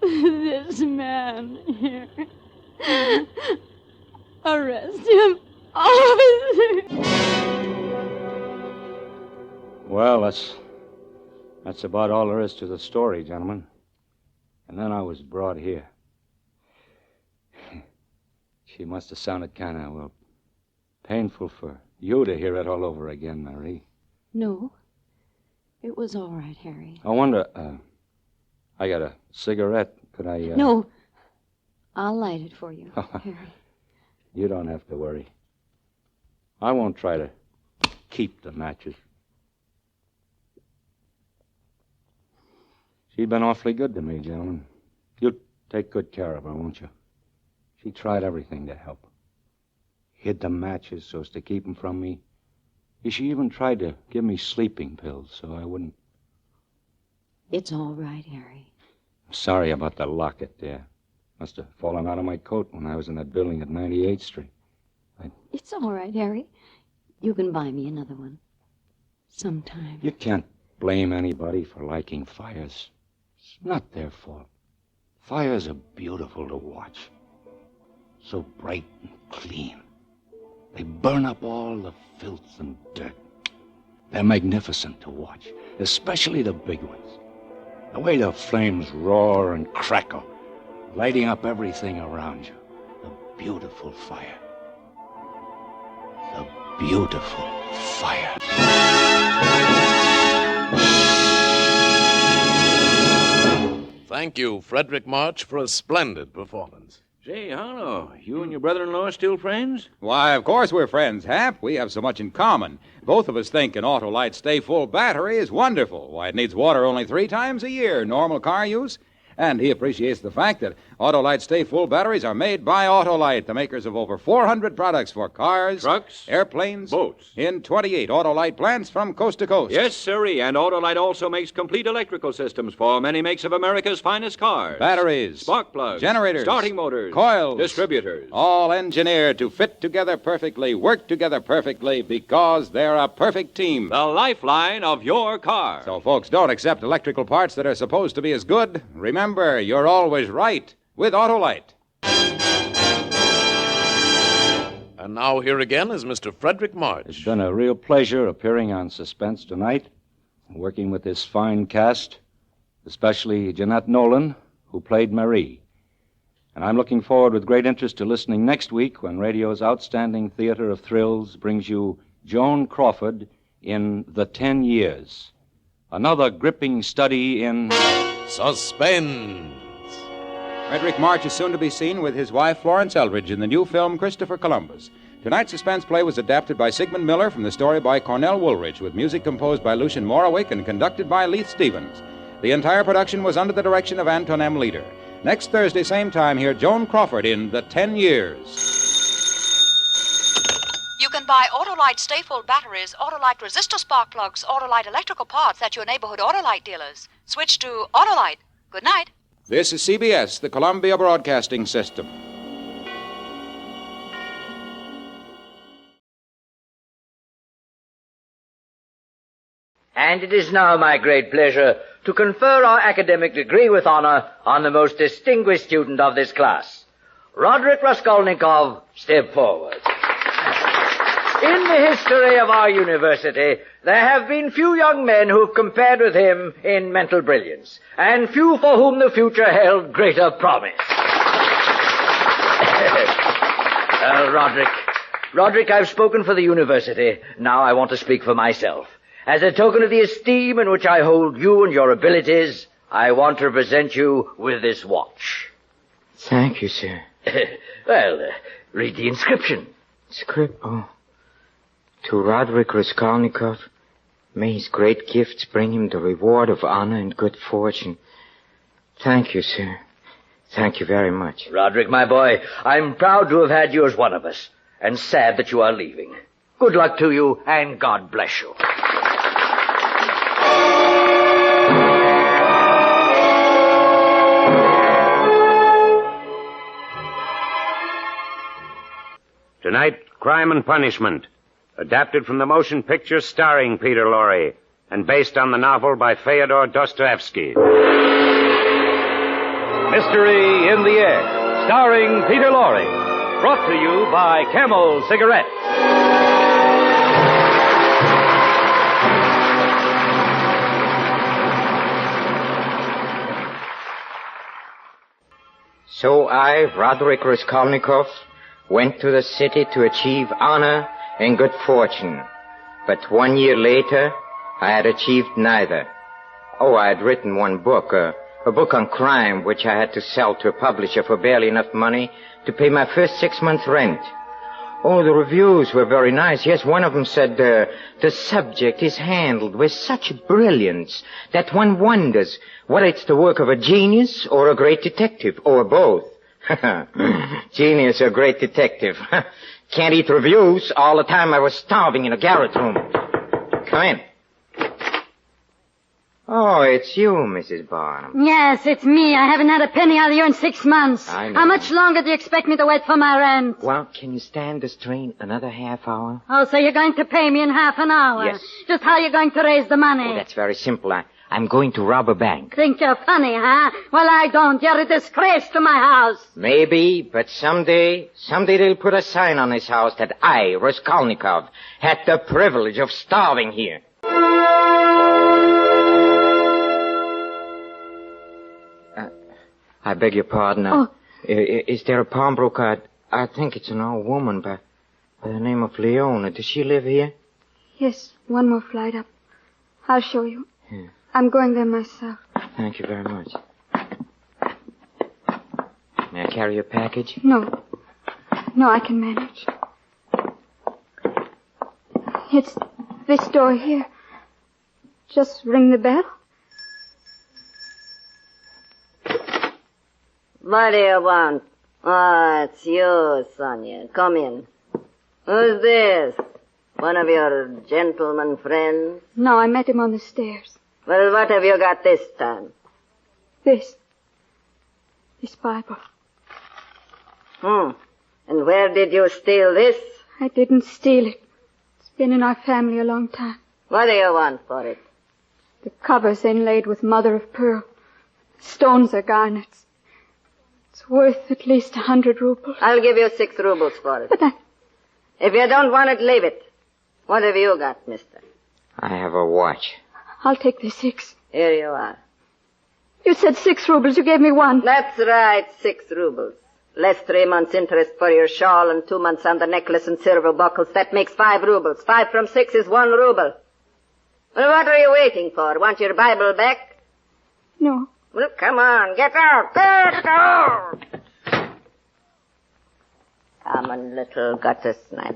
This man here. Arrest him, officer. Well, that's about all there is to the story, gentlemen. And then I was brought here. She must have sounded kind of, well, painful for you to hear it all over again, Marie. No, it was all right, Harry. I wonder, I got a cigarette. Could I, No, I'll light it for you, Harry. You don't have to worry. I won't try to keep the matches. She's been awfully good to me, gentlemen. You'll take good care of her, won't you? She tried everything to help. Hid the matches so as to keep them from me. She even tried to give me sleeping pills so I wouldn't... It's all right, Harry. I'm sorry about the locket there. Must have fallen out of my coat when I was in that building at 98th Street. It's all right, Harry. You can buy me another one. Sometime. You can't blame anybody for liking fires. It's not their fault. Fires are beautiful to watch. So bright and clean. They burn up all the filth and dirt. They're magnificent to watch, especially the big ones. The way the flames roar and crackle, lighting up everything around you. The beautiful fire. The beautiful fire. Thank you, Frederick March, for a splendid performance. Say, Harlow, you and your brother-in-law still friends? Why, of course we're friends, Hap. We have so much in common. Both of us think an Autolite Stay Full battery is wonderful. Why, it needs water only 3 times a year, normal car use. And he appreciates the fact that Autolite Stay Full batteries are made by Autolite, the makers of over 400 products for cars, trucks, airplanes, boats, in 28 Autolite plants from coast to coast. Yes, sirree, and Autolite also makes complete electrical systems for many makes of America's finest cars. Batteries, spark plugs, generators, starting motors, coils, distributors. All engineered to fit together perfectly, work together perfectly, because they're a perfect team. The lifeline of your car. So, folks, don't accept electrical parts that are supposed to be as good. Remember, you're always right with Autolite. And now here again is Mr. Frederick March. It's been a real pleasure appearing on Suspense tonight, working with this fine cast, especially Jeanette Nolan, who played Marie. And I'm looking forward with great interest to listening next week when radio's outstanding theater of thrills brings you Joan Crawford in The 10 Years, another gripping study in... Suspense. Frederick March is soon to be seen with his wife, Florence Eldridge, in the new film Christopher Columbus. Tonight's suspense play was adapted by Sigmund Miller from the story by Cornell Woolridge, with music composed by Lucian Morawick and conducted by Leith Stevens. The entire production was under the direction of Anton M. Leader. Next Thursday, same time, hear Joan Crawford in The 10 Years. You can buy Autolite Stay Full batteries, Autolite resistor spark plugs, Autolite electrical parts at your neighborhood Autolite dealers. Switch to Autolite. Good night. This is CBS, the Columbia Broadcasting System. And it is now my great pleasure to confer our academic degree with honor on the most distinguished student of this class. Roderick Raskolnikov, step forward. In the history of our university, there have been few young men who have compared with him in mental brilliance, and few for whom the future held greater promise. Roderick, I've spoken for the university. Now I want to speak for myself. As a token of the esteem in which I hold you and your abilities, I want to present you with this watch. Thank you, sir. Well, read the inscription. Oh. To Roderick Raskolnikov, may his great gifts bring him the reward of honor and good fortune. Thank you, sir. Thank you very much. Roderick, my boy, I'm proud to have had you as one of us, and sad that you are leaving. Good luck to you, and God bless you. Tonight, Crime and Punishment, adapted from the motion picture starring Peter Lorre and based on the novel by Fyodor Dostoevsky. Mystery in the Air, starring Peter Lorre, brought to you by Camel Cigarettes. So I, Roderick Raskolnikov, went to the city to achieve honor and good fortune. But 1 year later, I had achieved neither. Oh, I had written one book, a book on crime, which I had to sell to a publisher for barely enough money to pay my first 6 months' rent. Oh, the reviews were very nice. Yes, one of them said, the subject is handled with such brilliance that one wonders whether it's the work of a genius or a great detective, or both. Genius or great detective. Can't eat reviews. All the time I was starving in a garret room. Come in. Oh, it's you, Mrs. Barnum. Yes, it's me. I haven't had a penny out of you in 6 months. I know. How much longer do you expect me to wait for my rent? Well, can you stand the strain another half hour? Oh, so you're going to pay me in half an hour? Yes. Just how you going to raise the money? Oh, that's very simple. I'm going to rob a bank. Think you're funny, huh? Well, I don't. You're a disgrace to my house. Maybe, but someday they'll put a sign on this house that I, Raskolnikov, had the privilege of starving here. I beg your pardon. Is there a pawnbroker? I think it's an old woman by the name of Leona. Does she live here? Yes, one more flight up. I'll show you. Yeah. I'm going there myself. Thank you very much. May I carry your package? No. No, I can manage. It's this door here. Just ring the bell. What do you want? Oh, it's you, Sonia. Come in. Who's this? One of your gentleman friends? No, I met him on the stairs. Well, what have you got this time? This Bible. And where did you steal this? I didn't steal it. It's been in our family a long time. What do you want for it? The cover's inlaid with mother of pearl. The stones are garnets. It's worth at least 100 rubles. I'll give you 6 rubles for it. But If you don't want it, leave it. What have you got, mister? I have a watch. I'll take the 6. Here you are. You said 6 rubles. You gave me 1. That's right, 6 rubles. Less 3 months interest for your shawl and 2 months on the necklace and silver buckles. That makes 5 rubles. 5 from 6 is 1 ruble. Well, what are you waiting for? Want your Bible back? No. Well, come on, get out! Get out! Common little gutter snap.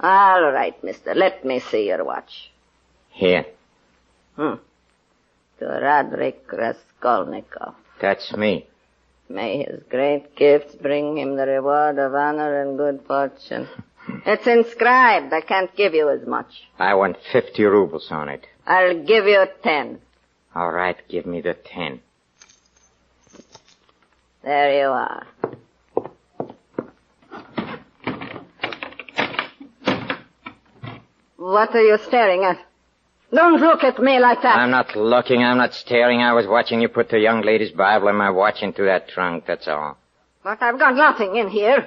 All right, mister. Let me see your watch. Here. To Roderick Raskolnikov. That's me. May his great gifts bring him the reward of honor and good fortune. It's inscribed. I can't give you as much. I want 50 rubles on it. I'll give you 10. All right, give me the 10. There you are. What are you staring at? Don't look at me like that. I'm not looking, I'm not staring. I was watching you put the young lady's Bible in my watch into that trunk, that's all. But I've got nothing in here.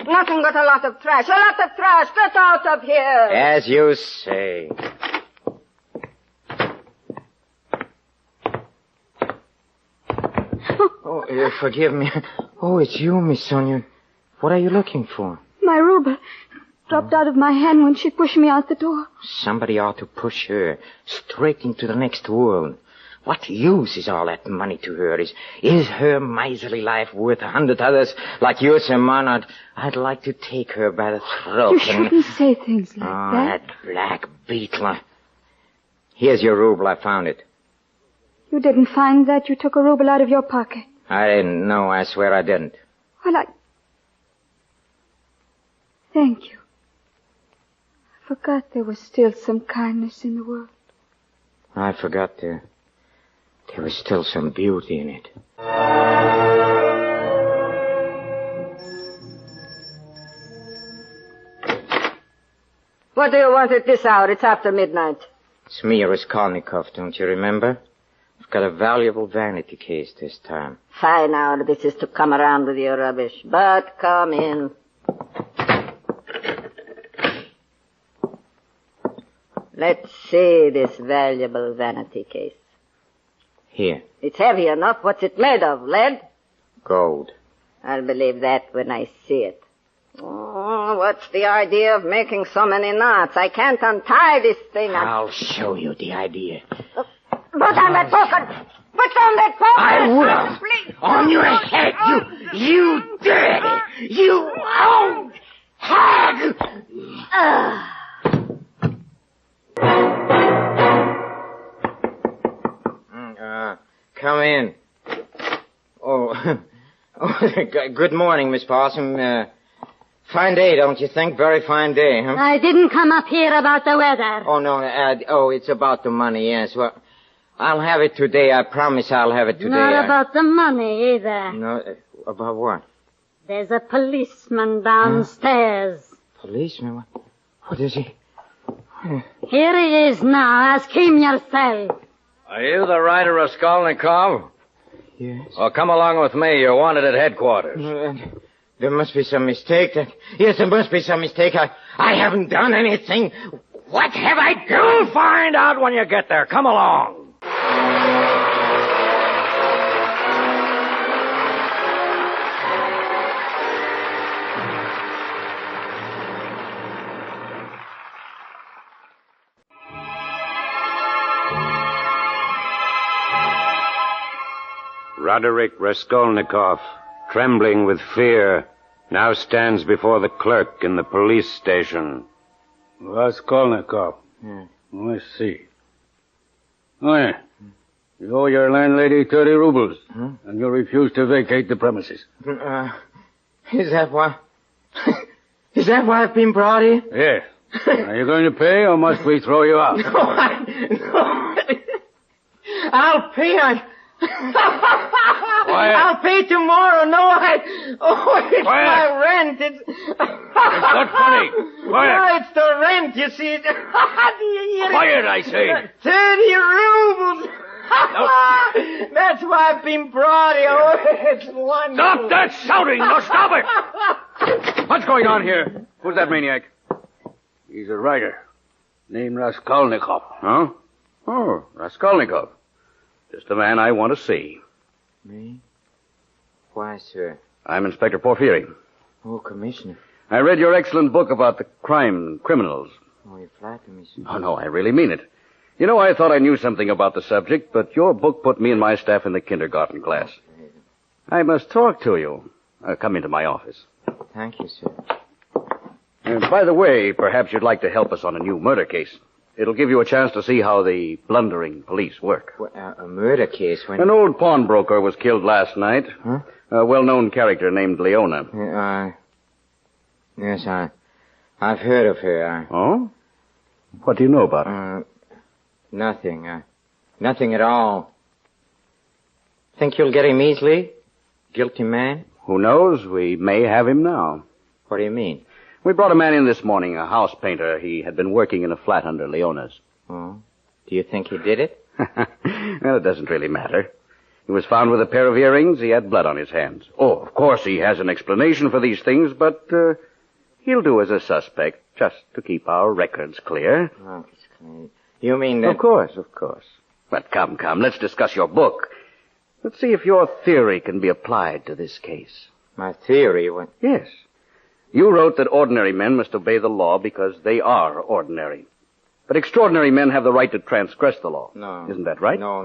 Nothing but a lot of trash. A lot of trash. Get out of here. As you say. Oh, forgive me. Oh, it's you, Miss Sonia. What are you looking for? My ruble dropped out of my hand when she pushed me out the door. Somebody ought to push her straight into the next world. What use is all that money to her? Is her miserly life worth 100 others like yours and mine? I'd like to take her by the throat. You shouldn't say things like that black beetle. Here's your ruble. I found it. You didn't find that? You took a ruble out of your pocket. I didn't know. I swear I didn't. Well, Thank you. I forgot there was still some kindness in the world. I forgot there was still some beauty in it. What do you want at this hour? It's after midnight. It's me, Raskolnikov, don't you remember? I've got a valuable vanity case this time. Fine hour this is to come around with your rubbish. But come in. Let's see this valuable vanity case. Here. It's heavy enough. What's it made of? Lead? Gold. I'll believe that when I see it. Oh, what's the idea of making so many knots? I can't untie this thing. I'll show you the idea. Put on that poker! Put on that poker! I will! Please. On your head, you dirty, you old Come in. Oh, good morning, Miss Possum. Fine day, don't you think? Very fine day, huh? I didn't come up here about the weather. Oh, no. It's about the money, yes. Well, I'll have it today. I promise I'll have it today. Not about the money either. No, about what? There's a policeman downstairs. Policeman? What is he? Here he is now. Ask him yourself. Are you the writer Raskolnikov? Yes. Well, come along with me. You're wanted at headquarters. There must be some mistake. Yes, there must be some mistake. I haven't done anything. What have I done? You'll find out when you get there. Come along. Roderick Raskolnikov, trembling with fear, now stands before the clerk in the police station. Raskolnikov. Let's see. Oh, yeah. You owe your landlady 30 rubles, and you refuse to vacate the premises. Is that why? Is that why I've been brought here? Yes. Are you going to pay, or must we throw you out? No. I'll pay. I'll pay tomorrow. No, it's Quiet. my rent. It's not funny. Quiet. No, it's the rent, you see. Quiet, I say. 30 rubles. That's why I've been brought here. Oh, it's wonderful. Stop that shouting! No, stop it! What's going on here? Who's that maniac? He's a writer named Raskolnikov. Huh? Oh, Raskolnikov. Just the man I want to see. Me? Why, sir? I'm Inspector Porphyry. Oh, Commissioner. I read your excellent book about the criminals. Oh, you flatter me, sir. Oh, no, I really mean it. You know, I thought I knew something about the subject, but your book put me and my staff in the kindergarten class. I must talk to you. Come into my office. Thank you, sir. By the way, perhaps you'd like to help us on a new murder case. It'll give you a chance to see how the blundering police work. A murder case? An old pawnbroker was killed last night. Huh? A well-known character named Leona. Yes, I've heard of her. Oh? What do you know about her? Nothing. Nothing at all. Think you'll get him easily? Guilty man? Who knows? We may have him now. What do you mean? We brought a man in this morning, a house painter. He had been working in a flat under Leona's. Oh? Do you think he did it? Well, it doesn't really matter. He was found with a pair of earrings. He had blood on his hands. Oh, of course he has an explanation for these things, but he'll do as a suspect, just to keep our records clear. Oh, you mean that... Of course. But come, let's discuss your book. Let's see if your theory can be applied to this case. My theory? What? Yes. You wrote that ordinary men must obey the law because they are ordinary. But extraordinary men have the right to transgress the law. No. Isn't that right? No,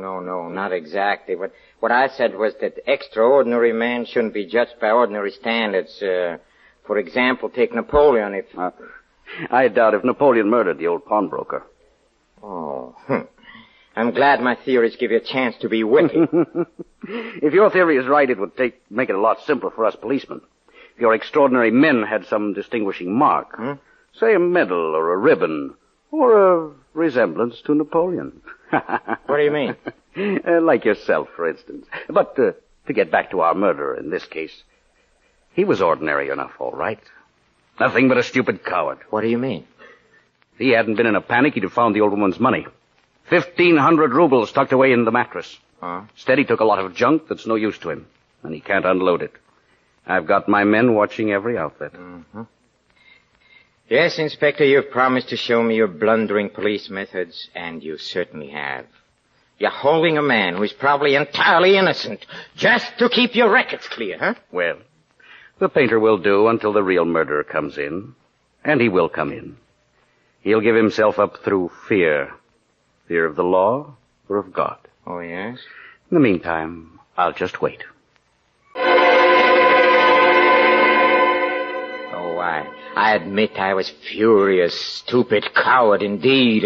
not exactly. What I said was that extraordinary men shouldn't be judged by ordinary standards. For example, take Napoleon. I doubt if Napoleon murdered the old pawnbroker. Oh, I'm glad my theories give you a chance to be witty. If your theory is right, it would make it a lot simpler for us policemen. If your extraordinary men had some distinguishing mark, say a medal or a ribbon, or a resemblance to Napoleon. What do you mean? Like yourself, for instance. But to get back to our murderer in this case, he was ordinary enough, all right. Nothing but a stupid coward. What do you mean? If he hadn't been in a panic, he'd have found the old woman's money. 1,500 rubles tucked away in the mattress. Instead, he took a lot of junk that's no use to him, and he can't unload it. I've got my men watching every outlet. Yes, Inspector, you've promised to show me your blundering police methods, and you certainly have. You're holding a man who's probably entirely innocent just to keep your records clear, huh? Well, the painter will do until the real murderer comes in, and he will come in. He'll give himself up through fear. Fear of the law or of God. Oh, yes? In the meantime, I'll just wait. Oh, I admit I was furious, stupid, coward indeed,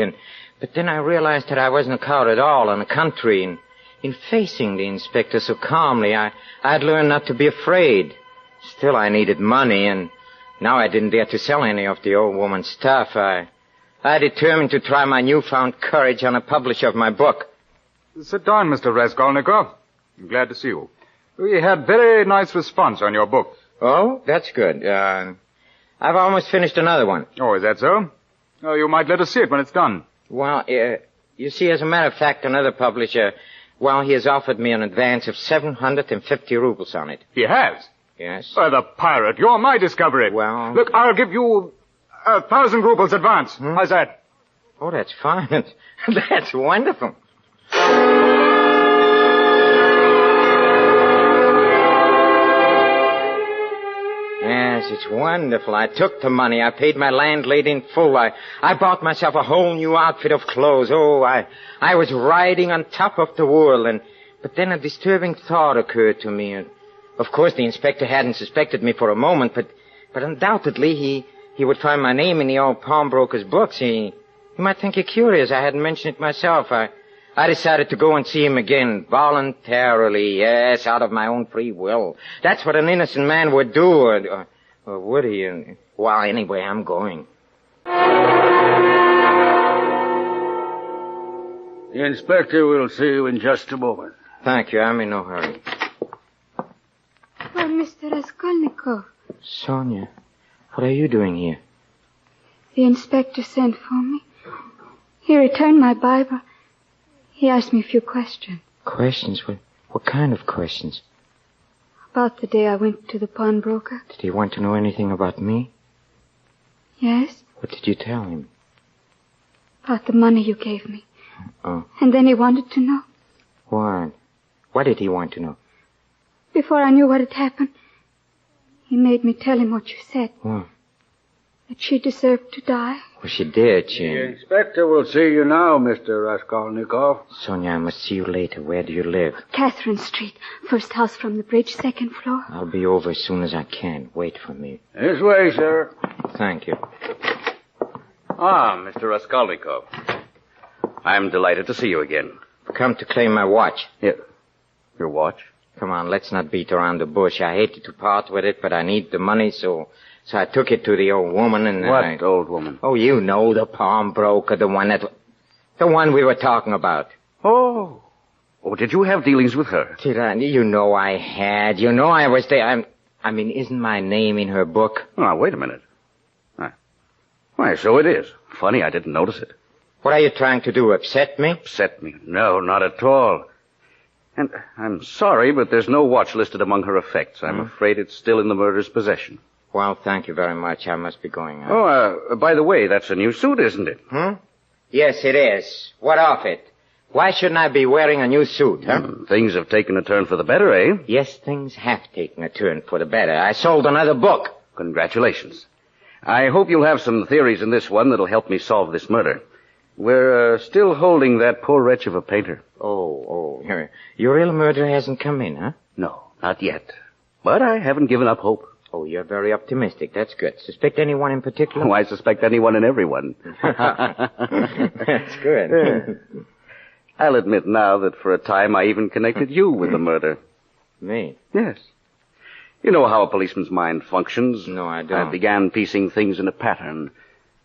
but then I realized that I wasn't a coward at all. On the contrary, in facing the inspector so calmly, I'd learned not to be afraid. Still, I needed money, and now I didn't dare to sell any of the old woman's stuff. I determined to try my newfound courage on a publisher of my book. Sit down, Mr. Raskolnikov. I'm glad to see you. We had very nice response on your book. Oh, that's good. I've almost finished another one. Oh, is that so? Oh, you might let us see it when it's done. Well, you see, as a matter of fact, another publisher, he has offered me an advance of 750 rubles on it. He has? Yes. The pirate, you're my discovery. Well... Look, I'll give you 1,000 rubles advance. How's that? Oh, that's fine. That's wonderful. Yes, it's wonderful. I took the money. I paid my landlady in full. I bought myself a whole new outfit of clothes. Oh, I was riding on top of the world. But then a disturbing thought occurred to me. Of course, the inspector hadn't suspected me for a moment, but undoubtedly he would find my name in the old pawnbroker's books. He might think it curious I hadn't mentioned it myself. I decided to go and see him again, voluntarily, yes, out of my own free will. That's what an innocent man would do, or would he? Well, anyway, I'm going. The inspector will see you in just a moment. Thank you. I'm in no hurry. Oh, Mr. Raskolnikov. Sonia, what are you doing here? The inspector sent for me. He returned my Bible. He asked me a few questions. Questions? What kind of questions? About the day I went to the pawnbroker. Did he want to know anything about me? Yes. What did you tell him? About the money you gave me. Oh. And then he wanted to know. What? What did he want to know? Before I knew what had happened, he made me tell him what you said. What? That she deserved to die. Well, she did, The inspector will see you now, Mr. Raskolnikov. Sonia, I must see you later. Where do you live? Catherine Street. First house from the bridge, second floor. I'll be over as soon as I can. Wait for me. This way, sir. Thank you. Ah, Mr. Raskolnikov. I'm delighted to see you again. Come to claim my watch. Yeah. Your watch? Come on, let's not beat around the bush. I hated to part with it, but I need the money, so I took it to the old woman and... What old woman? Oh, you know, the pawnbroker, the one we were talking about. Oh, did you have dealings with her? Did I? You know I had. You know I was there. I mean, isn't my name in her book? Oh, wait a minute. Why, so it is. Funny, I didn't notice it. What are you trying to do, upset me? Upset me? No, not at all. And I'm sorry, but there's no watch listed among her effects. I'm afraid it's still in the murderer's possession. Well, thank you very much. I must be going out. Oh, by the way, that's a new suit, isn't it? Yes, it is. What of it? Why shouldn't I be wearing a new suit, huh? Things have taken a turn for the better, eh? Yes, things have taken a turn for the better. I sold another book. Congratulations. I hope you'll have some theories in this one that'll help me solve this murder. We're still holding that poor wretch of a painter. Oh, your real murderer hasn't come in, huh? No, not yet. But I haven't given up hope. Oh, you're very optimistic. That's good. Suspect anyone in particular? Oh, I suspect anyone and everyone. That's good. I'll admit now that for a time I even connected you with the murder. Me? Yes. You know how a policeman's mind functions. No, I don't. I began piecing things in a pattern.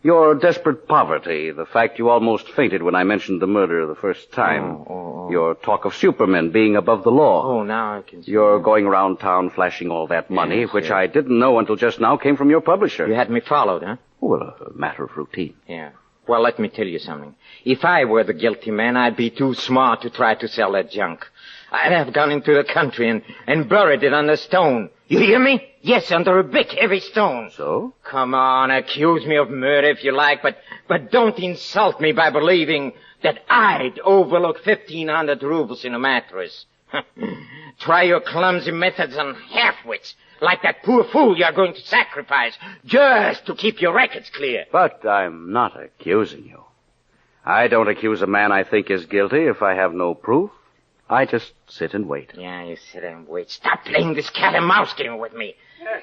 Your desperate poverty, the fact you almost fainted when I mentioned the murder the first time. Your talk of supermen being above the law. Oh, now I can see. Your going around town flashing all that money, which I didn't know until just now came from your publisher. You had me followed, huh? Well, a matter of routine. Yeah. Well, let me tell you something. If I were the guilty man, I'd be too smart to try to sell that junk. I'd have gone into the country and buried it under stone. You hear me? Yes, under a big, heavy stone. So? Come on, accuse me of murder if you like, but don't insult me by believing that I'd overlook 1,500 rubles in a mattress. Try your clumsy methods on half-wits, like that poor fool you're going to sacrifice, just to keep your records clear. But I'm not accusing you. I don't accuse a man I think is guilty if I have no proof. I just sit and wait. Yeah, you sit and wait. Stop playing this cat and mouse game with me.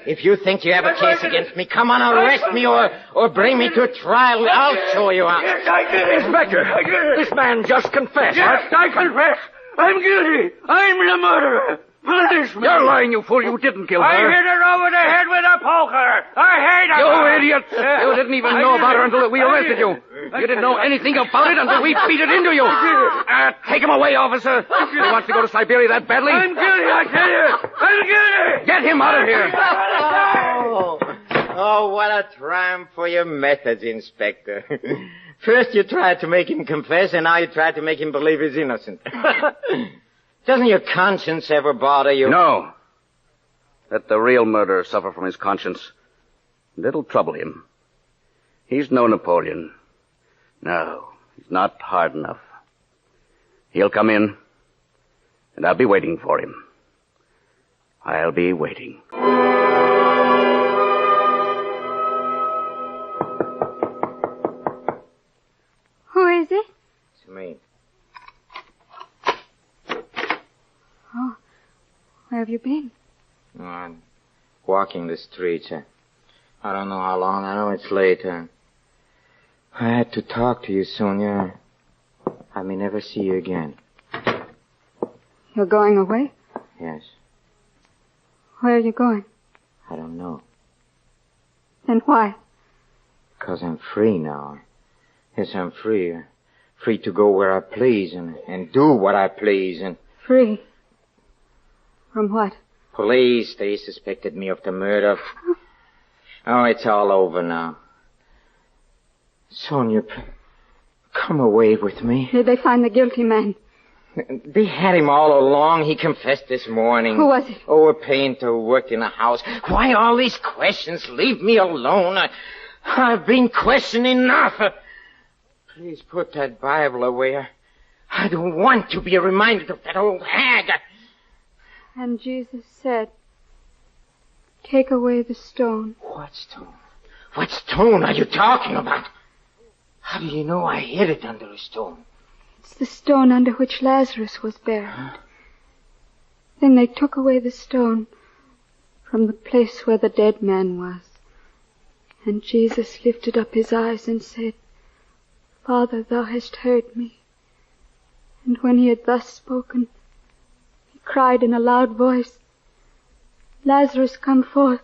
If you think you have a case against me, come on, arrest me or bring me to a trial. I'll show you how. Yes, I did it. Inspector, this man just confessed. Yes, I confess. I'm guilty. I'm the murderer. Punish me. You're lying, you fool. You didn't kill her. I hit her over the head with a poker. I hate her. You idiot. You didn't even know about her until we arrested you. You didn't know anything about it until we beat it into you. Take him away, officer. He wants to go to Siberia that badly. I'm guilty, I tell you. I'm guilty. Get him out of here. Oh, what a triumph for your methods, Inspector. First you tried to make him confess, and now you tried to make him believe he's innocent. Doesn't your conscience ever bother you? No. Let the real murderer suffer from his conscience. And it'll trouble him. He's no Napoleon. No, he's not hard enough. He'll come in, and I'll be waiting for him. I'll be waiting. Who is it? It's me. Oh, where have you been? Oh, I'm walking the streets. I don't know how long. I know it's late. I had to talk to you, Sonia. I may never see you again. You're going away? Yes. Where are you going? I don't know. And why? Because I'm free now. Yes, I'm free. Free to go where I please and do what I please. And Free? From what? Police, they suspected me of the murder. Oh, it's all over now. Sonia, come away with me. Did they find the guilty man? They had him all along. He confessed this morning. Who was it? Oh, a painter who worked in a house. Why all these questions? Leave me alone. I've been questioned enough. Please put that Bible away. I don't want to be reminded of that old hag. And Jesus said, take away the stone. What stone? What stone are you talking about? How do you know I hid it under a stone? It's the stone under which Lazarus was buried. Huh? Then they took away the stone from the place where the dead man was. And Jesus lifted up his eyes and said, Father, thou hast heard me. And when he had thus spoken, he cried in a loud voice, Lazarus, come forth.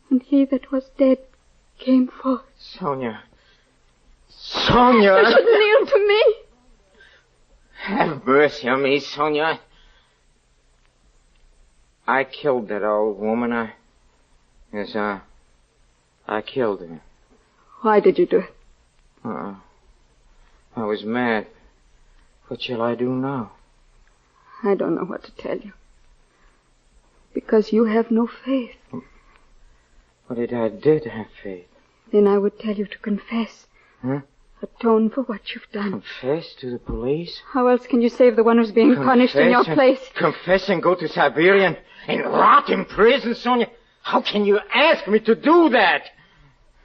And he that was dead came forth. Sonia. Sonia! You should kneel to me. Have mercy on me, Sonia. I killed that old woman. I killed her. Why did you do it? I was mad. What shall I do now? I don't know what to tell you. Because you have no faith. But I did have faith. Then I would tell you to confess. Huh? Atone for what you've done. Confess to the police? How else can you save the one who's being punished in your place? Confess and go to Siberia and rot in prison, Sonia? How can you ask me to do that?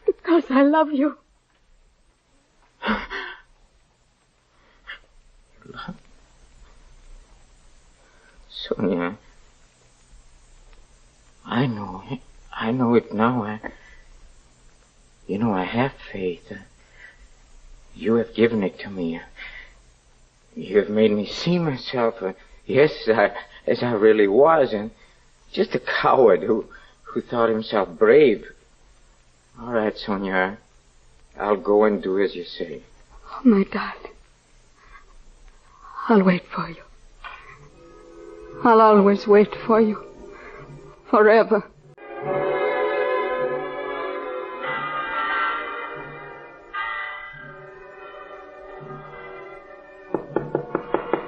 Because I love you. Sonia, I know it now. I have faith. You have given it to me. You have made me see myself, as I really was, and just a coward who thought himself brave. All right, Sonia, I'll go and do as you say. Oh, my darling. I'll wait for you. I'll always wait for you. Forever.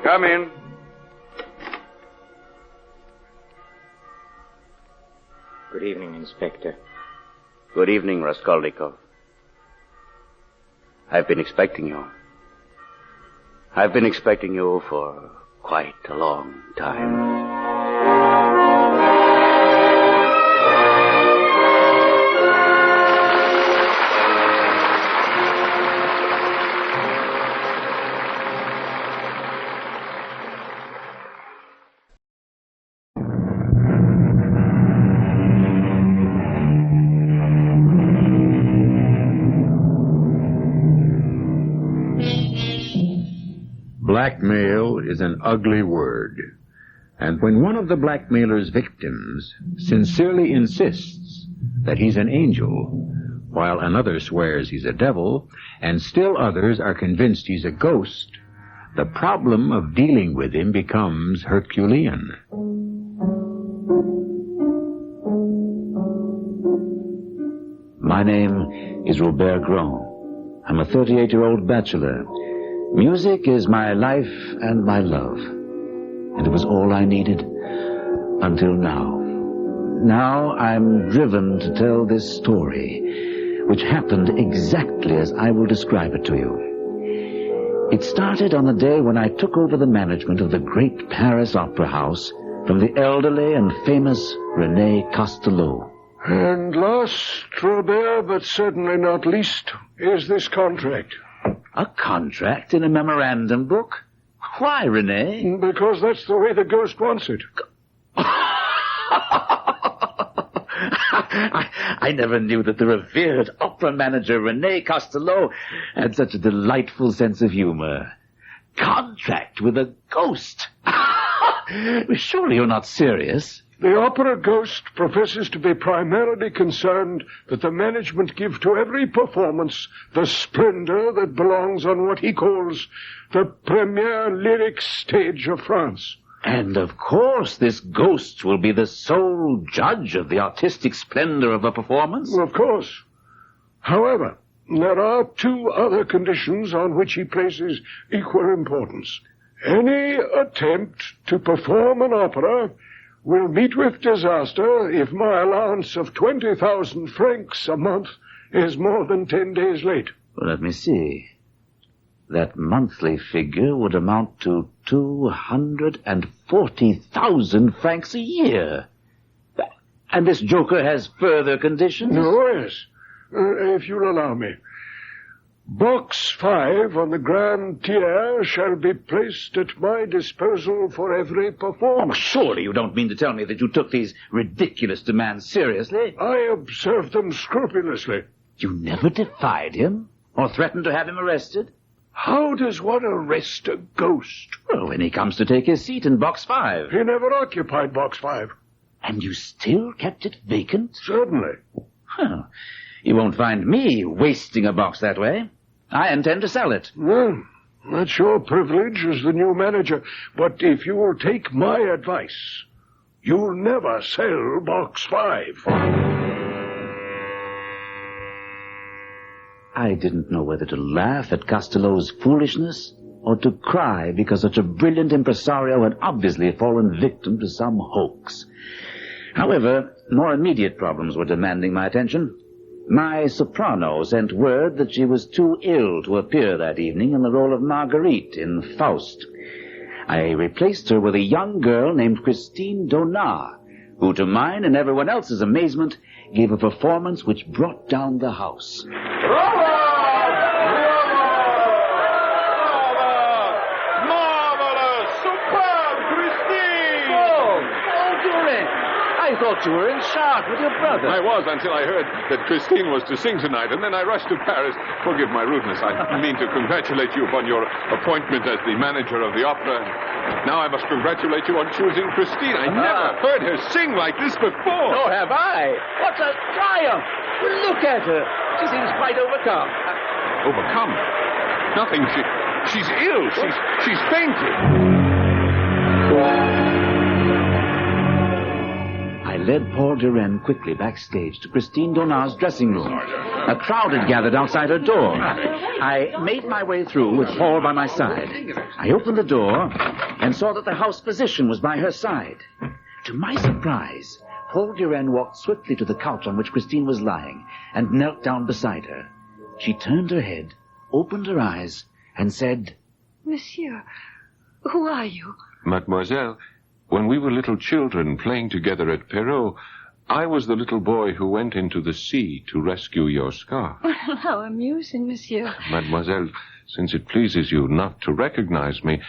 Come in. Good evening, Inspector. Good evening, Raskolnikov. I've been expecting you. I've been expecting you for quite a long time. Blackmail is an ugly word. And when one of the blackmailer's victims sincerely insists that he's an angel, while another swears he's a devil, and still others are convinced he's a ghost, the problem of dealing with him becomes Herculean. My name is Robert Grand. I'm a 38-year-old bachelor. Music is my life and my love. And it was all I needed until now. Now I'm driven to tell this story, which happened exactly as I will describe it to you. It started on the day when I took over the management of the great Paris Opera House from the elderly and famous René Castelot. And last, Robert, but certainly not least, is this contract. A contract in a memorandum book? Why, René? Because that's the way the ghost wants it. I never knew that the revered opera manager René Castelot had such a delightful sense of humor. Contract with a ghost? Surely you're not serious. The opera ghost professes to be primarily concerned that the management give to every performance the splendor that belongs on what he calls the premiere lyric stage of France. And of course this ghost will be the sole judge of the artistic splendor of a performance. Of course. However, there are two other conditions on which he places equal importance. Any attempt to perform an opera will meet with disaster if my allowance of 20,000 francs a month is more than 10 days late. Well, let me see. That monthly figure would amount to 240,000 francs a year. And this joker has further conditions? Oh, yes. If you'll allow me. Box 5 on the grand tier shall be placed at my disposal for every performance. Oh, surely you don't mean to tell me that you took these ridiculous demands seriously? I observed them scrupulously. You never defied him? Or threatened to have him arrested? How does one arrest a ghost? Well, when he comes to take his seat in Box 5. He never occupied Box 5. And you still kept it vacant? Certainly. Well, you won't find me wasting a box that way. I intend to sell it. Well, that's your privilege as the new manager. But if you will take my advice, you'll never sell Box 5. I didn't know whether to laugh at Castelot's foolishness or to cry because such a brilliant impresario had obviously fallen victim to some hoax. However, more immediate problems were demanding my attention. My soprano sent word that she was too ill to appear that evening in the role of Marguerite in Faust. I replaced her with a young girl named Christine Donat, who, to mine and everyone else's amazement, gave a performance which brought down the house. Marvelous! Superb, Christine! Oh, Durant! I thought you were in Chartres with your brother. I was until I heard that Christine was to sing tonight, and then I rushed to Paris. Forgive my rudeness. I mean to congratulate you upon your appointment as the manager of the opera. Now I must congratulate you on choosing Christine. I never heard her sing like this before. Nor have I. What a triumph! Look at her. She seems quite overcome. Overcome? Nothing. She's ill. She's fainted. I led Paul Durand quickly backstage to Christine Donat's dressing room. A crowd had gathered outside her door. I made my way through with Paul by my side. I opened the door and saw that the house physician was by her side. To my surprise, Paul Durand walked swiftly to the couch on which Christine was lying and knelt down beside her. She turned her head, opened her eyes, and said, Monsieur, who are you? Mademoiselle, when we were little children playing together at Perrault, I was the little boy who went into the sea to rescue your scarf. Well, how amusing, monsieur. Mademoiselle, since it pleases you not to recognize me,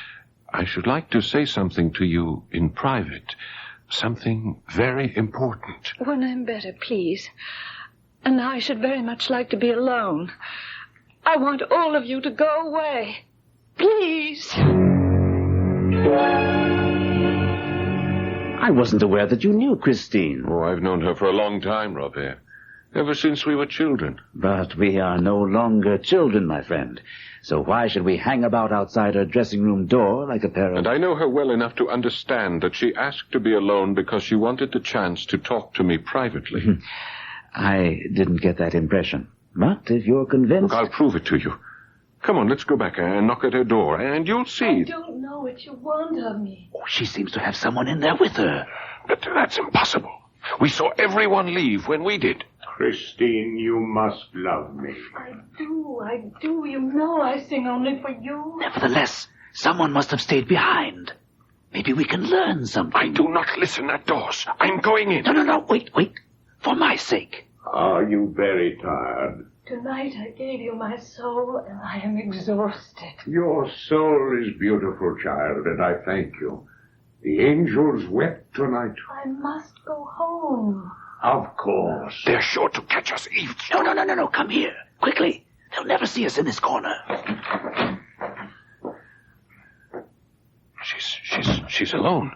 I should like to say something to you in private. Something very important. When I'm better, please. And I should very much like to be alone. I want all of you to go away. Please. I wasn't aware that you knew Christine. Oh, I've known her for a long time, Robert. Ever since we were children. But we are no longer children, my friend. So why should we hang about outside her dressing room door like a pair of... And I know her well enough to understand that she asked to be alone because she wanted the chance to talk to me privately. I didn't get that impression. But if you're convinced... Look, I'll prove it to you. Come on, let's go back and knock at her door, and you'll see. I don't know what you want of me. Oh, she seems to have someone in there with her. But that's impossible. We saw everyone leave when we did. Christine, you must love me. I do. You know I sing only for you. Nevertheless, someone must have stayed behind. Maybe we can learn something. I do not listen at doors. I'm going in. No. Wait. For my sake. Are you very tired? Tonight I gave you my soul, and I am exhausted. Your soul is beautiful, child, and I thank you. The angels wept tonight. I must go home. Of course. They're sure to catch us eavesdropping. No. Come here. Quickly. They'll never see us in this corner. She's alone.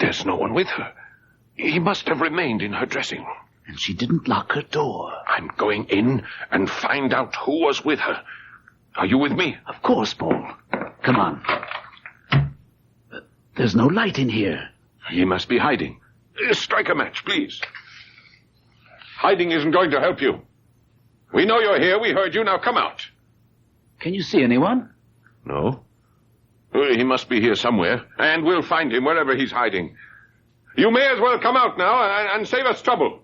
There's no one with her. He must have remained in her dressing room. And she didn't lock her door. I'm going in and find out who was with her. Are you with me? Of course, Paul. Come on. There's no light in here. He must be hiding. Strike a match, please. Hiding isn't going to help you. We know you're here. We heard you. Now come out. Can you see anyone? No. He must be here somewhere, and we'll find him wherever he's hiding. You may as well come out now and save us trouble.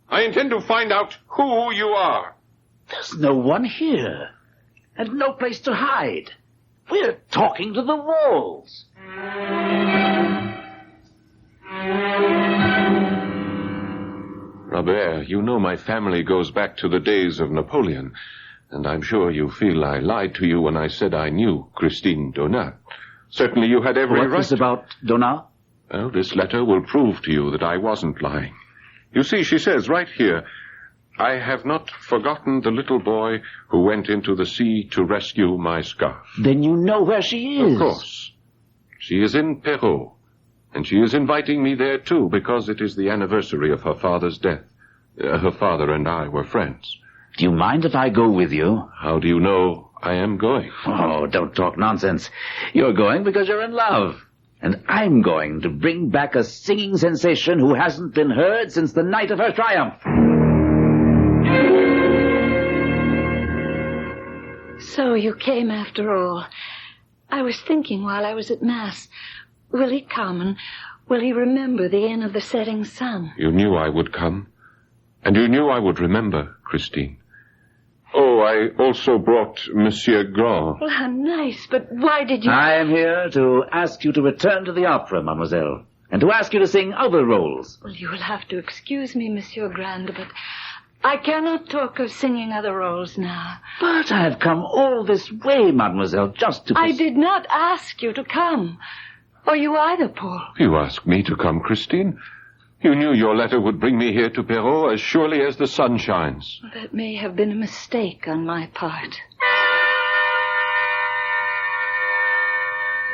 I intend to find out who you are. There's no one here, and no place to hide. We're talking to the walls. Robert, you know my family goes back to the days of Napoleon, and I'm sure you feel I lied to you when I said I knew Christine Donat. Certainly you had every right... What's this about Donat? Well, this letter will prove to you that I wasn't lying. You see, she says right here, I have not forgotten the little boy who went into the sea to rescue my scarf. Then you know where she is. Of course. She is in Perrault, and she is inviting me there, too, because it is the anniversary of her father's death. Her father and I were friends. Do you mind if I go with you? How do you know I am going? Oh, don't talk nonsense. You're going because you're in love. And I'm going to bring back a singing sensation who hasn't been heard since the night of her triumph. So you came after all. I was thinking while I was at Mass, will he come and will he remember the inn of the setting sun? You knew I would come. And you knew I would remember, Christine. Oh, I also brought Monsieur Grand. Well, how nice, but why did you... I am here to ask you to return to the opera, mademoiselle, and to ask you to sing other roles. Well, you will have to excuse me, Monsieur Grand, but I cannot talk of singing other roles now. But I have come all this way, mademoiselle, just to... I did not ask you to come. Or you either, Paul. You asked me to come, Christine. You knew your letter would bring me here to Perrault as surely as the sun shines. That may have been a mistake on my part.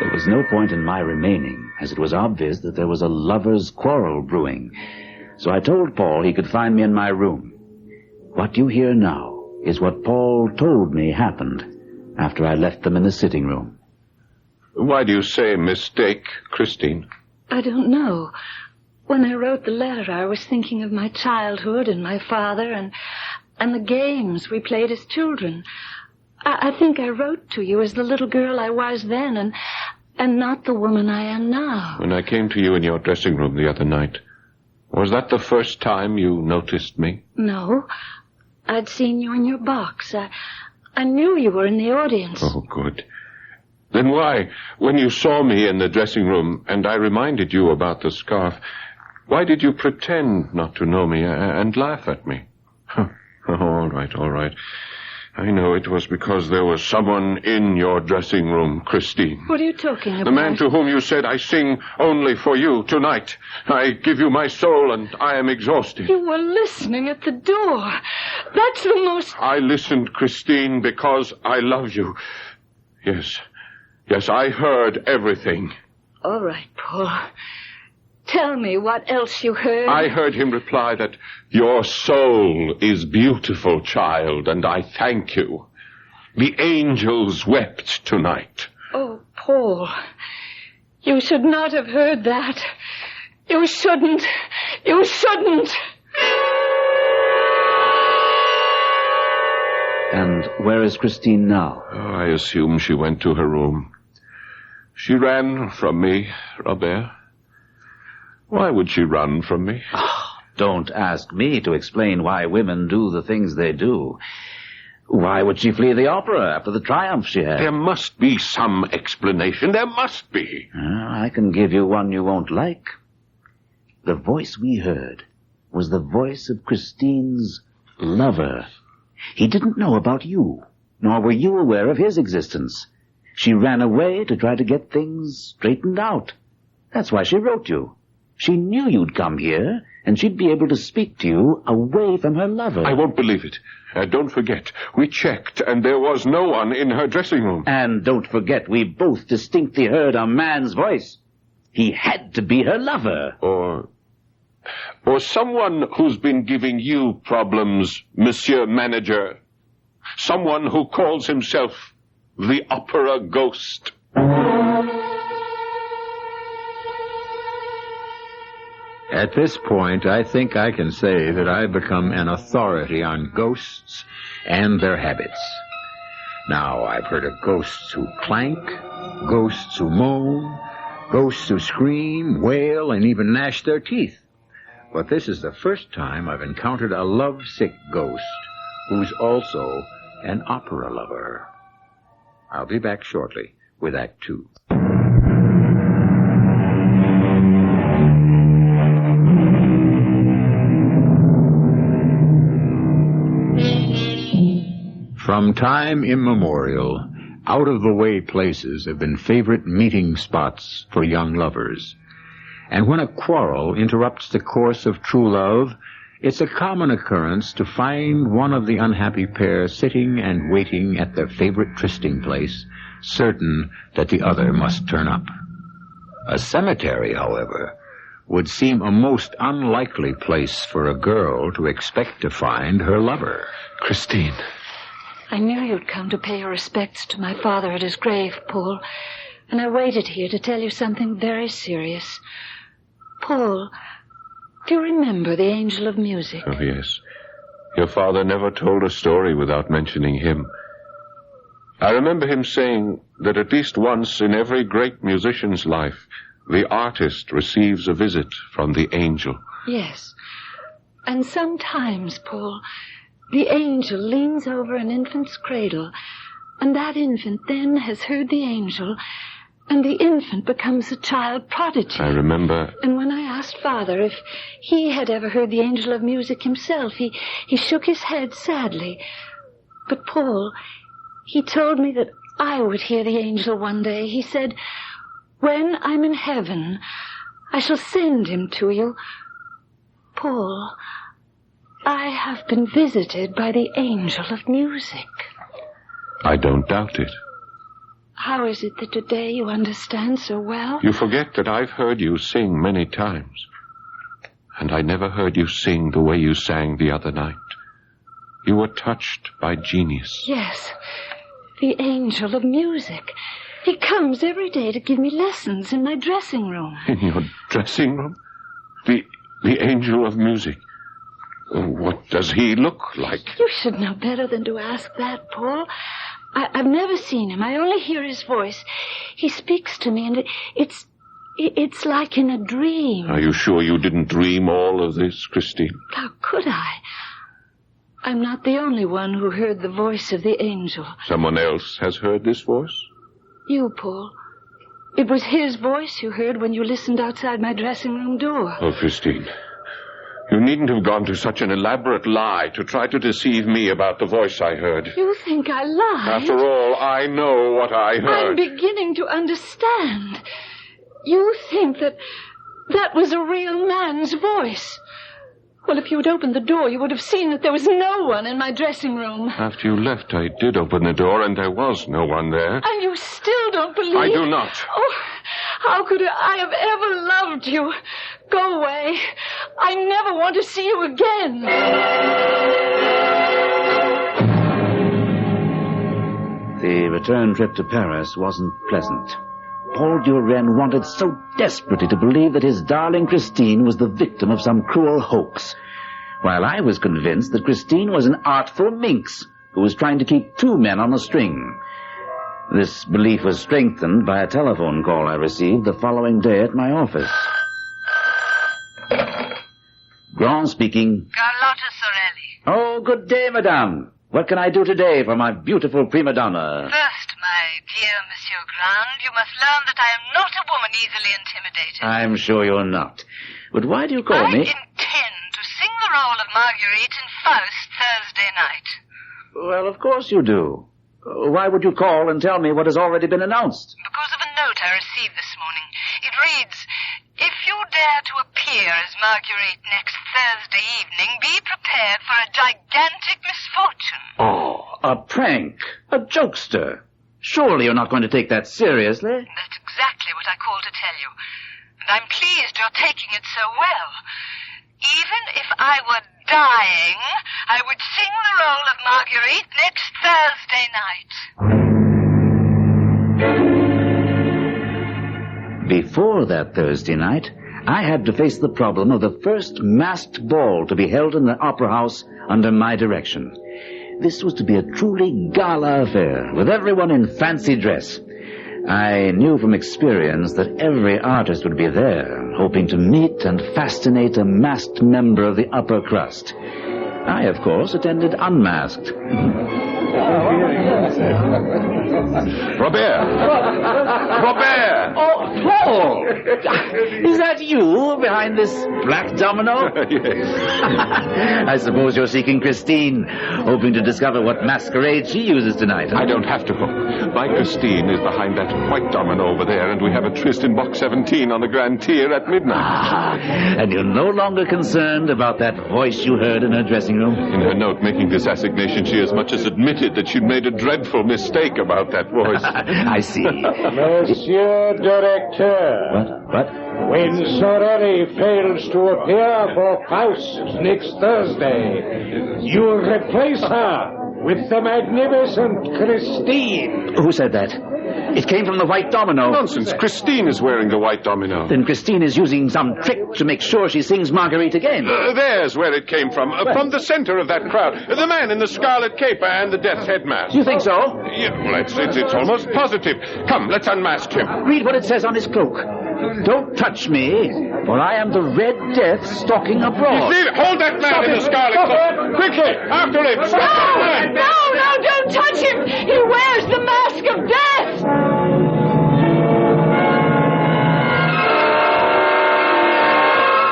There was no point in my remaining, as it was obvious that there was a lover's quarrel brewing. So I told Paul he could find me in my room. What you hear now is what Paul told me happened after I left them in the sitting room. Why do you say mistake, Christine? I don't know. When I wrote the letter, I was thinking of my childhood and my father and the games we played as children. I think I wrote to you as the little girl I was then and not the woman I am now. When I came to you in your dressing room the other night, was that the first time you noticed me? No. I'd seen you in your box. I knew you were in the audience. Oh, good. Then why, when you saw me in the dressing room and I reminded you about the scarf, why did you pretend not to know me and laugh at me? All right. I know it was because there was someone in your dressing room, Christine. What are you talking about? The man to whom you said, I sing only for you tonight. I give you my soul and I am exhausted. You were listening at the door. That's the most... I listened, Christine, because I love you. Yes, Yes, I heard everything. All right, Paul. Tell me what else you heard. I heard him reply that your soul is beautiful, child, and I thank you. The angels wept tonight. Oh, Paul, you should not have heard that. You shouldn't. You shouldn't. And where is Christine now? Oh, I assume she went to her room. She ran from me, Robert. Why would she run from me? Oh, don't ask me to explain why women do the things they do. Why would she flee the opera after the triumph she had? There must be some explanation. There must be. I can give you one you won't like. The voice we heard was the voice of Christine's lover. He didn't know about you, nor were you aware of his existence. She ran away to try to get things straightened out. That's why she wrote you. She knew you'd come here, and she'd be able to speak to you away from her lover. I won't believe it. Don't forget, we checked, and there was no one in her dressing room. And don't forget, we both distinctly heard a man's voice. He had to be her lover. Or someone who's been giving you problems, Monsieur Manager. Someone who calls himself the Opera Ghost. At this point, I think I can say that I've become an authority on ghosts and their habits. Now, I've heard of ghosts who clank, ghosts who moan, ghosts who scream, wail, and even gnash their teeth. But this is the first time I've encountered a lovesick ghost who's also an opera lover. I'll be back shortly with Act 2. From time immemorial, out-of-the-way places have been favorite meeting spots for young lovers. And when a quarrel interrupts the course of true love, it's a common occurrence to find one of the unhappy pair sitting and waiting at their favorite trysting place, certain that the other must turn up. A cemetery, however, would seem a most unlikely place for a girl to expect to find her lover. Christine. I knew you'd come to pay your respects to my father at his grave, Paul, and I waited here to tell you something very serious. Paul, do you remember the Angel of Music? Oh, yes. Your father never told a story without mentioning him. I remember him saying that at least once in every great musician's life, the artist receives a visit from the angel. Yes. And sometimes, Paul, the angel leans over an infant's cradle, and that infant then has heard the angel, and the infant becomes a child prodigy. I remember. And when I asked Father if he had ever heard the Angel of Music himself, he shook his head sadly. But, Paul, he told me that I would hear the angel one day. He said, when I'm in heaven, I shall send him to you. Paul, I have been visited by the Angel of Music. I don't doubt it. How is it that today you understand so well? You forget that I've heard you sing many times. And I never heard you sing the way you sang the other night. You were touched by genius. Yes, the Angel of Music. He comes every day to give me lessons in my dressing room. In your dressing room? The Angel of Music. What does he look like? You should know better than to ask that, Paul. I've never seen him. I only hear his voice. He speaks to me, and it's like in a dream. Are you sure you didn't dream all of this, Christine? How could I? I'm not the only one who heard the voice of the angel. Someone else has heard this voice? You, Paul. It was his voice you heard when you listened outside my dressing room door. Oh, Christine. You needn't have gone to such an elaborate lie to try to deceive me about the voice I heard. You think I lied? After all, I know what I heard. I'm beginning to understand. You think that was a real man's voice. Well, if you had opened the door, you would have seen that there was no one in my dressing room. After you left, I did open the door, and there was no one there. And you still don't believe... I do not. Oh, how could I have ever loved you? Go away. I never want to see you again. The return trip to Paris wasn't pleasant. Paul Duren wanted so desperately to believe that his darling Christine was the victim of some cruel hoax, while I was convinced that Christine was an artful minx who was trying to keep two men on a string. This belief was strengthened by a telephone call I received the following day at my office. Grand speaking. Carlotta Sorelli. Oh, good day, madame. What can I do today for my beautiful prima donna? First, my dear Monsieur Grand, you must learn that I am not a woman easily intimidated. I'm sure you're not. But why do you call I me? intend to sing the role of Marguerite in Faust Thursday night. Well, of course you do. Why would you call and tell me what has already been announced? Because of a note I received this morning. It reads, if you dare to appear as Marguerite next Thursday evening, be prepared for a gigantic misfortune. Oh, a prank. A jokester. Surely you're not going to take that seriously. That's exactly what I called to tell you. And I'm pleased you're taking it so well. Even if I were dying, I would sing the role of Marguerite next Thursday night. Before that Thursday night, I had to face the problem of the first masked ball to be held in the Opera House under my direction. This was to be a truly gala affair, with everyone in fancy dress. I knew from experience that every artist would be there, hoping to meet and fascinate a masked member of the upper crust. I, of course, attended unmasked. Robert! Robert! Oh, Paul! Is that you behind this black domino? Yes. I suppose you're seeking Christine, hoping to discover what masquerade she uses tonight. I don't have to hope. My Christine is behind that white domino over there, and we have a tryst in box 17 on the Grand Tier at midnight. And you're no longer concerned about that voice you heard in her dressing room? In her note making this assignation, she as much as admitted that she'd made a dreadful mistake about that voice. I see. Monsieur Directeur. What? When Sorelli fails to appear for Faust next Thursday, you'll replace her with the magnificent Christine. Who said that? It came from the white domino. Nonsense. Christine is wearing the white domino. Then Christine is using some trick to make sure she sings Marguerite again. There's where it came from. From the center of that crowd. The man in the scarlet cape and the death's head mask. You think so? Yeah, well, it's almost positive. Come, let's unmask him. Read what it says on his cloak. Don't touch me, for I am the Red Death stalking abroad. Hold that man in the scarlet cloak. Quickly, after him. No, don't touch him. He wears the mask of death.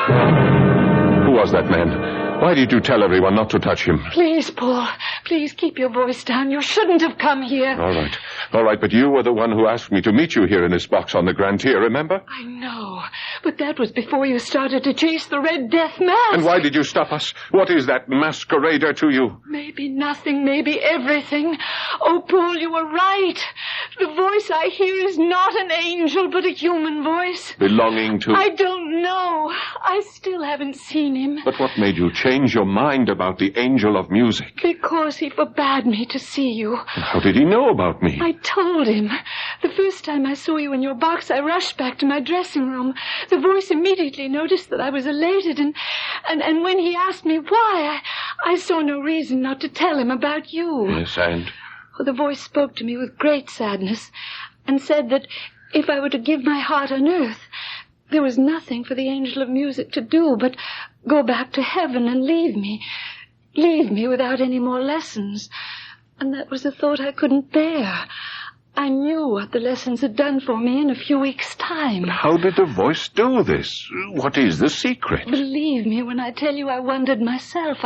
Who was that man? Why did you tell everyone not to touch him? Please, Paul. Please keep your voice down. You shouldn't have come here. All right, but you were the one who asked me to meet you here in this box on the Grand Tier, remember? I know, but that was before you started to chase the Red Death mask. And why did you stop us? What is that masquerader to you? Maybe nothing, maybe everything. Oh, Paul, you were right. The voice I hear is not an angel, but a human voice. Belonging to... I don't know. I still haven't seen him. But what made you change your mind about the angel of music? Because he forbade me to see you. How did he know about me? I told him. The first time I saw you in your box, I rushed back to my dressing room. The voice immediately noticed that I was elated, and when he asked me why, I saw no reason not to tell him about you. Yes, and? Oh, the voice spoke to me with great sadness and said that if I were to give my heart on earth, there was nothing for the angel of music to do but go back to heaven and leave me without any more lessons. And that was a thought I couldn't bear. I knew what the lessons had done for me in a few weeks' time. How did the voice do this? What is the secret? Believe me when I tell you I wondered myself.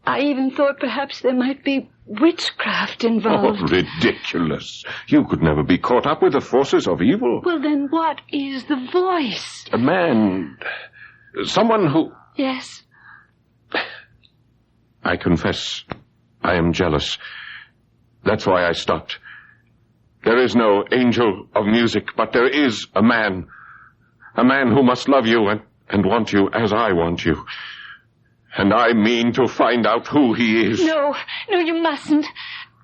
I even thought perhaps there might be witchcraft involved. Oh, ridiculous. You could never be caught up with the forces of evil. Well, then what is the voice? A man. Someone who... Yes. I confess, I am jealous. That's why I stopped. There is no angel of music, but there is a man. A man who must love you and want you as I want you. And I mean to find out who he is. No, you mustn't.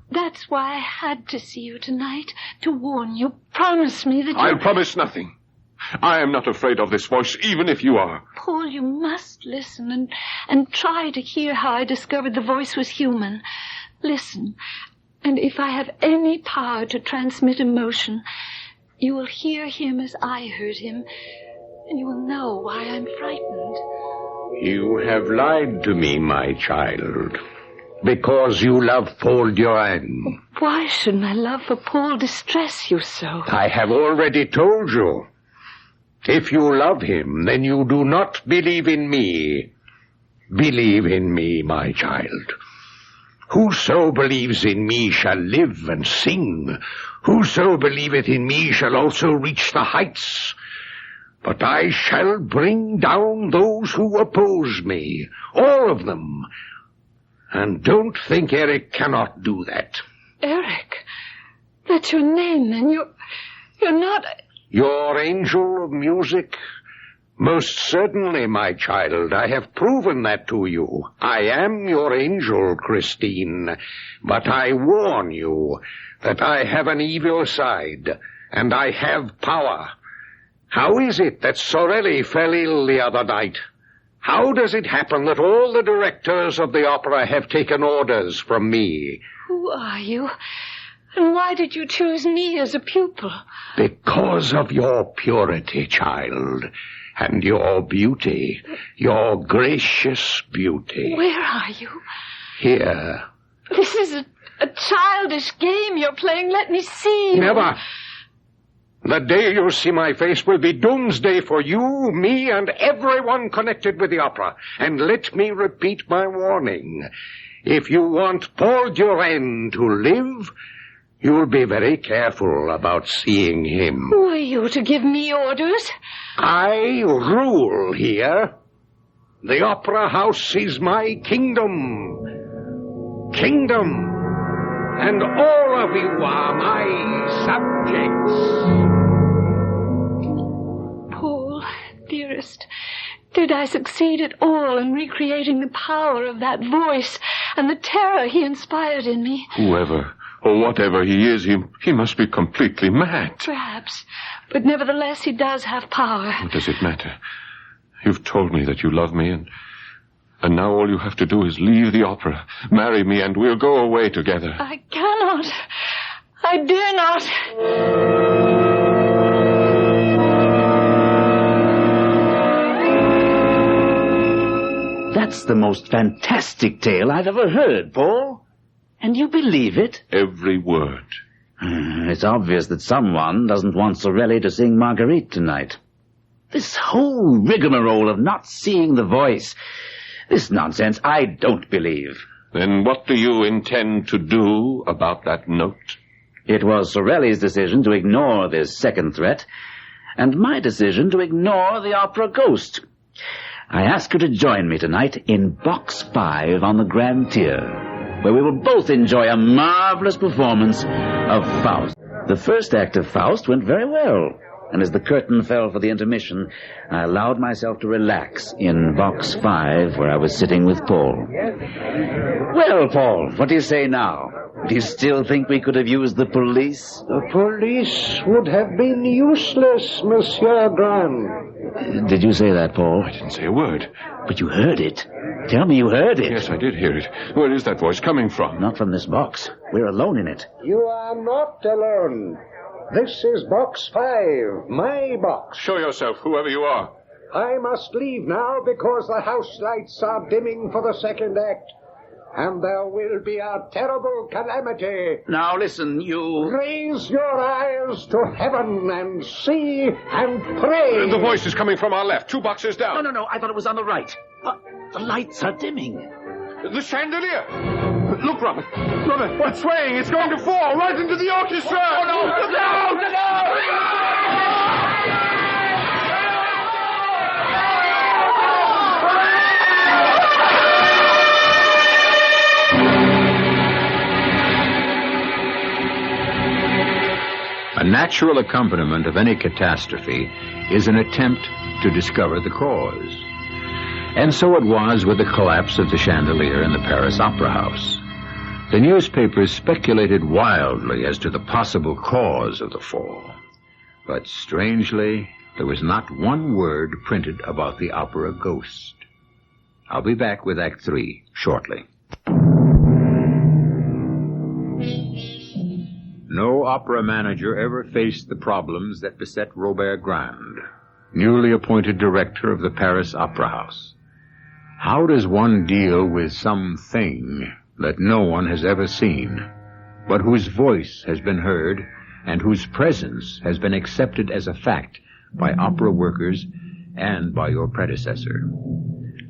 That's why I had to see you tonight, to warn you. Promise me that you... I'll promise nothing. I am not afraid of this voice, even if you are. Paul, you must listen and try to hear how I discovered the voice was human. Listen, and if I have any power to transmit emotion, you will hear him as I heard him, and you will know why I'm frightened. You have lied to me, my child, because you love Paul Durand. Why should my love for Paul distress you so? I have already told you. If you love him, then you do not believe in me. Believe in me, my child. Whoso believes in me shall live and sing. Whoso believeth in me shall also reach the heights. But I shall bring down those who oppose me, all of them. And don't think Eric cannot do that. Eric? That's your name, then. You're not... Your angel of music? Most certainly, my child. I have proven that to you. I am your angel, Christine. But I warn you that I have an evil side, and I have power. How is it that Sorelli fell ill the other night? How does it happen that all the directors of the opera have taken orders from me? Who are you? And why did you choose me as a pupil? Because of your purity, child, and your beauty, your gracious beauty. Where are you? Here. This is a childish game you're playing. Let me see you. Never. The day you see my face will be doomsday for you, me, and everyone connected with the opera. And let me repeat my warning. If you want Paul Durand to live, you'll be very careful about seeing him. Who are you to give me orders? I rule here. The opera house is my kingdom. And all of you are my subjects. Paul, dearest, did I succeed at all in recreating the power of that voice and the terror he inspired in me? Whoever or whatever he is, he must be completely mad. Perhaps, but nevertheless he does have power. What does it matter? You've told me that you love me, and now all you have to do is leave the opera, marry me, and we'll go away together. I cannot. I dare not. That's the most fantastic tale I've ever heard, Paul. And you believe it? Every word. It's obvious that someone doesn't want Sorelli to sing Marguerite tonight. This whole rigmarole of not seeing the voice, this nonsense I don't believe. Then what do you intend to do about that note? It was Sorelli's decision to ignore this second threat, and my decision to ignore the opera ghost. I ask you to join me tonight in Box 5 on the Grand Tier, where we will both enjoy a marvelous performance of Faust. The first act of Faust went very well, and as the curtain fell for the intermission, I allowed myself to relax in Box 5, where I was sitting with Paul. Well, Paul, what do you say now? Do you still think we could have used the police? The police would have been useless, Monsieur Grant. Did you say that, Paul? I didn't say a word. But you heard it. Tell me you heard it. Yes, I did hear it. Where is that voice coming from? Not from this box. We're alone in it. You are not alone. This is Box 5, my box. Show yourself, whoever you are. I must leave now because the house lights are dimming for the second act. And there will be a terrible calamity. Now listen, you... Raise your eyes to heaven and see and pray. The voice is coming from our left, 2 boxes down. No, I thought it was on the right. The lights are dimming. The chandelier. Look, Robert, what's swaying? It's going to fall right into the orchestra. Oh, no. Look out! Look out! natural accompaniment of any catastrophe is an attempt to discover the cause. And so it was with the collapse of the chandelier in the Paris Opera House. The newspapers speculated wildly as to the possible cause of the fall. But strangely, there was not one word printed about the opera ghost. I'll be back with Act 3 shortly. No opera manager ever faced the problems that beset Robert Grand, newly appointed director of the Paris Opera House. How does one deal with something that no one has ever seen, but whose voice has been heard and whose presence has been accepted as a fact by opera workers and by your predecessor?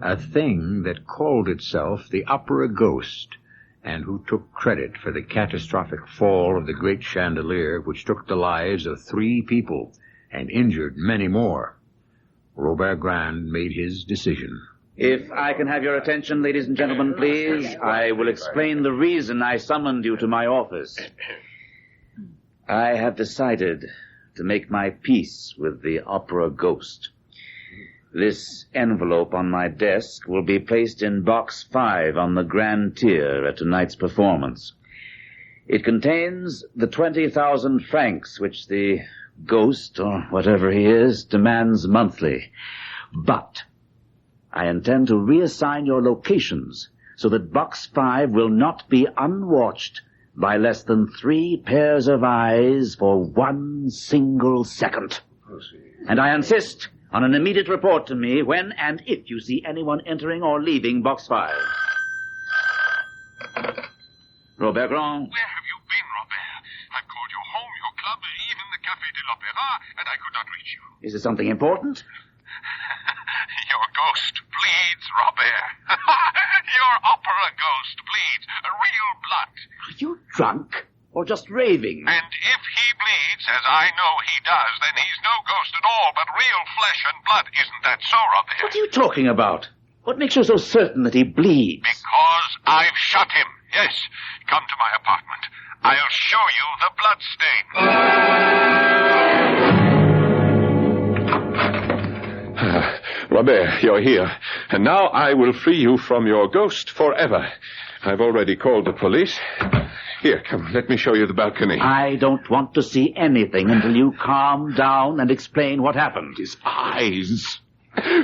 A thing that called itself the opera ghost, and who took credit for the catastrophic fall of the great chandelier which took the lives of 3 people and injured many more. Robert Grand made his decision. If I can have your attention, ladies and gentlemen, please, I will explain the reason I summoned you to my office. I have decided to make my peace with the opera ghost. This envelope on my desk will be placed in box 5 on the grand tier at tonight's performance. It contains the 20,000 francs which the ghost, or whatever he is, demands monthly. But I intend to reassign your locations so that box 5 will not be unwatched by less than 3 pairs of eyes for 1 single second. And I insist on an immediate report to me when and if you see anyone entering or leaving box 5. Robert Grand. Where have you been, Robert? I've called your home, your club, even the Café de l'Opéra, and I could not reach you. Is it something important? Your ghost bleeds, Robert. Your opera ghost bleeds. Real blood. Are you drunk? Or just raving? And if he bleeds, as I know he does, then he's no ghost at all, but real flesh and blood. Isn't that so, Robert? What are you talking about? What makes you so certain that he bleeds? Because I've shot him. Yes. Come to my apartment. I'll show you the blood stain. Robert, you're here. And now I will free you from your ghost forever. I've already called the police. Here, come, let me show you the balcony. I don't want to see anything until you calm down and explain what happened. His eyes.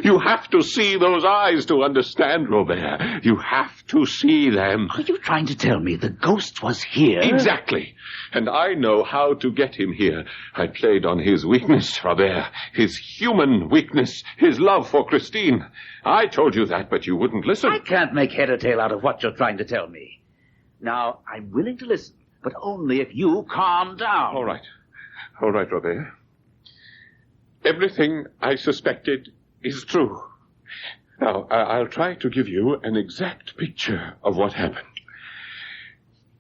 You have to see those eyes to understand, Robert. You have to see them. Are you trying to tell me the ghost was here? Exactly. And I know how to get him here. I played on his weakness, Robert. His human weakness. His love for Christine. I told you that, but you wouldn't listen. I can't make head or tail out of what you're trying to tell me. Now, I'm willing to listen, but only if you calm down. All right. All right, Robert. Everything I suspected is true. Now, I'll try to give you an exact picture of what happened.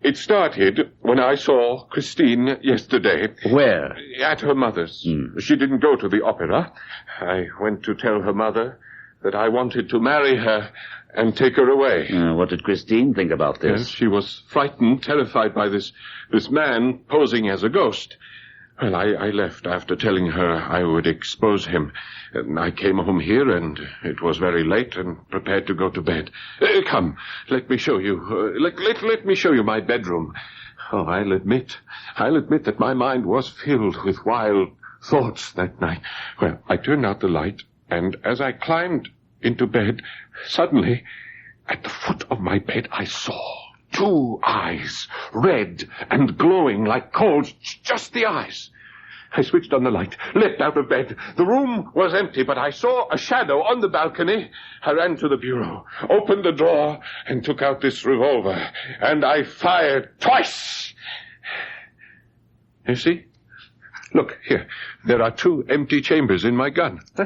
It started when I saw Christine yesterday. Where? At her mother's. She didn't go to the opera. I went to tell her mother that I wanted to marry her and take her away. What did Christine think about this? Yes, she was frightened, terrified by this man posing as a ghost. Well, I left after telling her I would expose him. And I came home here, and it was very late, and prepared to go to bed. Come, let me show you. Let me show you my bedroom. Oh, I'll admit that my mind was filled with wild thoughts that night. Well, I turned out the light, and as I climbed into bed, suddenly, at the foot of my bed, I saw 2 eyes, red and glowing like coals, just the eyes. I switched on the light, leapt out of bed. The room was empty, but I saw a shadow on the balcony. I ran to the bureau, opened the drawer, and took out this revolver, and I fired twice. You see? Look, here. There are 2 empty chambers in my gun. Huh?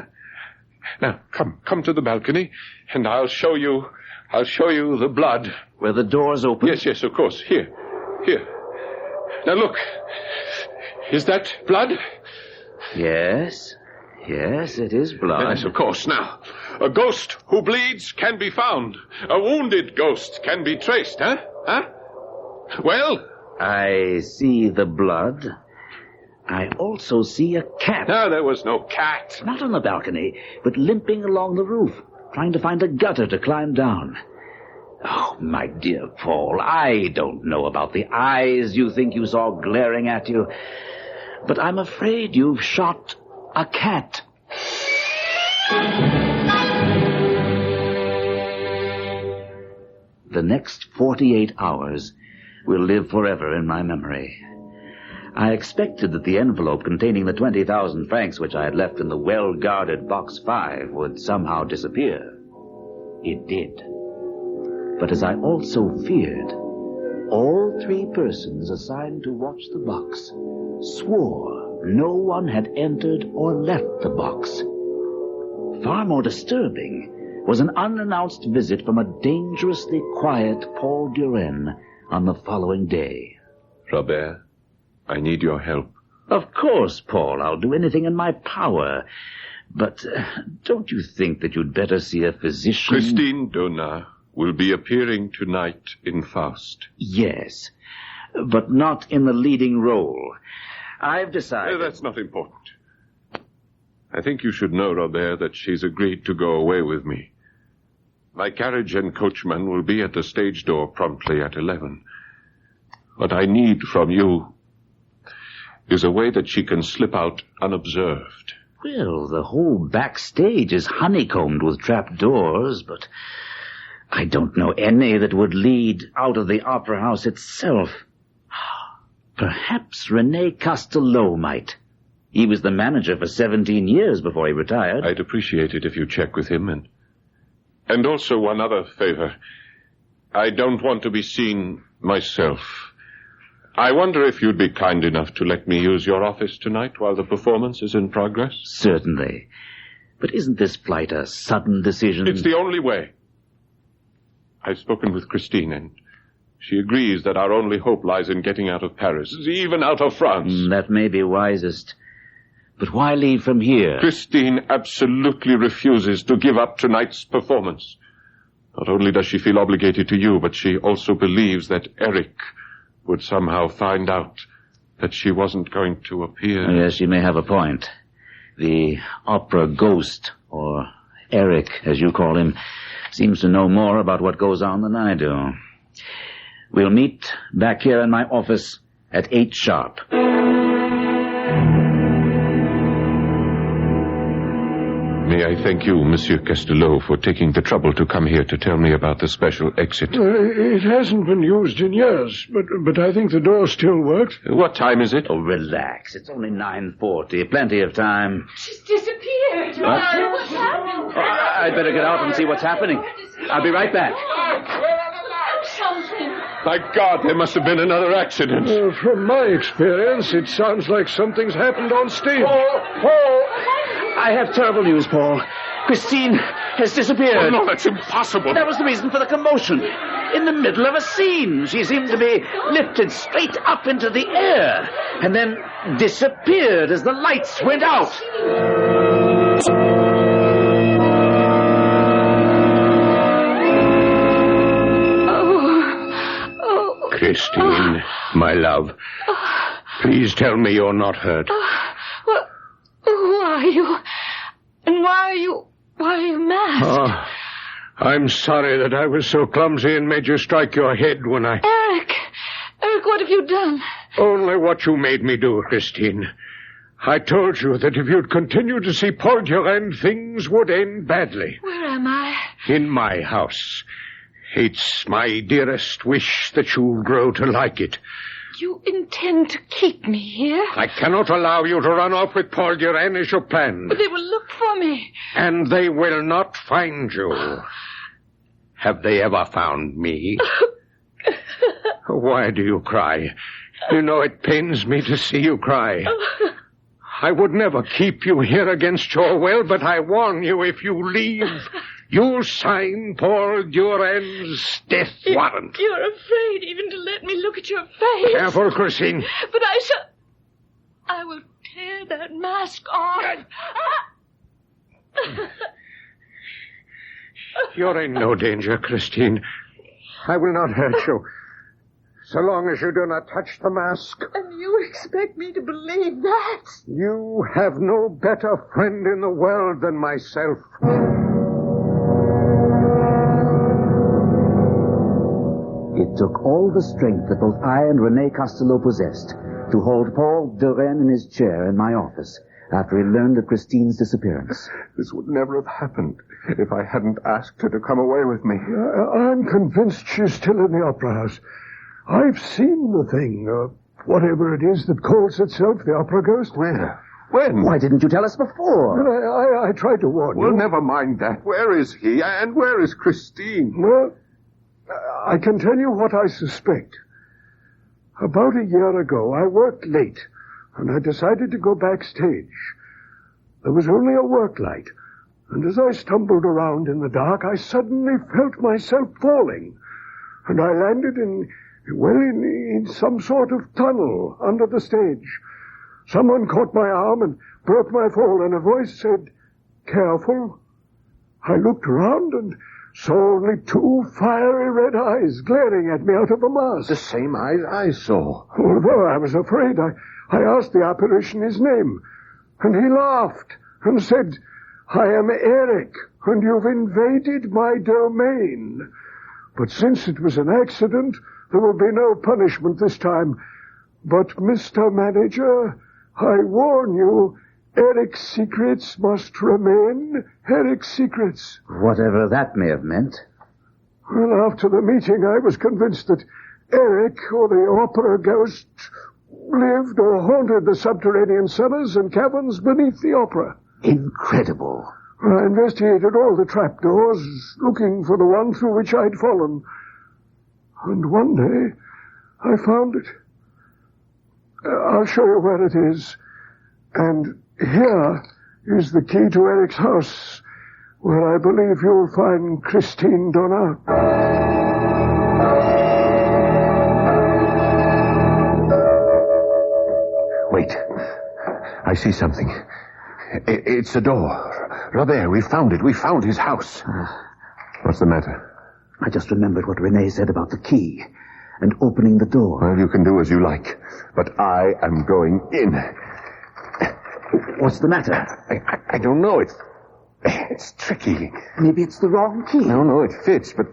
Now, come to the balcony, and I'll show you the blood. Where the door's open? Yes, of course. Here. Now look. Is that blood? Yes, it is blood. Yes, of course. Now, a ghost who bleeds can be found. A wounded ghost can be traced, huh? Well? I see the blood. I also see a cat. No, there was no cat. Not on the balcony, but limping along the roof, trying to find a gutter to climb down. Oh, my dear Paul, I don't know about the eyes you think you saw glaring at you, but I'm afraid you've shot a cat. The next 48 hours will live forever in my memory. I expected that the envelope containing the 20,000 francs which I had left in the well-guarded Box 5 would somehow disappear. It did. But as I also feared, all 3 persons assigned to watch the box swore no one had entered or left the box. Far more disturbing was an unannounced visit from a dangerously quiet Paul Duren on the following day. Robert, I need your help. Of course, Paul, I'll do anything in my power. But don't you think that you'd better see a physician? Christine Donat will be appearing tonight in Faust. Yes, but not in the leading role. I've decided... That's not important. I think you should know, Robert, that she's agreed to go away with me. My carriage and coachman will be at the stage door promptly at 11. What I need from you is a way that she can slip out unobserved. Well, the whole backstage is honeycombed with trapdoors, but I don't know any that would lead out of the opera house itself. Perhaps René Castello might. He was the manager for 17 years before he retired. I'd appreciate it if you check with him, and also one other favor. I don't want to be seen myself. I wonder if you'd be kind enough to let me use your office tonight while the performance is in progress? Certainly. But isn't this flight a sudden decision? It's the only way. I've spoken with Christine, and she agrees that our only hope lies in getting out of Paris, even out of France. That may be wisest. But why leave from here? Christine absolutely refuses to give up tonight's performance. Not only does she feel obligated to you, but she also believes that Eric would somehow find out that she wasn't going to appear. Yes, you may have a point. The opera ghost, or Eric, as you call him, seems to know more about what goes on than I do. We'll meet back here in my office at 8 sharp. May I thank you, Monsieur Castello, for taking the trouble to come here to tell me about the special exit. It hasn't been used in years, but I think the door still works. What time is it? Oh, relax. It's only 9:40. Plenty of time. She's disappeared. What's happened? I'd better get out and see what's happening. I'll be right back. Something. My God, there must have been another accident. From my experience, it sounds like something's happened on stage. Paul! I have terrible news, Paul. Christine has disappeared. Oh, no, that's impossible. That was the reason for the commotion. In the middle of a scene, she seemed to be lifted straight up into the air and then disappeared as the lights went out. Christine, my love, please tell me you're not hurt. Who are you? And why are you masked? Oh, I'm sorry that I was so clumsy and made you strike your head when I... Eric, what have you done? Only what you made me do, Christine. I told you that if you'd continue to see Paul Durand, things would end badly. Where am I? In my house. It's my dearest wish that you grow to like it. You intend to keep me here? I cannot allow you to run off with Paul Durand as you planned. But they will look for me. And they will not find you. Have they ever found me? Why do you cry? You know it pains me to see you cry. I would never keep you here against your will, but I warn you, if you leave, you'll sign Paul Durand's death warrant. You're afraid even to let me look at your face. Careful, Christine. But I will tear that mask off. You're in no danger, Christine. I will not hurt you. so long as you do not touch the mask. And you expect me to believe that? You have no better friend in the world than myself. It took all the strength that both I and René Costello possessed to hold Paul Duren in his chair in my office after he learned of Christine's disappearance. This would never have happened if I hadn't asked her to come away with me. I'm convinced she's still in the opera house. I've seen the thing, whatever it is that calls itself the Opera Ghost. Where? When? Why didn't you tell us before? Well, I tried to warn you. Well, never mind that. Where is he? And where is Christine? Well, I can tell you what I suspect. About a year ago, I worked late, and I decided to go backstage. There was only a work light, and as I stumbled around in the dark, I suddenly felt myself falling, and I landed in some sort of tunnel under the stage. Someone caught my arm and broke my fall, and a voice said, "Careful." I looked around and saw only 2 fiery red eyes glaring at me out of a mask. The same eyes I saw. Although I was afraid, I asked the apparition his name, and he laughed and said, "I am Eric, and you've invaded my domain. But since it was an accident, there will be no punishment this time. But, Mr. Manager, I warn you, Eric's secrets must remain Eric's secrets." Whatever that may have meant. Well, after the meeting, I was convinced that Eric, or the Opera Ghost, lived or haunted the subterranean cellars and caverns beneath the opera. Incredible. I investigated all the trapdoors, looking for the one through which I'd fallen. And one day, I found it. I'll show you where it is. And here is the key to Eric's house, where I believe you'll find Christine Donat. Wait. I see something. It's a door. Robert, we found it. We found his house. What's the matter? I just remembered what René said about the key and opening the door. Well, you can do as you like, but I am going in. What's the matter? I don't know. It's tricky. Maybe it's the wrong key. No, it fits, but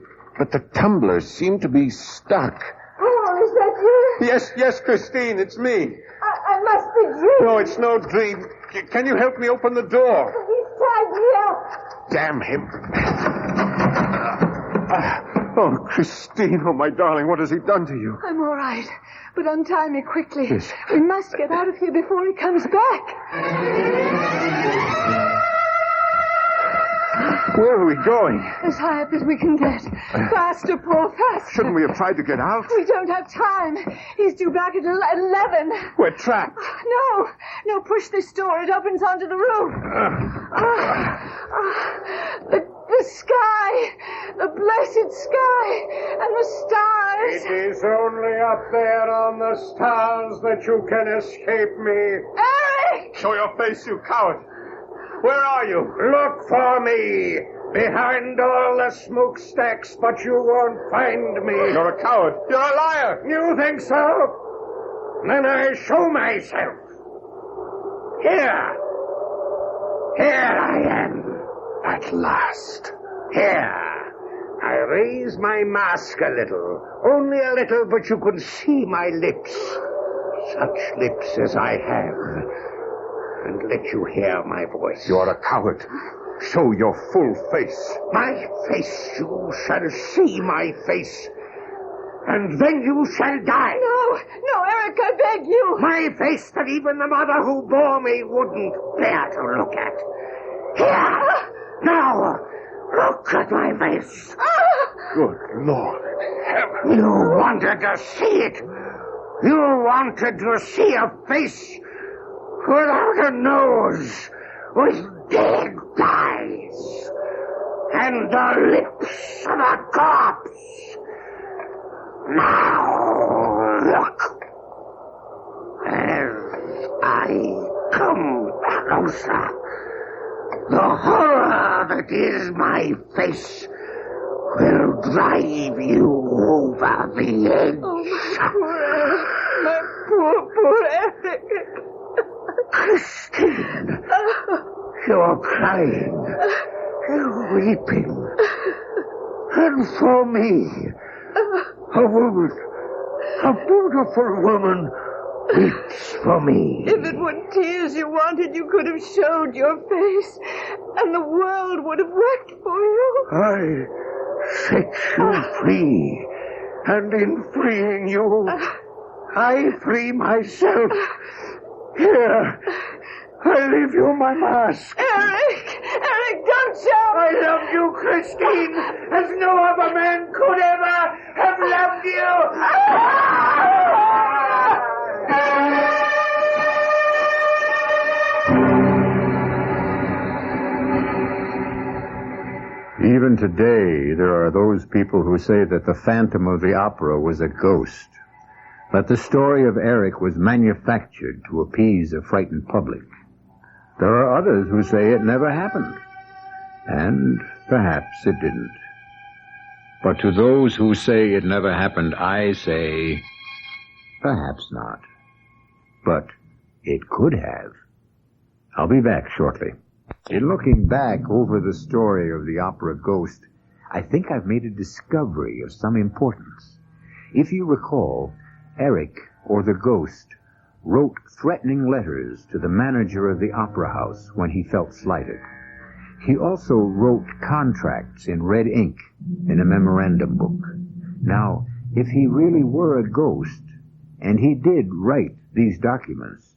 the tumblers seem to be stuck. Oh, is that you? Yes, Christine, it's me. I must be dreaming. No, it's no dream. Can you help me open the door? He's tied me up. Damn him. Oh, Christine, oh, my darling, what has he done to you? I'm all right, but untie me quickly. Yes. We must get out of here before he comes back. Where are we going? As high up as we can get. Faster, Paul, faster. Shouldn't we have tried to get out? We don't have time. He's due back at 11. We're trapped. No, push this door. It opens onto the roof. The sky, the blessed sky, and the stars. It is only up there on the stars that you can escape me. Eric! Show your face, you coward. Where are you? Look for me. Behind all the smokestacks, but you won't find me. You're a coward. You're a liar. You think so? Then I show myself. Here. Here I am. At last. Here. I raise my mask a little. Only a little, but you can see my lips. Such lips as I have. And let you hear my voice. You are a coward. Show your full face. My face. You shall see my face. And then you shall die. No, Eric, I beg you. My face that even the mother who bore me wouldn't bear to look at. Here. Now, look at my face. Good Lord in heaven. You wanted to see it. You wanted to see a face without a nose, with dead eyes, and the lips of a corpse. Now, look. As I come closer, the horror that is my face will drive you over the edge. Oh, my poor Eric. Christine, you're crying, you're weeping. And for me, a woman, a beautiful woman, weeps for me. If it were tears you wanted, you could have showed your face, and the world would have wept for you. I set you free, and in freeing you, I free myself. Here, I leave you my mask. Eric, don't shout! I love you, Christine, as no other man could ever have loved you. Even today, there are those people who say that the Phantom of the Opera was a ghost, that the story of Eric was manufactured to appease a frightened public. There are others who say it never happened, and perhaps it didn't. But to those who say it never happened, I say, perhaps not. But it could have. I'll be back shortly. In looking back over the story of the opera Ghost, I think I've made a discovery of some importance. If you recall, Eric, or the Ghost, wrote threatening letters to the manager of the opera house when he felt slighted. He also wrote contracts in red ink in a memorandum book. Now, if he really were a ghost, and he did write these documents,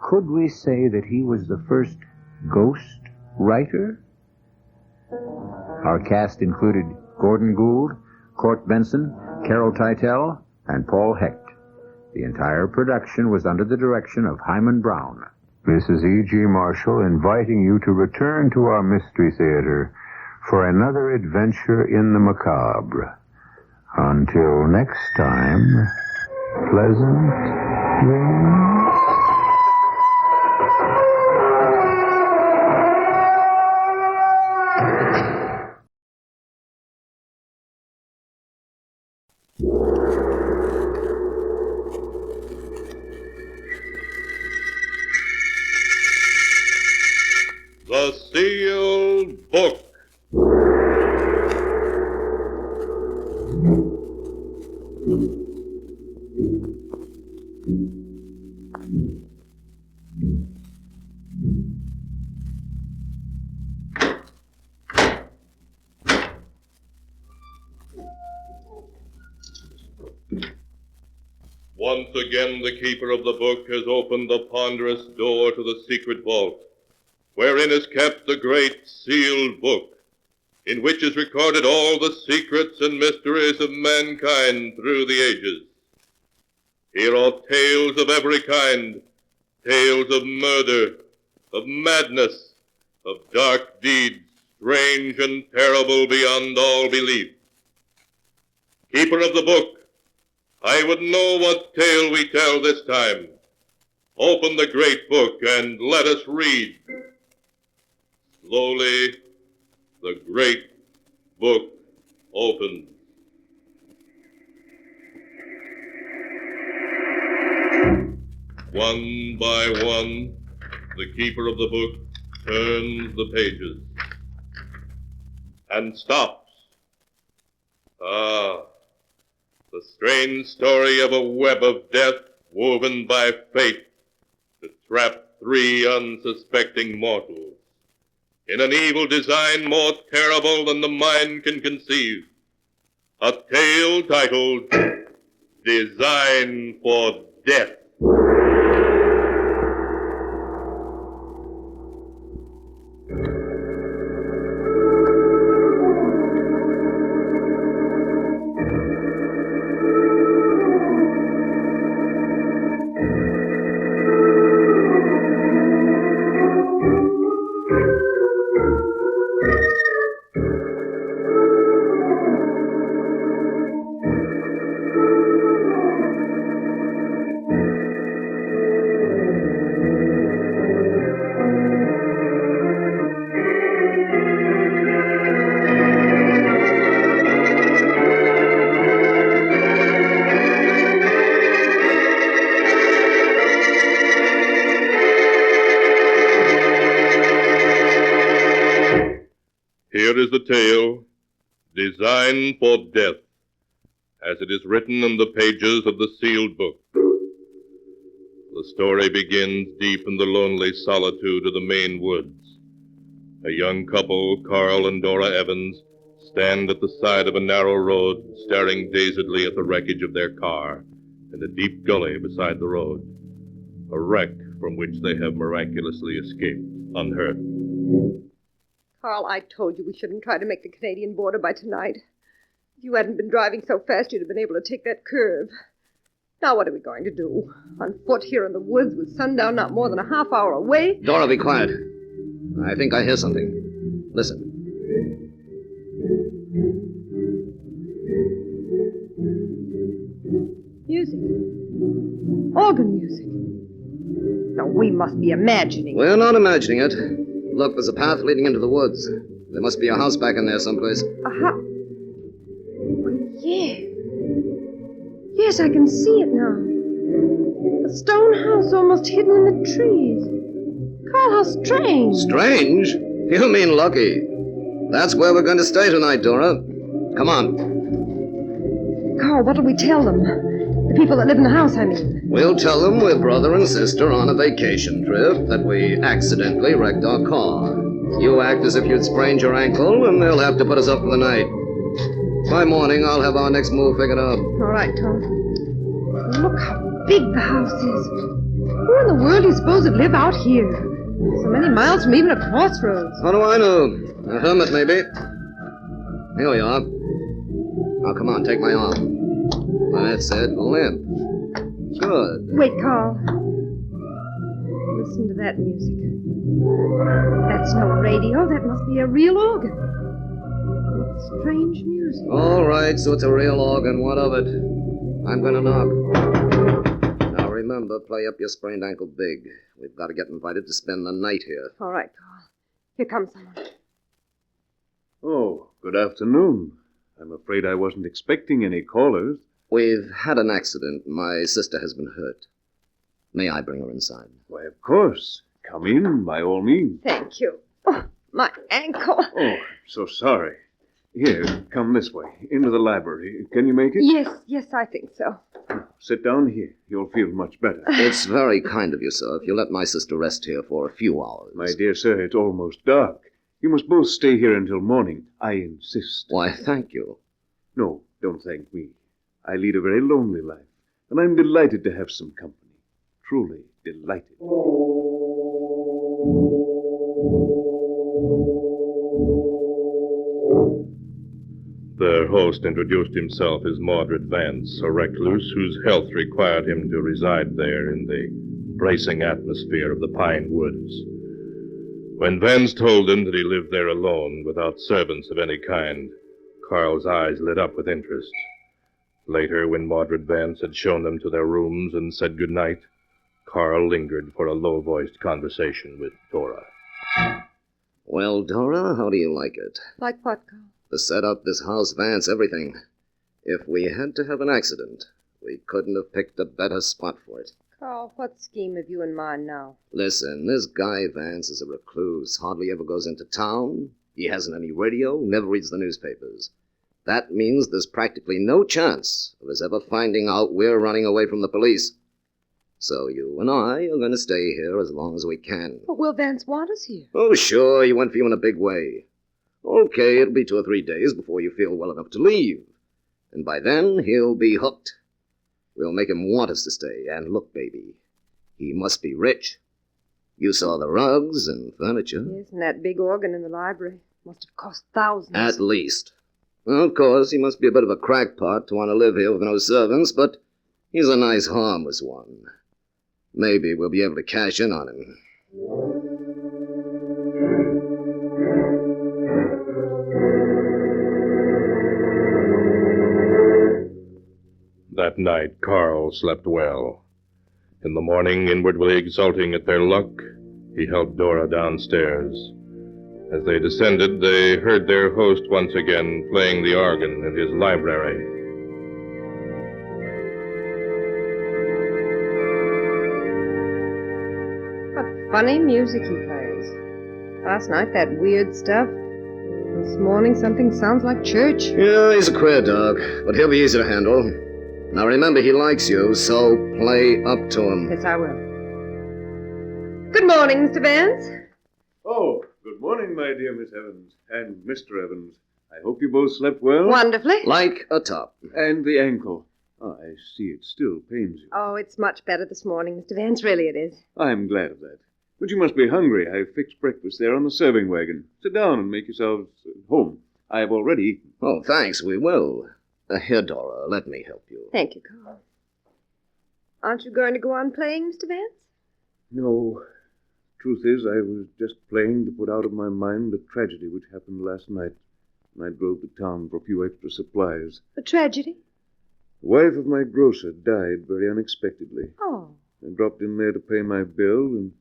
could we say that he was the first ghost writer? Our cast included Gordon Gould, Court Benson, Carol Teitel, and Paul Hecht. The entire production was under the direction of Hyman Brown. This is E.G. Marshall inviting you to return to our Mystery Theater for another adventure in the macabre. Until next time, pleasant dreams. The Sealed Book. Once again, the keeper of the book has opened the ponderous door to the secret vault, wherein is kept the great sealed book, in which is recorded all the secrets and mysteries of mankind through the ages. Here are tales of every kind, tales of murder, of madness, of dark deeds, strange and terrible beyond all belief. Keeper of the book, I would know what tale we tell this time. Open the great book and let us read. Slowly, the great book opens. One by one, the keeper of the book turns the pages and stops. Ah, the strange story of a web of death woven by fate to trap 3 unsuspecting mortals in an evil design more terrible than the mind can conceive. A tale titled Design for Death. Design for death, as it is written in the pages of the sealed book. The story begins deep in the lonely solitude of the Maine woods. A young couple, Carl and Dora Evans, stand at the side of a narrow road, staring dazedly at the wreckage of their car in a deep gully beside the road. A wreck from which they have miraculously escaped unhurt. Carl, I told you we shouldn't try to make the Canadian border by tonight. If you hadn't been driving so fast, you'd have been able to take that curve. Now what are we going to do? On foot here in the woods with sundown not more than a half hour away? Dora, be quiet. I think I hear something. Listen. Music. Organ music. Now, we must be imagining. We're not imagining it. Look, there's a path leading into the woods. There must be a house back in there someplace. Aha. Oh, yeah. Yes, I can see it now. A stone house almost hidden in the trees. Carl, how strange. Strange? You mean lucky. That's where we're going to stay tonight, Dora. Come on. Carl, what'll we tell them? The people that live in the house, I mean. We'll tell them we're brother and sister on a vacation trip, that we accidentally wrecked our car. You act as if you'd sprained your ankle, and they'll have to put us up for the night. By morning, I'll have our next move figured out. All right, Tom. Look how big the house is. Who in the world do you suppose would live out here? So many miles from even a crossroads. How do I know? A hermit, maybe. Here we are. Now, come on, take my arm. That's it. Limp. Good. Wait, Carl. Listen to that music. That's no radio. That must be a real organ. Strange music. All right, so it's a real organ. What of it? I'm going to knock. Now remember, play up your sprained ankle big. We've got to get invited to spend the night here. All right, Carl. Here comes someone. Oh, good afternoon. I'm afraid I wasn't expecting any callers. We've had an accident. My sister has been hurt. May I bring her inside? Why, of course. Come in, by all means. Thank you. Oh, my ankle. Oh, I'm so sorry. Here, come this way, into the library. Can you make it? Yes, I think so. Sit down here. You'll feel much better. It's very kind of you, sir, if you let my sister rest here for a few hours. My dear sir, it's almost dark. You must both stay here until morning. I insist. Why, thank you. No, don't thank me. I lead a very lonely life, and I'm delighted to have some company. Truly delighted. Their host introduced himself as Mordred Vance, a recluse whose health required him to reside there in the bracing atmosphere of the pine woods. When Vance told him that he lived there alone, without servants of any kind, Carl's eyes lit up with interest. Later, when Mordred Vance had shown them to their rooms and said goodnight, Carl lingered for a low-voiced conversation with Dora. Well, Dora, how do you like it? Like what, Carl? The setup, this house, Vance, everything. If we had to have an accident, we couldn't have picked a better spot for it. Carl, what scheme have you in mind now? Listen, this guy Vance is a recluse, hardly ever goes into town. He hasn't any radio, never reads the newspapers. That means there's practically no chance of us ever finding out we're running away from the police. So you and I are going to stay here as long as we can. But will Vance want us here? Oh, sure, he went for you in a big way. Okay, it'll be 2 or 3 days before you feel well enough to leave. And by then, he'll be hooked. We'll make him want us to stay. And look, baby, he must be rich. You saw the rugs and furniture. Yes, and that big organ in the library. Must have cost thousands. At least. Well, of course, he must be a bit of a crackpot to want to live here with no servants, but he's a nice, harmless one. Maybe we'll be able to cash in on him. That night, Carl slept well. In the morning, inwardly exulting at their luck, he helped Dora downstairs. As they descended, they heard their host once again playing the organ in his library. What funny music he plays. Last night, that weird stuff. This morning something sounds like church. Yeah, he's a queer dog, but he'll be easy to handle. Now remember, he likes you, so play up to him. Yes, I will. Good morning, Mr. Vance. Oh, good morning, my dear Miss Evans. And Mr. Evans. I hope you both slept well. Wonderfully. Like a top. And the ankle. Oh, I see it still pains you. Oh, it's much better this morning, Mr. Vance. Really it is. I'm glad of that. But you must be hungry. I've fixed breakfast there on the serving wagon. Sit down and make yourselves at home. I have already eaten. Oh, thanks, we will. Here, Dora, let me help you. Thank you, Carl. Aren't you going to go on playing, Mr. Vance? No. Truth is, I was just playing to put out of my mind the tragedy which happened last night when I drove to town for a few extra supplies. A tragedy? The wife of my grocer died very unexpectedly. Oh. I dropped in there to pay my bill, and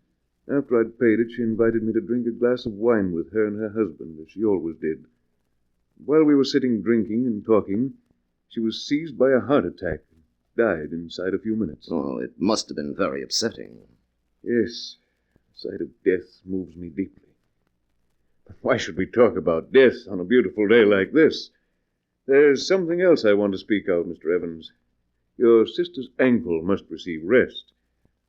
after I'd paid it, she invited me to drink a glass of wine with her and her husband, as she always did. While we were sitting drinking and talking, she was seized by a heart attack and died inside a few minutes. Oh, it must have been very upsetting. Yes, the sight of death moves me deeply. But why should we talk about death on a beautiful day like this? There's something else I want to speak of, Mr. Evans. Your sister's ankle must receive rest.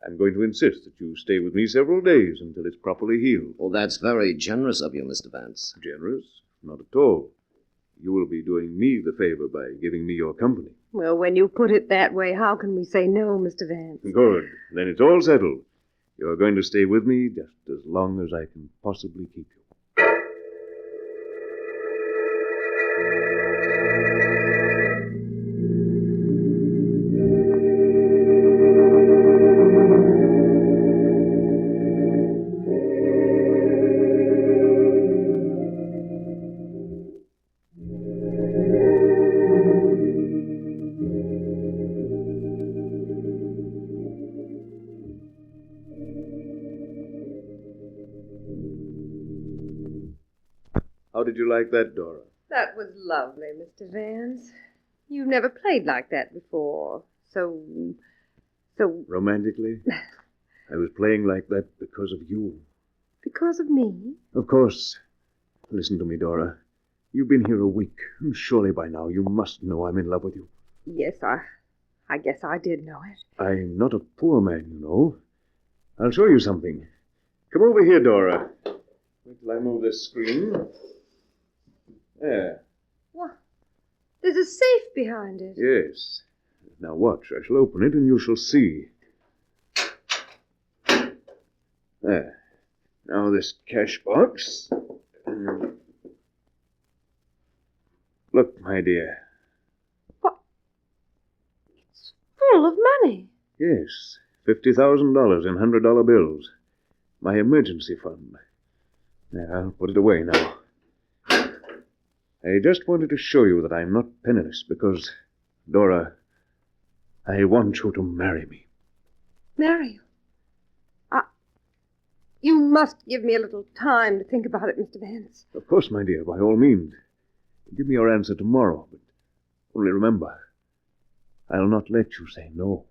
I'm going to insist that you stay with me several days until it's properly healed. Well, that's very generous of you, Mr. Vance. Generous? Not at all. You will be doing me the favor by giving me your company. Well, when you put it that way, how can we say no, Mr. Vance? Good. Then it's all settled. You're going to stay with me just as long as I can possibly keep you. How did you like that, Dora? That was lovely, Mr. Vance. You've never played like that before. So... Romantically? I was playing like that because of you. Because of me? Of course. Listen to me, Dora. You've been here a week, and surely by now you must know I'm in love with you. Yes, I guess I did know it. I'm not a poor man, you know. I'll show you something. Come over here, Dora. Wait till I move this screen. There. What? There's a safe behind it. Yes. Now watch. I shall open it and you shall see. There. Now this cash box. Look, my dear. What? It's full of money. Yes. $50,000 in $100 bills. My emergency fund. There, I'll put it away now. I just wanted to show you that I'm not penniless because, Dora, I want you to marry me. Marry you? You must give me a little time to think about it, Mr. Vance. Of course, my dear, by all means. Give me your answer tomorrow, but only remember, I'll not let you say no.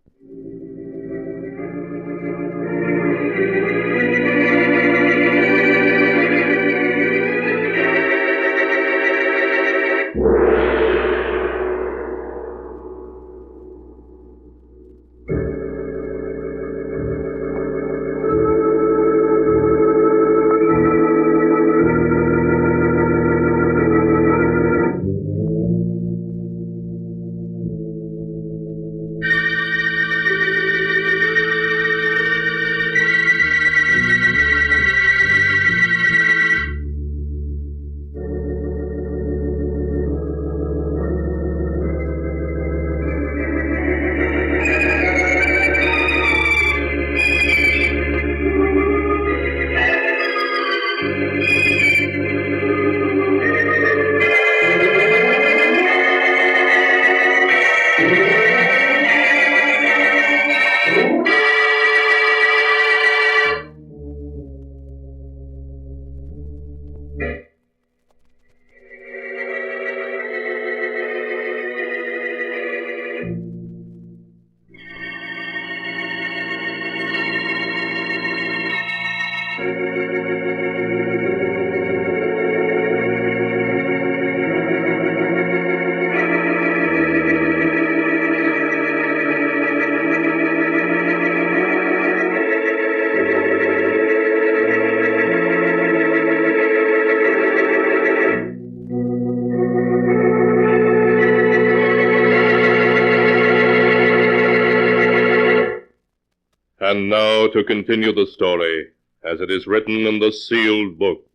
And now to continue the story, as it is written in the sealed book.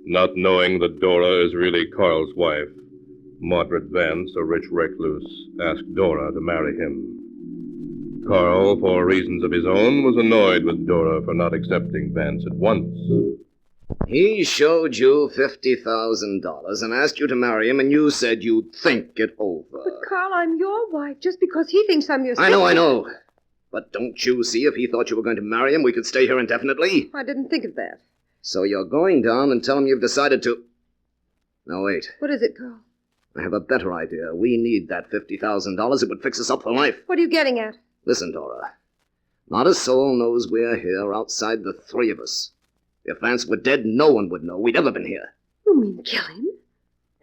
Not knowing that Dora is really Carl's wife, Mordred Vance, a rich recluse, asked Dora to marry him. Carl, for reasons of his own, was annoyed with Dora for not accepting Vance at once. He showed you $50,000 and asked you to marry him, and you said you'd think it over. But, Carl, I'm your wife. Just because he thinks I'm your sister... I know. But don't you see, if he thought you were going to marry him, we could stay here indefinitely? I didn't think of that. So you're going down and tell him you've decided to... Now, wait. What is it, Carl? I have a better idea. We need that $50,000. It would fix us up for life. What are you getting at? Listen, Dora. Not a soul knows we're here outside the three of us. If Vance were dead, no one would know we'd ever been here. You mean kill him?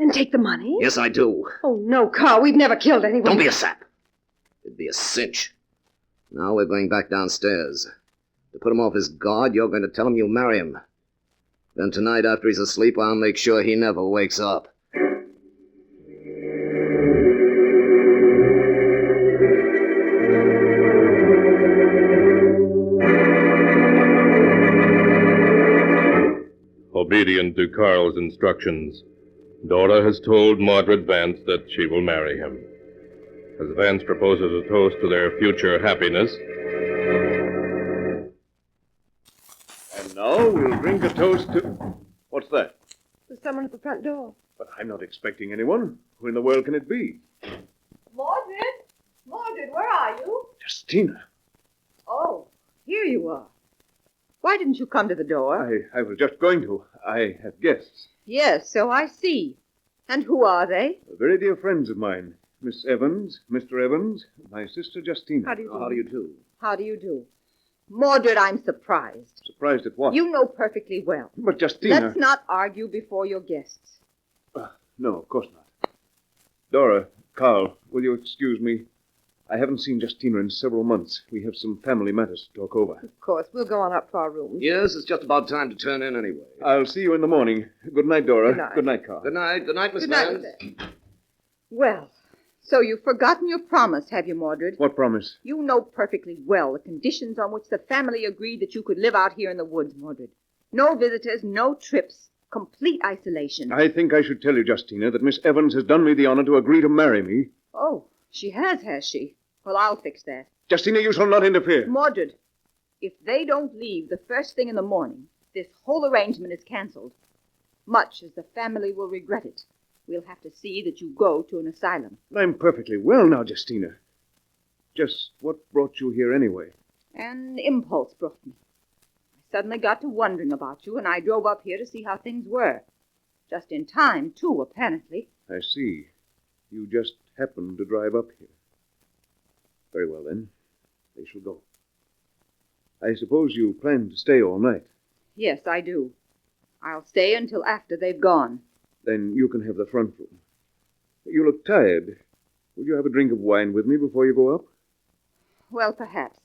And take the money? Yes, I do. Oh, no, Carl. We've never killed anyone. Don't be a sap. It'd be a cinch. Now we're going back downstairs. To put him off his guard, you're going to tell him you'll marry him. Then tonight, after he's asleep, I'll make sure he never wakes up. Obedient to Carl's instructions, Dora has told Mordred Vance that she will marry him. As Vance proposes a toast to their future happiness... And now we'll drink a toast to... What's that? There's someone at the front door. But I'm not expecting anyone. Who in the world can it be? Mordred? Mordred, where are you? Justina. Oh, here you are. Why didn't you come to the door? I was just going to. I have guests. Yes, so I see. And who are they? Very dear friends of mine. Miss Evans, Mr. Evans, my sister Justina. How do you do? How do you do? How do you do? Mordred, I'm surprised. Surprised at what? You know perfectly well. But Justina... Let's not argue before your guests. No, of course not. Dora, Carl, will you excuse me? I haven't seen Justina in several months. We have some family matters to talk over. Of course. We'll go on up to our rooms. Yes, it's just about time to turn in anyway. I'll see you in the morning. Good night, Dora. Good night. Good night, Carl. Good night. Good night, Miss Good night, Vance. Well, so you've forgotten your promise, have you, Mordred? What promise? You know perfectly well the conditions on which the family agreed that you could live out here in the woods, Mordred. No visitors, no trips, complete isolation. I think I should tell you, Justina, that Miss Evans has done me the honor to agree to marry me. Oh, she has she? Well, I'll fix that. Justina, you shall not interfere. Mordred, if they don't leave the first thing in the morning, this whole arrangement is canceled. Much as the family will regret it, we'll have to see that you go to an asylum. I'm perfectly well now, Justina. Just what brought you here anyway? An impulse brought me. I suddenly got to wondering about you, and I drove up here to see how things were. Just in time, too, apparently. I see. You just happened to drive up here. Very well, then. They shall go. I suppose you plan to stay all night. Yes, I do. I'll stay until after they've gone. Then you can have the front room. You look tired. Would you have a drink of wine with me before you go up? Well, perhaps.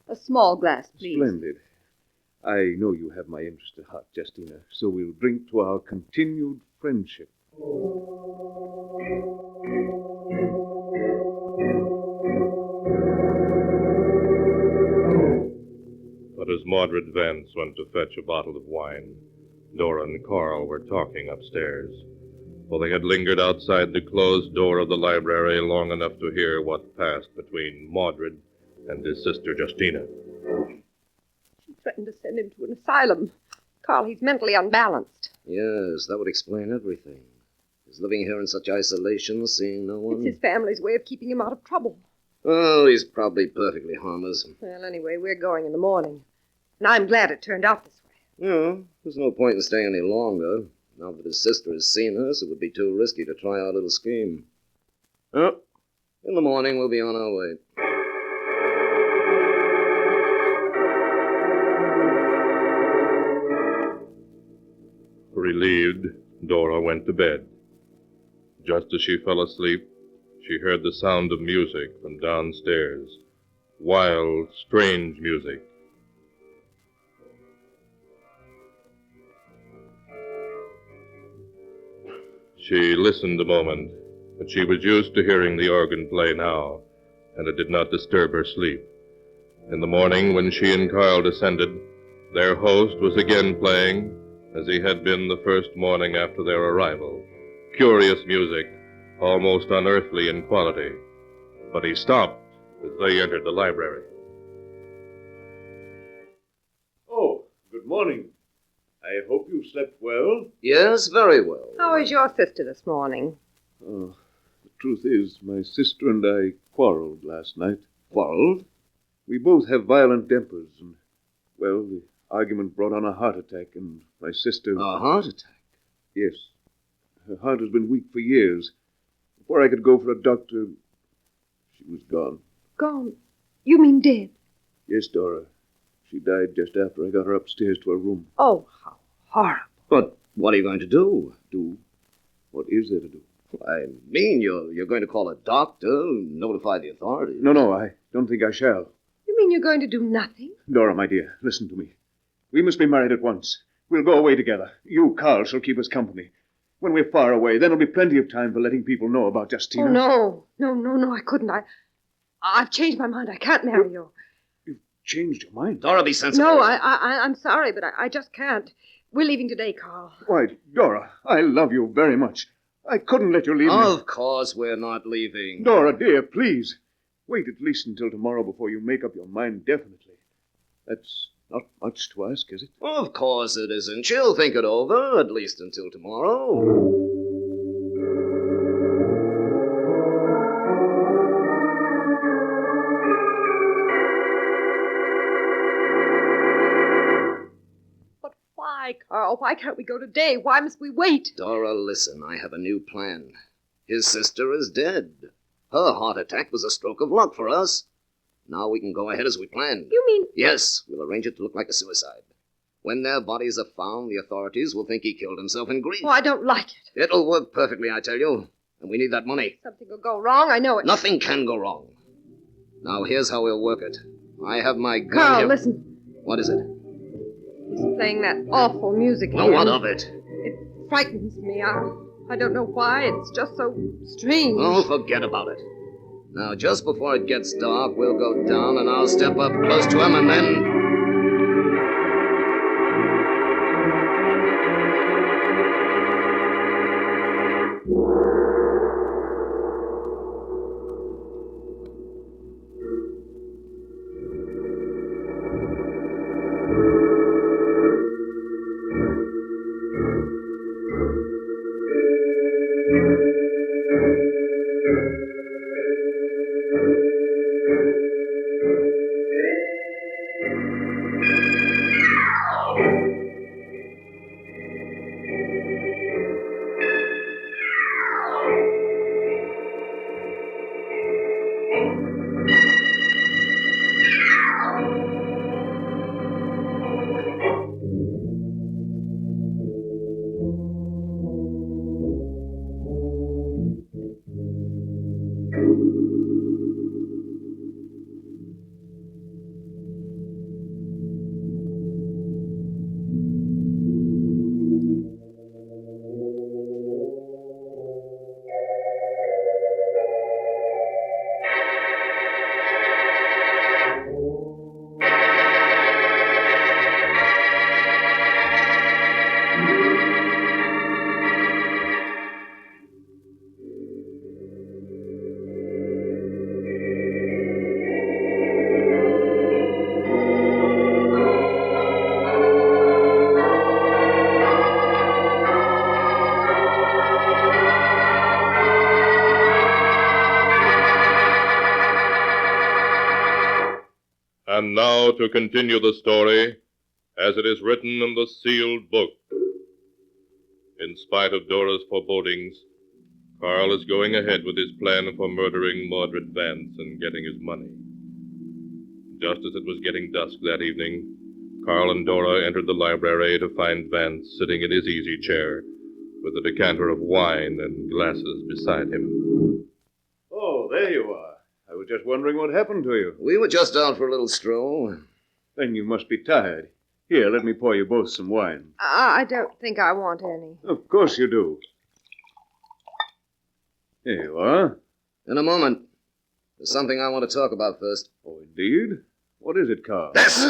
A small glass, please. Splendid. I know you have my interest at heart, Justina, so we'll drink to our continued friendship. But as Mordred Vance went to fetch a bottle of wine, Dora and Carl were talking upstairs, for they had lingered outside the closed door of the library long enough to hear what passed between Mordred and his sister Justina. She threatened to send him to an asylum. Carl, he's mentally unbalanced. Yes, that would explain everything. He's living here in such isolation, seeing no one. It's his family's way of keeping him out of trouble. Oh, he's probably perfectly harmless. Well, anyway, we're going in the morning. And I'm glad it turned out this way. Yeah, there's no point in staying any longer. Now that his sister has seen us, it would be too risky to try our little scheme. Oh, in the morning we'll be on our way. Relieved, Dora went to bed. Just as she fell asleep, she heard the sound of music from downstairs. Wild, strange music. She listened a moment, but she was used to hearing the organ play now, and it did not disturb her sleep. In the morning, when she and Carl descended, their host was again playing, as he had been the first morning after their arrival. Curious music, almost unearthly in quality. But he stopped as they entered the library. Oh, good morning. I hope you slept well. Yes, very well. How is your sister this morning? Oh, the truth is, my sister and I quarreled last night. Quarreled? We both have violent tempers, and, well, the argument brought on a heart attack, and my sister... A heart attack? Yes. Her heart has been weak for years. Before I could go for a doctor, she was gone. Gone? You mean dead? Yes, Dora. She died just after I got her upstairs to her room. Oh, how horrible. But what are you going to do? Do? What is there to do? I mean, you're going to call a doctor, notify the authorities. No, I don't think I shall. You mean you're going to do nothing? Dora, my dear, listen to me. We must be married at once. We'll go away together. You, Carl, shall keep us company. When we're far away, then there'll be plenty of time for letting people know about Justina. Oh, no, I couldn't. I've changed my mind. I can't marry you. You've changed your mind? Dora, be sensible. No, I'm sorry, but I just can't. We're leaving today, Carl. Why, Dora, I love you very much. I couldn't let you leave me. Of course we're not leaving. Dora, dear, please. Wait at least until tomorrow before you make up your mind definitely. That's not much to ask, is it? Of course it isn't. She'll think it over, at least until tomorrow. But why, Carl? Why can't we go today? Why must we wait? Dora, listen, I have a new plan. His sister is dead. Her heart attack was a stroke of luck for us. Now we can go ahead as we planned. You mean... Yes, we'll arrange it to look like a suicide. When their bodies are found, the authorities will think he killed himself in grief. Oh, I don't like it. It'll work perfectly, I tell you. And we need that money. Something will go wrong, I know it. Nothing can go wrong. Now, here's how we'll work it. I have my gun Carl, here. listen. What is it? He's playing that awful music Well, again. what of it? It frightens me. I don't know why. It's just so strange. Oh, forget about it. Now, just before it gets dark, we'll go down and I'll step up close to him and then... And now to continue the story as it is written in the sealed book. In spite of Dora's forebodings, Carl is going ahead with his plan for murdering Mordred Vance and getting his money. Just as it was getting dusk that evening, Carl and Dora entered the library to find Vance sitting in his easy chair with a decanter of wine and glasses beside him. Oh, there you are. I was just wondering what happened to you. We were just out for a little stroll. Then you must be tired. Here, let me pour you both some wine. I don't think I want any. Of course you do. Here you are. In a moment. There's something I want to talk about first. Oh, indeed? What is it, Carl? This!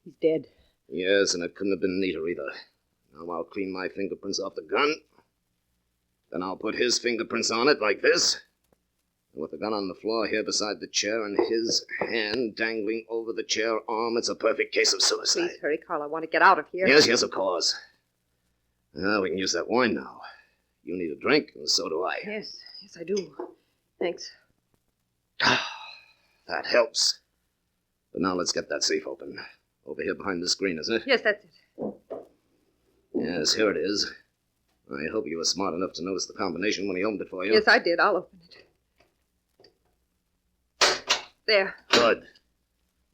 He's dead. Yes, and it couldn't have been neater either. Now I'll clean my fingerprints off the gun. Then I'll put his fingerprints on it like this. And with the gun on the floor here beside the chair and his hand dangling over the chair arm, it's a perfect case of suicide. Please hurry, Carl. I want to get out of here. Yes, of course. Well, we can use that wine now. You need a drink, and so do I. Yes, I do. Thanks. That helps. But now let's get that safe open. Over here behind the screen, isn't it? Yes, that's it. Yes, here it is. I hope you were smart enough to notice the combination when he opened it for you. Yes, I did. I'll open it. There. Good.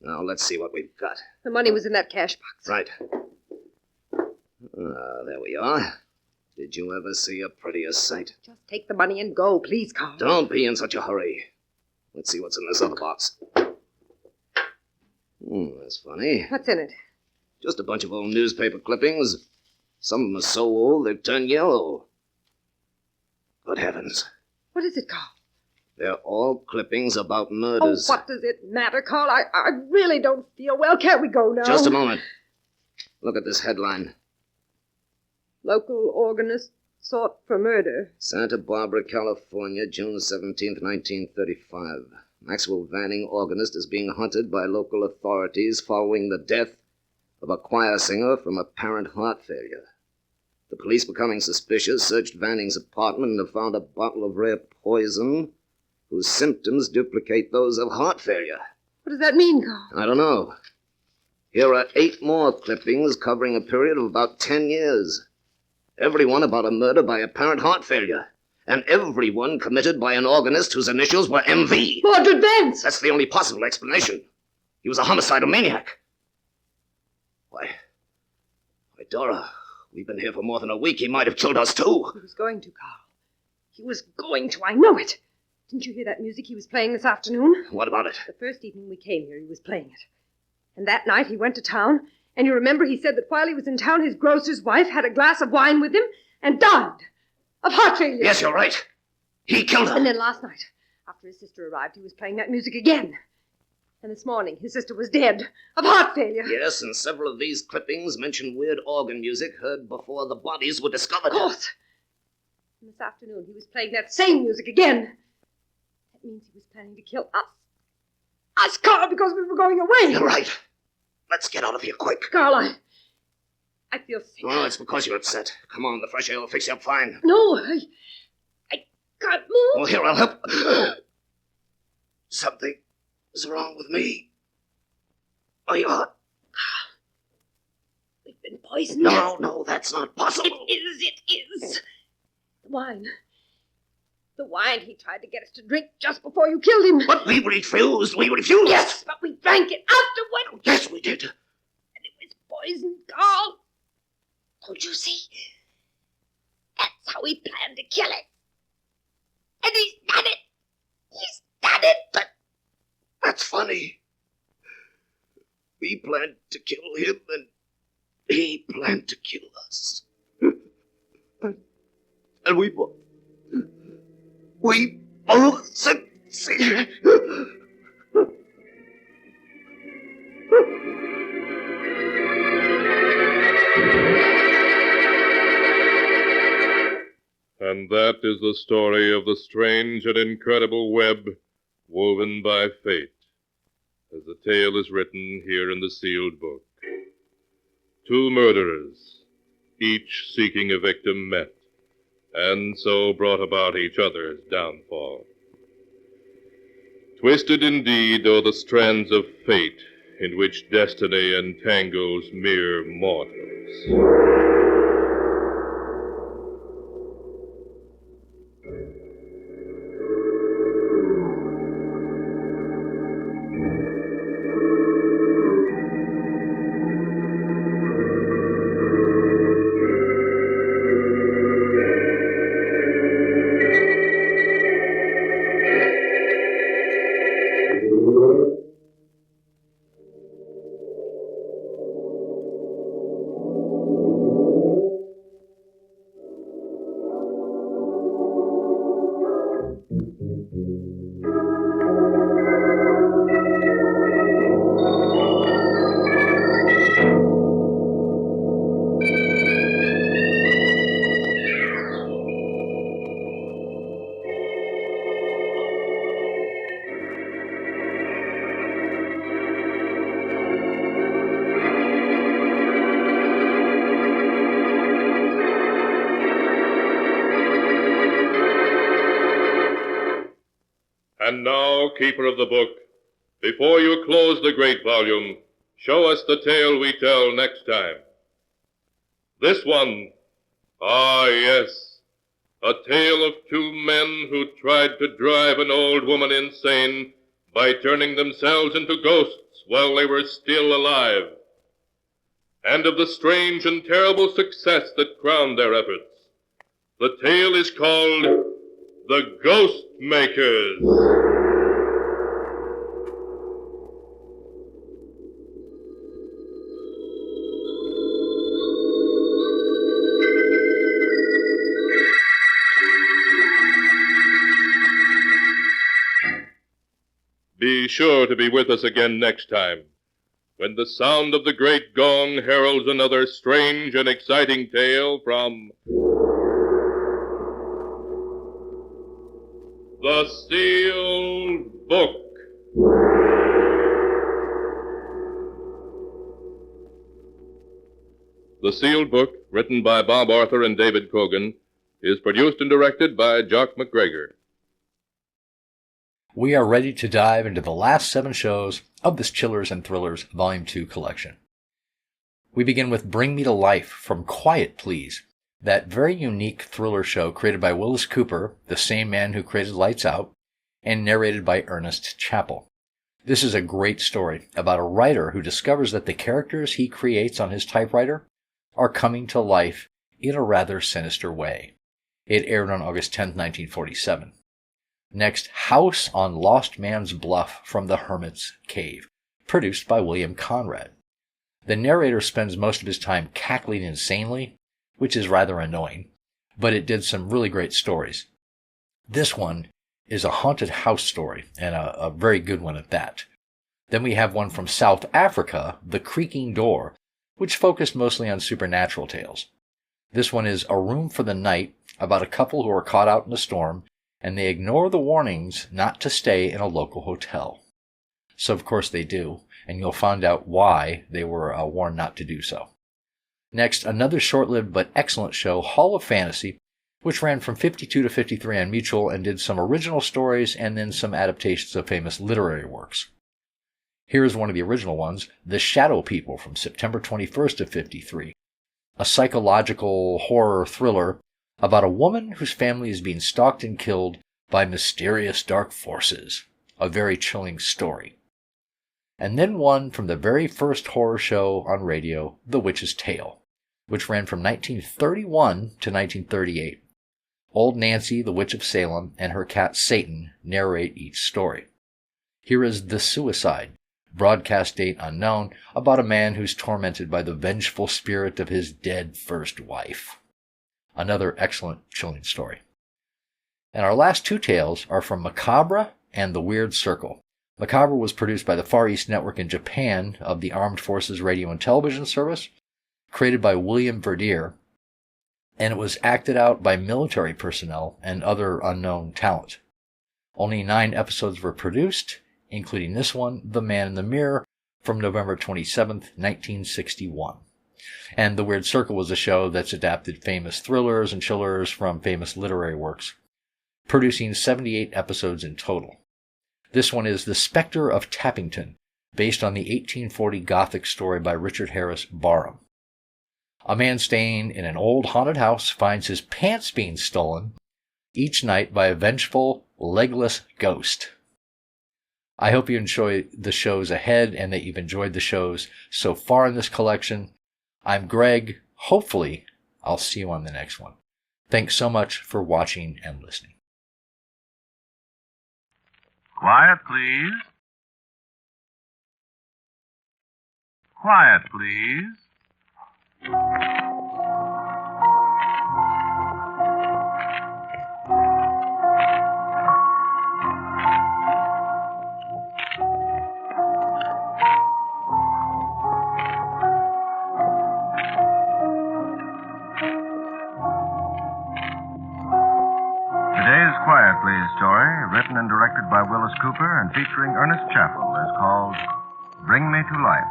Now let's see what we've got. The money was in that cash box. Right. There we are. Did you ever see a prettier sight? Just take the money and go, please, Carl. Don't be in such a hurry. Let's see what's in this other box. That's funny. What's in it? Just a bunch of old newspaper clippings. Some of them are so old they've turned yellow. Good heavens. What is it, Carl? They're all clippings about murders. Oh, what does it matter, Carl? I really don't feel well. Can't we go now? Just a moment. Look at this headline. Local organist sought for murder. Santa Barbara, California, June 17th, 1935. Maxwell Vanning, organist, is being hunted by local authorities following the death of a choir singer from apparent heart failure. The police, becoming suspicious, searched Vanning's apartment and have found a bottle of rare poison whose symptoms duplicate those of heart failure. What does that mean, Carl? I don't know. Here are 8 more clippings covering a period of about 10 years. Every one about a murder by apparent heart failure. And every one committed by an organist whose initials were MV. Mordred Vance! That's the only possible explanation. He was a homicidal maniac. Why, Dora, we've been here for more than a week. He might have killed us, too. He was going to, Carl. He was going to. I know it. Didn't you hear that music he was playing this afternoon? What about it? The first evening we came here, he was playing it. And that night he went to town, and you remember he said that while he was in town, his grocer's wife had a glass of wine with him and died of heart failure. Yes, you're right. He killed her. And then last night, after his sister arrived, he was playing that music again. And this morning, his sister was dead of heart failure. Yes, and several of these clippings mention weird organ music heard before the bodies were discovered. Of course. And this afternoon, he was playing that same music again. That means he was planning to kill us. Us, Carl, because we were going away. You're right. Let's get out of here quick. Carl, I feel sick. Well, it's because you're upset. Come on, the fresh air will fix you up fine. No, I can't move. Well, here, I'll help. Something is wrong with me. Are you hurt? We've been poisoned. No, that's not possible. It is. The wine. The wine he tried to get us to drink just before you killed him. But we refused. Yes, but we drank it afterward. Yes, we did. And it was poison, Carl. Don't you see? That's how he planned to kill it. And he's done it. He's done it. That's funny. We planned to kill him, and he planned to kill us. And we both succeeded. And that is the story of the strange and incredible web woven by fate, as the tale is written here in the sealed book. 2 murderers, each seeking a victim, met, and so brought about each other's downfall. Twisted indeed are the strands of fate in which destiny entangles mere mortals. And now, keeper of the book, before you close the great volume, show us the tale we tell next time. This one, yes, a tale of two men who tried to drive an old woman insane by turning themselves into ghosts while they were still alive, and of the strange and terrible success that crowned their efforts. The tale is called The Ghost Makers. Be sure to be with us again next time, when the sound of the great gong heralds another strange and exciting tale from The Sealed Book. The Sealed Book, written by Bob Arthur and David Cogan, is produced and directed by Jock McGregor. We are ready to dive into the last 7 shows of this Chillers and Thrillers Volume 2 collection. We begin with Bring Me to Life from Quiet Please, that very unique thriller show created by Willis Cooper, the same man who created Lights Out, and narrated by Ernest Chappell. This is a great story about a writer who discovers that the characters he creates on his typewriter are coming to life in a rather sinister way. It aired on August 10, 1947. Next, House on Lost Man's Bluff from the Hermit's Cave, produced by William Conrad. The narrator spends most of his time cackling insanely, which is rather annoying, but it did some really great stories. This one is a haunted house story, and a very good one at that. Then we have one from South Africa, The Creaking Door, which focused mostly on supernatural tales. This one is A Room for the Night, about a couple who are caught out in a storm, and they ignore the warnings not to stay in a local hotel. So of course they do, and you'll find out why they were warned not to do so. Next, another short-lived but excellent show, Hall of Fantasy, which ran from 52 to 53 on Mutual and did some original stories and then some adaptations of famous literary works. Here is one of the original ones, The Shadow People from September 21st of 53, a psychological horror thriller about a woman whose family is being stalked and killed by mysterious dark forces. A very chilling story. And then one from the very first horror show on radio, The Witch's Tale, which ran from 1931 to 1938. Old Nancy, the Witch of Salem, and her cat Satan narrate each story. Here is The Suicide, broadcast date unknown, about a man who's tormented by the vengeful spirit of his dead first wife. Another excellent, chilling story. And our last 2 tales are from Macabre and The Weird Circle. Macabre was produced by the Far East Network in Japan of the Armed Forces Radio and Television Service, created by William Verdier, and it was acted out by military personnel and other unknown talent. Only 9 episodes were produced, including this one, The Man in the Mirror, from November 27th, 1961. And The Weird Circle was a show that's adapted famous thrillers and chillers from famous literary works, producing 78 episodes in total. This one is The Spectre of Tappington, based on the 1840 Gothic story by Richard Harris Barham. A man staying in an old haunted house finds his pants being stolen each night by a vengeful, legless ghost. I hope you enjoy the shows ahead and that you've enjoyed the shows so far in this collection. I'm Greg. Hopefully, I'll see you on the next one. Thanks so much for watching and listening. Quiet, please. Quiet, please. Today's Quiet Please story, written and directed by Willis Cooper and featuring Ernest Chappell, is called Bring Me to Life.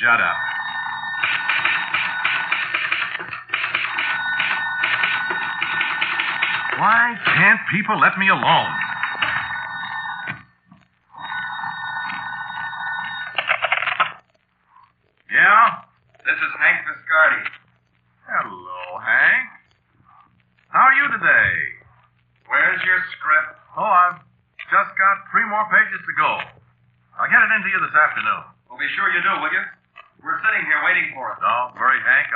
shut up. Why can't people let me alone? Yeah? This is Hank Viscardi. Hello, Hank. How are you today? Where's your script? Oh, I've just got 3 more pages to go. I'll get it into you this afternoon. Well, be sure you do, will you? We're sitting here waiting for it. Don't worry, Hank.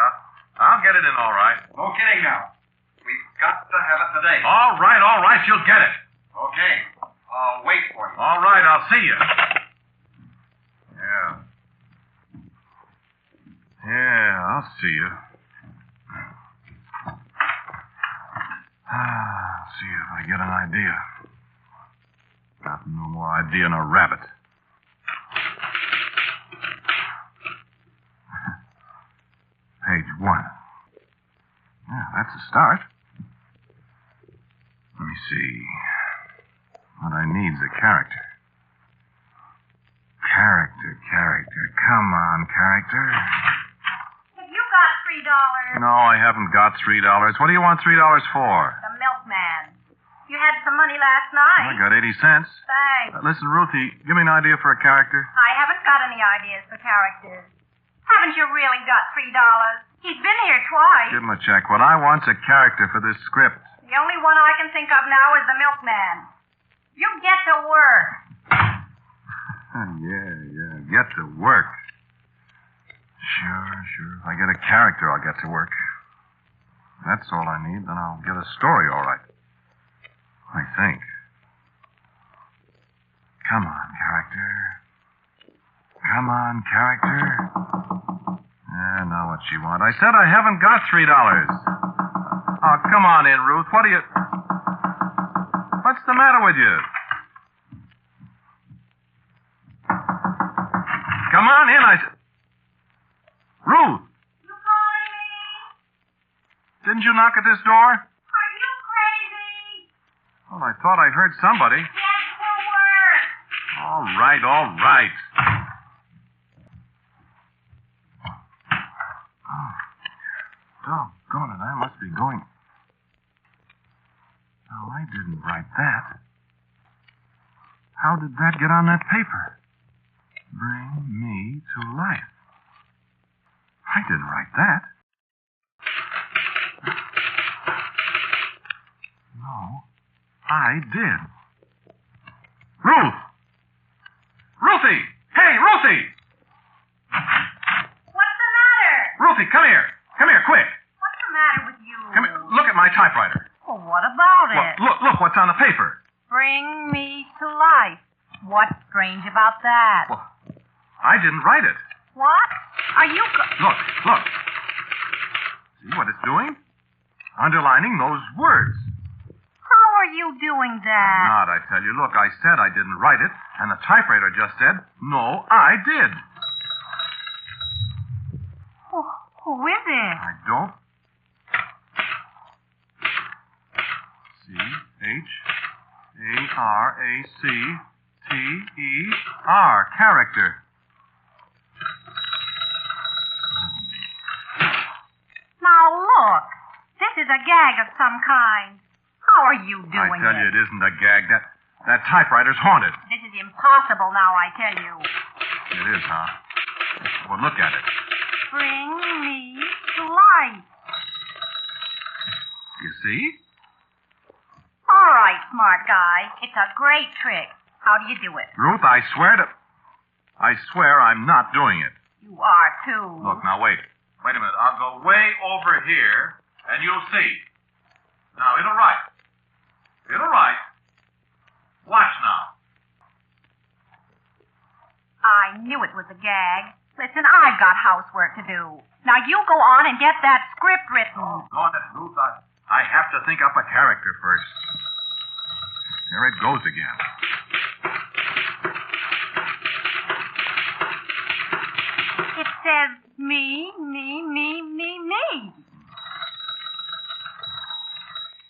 I'll get it in all right. No kidding now. We've got to have it today. All right. You'll get it. Okay. I'll wait for you. All right, I'll see you. Yeah, I'll see you. See if I get an idea. Got no more idea than a rabbit. Page 1. Yeah, that's a start. Let me see. What I need's a character. Character. Come on, character. Have you got $3? No, I haven't got $3. What do you want $3 for? The milkman. You had some money last night. I got 80 cents. Thanks. Listen, Ruthie, give me an idea for a character. I haven't got any ideas for characters. Haven't you really got $3? He's been here twice. Give him a check. What I want's a character for this script. The only one I can think of now is the milkman. You get to work. Yeah. Get to work. Sure. If I get a character, I'll get to work. That's all I need, then I'll get a story all right. I think. Come on, character. Now what she want? I said I haven't got $3. Oh, come on in, Ruth. What's the matter with you? Come on in, I said. Ruth! You calling me? Didn't you knock at this door? Are you crazy? Well, I thought I heard somebody. Get to work. All right. Doggone it, I must be going. No, I didn't write that. How did that get on that paper? Bring me to life. I didn't write that. No, I did. Ruth! Ruthie! Hey, Ruthie! What's the matter? Ruthie, come here. Come here, quick. What's the matter with you? Come here. Look at my typewriter. Well, what about it? Look what's on the paper. Bring me to life. What's strange about that? Well, I didn't write it. What? Are you... Look. See what it's doing? Underlining those words. How are you doing that? Not, I tell you. Look, I said I didn't write it, and the typewriter just said, no, I did. Who is it? I don't. C-H-A-R-A-C-T-E-R. Character. Now look. This is a gag of some kind. How are you doing I tell you, it isn't a gag. That typewriter's haunted. This is impossible now, I tell you. It is, huh? Well, look at it. Bring me to life. You see? All right, smart guy. It's a great trick. How do you do it? Ruth, I swear I'm not doing it. You are, too. Look, now wait. Wait a minute. I'll go way over here, and you'll see. Now, it'll write. Watch now. I knew it was a gag. Listen, I've got housework to do. Now you go on and get that script written. Oh, go on, Ruth. I have to think up a character first. There it goes again. It says me.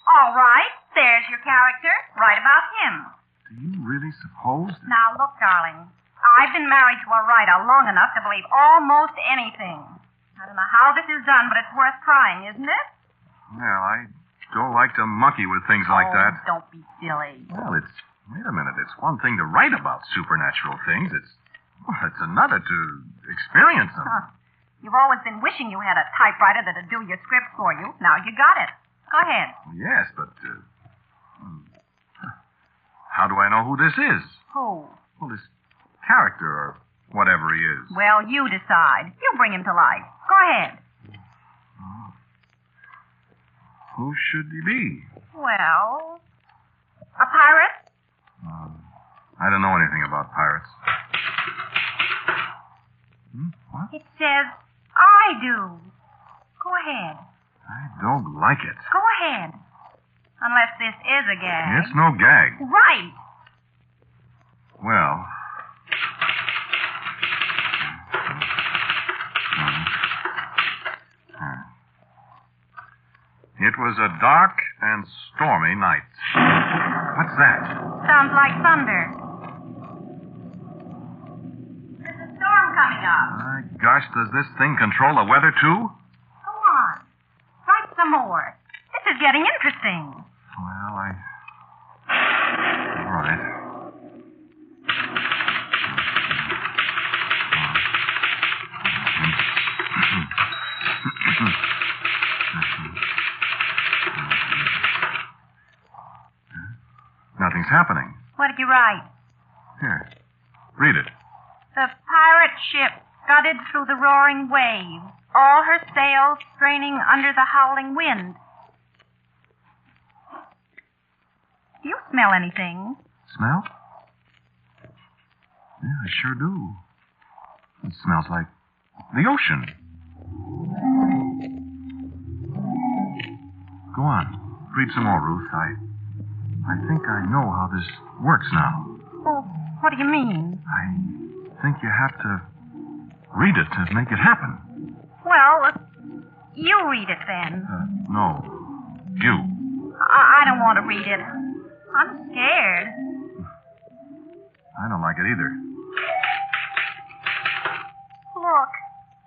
All right, there's your character. Write about him. Do you really suppose that... Now, look, darling. I've been married to a writer long enough to believe almost anything. I don't know how this is done, but it's worth trying, isn't it? Well, I don't like to monkey with things like that. Don't be silly. Well, wait a minute. It's one thing to write about supernatural things. It's another to experience them. Huh. You've always been wishing you had a typewriter that'd do your script for you. Now you got it. Go ahead. Yes, but how do I know who this is? Who? Well, this character or whatever he is. Well, you decide. You bring him to life. Go ahead. Who should he be? Well, a pirate? I don't know anything about pirates. What? It says, I do. Go ahead. I don't like it. Go ahead. Unless this is a gag. It's no gag. Right. Well. It was a dark and stormy night. What's that? Sounds like thunder. There's a storm coming up. My gosh, does this thing control the weather, too? Go on. Write some more. This is getting interesting. Well, all right. Nothing's happening. What did you write? Here, read it. The pirate ship scudded through the roaring waves, all her sails straining under the howling wind. Do you smell anything? Smell? Yeah, I sure do. It smells like the ocean. Go on. Read some more, Ruth. I think I know how this works now. Oh, what do you mean? I think you have to read it to make it happen. Well, you read it then. No. You. I don't want to read it. I'm scared. I don't like it either. Look,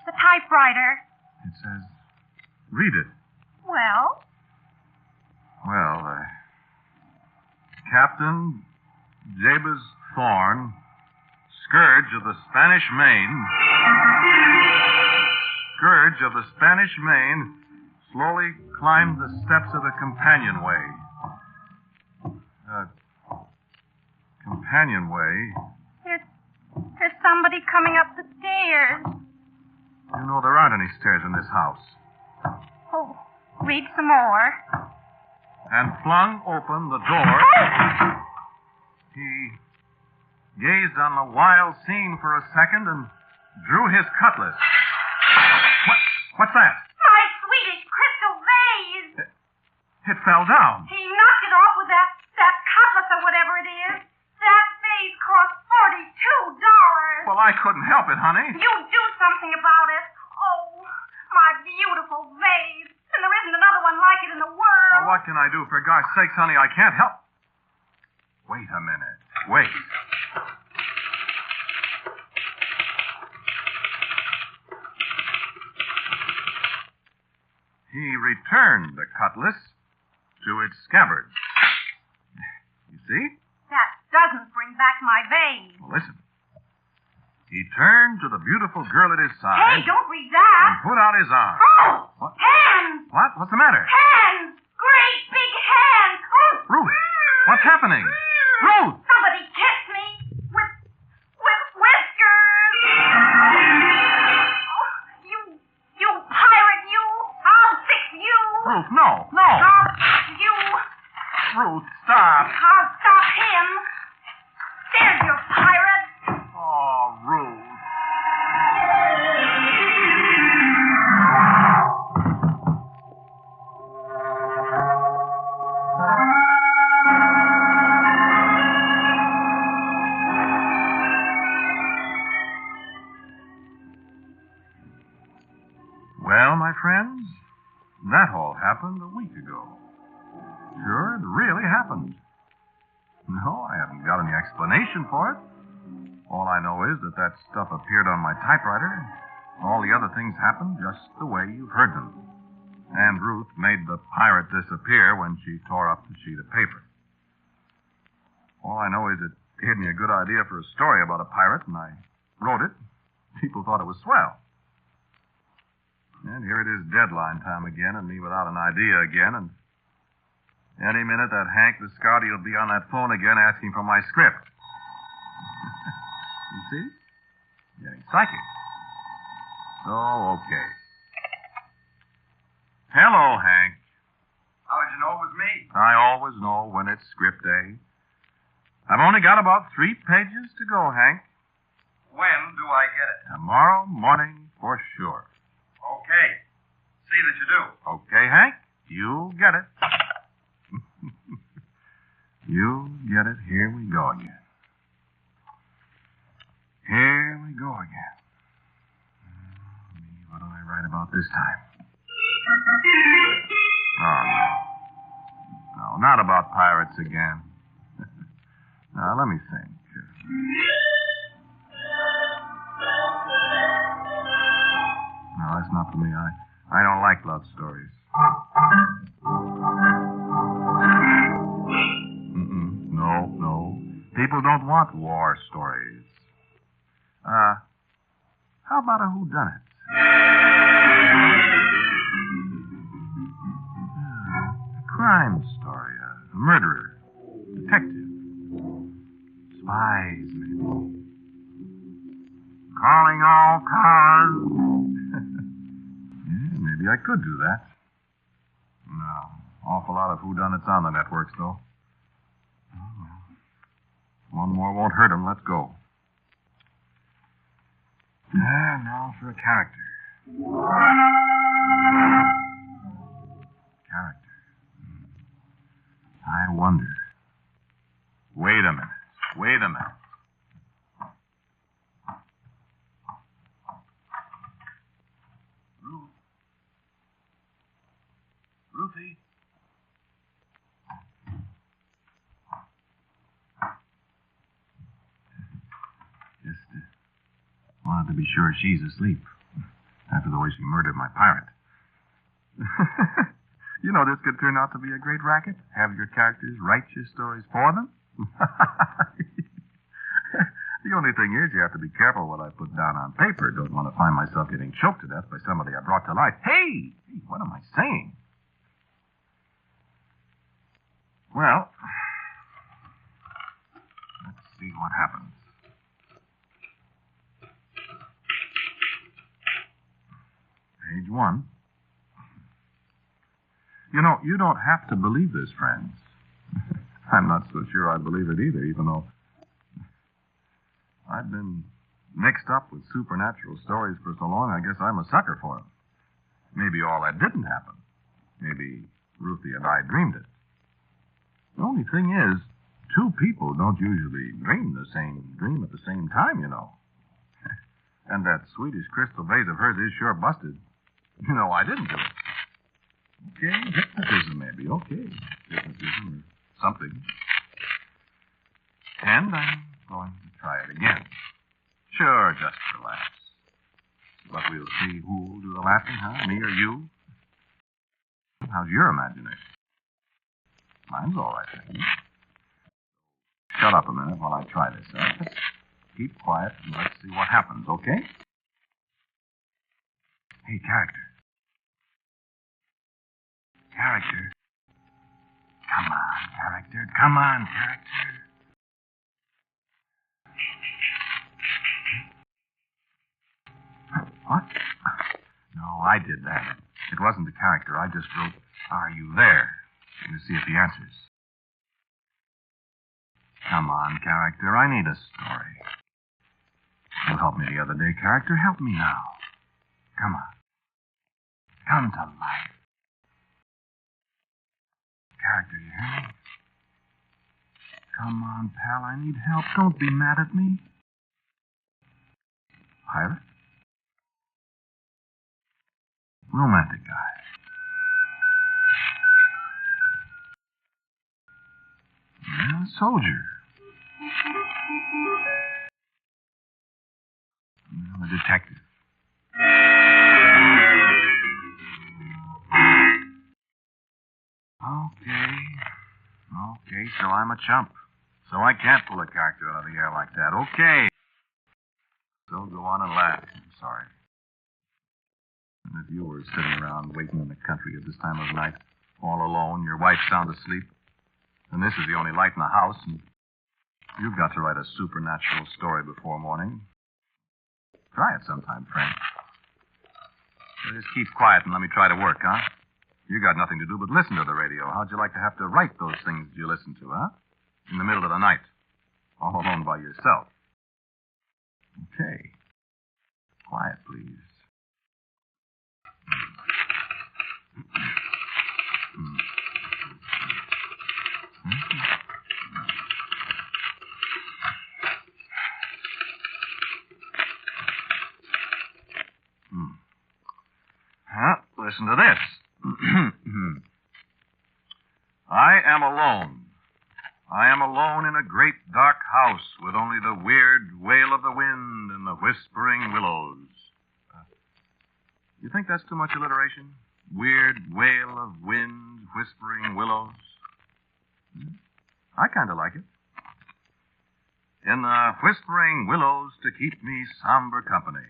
the typewriter. It says, read it. Well? Well, Captain Jabez Thorne, Scourge of the Spanish Main, slowly climbed the steps of the companionway. Companionway? There's somebody coming up the stairs. You know there aren't any stairs in this house. Oh, read some more. And flung open the door. He gazed on the wild scene for a second and drew his cutlass. What's that? My Swedish crystal vase. It fell down. He knocked it off with that cutlass or whatever it is. That vase cost $42. Well, I couldn't help it, honey. You do something about it. Oh, my beautiful vase. And there isn't another one like it in the world. Well, what can I do? For gosh sakes, honey, I can't help. Wait a minute. Wait. He returned the cutlass to its scabbard. You see? That doesn't bring back my vase. Well, listen. He turned to the beautiful girl at his side. Hey, don't read that. And put out his arm. Oh! What? Hands! What? What's the matter? Hands! Great big hands! Oh! Ruth, what's happening? Ruth! Somebody kiss me with whiskers! Oh, you pirate, you! I'll fix you! Ruth, no! I'll fix you! Ruth, stop! I'll stop him! There's your pirate! Oh, Ruth. Well, my friends, that all happened a week ago. Sure, it really happened. No, I haven't got any explanation for it. All I know is that stuff appeared on my typewriter. All the other things happened just the way you've heard them. And Ruth made the pirate disappear when she tore up the sheet of paper. All I know is it gave me a good idea for a story about a pirate, and I wrote it. People thought it was swell. And here it is deadline time again, and me without an idea again, and any minute that Hank the Scouty will be on that phone again asking for my script. You see? Getting psychic. Oh, okay. Hello, Hank. How'd you know it was me? I always know when it's script day. I've only got about 3 pages to go, Hank. When do I get it? Tomorrow morning for sure. Okay. See that you do. Okay, Hank? You'll get it. You'll get it. Here we go again. Here we go again. What do I write about this time? Oh, no. No, not about pirates again. Now, let me think. No, that's not for me. I don't like love stories. No. People don't want war stories. How about a whodunit? A crime story, a murderer, detective, spies, maybe. Calling all cars. Yeah, maybe I could do that. No, awful lot of whodunits on the networks, though. Oh, well. One more won't hurt him. Let's go. Now for a character. Character. I wonder. Wait a minute. Ruthie? Just wanted to be sure she's asleep after the way she murdered my pirate. You know, this could turn out to be a great racket. Have your characters write your stories for them. The only thing is you have to be careful what I put down on paper. Don't want to find myself getting choked to death by somebody I brought to life. Hey, what am I saying? Well, let's see what happens. Page 1. You know, you don't have to believe this, friends. I'm not so sure I believe it either, even though I've been mixed up with supernatural stories for so long, I guess I'm a sucker for them. Maybe all that didn't happen. Maybe Ruthie and I dreamed it. The only thing is, 2 people don't usually dream the same dream at the same time, you know. And that Swedish crystal vase of hers is sure busted. You know, I didn't do it. Okay, hypnotism maybe. Okay, hypnotism or something. And I'm going to try it again. Sure, just for laughs. But we'll see who'll do the laughing, huh? Me or you? How's your imagination? Mine's all right, thank you. Shut up a minute while I try this, huh? Just keep quiet and let's see what happens, okay? Hey, character. Character. Come on, character. Come on, character. What? No, I did that. It wasn't the character. I just wrote, "Are you there?" to see if he answers. Come on, character. I need a story. You helped me the other day, character. Help me now. Come on. Come to life. Character, you hear me? Come on, pal. I need help. Don't be mad at me. Pirate? Romantic guy. Yeah, soldier. a detective. Okay, so I'm a chump. So I can't pull a character out of the air like that. Okay. So go on and laugh. I'm sorry. And if you were sitting around waiting in the country at this time of night, all alone, your wife sound asleep, and this is the only light in the house, and you've got to write a supernatural story before morning. Try it sometime, Frank. So just keep quiet and let me try to work, huh? You got nothing to do but listen to the radio. How'd you like to have to write those things you listen to, huh? In the middle of the night. All alone by yourself. Okay. Quiet, please. Listen to this. I am alone. I am alone in a great dark house with only the weird wail of the wind and the whispering willows. You think that's too much alliteration? Weird wail of wind, whispering willows? I kind of like it. In the whispering willows to keep me somber company.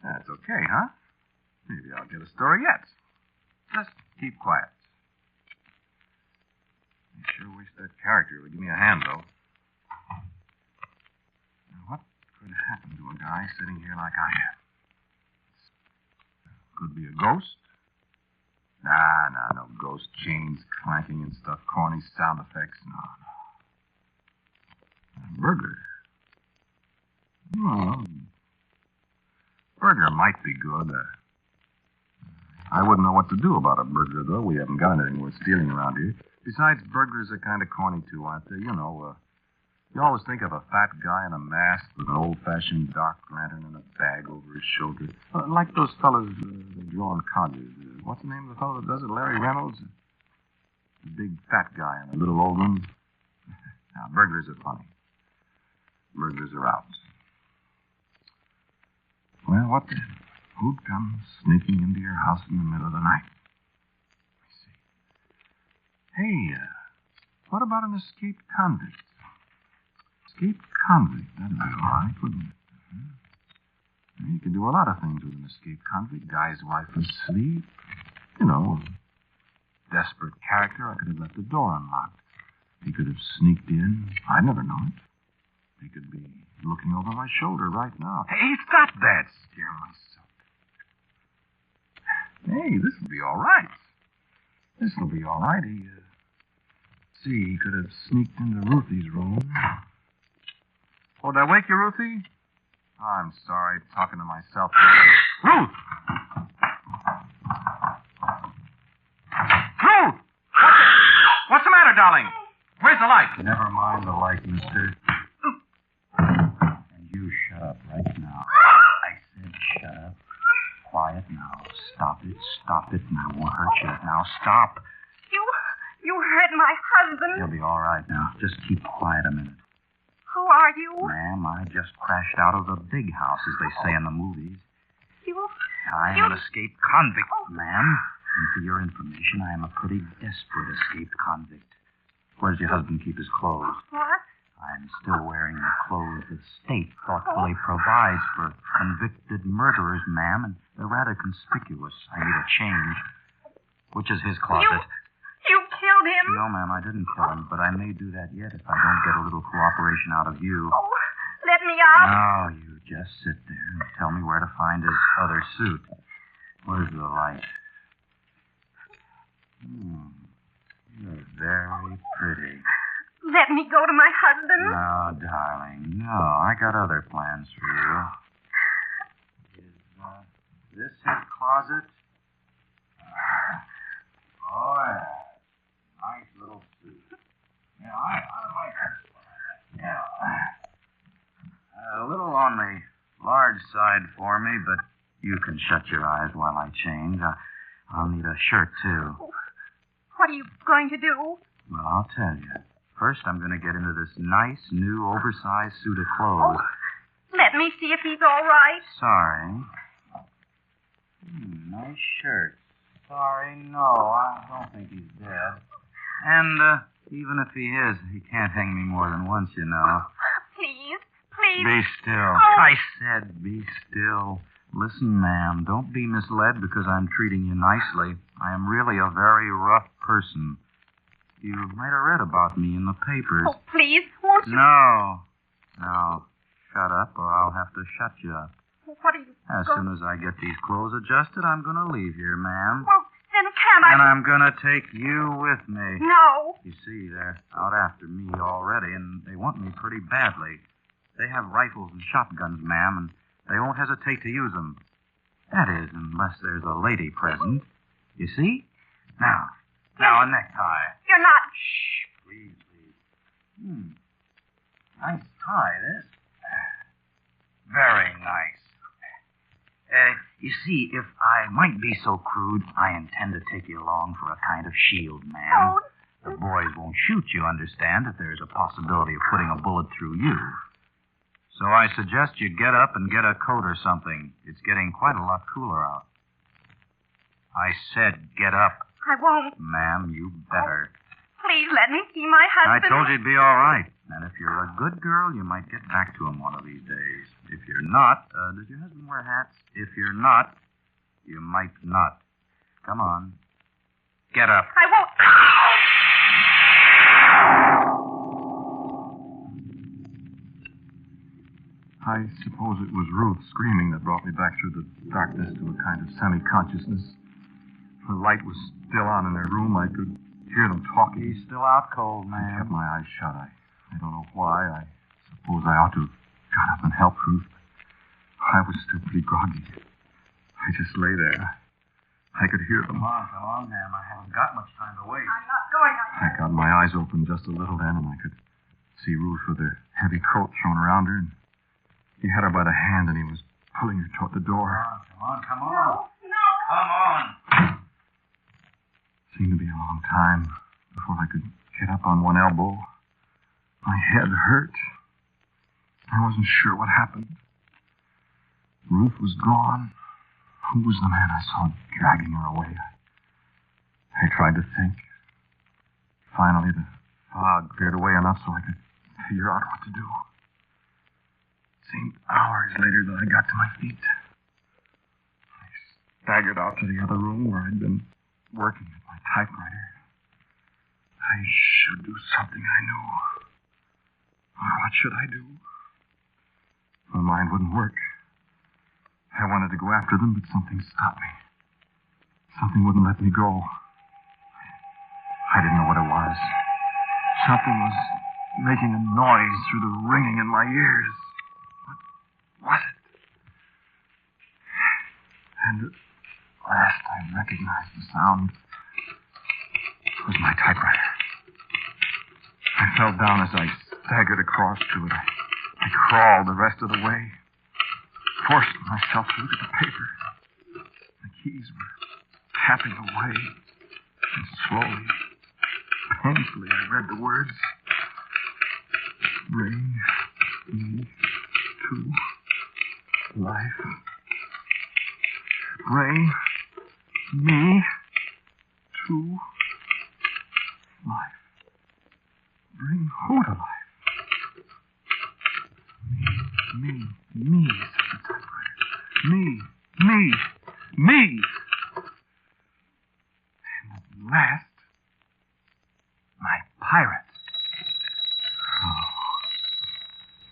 That's okay, huh? Maybe I'll get a story yet. Just keep quiet. I sure wish that character would give me a hand, though. Now, what could happen to a guy sitting here like I am? Could be a ghost. Nah, no ghost. Chains clanking and stuff. Corny sound effects. No. A burglar. Well, burglar might be good. I wouldn't know what to do about a burglar, though. We haven't got anything worth stealing around here. Besides, burglars are kind of corny, too, aren't they? You know, you always think of a fat guy in a mask with an old-fashioned dark lantern and a bag over his shoulder. Like those fellas drawing codgers. What's the name of the fellow that does it? Larry Reynolds? The big fat guy and a little old one. Now, burglars are funny. Burglars are out. Well, what then? Who'd come sneaking into your house in the middle of the night? Let me see. Hey, what about an escaped convict? Escaped convict, that'd be all right, wouldn't it? You could do a lot of things with an escaped convict. Guy's wife asleep. You know, desperate character. I could have left the door unlocked. He could have sneaked in. I'd never know it. He could be looking over my shoulder right now. Hey, stop that! Scare myself. Hey, this'll be all right. This'll be all right. He could have sneaked into Ruthie's room. Oh, did I wake you, Ruthie? Oh, I'm sorry, talking to myself. Ruth! Ruth! What's the matter, darling? Where's the light? Never mind the light, mister. And you shut up right now. I said shut up. Quiet now. Stop it. Stop it. And I won't hurt you. Now stop. You hurt my husband. He'll be all right now. Just keep quiet a minute. Who are you? Ma'am, I just crashed out of the big house, as they say in the movies. I am an escaped convict, ma'am. And for your information, I am a pretty desperate escaped convict. Where does your husband keep his clothes? What? I'm still wearing the clothes the state thoughtfully provides for convicted murderers, ma'am, and they're rather conspicuous. I need a change. Which is his closet? You killed him? No, ma'am, I didn't kill him, but I may do that yet if I don't get a little cooperation out of you. Oh, let me out. No, you just sit there and tell me where to find his other suit. Where's the light? You're very pretty. Let me go to my husband. No, darling, no. I got other plans for you. Is this his closet? Oh, yeah. Nice little suit. Yeah, I like this. Yeah. A little on the large side for me, but you can shut your eyes while I change. I'll need a shirt, too. What are you going to do? Well, I'll tell you. First, I'm going to get into this nice, new, oversized suit of clothes. Let me see if he's all right. Sorry. Nice shirt. Sorry, no, I don't think he's dead. And even if he is, he can't hang me more than once, you know. Please, please. Be still. Oh. I said be still. Listen, ma'am, don't be misled because I'm treating you nicely. I am really a very rough person. You might have read about me in the papers. Oh, please, won't you? No. Shut up or I'll have to shut you up. What are you As soon as I get these clothes adjusted, I'm going to leave here, ma'am. Well, then can't I... And I'm going to take you with me. No. You see, they're out after me already, and they want me pretty badly. They have rifles and shotguns, ma'am, and they won't hesitate to use them. That is, unless there's a lady present. You see? Now a necktie. You're not... Shh, please. Nice tie, this. Very nice. You see, if I might be so crude, I intend to take you along for a kind of shield, ma'am. Oh. The boys won't shoot you, understand, if there's a possibility of putting a bullet through you. So I suggest you get up and get a coat or something. It's getting quite a lot cooler out. I said get up. I won't. Ma'am, you better. Please let me see my husband. I told you it'd be all right. And if you're a good girl, you might get back to him one of these days. If you're not, does your husband wear hats? If you're not, you might not. Come on. Get up. I won't. I suppose it was Ruth screaming that brought me back through the darkness to a kind of semi-consciousness. The light was still on in their room. I could hear them talking. He's still out cold, man. I kept my eyes shut. I don't know why. I suppose I ought to have got up and helped Ruth. I was still pretty groggy. I just lay there. I could hear them. Come on, ma'am. I haven't got much time to wait. I'm not going. I got my eyes open just a little then, and I could see Ruth with her heavy coat thrown around her, and he had her by the hand, and he was pulling her toward the door. Come on. No. Come on. Seemed to be a long time before I could get up on one elbow. My head hurt. I wasn't sure what happened. Ruth was gone. Who was the man I saw dragging her away? I tried to think. Finally, the fog cleared away enough so I could figure out what to do. It seemed hours later that I got to my feet. I staggered out to the other room where I'd been working at my typewriter. I should do something I knew. What should I do? My mind wouldn't work. I wanted to go after them, but something stopped me. Something wouldn't let me go. I didn't know what it was. Something was making a noise through the ringing in my ears. What was it? And at last I recognized the sound. It was my typewriter. I fell down as I staggered across to it. I crawled the rest of the way. Forced myself to look at the paper. The keys were tapping away. And slowly, painfully, I read the words. Bring me to life. Bring me to life. Bring who to life? Me, said the typewriter. Me. And at last, my pirate. Oh,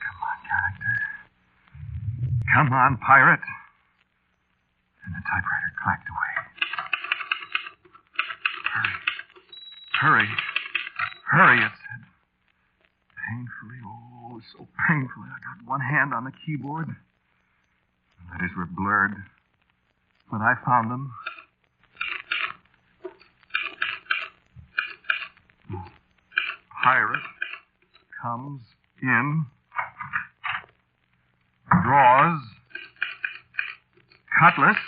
come on, character. Come on, pirate. And the typewriter clacked away. Hurry, it said. Painfully, oh, so painfully. I got one hand on the keyboard. The letters were blurred. When I found them, pirate comes in, draws, cutlass,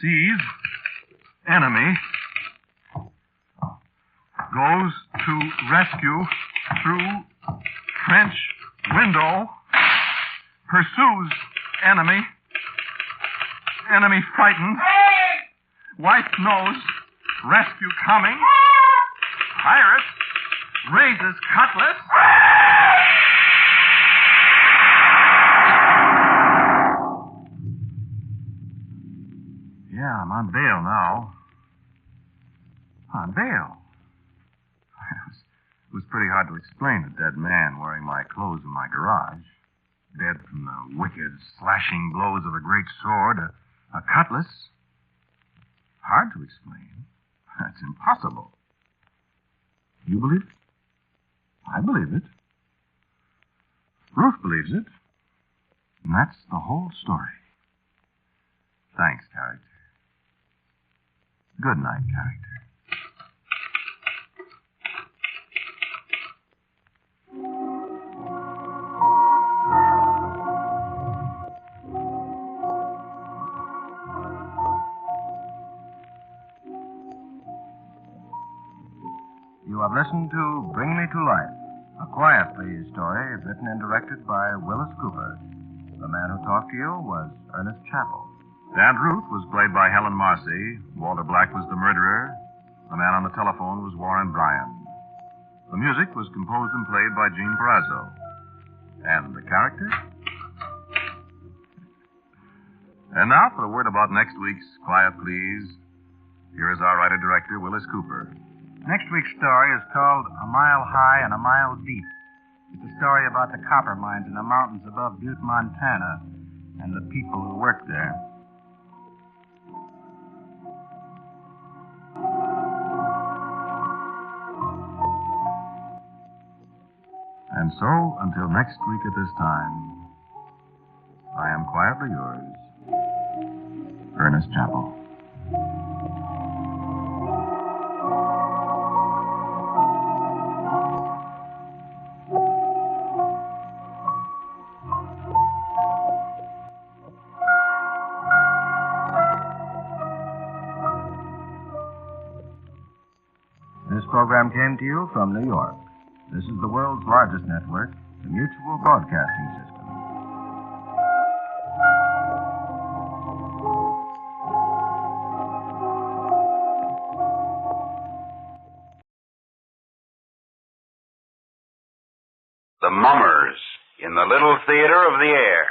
sees, enemy, goes to rescue through French window. Pursues enemy. Enemy frightened. Wife knows. Rescue coming. Pirate raises cutlass. Yeah, I'm on bail now. On bail? It was pretty hard to explain a dead man wearing my clothes in my garage. Dead from the wicked, slashing blows of a great sword, a cutlass. Hard to explain. That's impossible. You believe it? I believe it. Ruth believes it. And that's the whole story. Thanks, character. Good night, character. You have listened to Bring Me to Life, a Quiet Please story written and directed by Willis Cooper. The man who talked to you was Ernest Chappell. Aunt Ruth was played by Helen Marcy. Walter Black was the murderer. The man on the telephone was Warren Bryan. The music was composed and played by Gene Perazzo. And the character? And now for a word about next week's Quiet Please. Here is our writer-director, Willis Cooper. Next week's story is called A Mile High and a Mile Deep. It's a story about the copper mines in the mountains above Butte, Montana, and the people who work there. And so, until next week at this time, I am quietly yours, Ernest Chappell. This program came to you from New York. This is the world's largest network, the Mutual Broadcasting System. The Mummers in the Little Theater of the Air.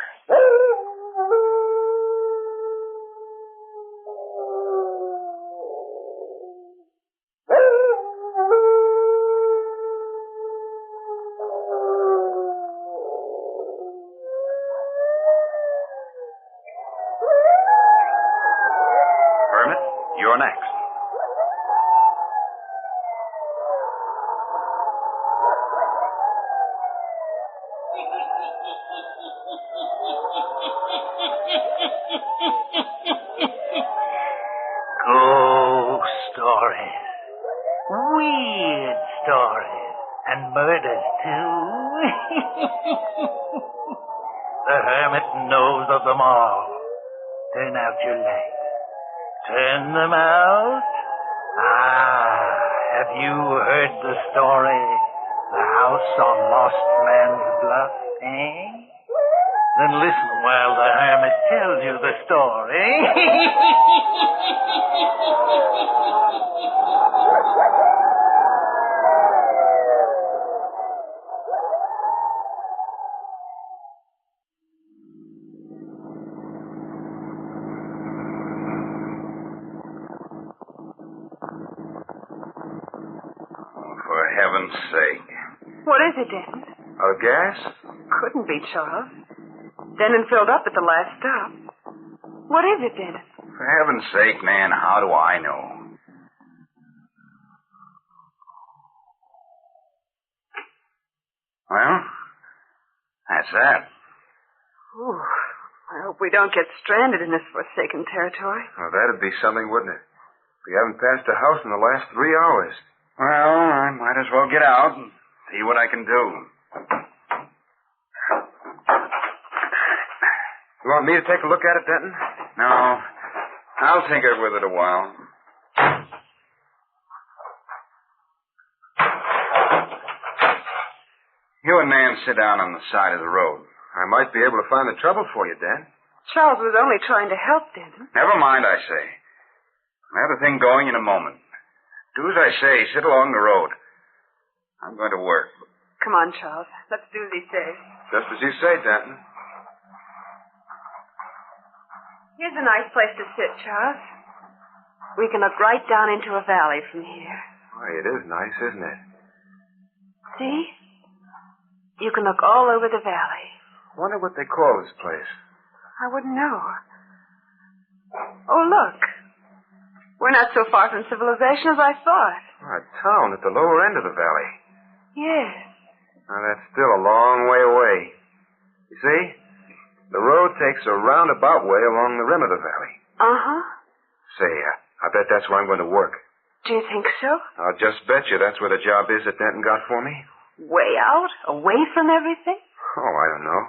Hermit, you're next. Ghost stories, weird stories, and murders too. The Hermit knows of them all. Turn out your lights. Turn them out. Have you heard the story? The house on Lost Man's Bluff, eh? Then listen while the Hermit tells you the story. For heaven's sake. What is it, Denton? Gas? Couldn't be, Charles. Denton filled up at the last stop. What is it, Denton? For heaven's sake, man, how do I know? Well, that's that. Ooh, I hope we don't get stranded in this forsaken territory. Well, that'd be something, wouldn't it? We haven't passed a house in the last 3 hours. Well, I might as well get out and see what I can do. You want me to take a look at it, Denton? No, I'll tinker with it a while. You and Nan sit down on the side of the road. I might be able to find the trouble for you, Dan. Charles was only trying to help, Denton. Never mind, I say. I'll have the thing going in a moment. Do as I say. Sit along the road. I'm going to work. Come on, Charles. Let's do as he says. Just as you say, Denton. Here's a nice place to sit, Charles. We can look right down into a valley from here. Why, it is nice, isn't it? See? You can look all over the valley. Wonder what they call this place. I wouldn't know. Oh, look. We're not so far from civilization as I thought. A town at the lower end of the valley. Yes. Now, that's still a long way away. You see? The road takes a roundabout way along the rim of the valley. Uh-huh. Say, I bet that's where I'm going to work. Do you think so? I'll just bet you that's where the job is that Denton got for me. Way out? Away from everything? Oh, I don't know.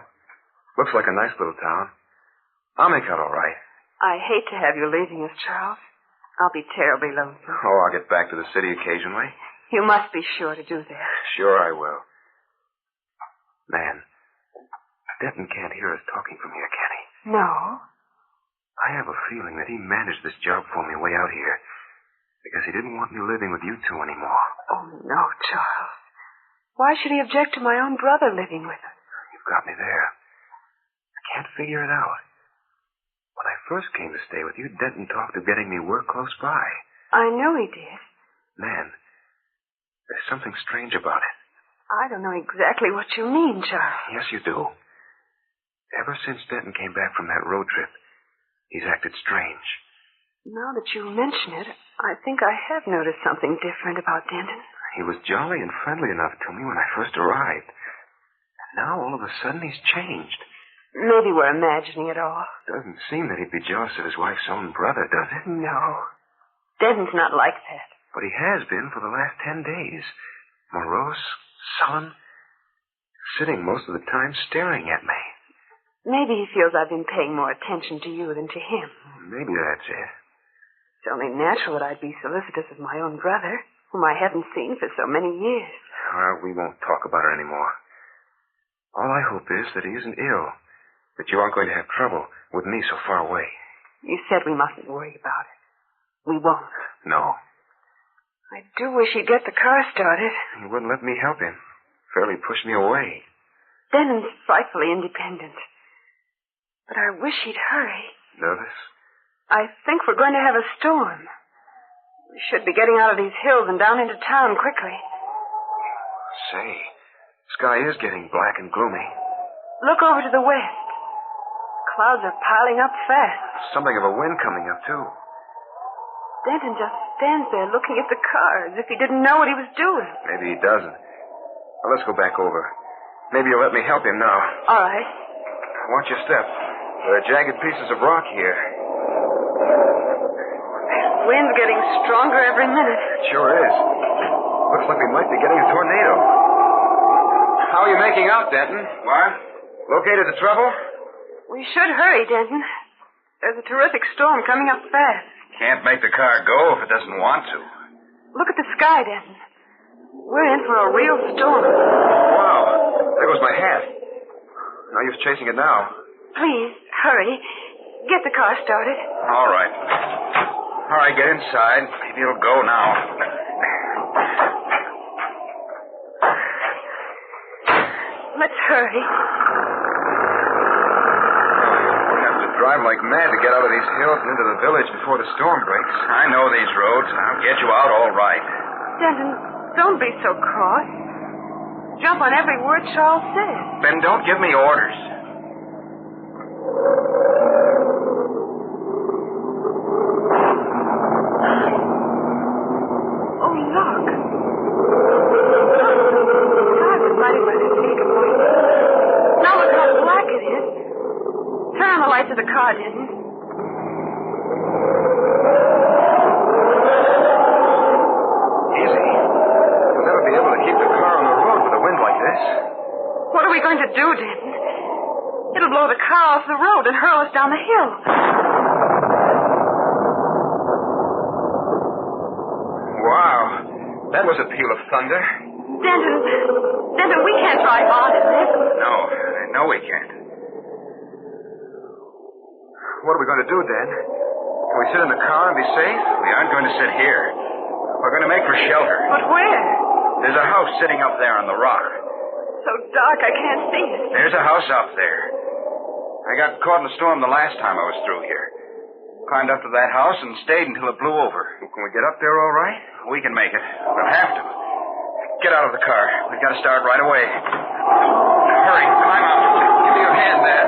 Looks like a nice little town. I'll make out all right. I hate to have you leaving us, Charles. I'll be terribly lonesome. Oh, I'll get back to the city occasionally. You must be sure to do that. Sure I will. Man, Denton can't hear us talking from here, can he? No. I have a feeling that he managed this job for me way out here because he didn't want me living with you two anymore. Oh, no, Charles. Why should he object to my own brother living with us? You've got me there. I can't figure it out. When I first came to stay with you, Denton talked of getting me work close by. I know he did. Man, there's something strange about it. I don't know exactly what you mean, Charles. Yes, you do. Ever since Denton came back from that road trip, he's acted strange. Now that you mention it, I think I have noticed something different about Denton. He was jolly and friendly enough to me when I first arrived. And now, all of a sudden, he's changed. Maybe we're imagining it all. Doesn't seem that he'd be jealous of his wife's own brother, does it? No. Denton's not like that. But he has been for the last 10 days. Morose, sullen, sitting most of the time staring at me. Maybe he feels I've been paying more attention to you than to him. Maybe that's it. It's only natural that I'd be solicitous of my own brother, whom I haven't seen for so many years. Well, we won't talk about it anymore. All I hope is that he isn't ill, that you aren't going to have trouble with me so far away. You said we mustn't worry about it. We won't. No. I do wish he'd get the car started. He wouldn't let me help him. Fairly pushed me away. Denton's frightfully independent. But I wish he'd hurry. Nervous? I think we're going to have a storm. We should be getting out of these hills and down into town quickly. Say, the sky is getting black and gloomy. Look over to the west. Clouds are piling up fast. Something of a wind coming up, too. Denton just stands there looking at the car as if he didn't know what he was doing. Maybe he doesn't. Well, let's go back over. Maybe you'll let me help him now. All right. Watch your step. There are jagged pieces of rock here. The wind's getting stronger every minute. It sure is. Looks like we might be getting a tornado. How are you making out, Denton? What? Located the trouble? We should hurry, Denton. There's a terrific storm coming up fast. Can't make the car go if it doesn't want to. Look at the sky, Denton. We're in for a real storm. Wow. There goes my hat. No use chasing it now. Please, hurry. Get the car started. All right. All right, get inside. Maybe it'll go now. Let's hurry. We'll have to drive like mad to get out of these hills and into the village before the storm breaks. I know these roads. I'll get you out all right. Denton, don't be so cross. Jump on every word Charles says. Then don't give me orders. Oh, look. The sky was lighted by the streak of light. Now look how black it is. Turn on the lights of the car, Denton. Easy. We'll never be able to keep the car on the road with a wind like this. What are we going to do, Denton? It'll blow the car off the road and hurl us down the hill. Wow. That was a peal of thunder. Denton, we can't drive on in this. No, we can't. What are we going to do, Dan? Can we sit in the car and be safe? We aren't going to sit here. We're going to make for shelter. But where? There's a house sitting up there on the rock. So dark I can't see it. There's a house up there. I got caught in a storm the last time I was through here. Climbed up to that house and stayed until it blew over. Can we get up there all right? We can make it. We'll have to. Get out of the car. We've got to start right away. Hurry, climb out. Give me your hand, Dad.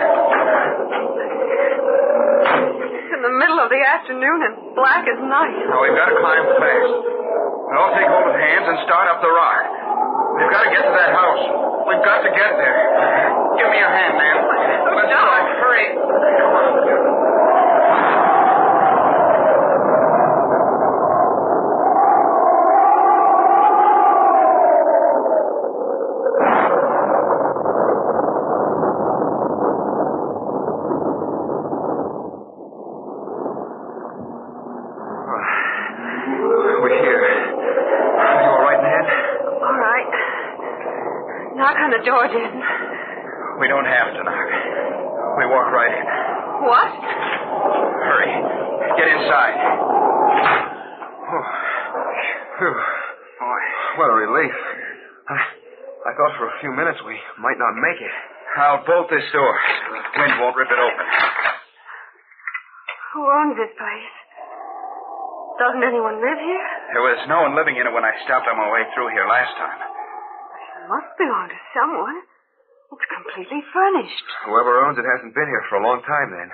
It's in the middle of the afternoon and black as night. Now, we've got to climb fast. We'll all take hold of hands and start up the rock. We've got to get to that house. We've got to get there. Give me your hand, man. Let's go. Hurry. Come on. The door, Dan. We don't have to knock. We walk right in. What? Hurry. Get inside. Oh. Boy, what a relief. I thought for a few minutes we might not make it. I'll bolt this door so the wind won't rip it open. Who owns this place? Doesn't anyone live here? There was no one living in it when I stopped on my way through here last time. Must belong to someone. It's completely furnished. Whoever owns it hasn't been here for a long time, then.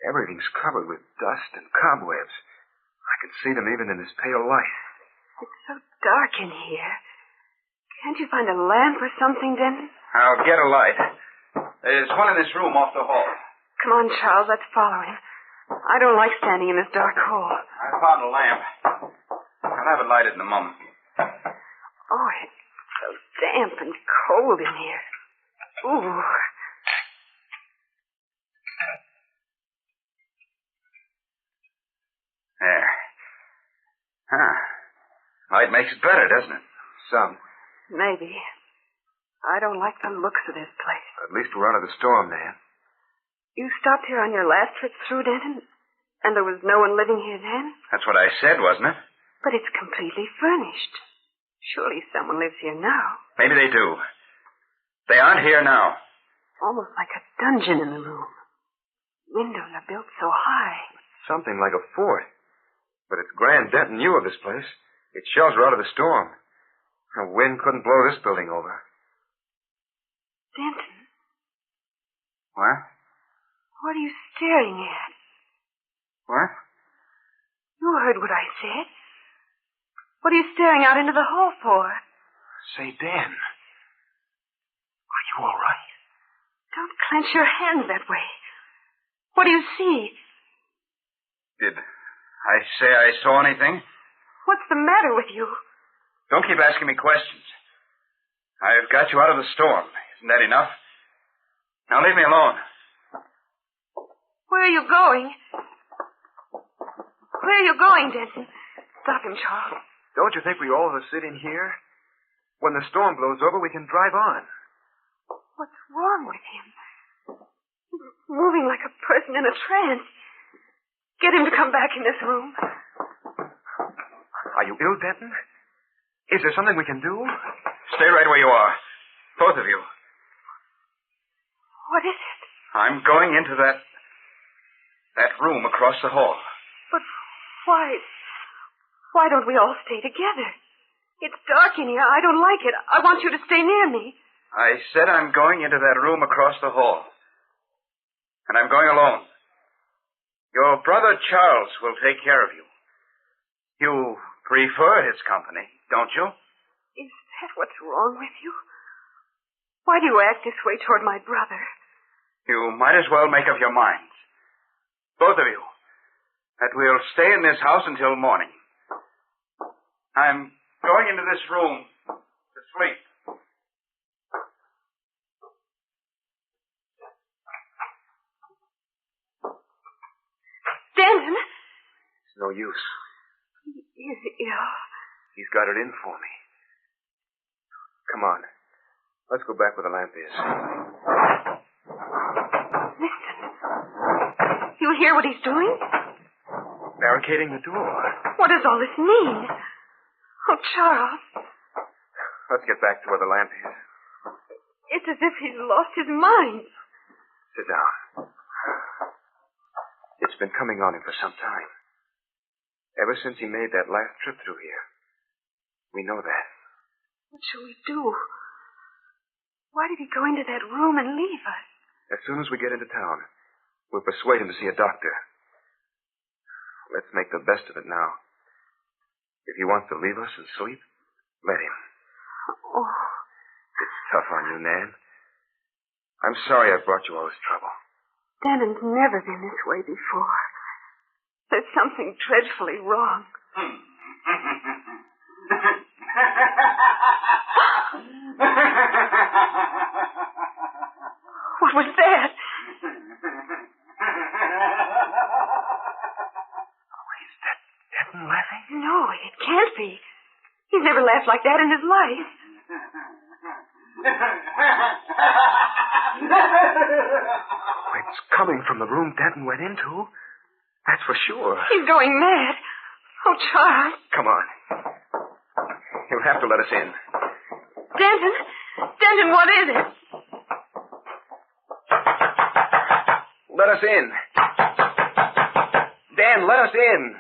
Everything's covered with dust and cobwebs. I can see them even in this pale light. It's so dark in here. Can't you find a lamp or something, Denton? I'll get a light. There's one in this room off the hall. Come on, Charles, let's follow him. I don't like standing in this dark hall. I found a lamp. I'll have it lighted in a moment. Oh, it's so damp and cold in here. Ooh. There. Huh. Light makes it better, doesn't it? Some. Maybe. I don't like the looks of this place. At least we're out of the storm, Nan. You stopped here on your last trip through, Denton? And there was no one living here then? That's what I said, wasn't it? But it's completely furnished. Surely someone lives here now. Maybe they do. They aren't here now. Almost like a dungeon in the room. Windows are built so high. Something like a fort. But it's grand Denton knew of this place. Its shells were out of the storm. The wind couldn't blow this building over. Denton? What? What are you staring at? What? You heard what I said. What are you staring out into the hall for? Say, Dan. Are you all right? Don't clench your hands that way. What do you see? Did I say I saw anything? What's the matter with you? Don't keep asking me questions. I've got you out of the storm. Isn't that enough? Now leave me alone. Where are you going? Where are you going, Denton? Stop him, Charles. Don't you think we all of us sit in here? When the storm blows over, we can drive on. What's wrong with him? He's moving like a person in a trance. Get him to come back in this room. Are you ill, Denton? Is there something we can do? Stay right where you are. Both of you. What is it? I'm going into that room across the hall. But why don't we all stay together? It's dark in here. I don't like it. I want you to stay near me. I said I'm going into that room across the hall. And I'm going alone. Your brother Charles will take care of you. You prefer his company, don't you? Is that what's wrong with you? Why do you act this way toward my brother? You might as well make up your minds. Both of you. That we'll stay in this house until morning. I'm going into this room to sleep. Denton? It's no use. He is ill. He's got it in for me. Come on. Let's go back where the lamp is. Listen. hear what he's doing? Barricading the door. What does all this mean? Oh, Charles. Let's get back to where the lamp is. It's as if he's lost his mind. Sit down. It's been coming on him for some time. Ever since he made that last trip through here. We know that. What shall we do? Why did he go into that room and leave us? As soon as we get into town, we'll persuade him to see a doctor. Let's make the best of it now. If he wants to leave us and sleep, let him. Oh. It's tough on you, Nan. I'm sorry I brought you all this trouble. Denton's never been this way before. There's something dreadfully wrong. What was that? Denton laughing? No, it can't be. He's never laughed like that in his life. It's coming from the room Denton went into. That's for sure. He's going mad. Oh, Charles. Come on. You'll have to let us in. Denton? Denton, what is it? Let us in. Dan, let us in.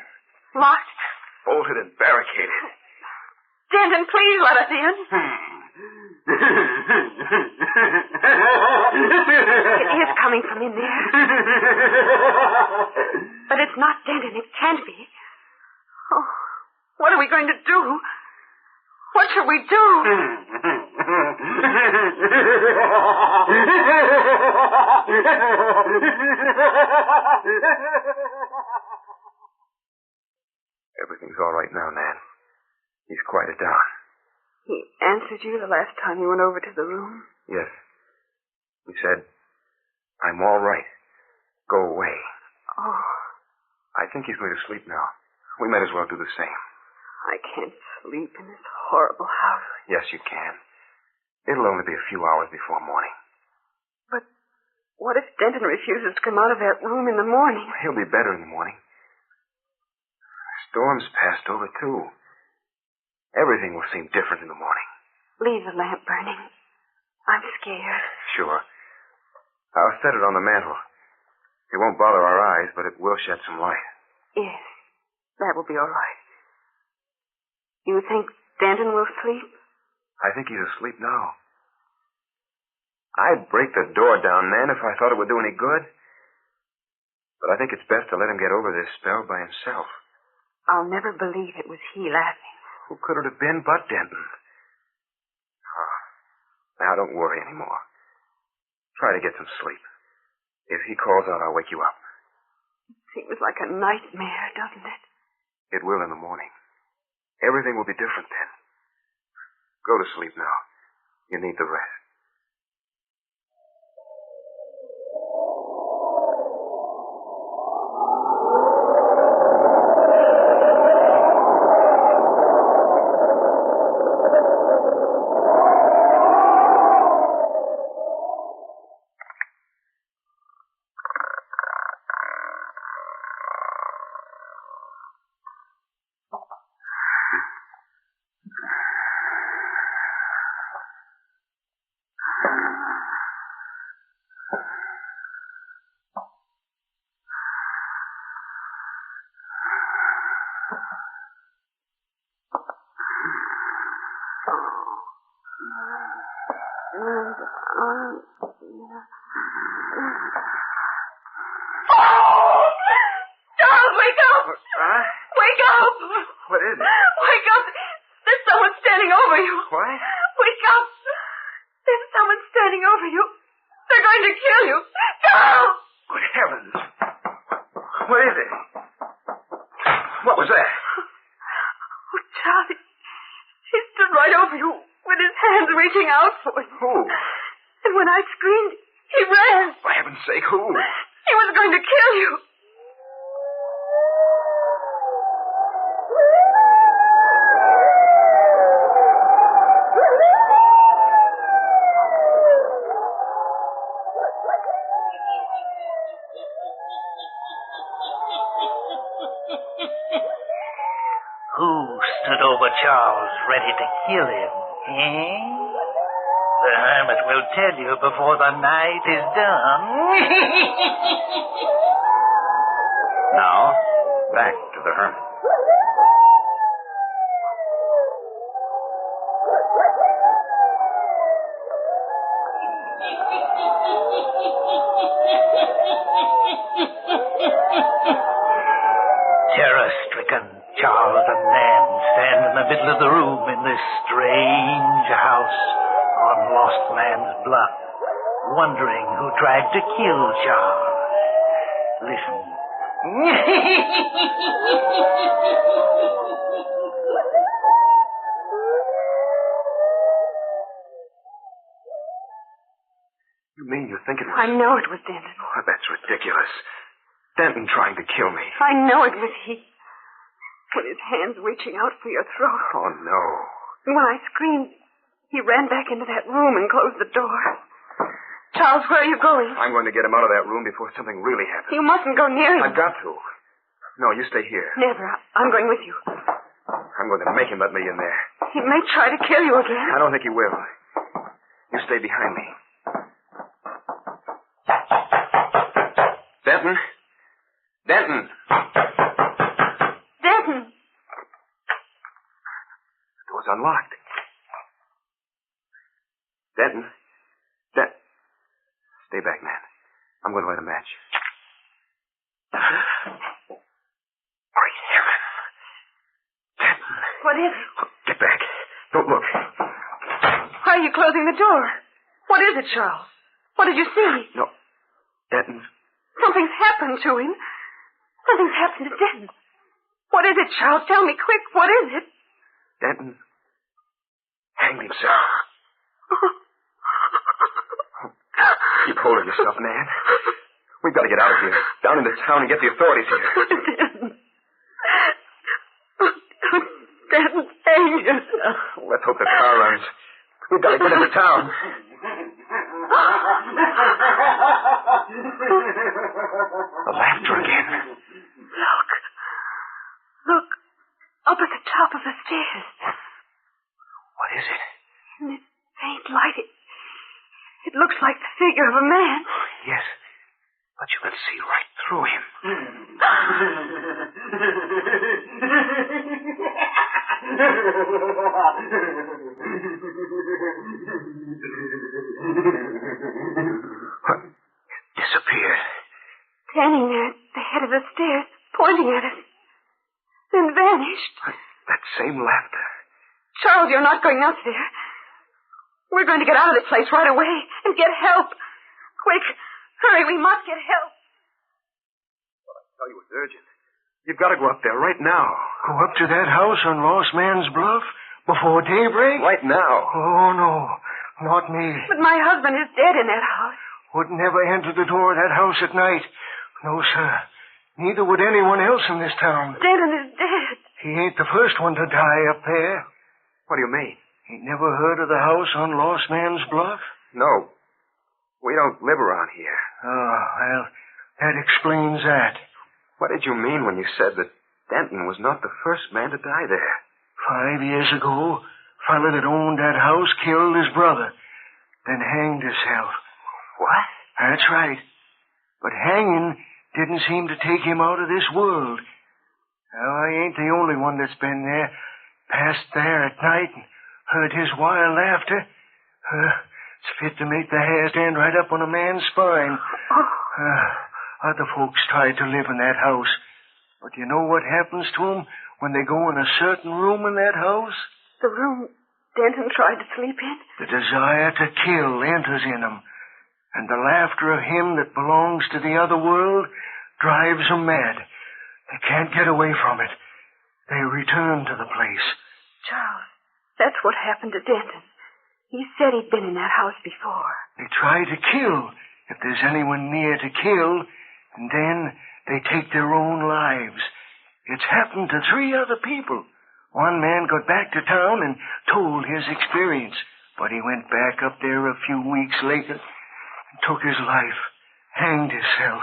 Locked? Bolted and barricaded. Denton, please let us in. It is coming from in there. But it's not Denton. It can't be. Oh, what are we going to do? What shall we do? Everything's all right now, Nan. He's quieted down. He answered you the last time you went over to the room? Yes. He said, I'm all right. Go away. Oh. I think he's going to sleep now. We might as well do the same. I can't sleep in this horrible house. Yes, you can. It'll only be a few hours before morning. But what if Denton refuses to come out of that room in the morning? He'll be better in the morning. The storm's passed over, too. Everything will seem different in the morning. Leave the lamp burning. I'm scared. Sure. I'll set it on the mantel. It won't bother our eyes, but it will shed some light. Yes, that will be all right. You think Denton will sleep? I think he's asleep now. I'd break the door down, Nan, if I thought it would do any good. But I think it's best to let him get over this spell by himself. I'll never believe it was he laughing. Who could it have been but Denton? Oh, now don't worry anymore. Try to get some sleep. If he calls out, I'll wake you up. It seems like a nightmare, doesn't it? It will in the morning. Everything will be different then. Go to sleep now. You need the rest. Charles, wake up! Wake up! What is it? Wake up! There's someone standing over you. What? Wake up! There's someone standing over you. They're going to kill you. Charles! Good heavens! What is it? What was that? Oh, Charlie. He stood right over you with his hands reaching out for you. Who? And when I screamed, he ran. For heaven's sake, who? He was going to kill you. Who stood over Charles ready to kill him, eh? The Hermit will tell you before the night is done. Now, back to the Hermit. Terror-stricken, Charles and Nan stand in the middle of the room in this strange house on Lost Man's Bluff, wondering who tried to kill Charles. Listen. You mean you think it was... I know it was Denton. Oh, that's ridiculous. Denton trying to kill me. I know it was he. With his hands reaching out for your throat. Oh, no. And when I screamed, he ran back into that room and closed the door. Charles, where are you going? I'm going to get him out of that room before something really happens. You mustn't go near him. I've got to. No, you stay here. Never. I'm going with you. I'm going to make him let me in there. He may try to kill you again. I don't think he will. You stay behind me. Denton? Denton! Denton! The door's unlocked. Denton? Stay back, man. I'm going to light a match. Great heaven. Denton! What is it? Get back. Don't look. Why are you closing the door? What is it, Charles? What did you see? No. Denton. Something's happened to him. Something's happened to Denton. What is it, Charles? Tell me quick. What is it? Denton hanged himself. Keep hold of yourself, Nan. We've got to get out of here. Down into town and get the authorities here. Denton hanged yourself. Let's hope the car runs. We've got to get into town. The laughter again. Look. Up at the top of the stairs. What is it? In this faint light, it looks like the figure of a man. Yes, but you can see right through him. What? Disappeared. Standing there at the head of the stairs, pointing at us. Then vanished. That same laughter. Charles, you're not going up there. We're going to get out of this place right away and get help. Quick, hurry, we must get help. Well, I tell you, it's urgent. You've got to go up there right now. Go up to that house on Lost Man's Bluff before daybreak? Right now. Oh, no, not me. But my husband is dead in that house. Would never enter the door of that house at night. No, sir. Neither would anyone else in this town. Denton is dead. He ain't the first one to die up there. What do you mean? Ain't never heard of the house on Lost Man's Bluff? No. We don't live around here. Oh, well, that explains that. What did you mean when you said that Denton was not the first man to die there? 5 years ago, a fella that owned that house killed his brother, then hanged himself. What? That's right. But hanging didn't seem to take him out of this world. Now, I ain't the only one that's been there, passed there at night and heard his wild laughter. It's fit to make the hair stand right up on a man's spine. Other folks tried to live in that house. But you know what happens to them when they go in a certain room in that house? The room Denton tried to sleep in? The desire to kill enters in them. And the laughter of him that belongs to the other world drives them mad. They can't get away from it. They return to the place. Charles, that's what happened to Denton. He said he'd been in that house before. They try to kill, if there's anyone near to kill, and then they take their own lives. It's happened to 3 other people. One man got back to town and told his experience, but he went back up there a few weeks later and took his life, hanged himself.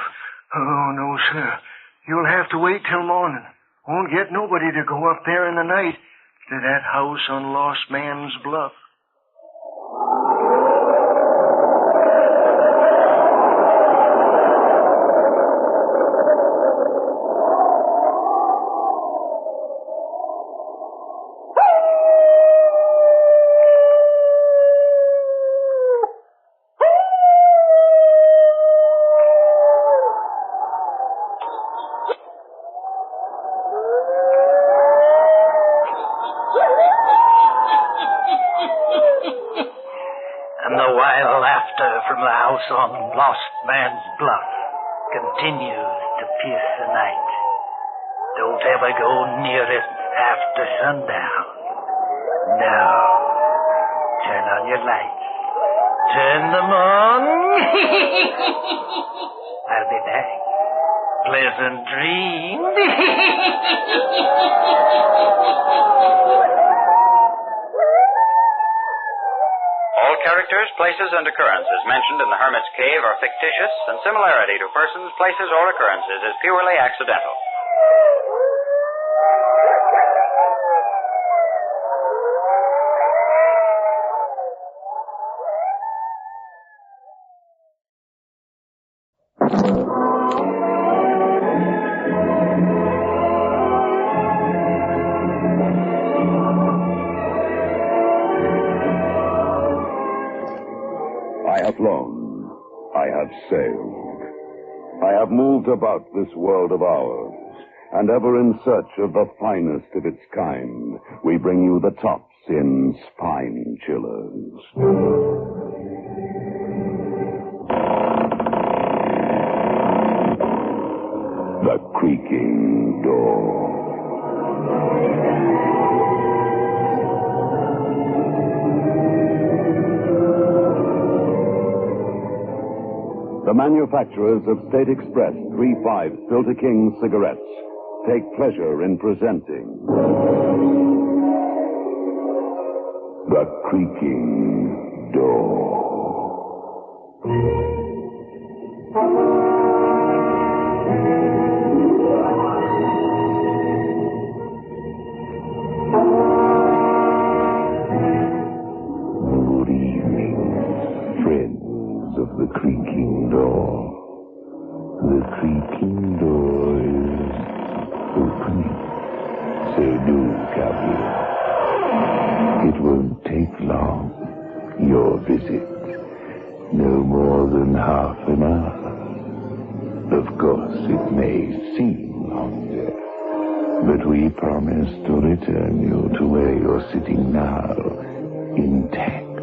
Oh, no, sir. You'll have to wait till morning. Won't get nobody to go up there in the night to that house on Lost Man's Bluff. On Lost Man's Bluff continues to pierce the night. Don't ever go near it after sundown. No. Turn on your lights. Turn them on. I'll be back. Pleasant dreams. All characters, places, and occurrences mentioned in the Hermit's Cave are fictitious, and similarity to persons, places, or occurrences is purely accidental. I have flown. I have sailed. I have moved about this world of ours, and ever in search of the finest of its kind, we bring you the tops in spine chillers. The Creaking Door. The manufacturers of State Express 3-5 Filter King cigarettes take pleasure in presenting The Creaking Door. Good evening, friends of The Creaking Door. The creaking door is opening. So do come here. It won't take long. Your visit. No more than half an hour. Of course, it may seem longer, but we promise to return you to where you're sitting now, intact,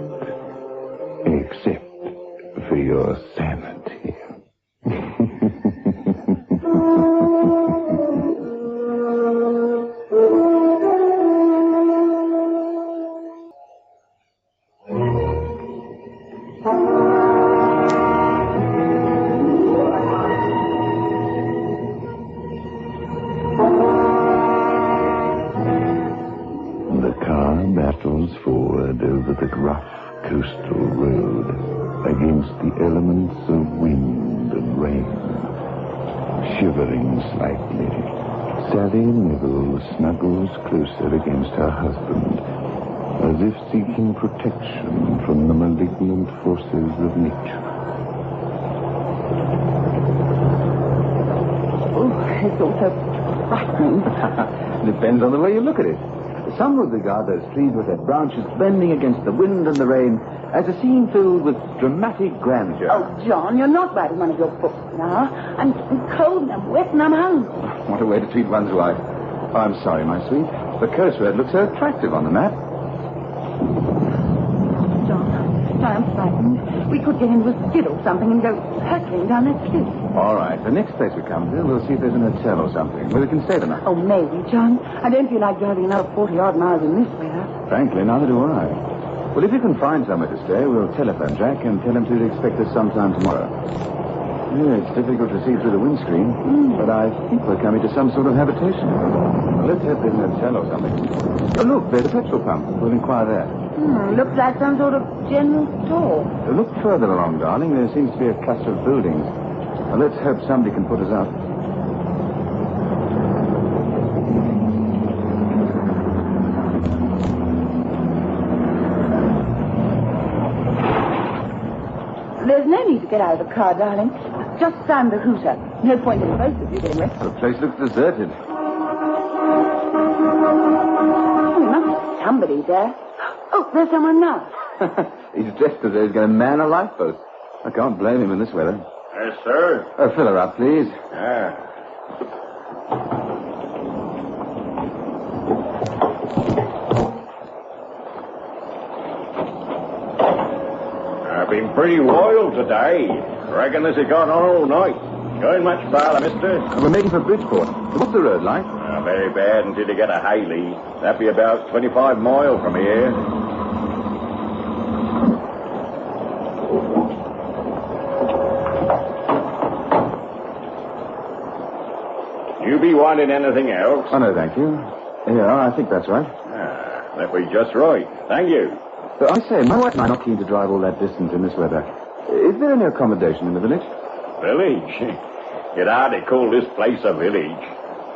except for your sanity. Battles forward over the rough coastal road against the elements of wind and rain. Shivering slightly, Sally Nibble snuggles closer against her husband, as if seeking protection from the malignant forces of nature. Oh, it's all so frightening. Depends on the way you look at it. Some would regard those trees with their branches bending against the wind and the rain as a scene filled with dramatic grandeur. Oh, John, you're not writing one of your books now. I'm cold and I'm wet and I'm hungry. What a way to treat one's wife. Oh, I'm sorry, my sweet. The coast road looks so attractive on the map. John, I'm frightened. We could get into a skid or something and go hurtling down that cliff. All right, the next place we come to, we'll see if there's an hotel or something where we can stay the night. Oh, maybe, John. I don't feel like driving another 40-odd miles in this weather. Frankly, neither do I. Well, if you can find somewhere to stay, we'll telephone Jack and tell him to expect us sometime tomorrow. Yeah, it's difficult to see through the windscreen, but I think we're coming to some sort of habitation. Well, let's hope there's an hotel or something. Oh, look, there's a petrol pump. We'll inquire there. Looks like some sort of general store. Look further along, darling. There seems to be a cluster of buildings. Well, let's hope somebody can put us up. get out of the car, darling. Just stand the hooter. No point in both of you getting wet. The place looks deserted. Oh, there must be somebody there. Oh, there's someone now. He's dressed as though he's going to man a lifeboat. I can't blame him in this weather. Yes, sir. Fill her up, please. Yeah. I've been pretty wild today. Reckon this has gone on all night. Going much farther, mister? We're making for Bridgeport. What's the road like? Very bad until you get a Haley. That'd be about 25 miles from here. You be wanting anything else? Oh, no, thank you. Yeah, I think that's right. That'd be just right. Thank you. I say, my wife and I are not keen to drive all that distance in this weather. Is there any accommodation in the village? Village? You'd hardly call this place a village.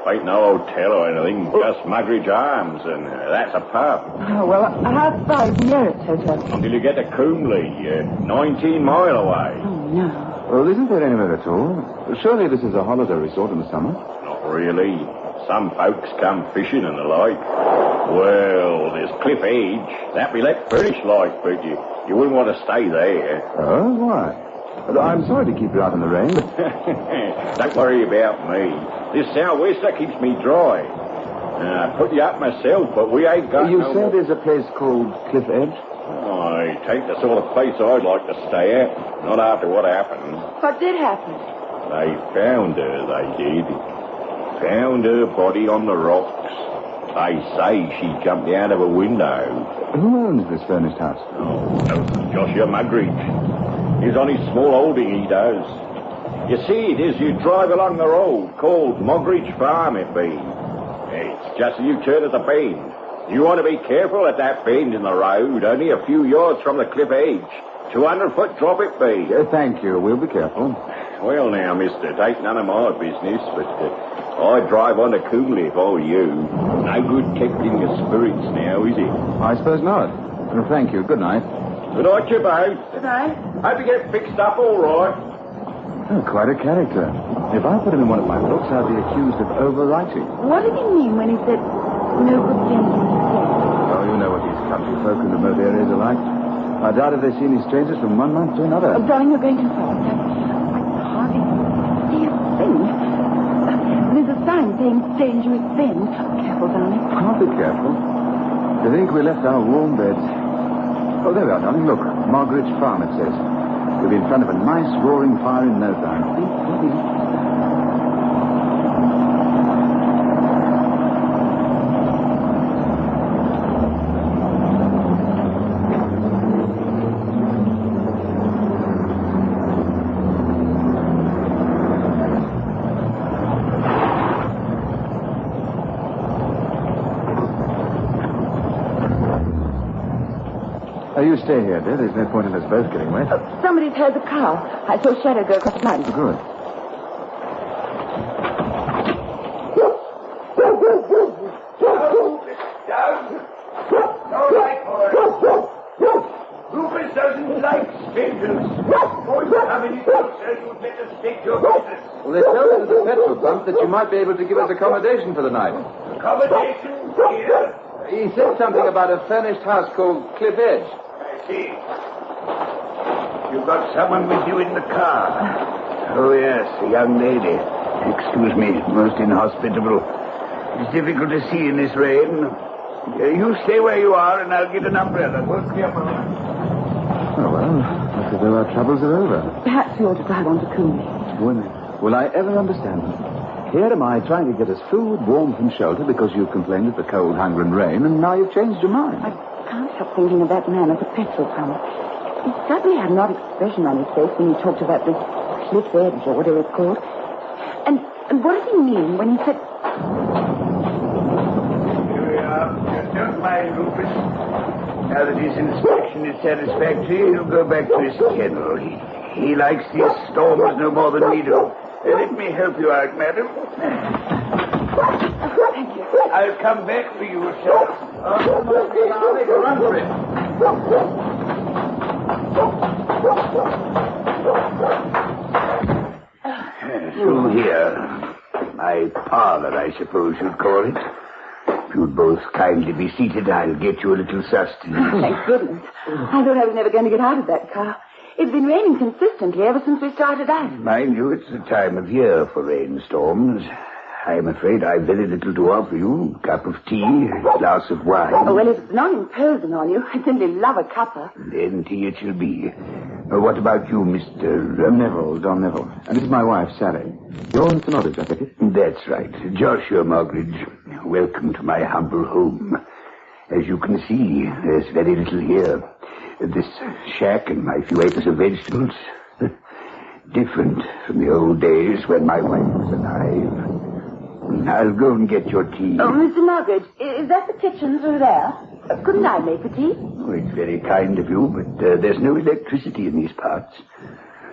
Ain't no hotel or anything, just Muggeridge Arms, and that's a pub. Oh, well, how far is the nearest hotel? Until you get to Coomley, 19 mile away. Oh, no. Well, isn't there anywhere at all? Surely this is a holiday resort in the summer? Not really. Some folks come fishing and the like. Well, there's Cliff Edge. That be let furnished like, but you wouldn't want to stay there. Oh, why? I'm sorry to keep you out in the rain, but... Don't worry about me. This sou'wester keeps me dry. I put you up myself, but we ain't got You said there's a place called Cliff Edge? Oh, it ain't the sort of place I'd like to stay at. Not after what happened. What did happen? They found her, they did. Found her body on the rocks. They say she jumped out of a window. Who owns this furnished house? Oh, Joshua Muggeridge. He's on his small holding, he does. You see, it is you drive along the road called Muggeridge Farm, it be. It's just as you turn at the bend. You want to be careful at that bend in the road, only a few yards from the cliff edge. 200-foot drop it be. Thank you. We'll be careful. Well, now, mister, it ain't none of my business, but I'd drive on to Coomley if I were you. No good tempting your spirits now, is it? I suppose not. Well, thank you. Good night. Good night, you both. Good night. Hope you get fixed up all right. Oh, quite a character. If I put him in one of my books, I'd be accused of overwriting. What did he mean when he said no good things in his head? Oh, you know what these country folk in remote areas are like. I doubt if they see any strangers from one month to another. Oh, darling, you're going too fast. I hardly see a thing. There's a sign saying dangerous bend. Careful, darling. I'll be careful. To think we left our warm beds. Oh, there we are, darling. Look, Muggeridge Farm, it says. We'll be in front of a nice roaring fire in no time. You stay here, dear. There's no point in us both getting wet. Somebody's heard the car. I saw a shadow go across the line. Good. All right, boys. Rufus doesn't like strangers. Boys come any closer, you'd better stick to your business. Well, they told us at the petrol pump that you might be able to give us accommodation for the night. Accommodation here? He said something about a furnished house called Cliff Edge. See. You've got someone with you in the car. Oh, yes, a young lady. Excuse me, most inhospitable. It's difficult to see in this rain. You stay where you are, and I'll get an umbrella. Won't be a moment. Oh, well, looks as though our troubles are over. Perhaps we ought to drive on to Coombe. Will I ever understand them? Here am I trying to get us food, warmth, and shelter because you've complained of the cold, hunger, and rain, and now you've changed your mind. I can't help thinking of that man at the petrol pump. He suddenly had an odd expression on his face when he talked about this cliff edge or whatever it's called. And what did he mean when he said... Here we are. Don't mind, Rufus. Now that his inspection is satisfactory, he'll go back to his kennel. He likes these storms no more than we do. Let me help you out, madam. Thank you. I'll come back for you, sir. I'll make a run for it. Through here. My parlor, I suppose you'd call it. If you'd both kindly be seated, I'll get you a little sustenance. Thank goodness. I thought I was never going to get out of that car. It's been raining consistently ever since we started out. Mind you, it's the time of year for rainstorms. I'm afraid I've very little to offer you. A cup of tea, a glass of wine. Oh, well, if it's not imposing on you, I simply love a cuppa. Then tea it shall be. What about you, Mr. Neville, Don Neville. And this is my wife, Sally. You're Mr. Moggridge, I take it? That's right. Joshua Moggridge. Welcome to my humble home. As you can see, there's very little here. This shack and my few acres of vegetables. Different from the old days when my wife was alive. I'll go and get your tea. Oh, Mr. Moggridge, is that the kitchen through there? Couldn't I make the tea? Oh, it's very kind of you, but there's no electricity in these parts.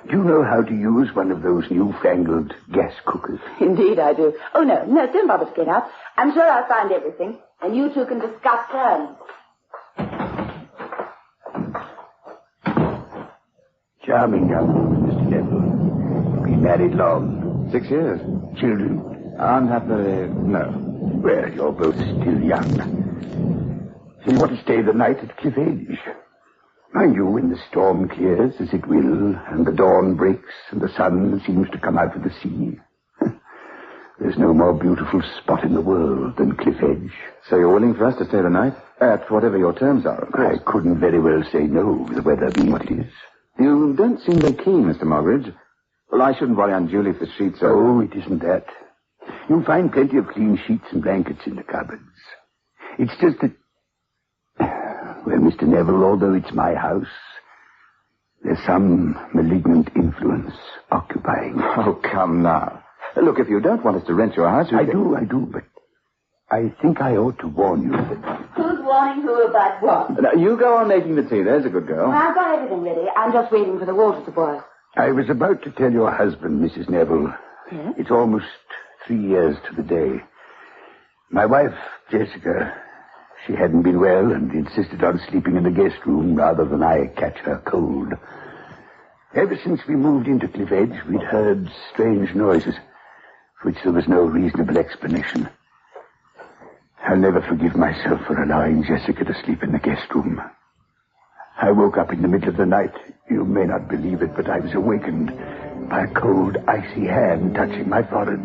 Do you know how to use one of those newfangled gas cookers? Indeed I do. Oh, no, don't bother to get up. I'm sure I'll find everything, and you two can discuss terms. Charming young woman, Mr. Neville. Been married long? 6 years. Children? Unhappily, no. Well, you're both still young. So you want to stay the night at Cliff Edge? Mind you, when the storm clears, as it will, and the dawn breaks, and the sun seems to come out of the sea, there's no more beautiful spot in the world than Cliff Edge. So you're willing for us to stay the night? At whatever your terms are, of course. I couldn't very well say no, the weather being what it is. You don't seem very keen, Mr. Moggridge. Well, I shouldn't worry unduly if the sheets are... Oh, it isn't that. You'll find plenty of clean sheets and blankets in the cupboards. It's just that... Well, Mr. Neville, although it's my house, there's some malignant influence occupying it. Oh, come now. Look, if you don't want us to rent your house... I do, but I think I ought to warn you that... Who's warning who about what? Now, you go on making the tea. There's a good girl. I've got everything ready. I'm just waiting for the water to boil. I was about to tell your husband, Mrs. Neville. Yes? It's almost 3 years to the day. My wife, Jessica, she hadn't been well and insisted on sleeping in the guest room rather than I catch her cold. Ever since we moved into Cliff Edge, we'd heard strange noises, for which there was no reasonable explanation. I'll never forgive myself for allowing Jessica to sleep in the guest room. I woke up in the middle of the night. You may not believe it, but I was awakened by a cold, icy hand touching my forehead.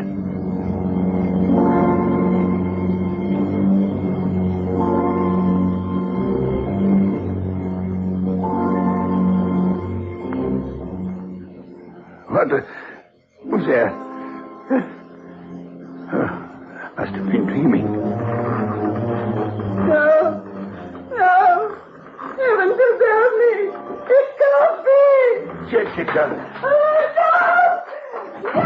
What was there? Must have been dreaming. No. Heaven preserve me. It can't be. Jessica. Oh, no.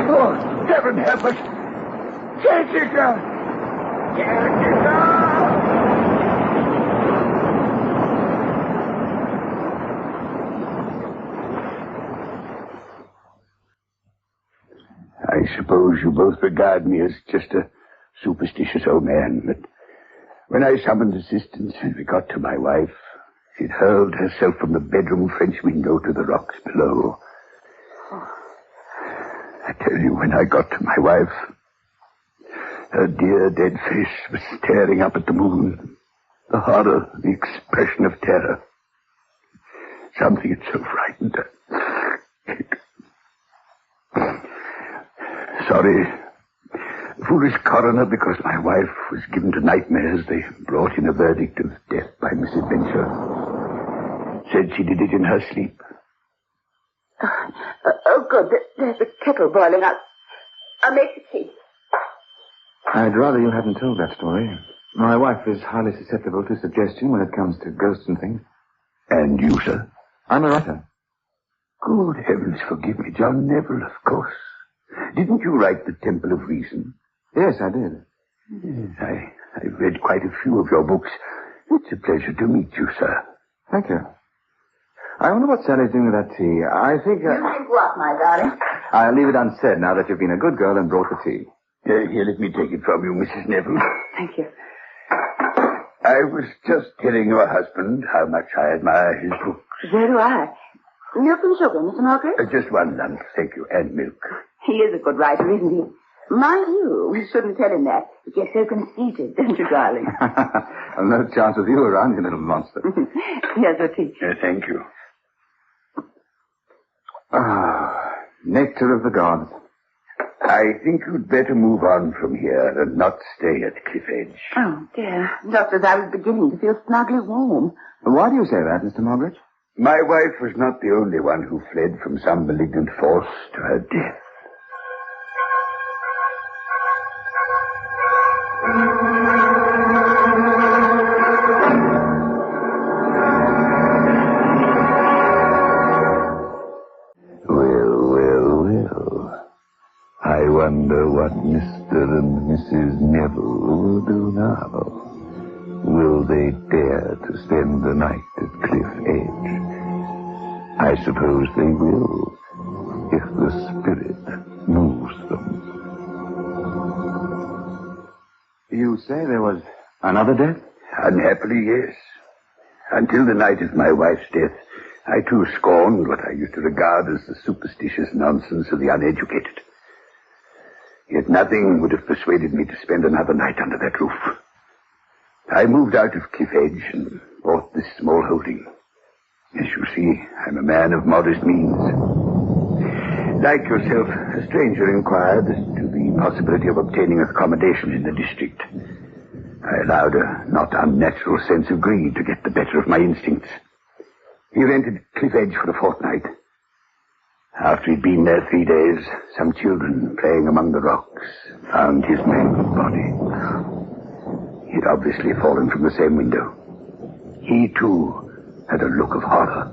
Oh, heaven help us. Jessica. I suppose you both regard me as just a superstitious old man, but when I summoned assistance and we got to my wife, she'd hurled herself from the bedroom French window to the rocks below. I tell you, when I got to my wife, her dear dead face was staring up at the moon. The horror, the expression of terror. Something had so frightened her. Sorry. Foolish coroner, because my wife was given to nightmares, they brought in a verdict of death by misadventure. Said she did it in her sleep. Oh, good. There's the kettle boiling. I'll make the tea. I'd rather you hadn't told that story. My wife is highly susceptible to suggestion when it comes to ghosts and things. And you, sir? I'm a writer. Good heavens, forgive me, John Neville, of course. Didn't you write The Temple of Reason? Yes, I did. Yes, I've read quite a few of your books. It's a pleasure to meet you, sir. Thank you. I wonder what Sally's doing with that tea. I think... You think what, my darling? I'll leave it unsaid now that you've been a good girl and brought the tea. Here, let me take it from you, Mrs. Neville. Thank you. I was just telling your husband how much I admire his books. So do I. Milk and sugar, Mr. Margaret? Just one lunch, thank you, and milk. He is a good writer, isn't he? Mind you, we shouldn't tell him that. He gets so conceited, don't you, darling? No chance with you around, you little monster. Here's your tea. Thank you. Ah, nectar of the gods. I think you'd better move on from here and not stay at Cliff Edge. Oh, dear. Just as I was beginning to feel snugly warm. Why do you say that, Mr. Margaret? My wife was not the only one who fled from some malignant force to her death. I wonder what Mr. and Mrs. Neville will do now. Will they dare to spend the night at Cliff Edge? I suppose they will, if the spirit moves them. You say there was another death? Unhappily, yes. Until the night of my wife's death, I too scorned what I used to regard as the superstitious nonsense of the uneducated. Yet nothing would have persuaded me to spend another night under that roof. I moved out of Cliff Edge and bought this small holding. As you see, I'm a man of modest means. Like yourself, a stranger inquired as to the possibility of obtaining accommodation in the district. I allowed a not unnatural sense of greed to get the better of my instincts. He rented Cliff Edge for a fortnight. After he'd been there 3 days, some children playing among the rocks found his mangled body. He'd obviously fallen from the same window. He, too, had a look of horror.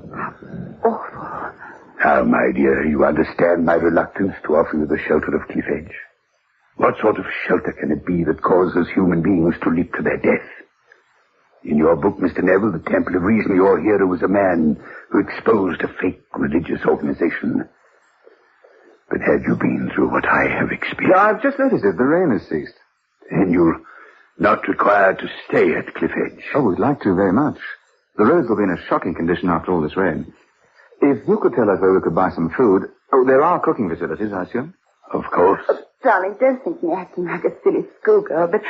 Awful. Now, my dear, you understand my reluctance to offer you the shelter of Cliff Edge. What sort of shelter can it be that causes human beings to leap to their death? In your book, Mr. Neville, The Temple of Reason, your hero was a man who exposed a fake religious organization. But have you been through what I have experienced? Yeah, I've just noticed it. The rain has ceased. And you're not required to stay at Cliff Edge. Oh, we'd like to very much. The roads will be in a shocking condition after all this rain. If you could tell us where we could buy some food... Oh, there are cooking facilities, I assume? Of course. Darling, don't think me acting like a silly schoolgirl, but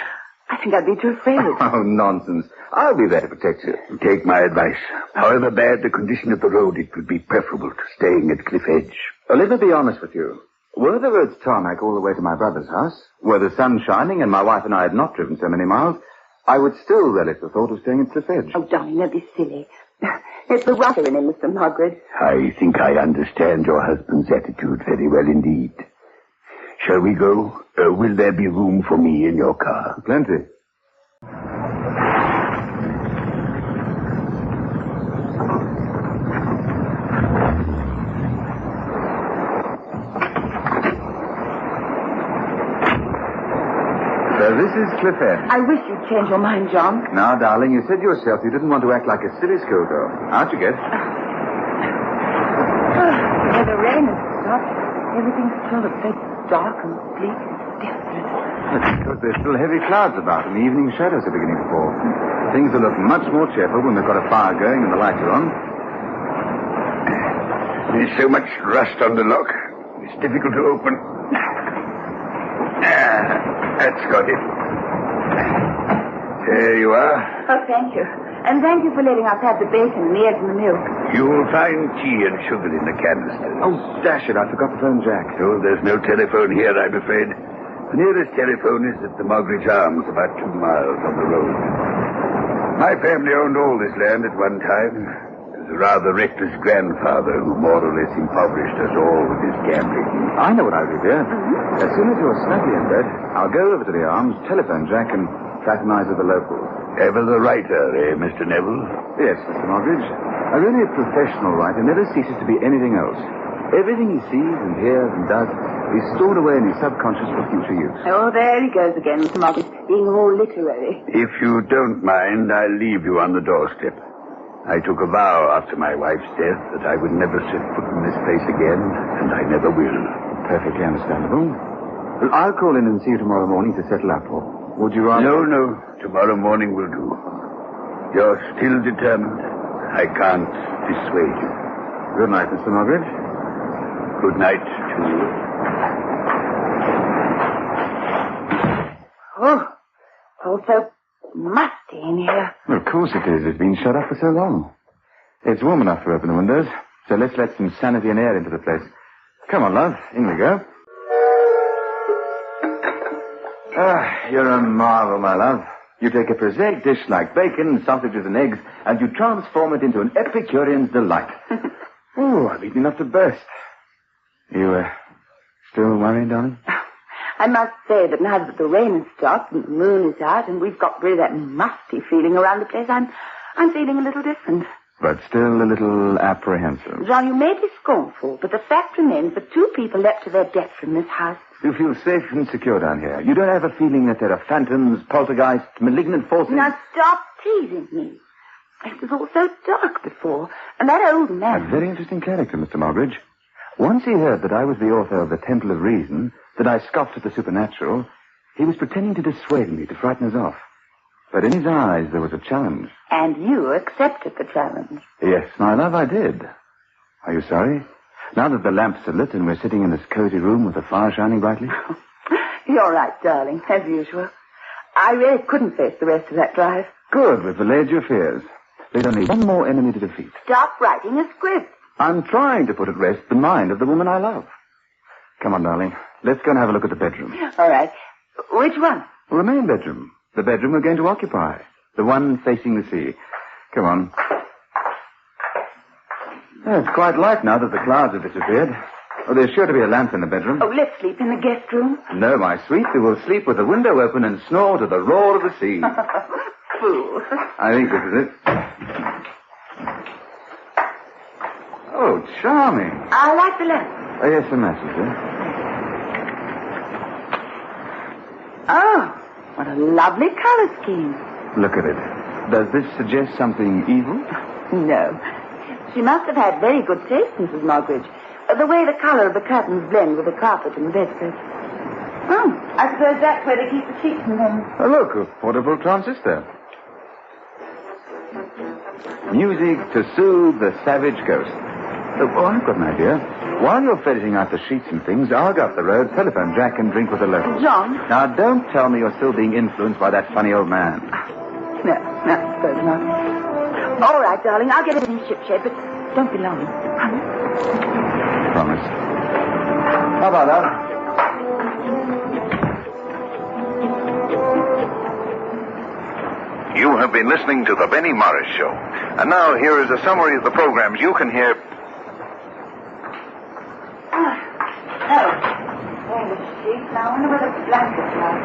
I think I'd be too afraid. Oh, nonsense. I'll be there to protect you. Take my advice. However bad the condition of the road, it would be preferable to staying at Cliff Edge. Let me be honest with you. Were the roads tarmac all the way to my brother's house, were the sun shining and my wife and I had not driven so many miles, I would still relish the thought of staying at Cliff Edge. Oh, darling, don't be silly. It's the water in him, Mr. Margaret. I think I understand your husband's attitude very well indeed. Shall we go? Will there be room for me in your car? Plenty. So this is Cliff Edge. I wish you'd change your mind, John. Now, darling, you said yourself you didn't want to act like a silly schoolgirl. How'd you guess? Yeah, the rain has stopped. Everything's sort of so dark and bleak and desolate. That's because there's still heavy clouds about and the evening shadows are beginning to fall. Things will look much more cheerful when they've got a fire going and the lights are on. There's so much rust on the lock. It's difficult to open. That's got it. There you are. Oh, thank you. And thank you for letting us have the bacon and the eggs and the milk. You'll find tea and sugar in the canister. Oh, dash it, I forgot to phone Jack. Oh, there's no telephone here, I'm afraid. The nearest telephone is at the Mogridge Arms, about 2 miles on the road. My family owned all this land at one time. It was a rather reckless grandfather who more or less impoverished us all with his gambling. I know what I'll do, dear. As soon as you're snugly in bed, I'll go over to the Arms, telephone Jack, and fraternize with the locals. Ever the writer, Mr. Neville? Yes, Mr. Mogridge. A really professional writer never ceases to be anything else. Everything he sees and hears and does is stored away in his subconscious for future use. Oh, there he goes again, Mr. Mogridge, being all literary. If you don't mind, I'll leave you on the doorstep. I took a vow after my wife's death that I would never set foot in this place again, and I never will. Perfectly understandable. Well, I'll call in and see you tomorrow morning to settle up, or would you rather... No. Tomorrow morning will do. You're still determined? I can't dissuade you. Good night, Mr. Moggridge. Good night to you. Oh, so musty in here. Well, of course it is. It's been shut up for so long. It's warm enough to open the windows, so let's let some sanity and air into the place. Come on, love. In we go. You're a marvel, my love. You take a prosaic dish like bacon, sausages, and eggs, and you transform it into an Epicurean's delight. Oh, I've eaten enough to burst. You, still worried, darling? I must say that now that the rain has stopped and the moon is out and we've got rid of that musty feeling around the place, I'm feeling a little different. But still a little apprehensive. John, you may be scornful, but the fact remains that 2 people left to their death from this house. You feel safe and secure down here. You don't have a feeling that there are phantoms, poltergeists, malignant forces. Now stop teasing me. It was all so dark before, and that old man... A very interesting character, Mr. Moggridge. Once he heard that I was the author of The Temple of Reason, that I scoffed at the supernatural, he was pretending to dissuade me, to frighten us off. But in his eyes there was a challenge. And you accepted the challenge. Yes, my love, I did. Are you sorry? Now that the lamps are lit and we're sitting in this cozy room with the fire shining brightly? You're right, darling, as usual. I really couldn't face the rest of that drive. Good, we've allayed your fears. There's only one more enemy to defeat. Stop writing a script. I'm trying to put at rest the mind of the woman I love. Come on, darling. Let's go and have a look at the bedroom. All right. Which one? Well, the main bedroom. The bedroom we're going to occupy. The one facing the sea. Come on. It's quite light now that the clouds have disappeared. Oh, there's sure to be a lamp in the bedroom. Oh, let's sleep in the guest room. No, my sweet. We will sleep with the window open and snore to the roar of the sea. Fool. I think this is it. Oh, charming. I like the lamp. Oh, yes, the messenger. Oh, what a lovely color scheme. Look at it. Does this suggest something evil? No. She must have had very good taste, Mrs. Moggridge. The way the color of the curtains blend with the carpet and the bedspread. Oh, I suppose that's where they keep the sheets and things. Oh, look, a portable transistor. Music to soothe the savage ghost. Oh, I've got an idea. While you're ferreting out the sheets and things, I'll go up the road, telephone Jack, and drink with the locals. John? Now, don't tell me you're still being influenced by that funny old man. No, I suppose not. All right, darling, I'll get everything shipshape, but don't be long. Promise. How about that? You have been listening to The Benny Morris Show. And now here is a summary of the programs you can hear. There's the sheets. Now I wonder where the blankets are.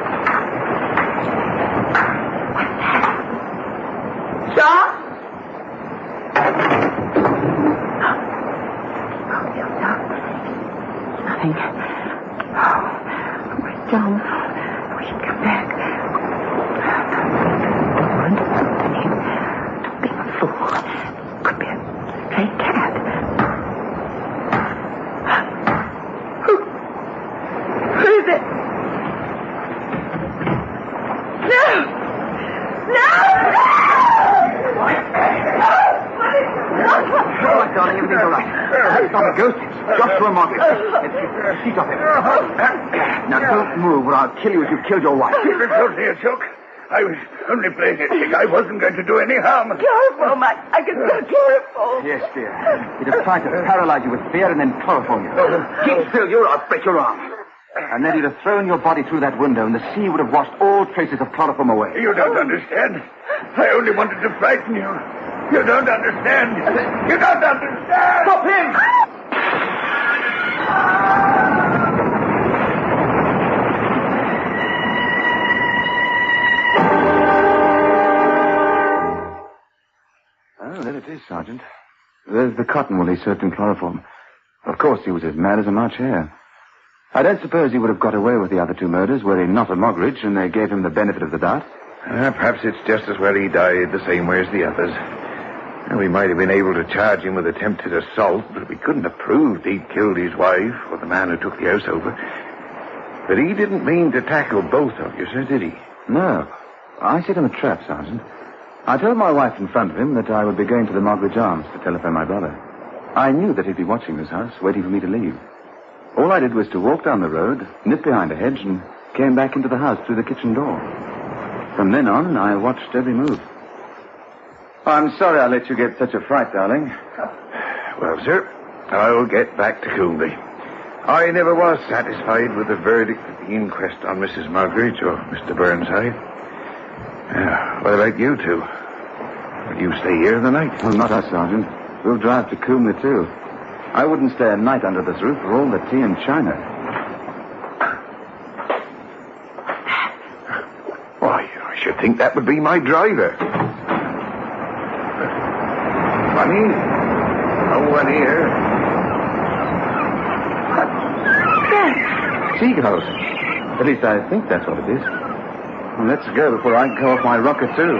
John? Nothing. Oh, where's John? We should come back. Don't be a fool. Could be a stray cat. Who is it? No! No! All right, darling, everything's all right. It's not a ghost. Joshua Morgan. Let's seat off him. Now, don't move or I'll kill you as you killed your wife. It was only a joke. I was only playing a trick. I wasn't going to do any harm. Chloroform. I can smell chloroform. Yes, dear. He'd have tried to paralyze you with fear and then chloroform you. Keep still, or I'll break your arm. And then he'd have thrown your body through that window and the sea would have washed all traces of chloroform away. You don't understand. I only wanted to frighten you. You don't understand. You don't understand. Stop him! Oh, there it is, Sergeant. There's the cotton wool he soaked in chloroform. Of course, he was as mad as a March hare. I don't suppose he would have got away with the other 2 murders were he not a Moggridge and they gave him the benefit of the doubt. Perhaps it's just as well he died the same way as the others. We might have been able to charge him with attempted assault, but we couldn't have proved he'd killed his wife or the man who took the house over. But he didn't mean to tackle both of you, sir, did he? No. I set him a trap, Sergeant. I told my wife in front of him that I would be going to the Moggridge Arms to telephone my brother. I knew that he'd be watching this house, waiting for me to leave. All I did was to walk down the road, nip behind a hedge, and came back into the house through the kitchen door. From then on, I watched every move. I'm sorry I let you get such a fright, darling. Well, sir, I'll get back to Coolby. I never was satisfied with the verdict of the inquest on Mrs. Moggridge or Mr. Burnside. What about you two? Will you stay here the night? Well, not us, Sergeant. We'll drive to Coombe, too. I wouldn't stay a night under this roof for all the tea and china. Why, I should think that would be my driver. Funny, no one here. Yes. Seagulls. At least I think that's what it is. Well, let's go before I go off my rocker, too.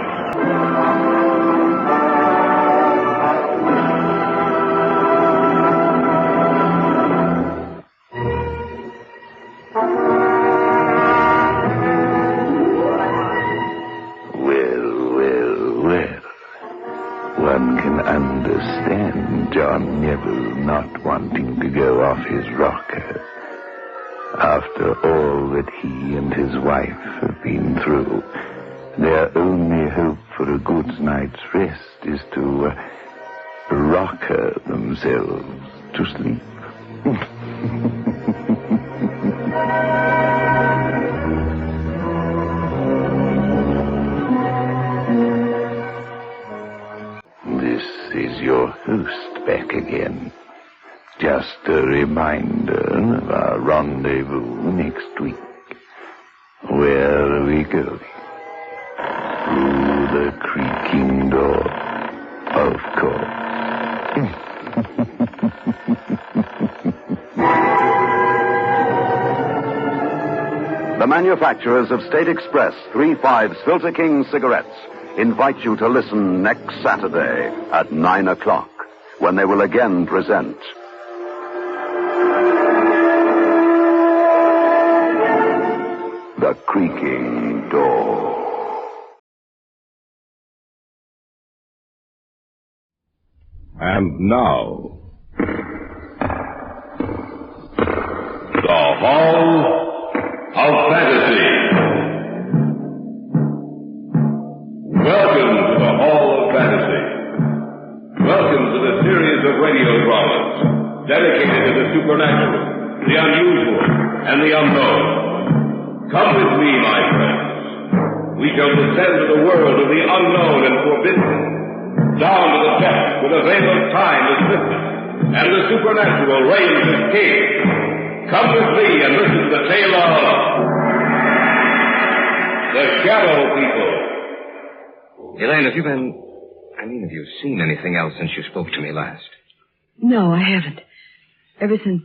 One can understand John Neville not wanting to go off his rocker. After all that he and his wife have been through, their only hope for a good night's rest is to rocker themselves to sleep. This is your host back again. Just a reminder of our rendezvous next week. Where are we going? Through the creaking door, of course. The manufacturers of State Express 3/5 Filter King cigarettes invite you to listen next Saturday at 9 o'clock, when they will again present The Creaking Door. And now, the Hall of Fantasy. Welcome to the Hall of Fantasy. Welcome to the series of radio dramas dedicated to the supernatural, the unusual, and the unknown. Come with me, my friends. We shall descend to the world of the unknown and forbidden, down to the depths where the veil of time is lifted, and the supernatural reigns as king. Come with me and listen to the tale of the Shadow People. Elaine, have you seen anything else since you spoke to me last? No, I haven't. Ever since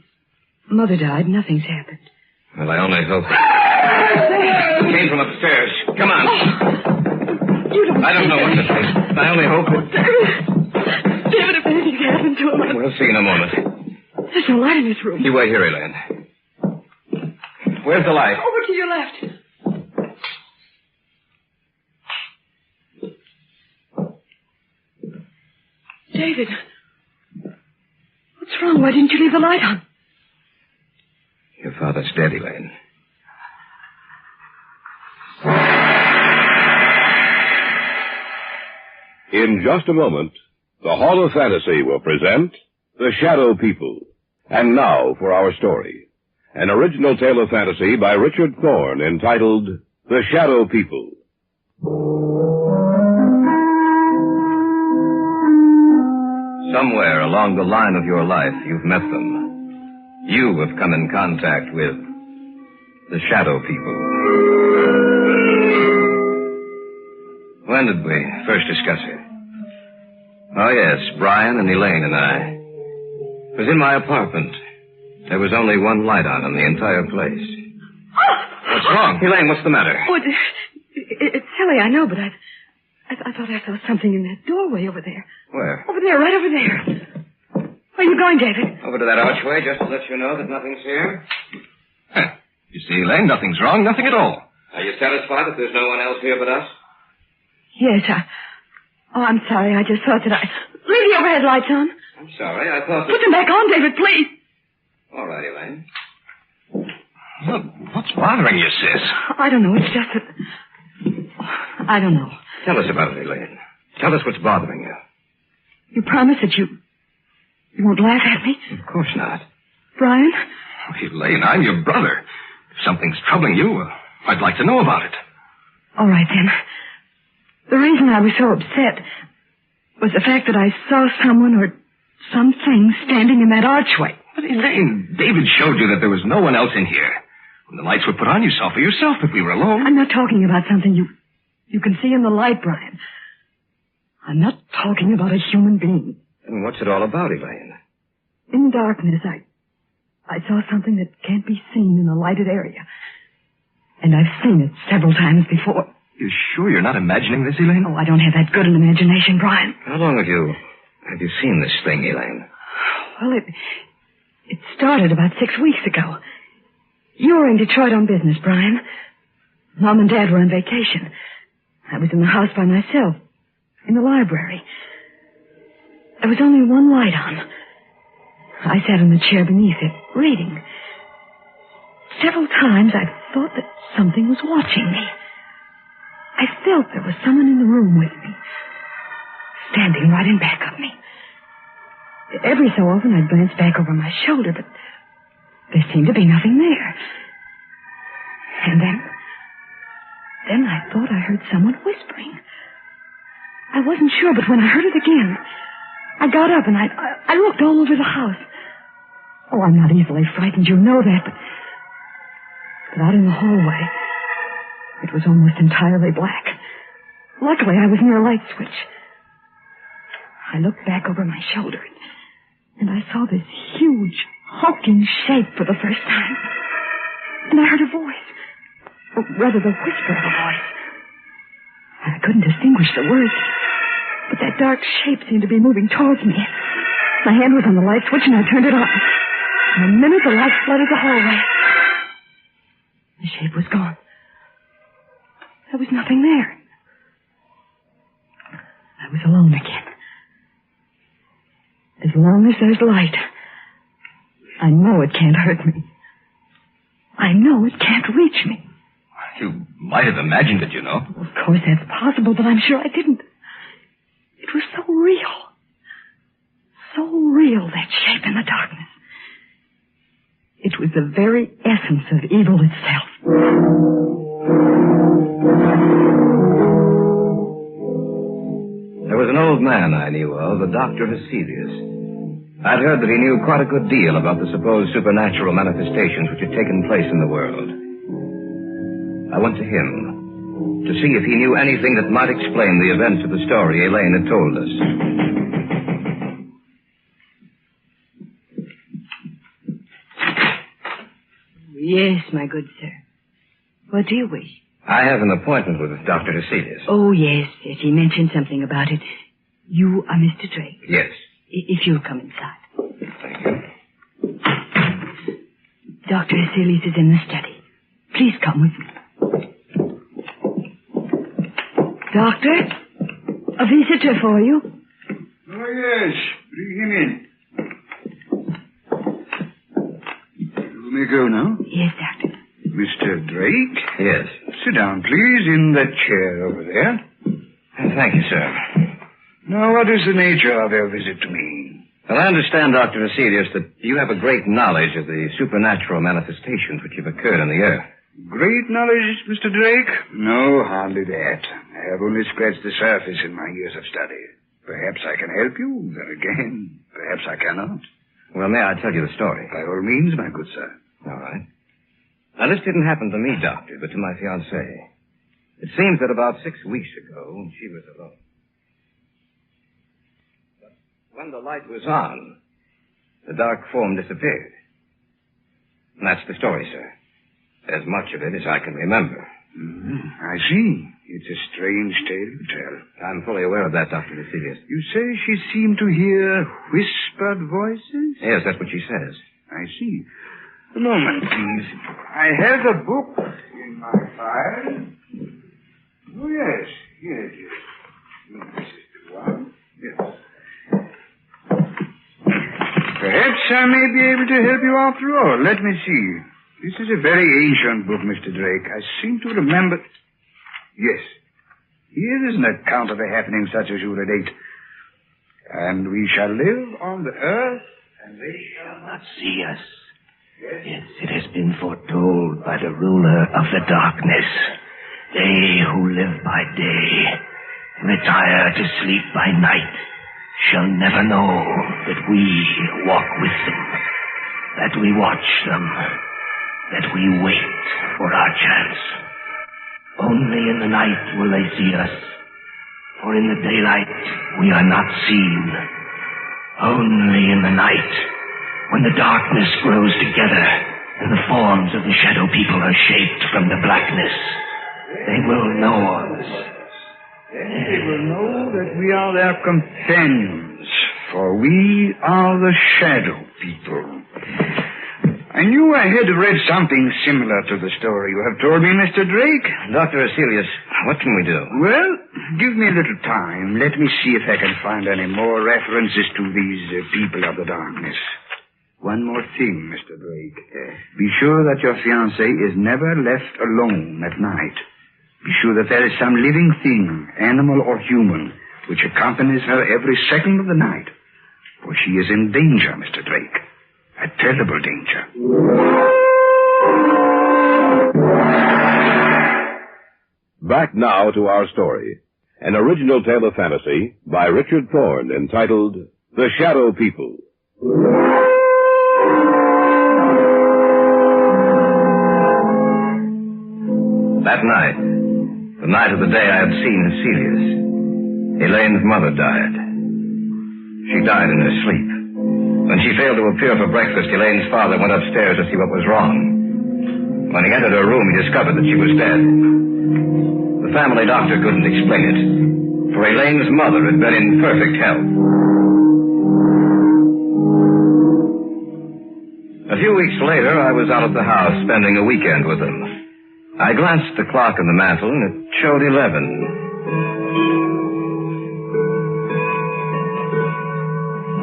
Mother died, nothing's happened. Well, I only hope... It came from upstairs. Come on. I don't know what to think. I only hope that... David, if anything's happened to him... We'll see in a moment. There's no light in this room. You wait here, Elaine. Where's the light? Over to your left. David. What's wrong? Why didn't you leave the light on? Your father's dead, Elaine. In just a moment, the Hall of Fantasy will present The Shadow People. And now for our story. An original tale of fantasy by Richard Thorne entitled The Shadow People. Somewhere along the line of your life, you've met them. You have come in contact with the Shadow People. When did we first discuss it? Oh, yes, Brian and Elaine and I. It was in my apartment. There was only one light on in the entire place. What's wrong? Elaine, what's the matter? Oh, it's silly, I know, but I thought I saw something in that doorway over there. Where? Over there, right over there. Where are you going, David? Over to that archway, just to let you know that nothing's here. Huh. You see, Elaine, nothing's wrong, nothing at all. Are you satisfied that there's no one else here but us? Yes, Oh, I'm sorry. I just thought that Leave the overhead lights on. I'm sorry. I thought that... Put them back on, David, please. All right, Elaine. Look, what's bothering you, sis? I don't know. It's just that... I don't know. Tell us about it, Elaine. Tell us what's bothering you. You promise that you won't laugh at me? Of course not. Brian? Oh, Elaine, I'm your brother. If something's troubling you, I'd like to know about it. All right, then. The reason I was so upset was the fact that I saw someone or something standing in that archway. But Elaine, David showed you that there was no one else in here. When the lights were put on, you saw for yourself that we were alone. I'm not talking about something you can see in the light, Brian. I'm not talking about a human being. And what's it all about, Elaine? In the darkness, I saw something that can't be seen in a lighted area. And I've seen it several times before. You sure you're not imagining this, Elaine? Oh, I don't have that good an imagination, Brian. How long have you seen this thing, Elaine? Well, it started about 6 weeks ago. You were in Detroit on business, Brian. Mom and Dad were on vacation. I was in the house by myself, in the library. There was only one light on. I sat in the chair beneath it, reading. Several times I thought that something was watching me. I felt there was someone in the room with me, standing right in back of me. Every so often I'd glance back over my shoulder, but there seemed to be nothing there. And then I thought I heard someone whispering. I wasn't sure, but when I heard it again, I got up and I looked all over the house. Oh, I'm not easily frightened, you know that, but out in the hallway, it was almost entirely black. Luckily, I was near a light switch. I looked back over my shoulder, and I saw this huge, hulking shape for the first time. And I heard a voice, or rather the whisper of a voice. I couldn't distinguish the words, but that dark shape seemed to be moving towards me. My hand was on the light switch, and I turned it on. In a minute, the light flooded the hallway. The shape was gone. There was nothing there. I was alone again. As long as there's light, I know it can't hurt me. I know it can't reach me. You might have imagined it, you know. Of course, that's possible, but I'm sure I didn't. It was so real. So real, that shape in the darkness. It was the very essence of evil itself. There was an old man I knew of, a Dr. Hesidius. I'd heard that he knew quite a good deal about the supposed supernatural manifestations which had taken place in the world. I went to him to see if he knew anything that might explain the events of the story Elaine had told us. Yes, my good sir. What do you wish? I have an appointment with Dr. Hesidius. Oh, yes. He mentioned something about it. You are Mr. Drake? Yes. If you'll come inside. Thank you. Dr. Hesidius is in the study. Please come with me. Doctor, a visitor for you. Oh, yes. Bring him in. You may go now. Yes, Doctor. Mr. Drake? Yes. Sit down, please, in that chair over there. Thank you, sir. Now, what is the nature of your visit to me? Well, I understand, Dr. Hesidius, that you have a great knowledge of the supernatural manifestations which have occurred on the earth. Great knowledge, Mr. Drake? No, hardly that. I have only scratched the surface in my years of study. Perhaps I can help you. Then again, perhaps I cannot. Well, may I tell you the story? By all means, my good sir. All right. Now, this didn't happen to me, Doctor, but to my fiancée. It seems that about 6 weeks ago, she was alone. But when the light was on, the dark form disappeared. And that's the story, sir. As much of it as I can remember. I see. It's a strange tale you tell. I'm fully aware of that, Dr. Hesidius. You say she seemed to hear whispered voices? Yes, that's what she says. I see. A moment, please. I have a book in my file. Oh, yes. Here it is. This is the Perhaps I may be able to help you after all. Let me see. This is a very ancient book, Mr. Drake. I seem to remember... Yes. Here is an account of a happening such as you relate. And we shall live on the earth, and they shall not see us. Yes, it has been foretold by the ruler of the darkness. They who live by day, retire to sleep by night, shall never know that we walk with them, that we watch them, that we wait for our chance. Only in the night will they see us, for in the daylight we are not seen. Only in the night, when the darkness grows together and the forms of the shadow people are shaped from the blackness, they will know us. They will know that we are their companions, for we are the shadow people. I knew I had read something similar to the story you have told me, Mr. Drake. Dr. Aselius, what can we do? Well, give me a little time. Let me see if I can find any more references to these people of the darkness. One more thing, Mr. Drake. Be sure that your fiancée is never left alone at night. Be sure that there is some living thing, animal or human, which accompanies her every second of the night. For she is in danger, Mr. Drake. A terrible danger. Back now to our story. An original tale of fantasy by Richard Thorne entitled The Shadow People. That night, the night of the day I had seen Aselius, Elaine's mother died. She died in her sleep. When she failed to appear for breakfast, Elaine's father went upstairs to see what was wrong. When he entered her room, he discovered that she was dead. The family doctor couldn't explain it, for Elaine's mother had been in perfect health. A few weeks later, I was out at the house spending a weekend with them. I glanced at the clock on the mantel, and it showed 11.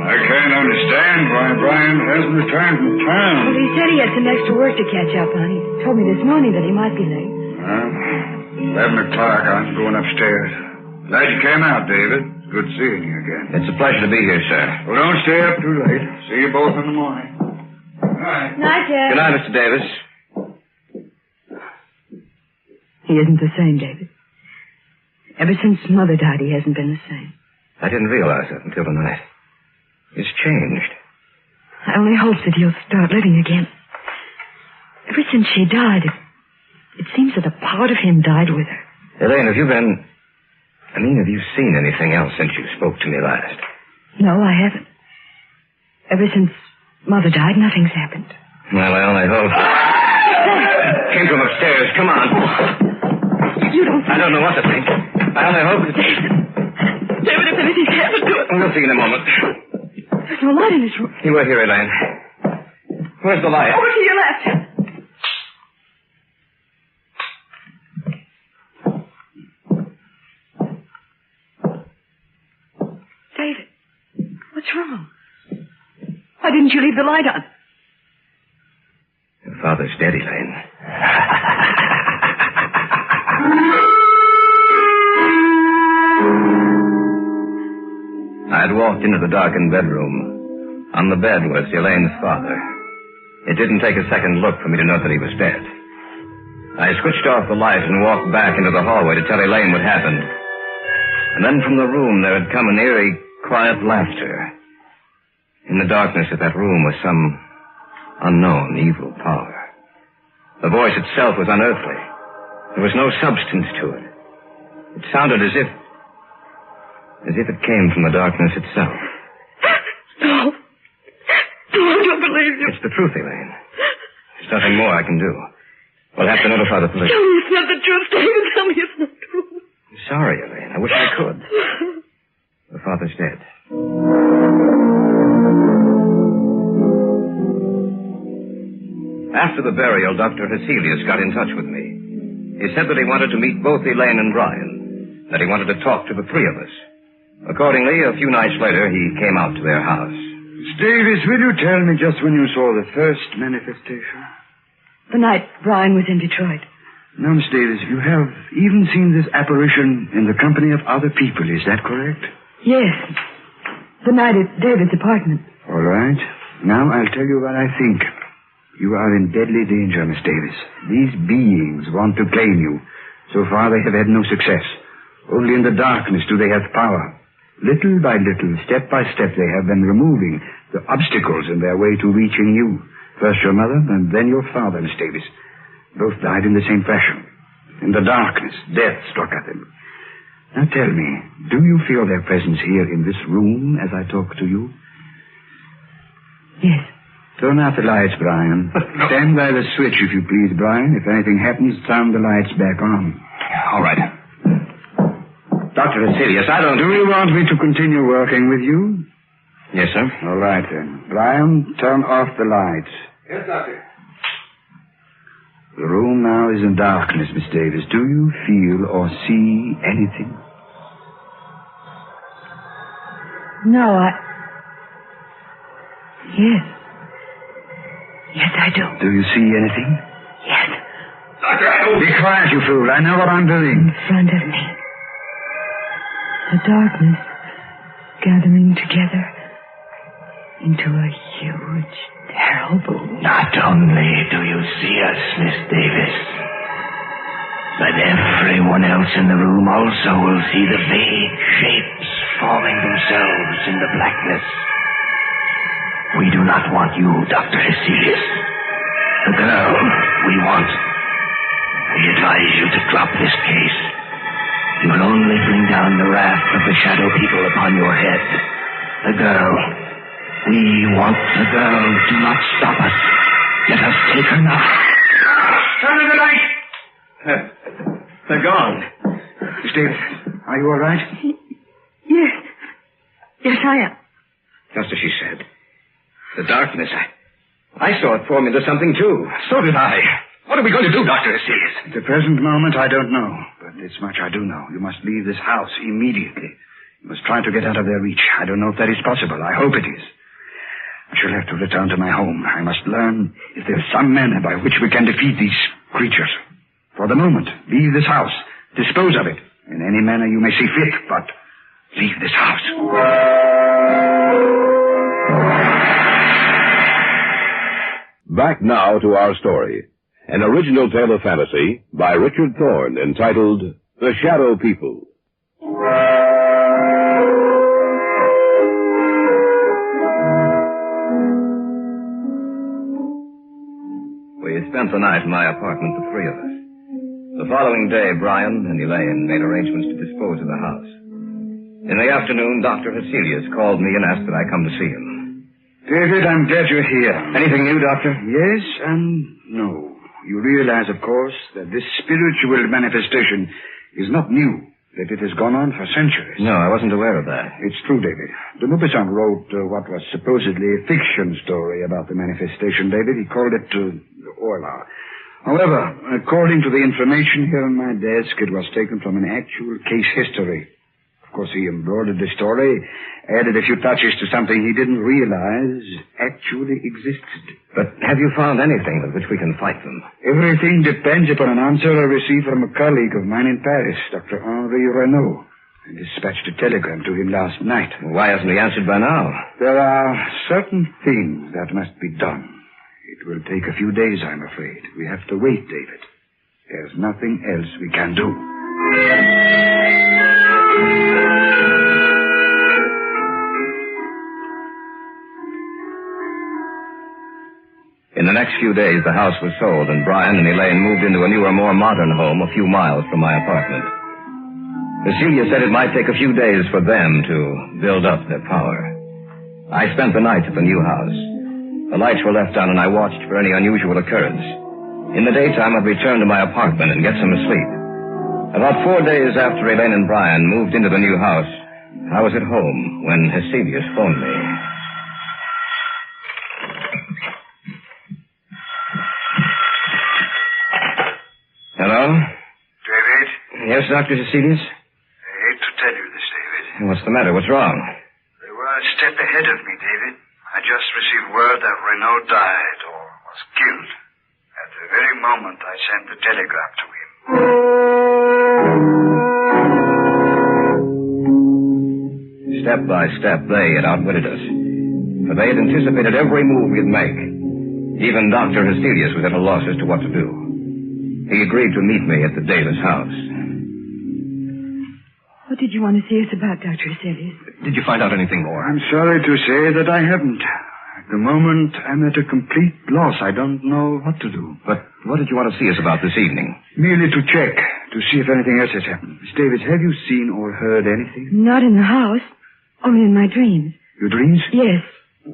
I can't understand why Brian hasn't returned from town. Well, he said he had some extra work to catch up on. He told me this morning that he might be late. 11 o'clock. I'm going upstairs. Glad you came out, David. Good seeing you again. It's a pleasure to be here, sir. Well, don't stay up too late. See you both in the morning. Good night. Night, Dad. Good night, Mr. Davis. He isn't the same, David. Ever since Mother died, he hasn't been the same. I didn't realize that until tonight. It's changed. I only hope that he'll start living again. Ever since she died, it seems that a part of him died with her. Elaine, have you seen anything else since you spoke to me last? No, I haven't. Ever since Mother died, nothing's happened. Well, I only hope. Came from upstairs. Come on. You don't... I don't know what to think. I only hope that... David, if anything's happened to it... We'll see in a moment. There's no light in this room. You were here, Elaine. Where's the light? Over to your left. David, what's wrong? Why didn't you leave the light on? Your father's dead, Elaine. I had walked into the darkened bedroom. On the bed was Elaine's father. It didn't take a second look for me to know that he was dead. I switched off the light and walked back into the hallway to tell Elaine what happened. And then from the room there had come an eerie, quiet laughter. In the darkness of that room was some unknown evil power. The voice itself was unearthly. There was no substance to it. It sounded as if it came from the darkness itself. No. No, I don't believe you. It's the truth, Elaine. There's nothing more I can do. We'll have to notify the police. Tell me it's not the truth, David. Tell me it's not true. I'm sorry, Elaine. I wish I could. Your father's dead. After the burial, Dr. Aselius got in touch with me. He said that he wanted to meet both Elaine and Brian, that he wanted to talk to the three of us. Accordingly, a few nights later, he came out to their house. Miss Davis, will you tell me just when you saw the first manifestation? The night Brian was in Detroit. Now, Miss Davis, you have even seen this apparition in the company of other people, is that correct? Yes. The night at David's apartment. All right. Now I'll tell you what I think. You are in deadly danger, Miss Davis. These beings want to claim you. So far, they have had no success. Only in the darkness do they have power. Little by little, step by step, they have been removing the obstacles in their way to reaching you. First your mother, and then your father, Miss Davis. Both died in the same fashion. In the darkness, death struck at them. Now tell me, do you feel their presence here in this room as I talk to you? Yes. Turn out the lights, Brian. Stand by the switch, if you please, Brian. If anything happens, turn the lights back on. All right. Dr. Vasilius, I don't... Do you want me to continue working with you? Yes, sir. All right, then. Brian, turn off the lights. Yes, Doctor. The room now is in darkness, Miss Davis. Do you feel or see anything? No, Yes. Yes, I do. Do you see anything? Yes. Doctor, I don't... Be quiet, you fool. I know what I'm doing. In front of me. The darkness gathering together into a huge, terrible... Not only do you see us, Miss Davis, but everyone else in the room also will see the vague shapes forming themselves in the blackness. We do not want you, Dr. Heselius. The girl we want. We advise you to drop this case. You will only bring down the wrath of the shadow people upon your head. The girl. We want the girl. Do not stop us. Let us take her now. Turn on the light! They're gone. Miss Davis, are you all right? Yes. Yes, I am. Just as she said. The darkness. I saw it form into something, too. So did I. What are we going to do, Dr. Heselius? At the present moment, I don't know. But this much I do know. You must leave this house immediately. You must try to get out of their reach. I don't know if that is possible. I hope it is. I shall have to return to my home. I must learn if there is some manner by which we can defeat these creatures. For the moment, leave this house. Dispose of it in any manner you may see fit, but leave this house. Back now to our story. An original tale of fantasy by Richard Thorne entitled The Shadow People. We spent the night in my apartment, the three of us. The following day, Brian and Elaine made arrangements to dispose of the house. In the afternoon, Dr. Heselius called me and asked that I come to see him. David, I'm glad you're here. Anything new, Doctor? Yes and no. You realize, of course, that this spiritual manifestation is not new, that it has gone on for centuries. No, I wasn't aware of that. It's true, David. De Maupassant wrote what was supposedly a fiction story about the manifestation, David. He called it Orla. However, according to the information here on my desk, it was taken from an actual case history. Of course, he embroidered the story, added a few touches to something he didn't realize actually existed. But have you found anything with which we can fight them? Everything depends upon an answer I received from a colleague of mine in Paris, Dr. Henri Renaud. I dispatched a telegram to him last night. Why hasn't he answered by now? There are certain things that must be done. It will take a few days, I'm afraid. We have to wait, David. There's nothing else we can do. In the next few days, the house was sold, and Brian and Elaine moved into a newer, more modern home a few miles from my apartment. Cecilia said it might take a few days for them to build up their power. I spent the night at the new house. The lights were left on, and I watched for any unusual occurrence. In the daytime, I'd return to my apartment and get some sleep. About 4 days after Elaine and Brian moved into the new house, I was at home when Heselius phoned me. Hello? David? Yes, Dr. Heselius? I hate to tell you this, David. What's the matter? What's wrong? They were a step ahead of me, David. I just received word that Renault died or was killed. At the very moment I sent the telegram to him. Step by step, they had outwitted us. For they had anticipated every move we'd make. Even Dr. Hastelius was at a loss as to what to do. He agreed to meet me at the Davis house. What did you want to see us about, Dr. Hastelius? Did you find out anything more? I'm sorry to say that I haven't. At the moment, I'm at a complete loss. I don't know what to do. But what did you want to see us about this evening? Merely to check, to see if anything else has happened. Miss Davis, have you seen or heard anything? Not in the house. Only in my dreams. Your dreams? Yes.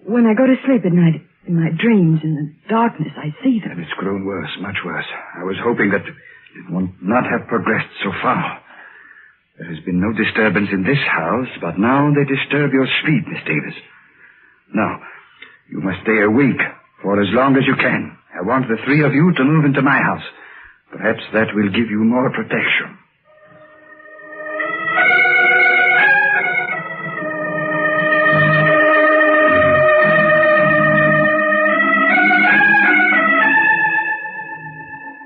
When I go to sleep at night, in my dreams, in the darkness, I see them. And it's grown worse, much worse. I was hoping that it would not have progressed so far. There has been no disturbance in this house, but now they disturb your sleep, Miss Davis. Now, you must stay awake for as long as you can. I want the three of you to move into my house. Perhaps that will give you more protection.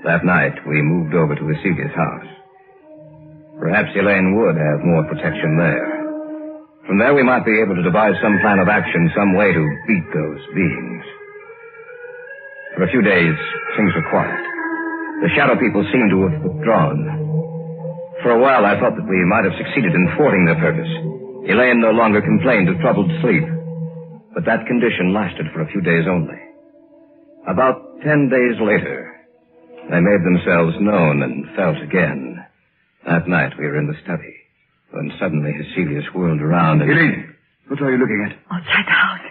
That night, we moved over to Cecilia's house. Perhaps Elaine would have more protection there. From there, we might be able to devise some plan of action, some way to beat those beings. For a few days, things were quiet. The shadow people seemed to have withdrawn. For a while, I thought that we might have succeeded in thwarting their purpose. Elaine no longer complained of troubled sleep. But that condition lasted for a few days only. About 10 days later, they made themselves known and felt again. That night we were in the study, when suddenly Hastelius whirled around and... Elaine, what are you looking at? Outside the house.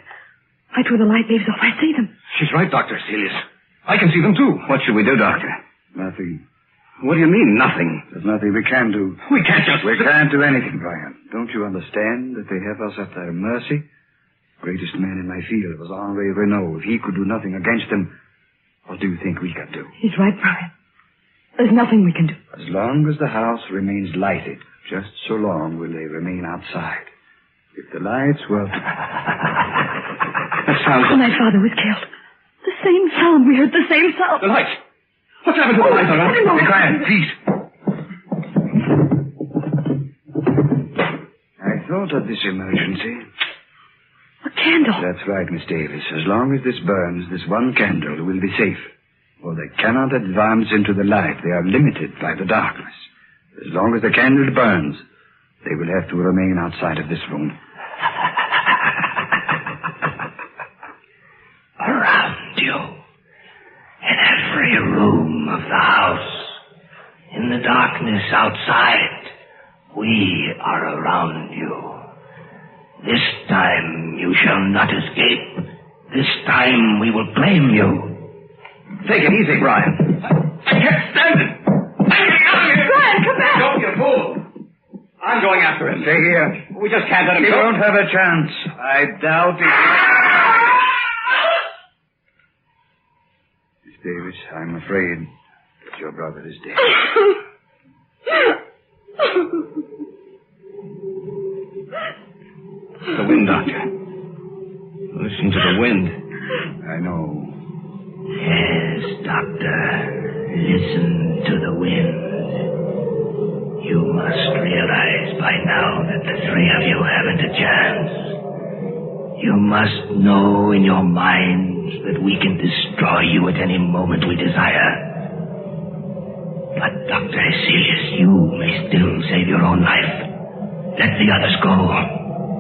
Right where the light leaves off, I see them. She's right, Dr. Hastelius. I can see them, too. What should we do, Doctor? Nothing. What do you mean, nothing? There's nothing we can do. We can't just... We can't do anything, Brian. Don't you understand that they have us at their mercy? The greatest man in my field was Henri Renault. If he could do nothing against them, what do you think we can do? He's right, Brian. There's nothing we can do. As long as the house remains lighted, just so long will they remain outside. If the lights were... That sounds... When my father was killed. The same sound. We heard the same sound. The lights. What's happened to the lights, all right? Be quiet, please. I thought of this emergency. A candle. That's right, Miss Davis. As long as this burns, this one candle will be safe. For they cannot advance into the light. They are limited by the darkness. As long as the candle burns, they will have to remain outside of this room. Around you, in every room of the house, in the darkness outside, we are around you. This time you shall not escape. This time we will blame you. Take it easy, Brian. I can't stand it. Brian, come back. Don't be a fool. I'm going after him. Stay here. We just can't let him You go. won't have a chance. I doubt it. Miss Davis, I'm afraid that your brother is dead. The wind, Doctor. Listen to the wind. I know. Yes, Doctor. Listen to the wind. You must realize by now that the three of you haven't a chance. You must know in your minds that we can destroy you at any moment we desire. But, Dr. Hastelius, you may still save your own life. Let the others go.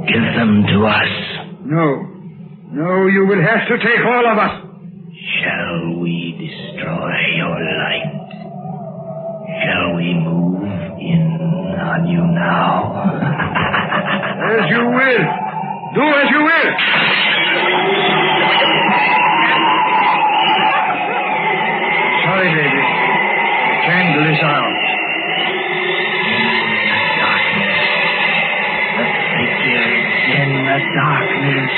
Give them to us. No. No, you will have to take all of us. Shall we destroy your light? Shall we move in on you now? As you will. Do as you will. Sorry, baby. The candle is out. In the darkness.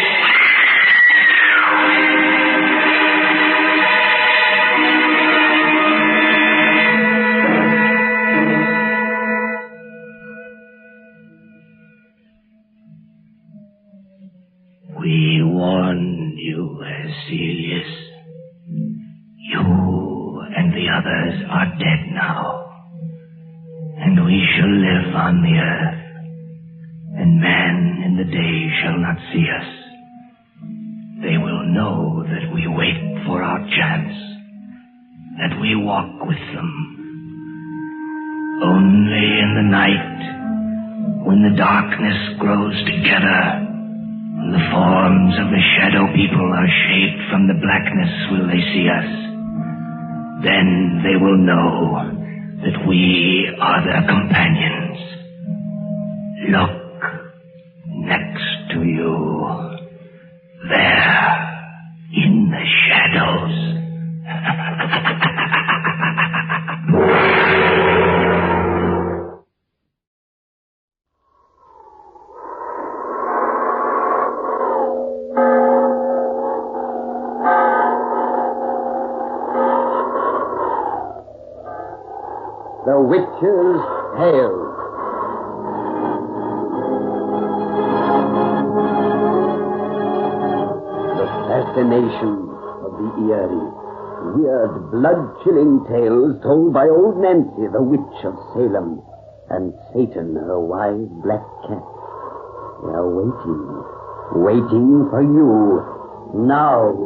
and the others are dead now. And we shall live on the earth, and man in the day shall not see us. They will know that we wait for our chance, that we walk with them. Only in the night, when the darkness grows together, and the forms of the shadow people are shaped from the blackness, will they see us. Then they will know that we are their companions. Look next to you, there in the shadows. The Witch's Tale. The fascination of the eerie, weird, blood-chilling tales told by old Nancy, the witch of Salem, and Satan, her wise black cat. They are waiting for you, now.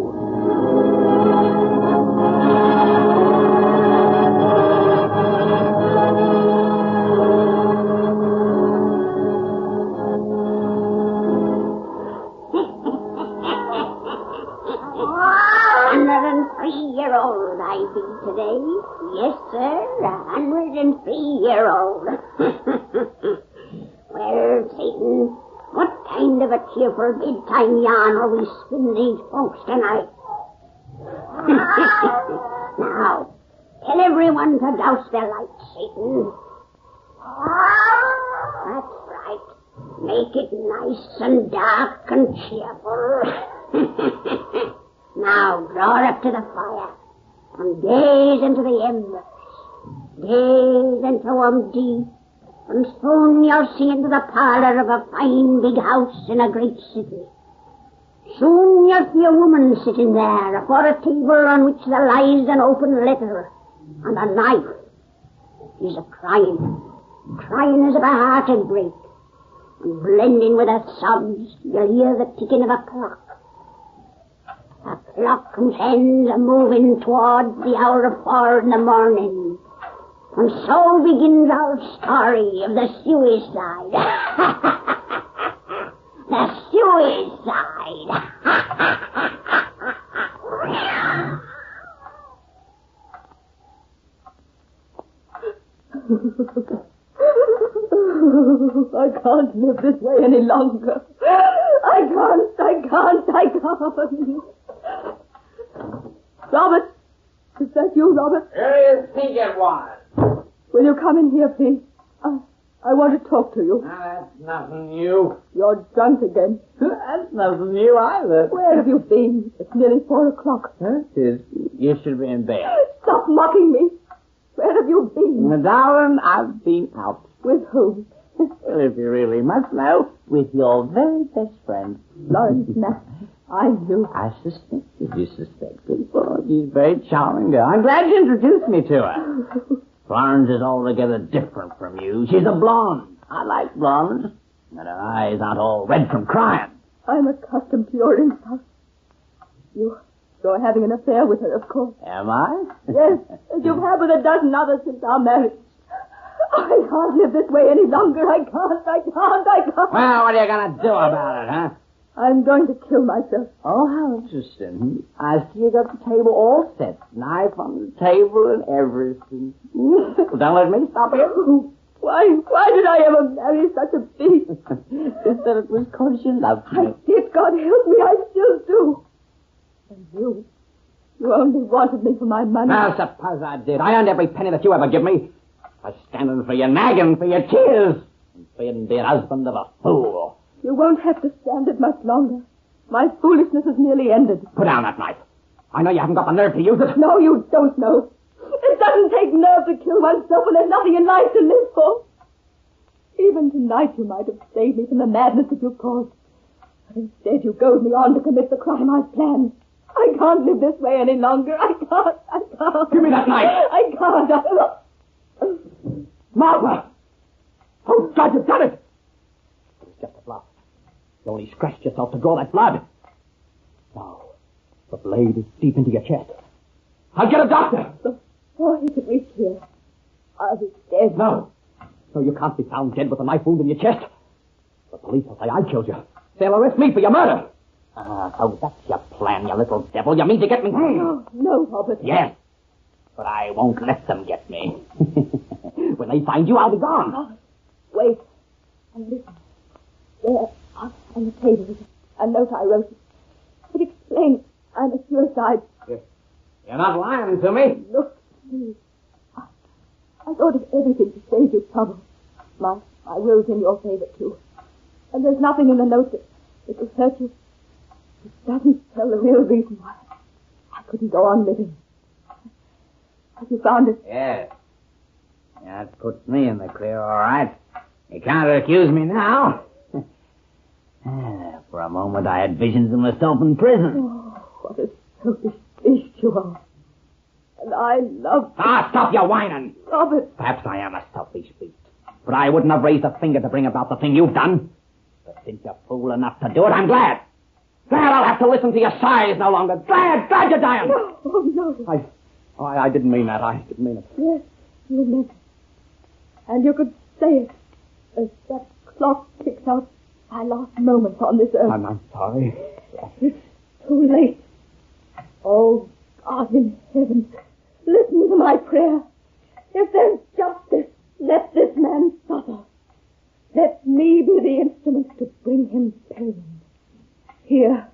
Today? Yes, sir, 103-year-old. Well, Satan, what kind of a cheerful bedtime yarn are we spinning these folks tonight? Now, tell everyone to douse their lights, Satan. That's right. Make it nice and dark and cheerful. Now, draw up to the fire. And gaze into the embers. Gaze into them deep. And soon you'll see into the parlor of a fine big house in a great city. Soon you'll see a woman sitting there afore a table on which there lies an open letter and a knife. She's a-crying. Crying as if her heart would break. And blending with her sobs, you'll hear the ticking of a clock. A clock whose hands are moving towards the hour of 4 in the morning. And so begins our story of the suicide. The suicide. I can't live this way any longer. I can't. Robert! Is that you, Robert? Who do you think it was? Will you come in here, please? I want to talk to you. Now, that's nothing new. You're drunk again. That's nothing new either. Where have you been? It's nearly 4 o'clock. You should be in bed. Stop mocking me. Where have you been? Darling, I've been out. With whom? Well, if you really must know, with your very best friend. Florence Knapp. I knew. I suspected you suspected. Oh, she's a very charming girl. I'm glad you introduced me to her. Florence is altogether different from you. She's a blonde. I like blondes. And her eyes aren't all red from crying. I'm accustomed to your insult. You're having an affair with her, of course. Am I? Yes, as you've had with a dozen others since our marriage. I can't live this way any longer. I can't. Well, what are you going to do about it, huh? I'm going to kill myself. Oh, how interesting. I see you got the table all set. Knife on the table and everything. Well, don't let me stop you. Why did I ever marry such a beast? Just that it was because you loved me. I did. God help me. I still do. And you only wanted me for my money. Now, suppose I did. I earned every penny that you ever give me. By standing for your nagging, for your tears, and for being the husband of a fool. You won't have to stand it much longer. My foolishness is nearly ended. Put down that knife. I know you haven't got the nerve to use it. No, you don't know. It doesn't take nerve to kill oneself when there's nothing in life to live for. Even tonight you might have saved me from the madness that you caused. But instead you goad me on to commit the crime I've planned. I can't live this way any longer. I can't. Give me that knife. I can't. Martha! Oh, God, you've done it! It's just a bluff. You only scratched yourself to draw that blood. Now, the blade is deep into your chest. I'll get a doctor. Before he could reach here, I'll be dead. No. No, you can't be found dead with a knife wound in your chest. The police will say I killed you. They'll arrest me for your murder. So that's your plan, you little devil. You mean to get me? No, Robert. Yes. But I won't let them get me. When they find you, I'll be gone. Robert, wait. And listen. There, on the table, is a note I wrote. It explains I'm a suicide. You're not lying to me. Look, please. I thought of everything to save you trouble. My will's in your favor, too. And there's nothing in the note that will hurt you. It doesn't tell the real reason why I couldn't go on living. Have you found it? Yes. That puts me in the clear, all right. You can't accuse me now. For a moment, I had visions of myself in prison. Oh, what a selfish beast you are. And I love you. Stop your whining. Robert. Perhaps I am a selfish beast. But I wouldn't have raised a finger to bring about the thing you've done. But since you're fool enough to do it, I'm glad. Glad I'll have to listen to your sighs no longer. Glad you're dying. No, oh, no. I didn't mean that. I didn't mean it. Yes, you meant it. And you could say it as that clock ticks out my last moments on this earth. I'm sorry. It's too late. Oh, God in heaven, listen to my prayer. If there's justice, let this man suffer. Let me be the instrument to bring him pain. Here,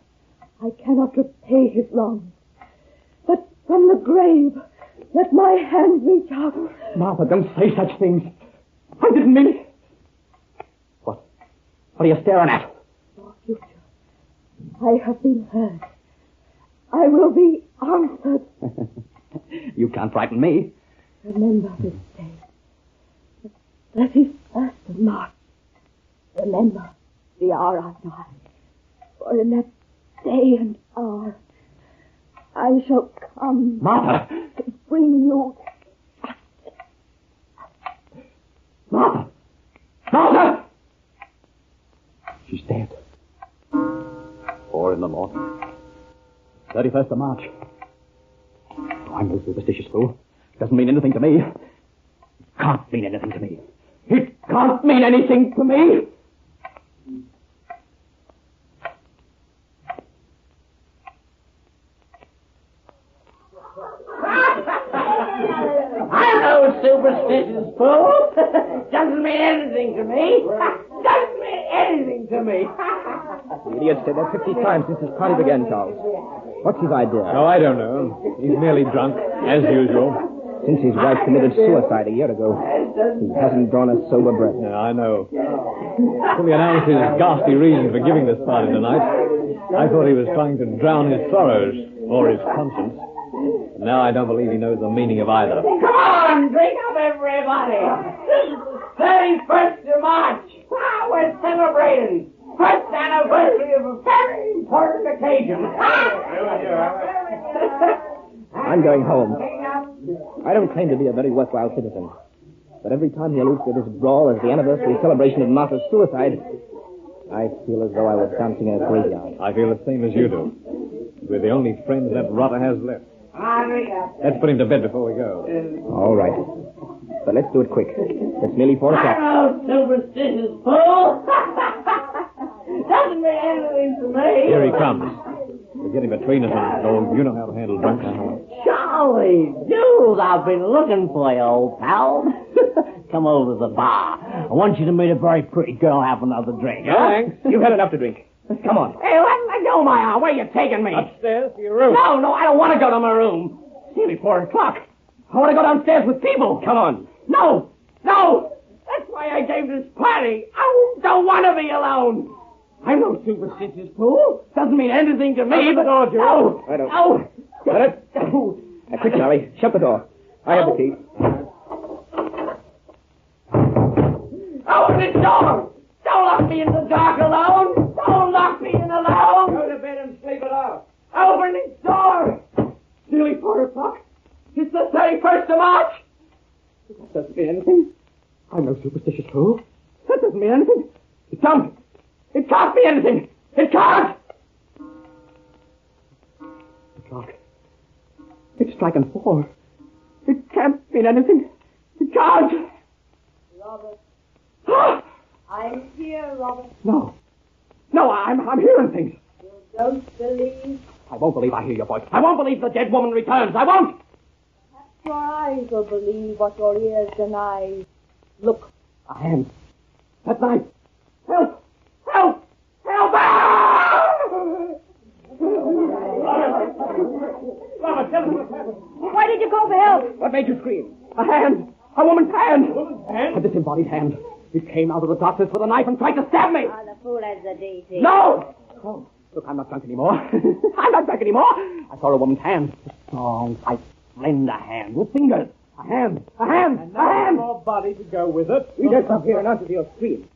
I cannot repay his wrongs. But from the grave, let my hand reach out. Martha, don't say such things. I didn't mean it. What are you staring at? Your future. I have been heard. I will be answered. You can't frighten me. Remember this day. The 31st of March. Remember the hour I die. For in that day and hour, I shall come. Martha! To bring you. Martha! Martha! She's dead. 4 a.m. 31st of March. Oh, I'm no superstitious fool. Doesn't mean anything to me. It can't mean anything to me. It can't mean anything to me. I'm no superstitious fool. Doesn't mean anything to me. Doesn't mean anything to me. The idiot said that 50 times since this party began, Charles. What's his idea? Oh, I don't know. He's merely drunk, as usual. Since his wife committed suicide a year ago, he hasn't drawn a sober breath. Yeah, I know. When he announced his ghastly reason for giving this party tonight, I thought he was trying to drown his sorrows, or his conscience. Now I don't believe he knows the meaning of either. Come on, drink up, everybody. This is the 31st of March. We're celebrating. First anniversary of a very important occasion. I'm going home. I don't claim to be a very worthwhile citizen. But every time he alludes to this brawl as the anniversary celebration of Martha's suicide, I feel as though I was dancing in a graveyard. I feel the same as you do. We're the only friends that rotter has left. Let's put him to bed before we go. All right. But let's do it quick. It's nearly 4 o'clock. I'm no superstitious fool. Doesn't mean anything to me. Here he comes. We're getting between us, and you know how to handle drunk. Charlie Jules, I've been looking for you, old pal. Come over to the bar. I want you to meet a very pretty girl and have another drink. No, thanks. You've had enough to drink. Come on. Hey, let go my arm. Where are you taking me? Upstairs to your room. No, I don't want to go to my room. It's nearly 4 o'clock. I want to go downstairs with people. Come on. No. That's why I gave this party. I don't want to be alone. I'm no superstitious fool. Doesn't mean anything to me, but... No. I don't. No. Let it. Quick, Charlie. Shut the door. I have the key. Open the door. Don't lock me in the dark alone. Don't lock me in alone. Go to bed and sleep it off. Open the door. 31st of March. That doesn't mean anything. I'm no superstitious fool. That doesn't mean anything. It can't. It can't be anything. It can't. The clock. It's striking 4. It can't mean anything. It can't. Robert. I'm here, Robert. No. No, I'm hearing things. You don't believe? I won't believe I hear your voice. I won't believe the dead woman returns. I won't. Your eyes will believe what your ears deny. Look. A hand. That knife. Help! Help! Help! Robert, tell me what's happened. Why did you call for help? What made you scream? A hand. A woman's hand. A woman's hand? A disembodied hand. It came out of the darkness with a knife and tried to stab me. The fool has the daisy. No! Oh, look, I'm not drunk anymore. I'm not drunk anymore. I saw a woman's hand. A strong, tight, slender hand with fingers. A hand. A hand. And a hand. more body to go with it. We just up here and answer to your scream.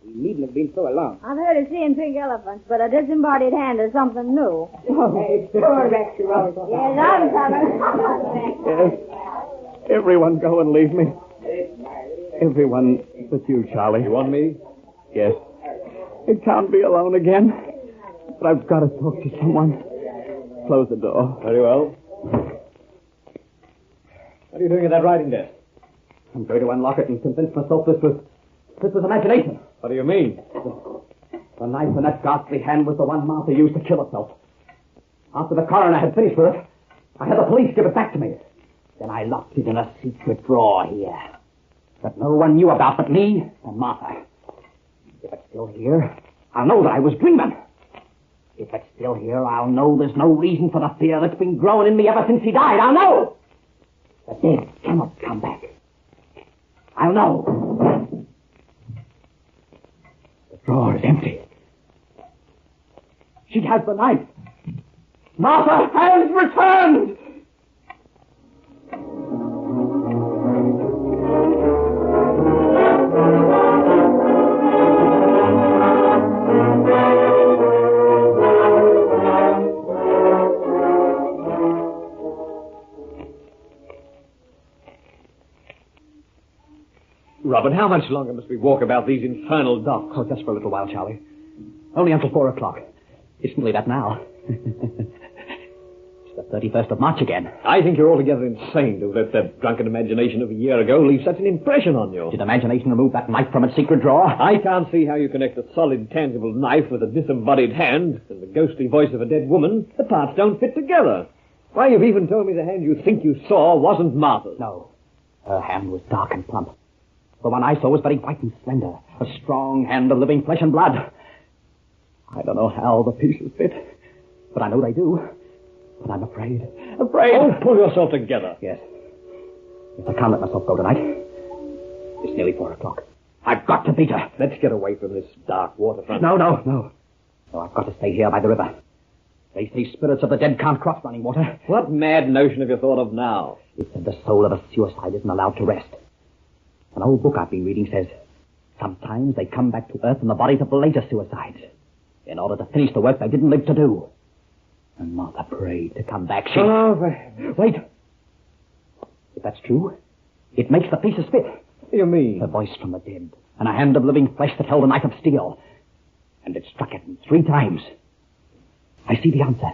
We needn't have been so alarmed. I've heard of seeing pink elephants, but a disembodied hand is something new. Hey, poor Rex, you always thought. Yes, I'm coming. Yes. Everyone go and leave me. Everyone but you, Charlie. You want me? Yes. It can't be alone again. But I've got to talk to someone. Close the door. Very well. What are you doing at that writing desk? I'm going to unlock it and convince myself this was imagination. What do you mean? The knife in that ghastly hand was the one Martha used to kill herself. After the coroner had finished with it, I had the police give it back to me. Then I locked it in a secret drawer here that no one knew about but me and Martha. If it's still here, I'll know that I was dreaming. If it's still here, I'll know there's no reason for the fear that's been growing in me ever since he died. I'll know the dead cannot come back. I'll know. The drawer is empty. She has the knife. Martha has returned! Robert, how much longer must we walk about these infernal docks? Oh, just for a little while, Charlie. Only until 4 o'clock. It's nearly that now. It's the 31st of March again. I think you're altogether insane to let that drunken imagination of a year ago leave such an impression on you. Did imagination remove that knife from its secret drawer? I can't see how you connect a solid, tangible knife with a disembodied hand and the ghostly voice of a dead woman. The parts don't fit together. Why, you've even told me the hand you think you saw wasn't Martha's. No. Her hand was dark and plump. The one I saw was very white and slender. A strong hand of living flesh and blood. I don't know how the pieces fit, but I know they do. But I'm afraid. Afraid! Oh, pull yourself together. Yes. Yes, I can't let myself go tonight. It's nearly 4 o'clock. I've got to beat her. Let's get away from this dark waterfront. No, I've got to stay here by the river. They say spirits of the dead can't cross running water. What mad notion have you thought of now? It said the soul of a suicide isn't allowed to rest. An old book I've been reading says sometimes they come back to Earth in the bodies of later suicides in order to finish the work they didn't live to do. And Martha prayed to come back. Wait. If that's true, it makes the pieces fit. What do you mean? A voice from the dead and a hand of living flesh that held a knife of steel. And it struck at me 3 times. I see the answer.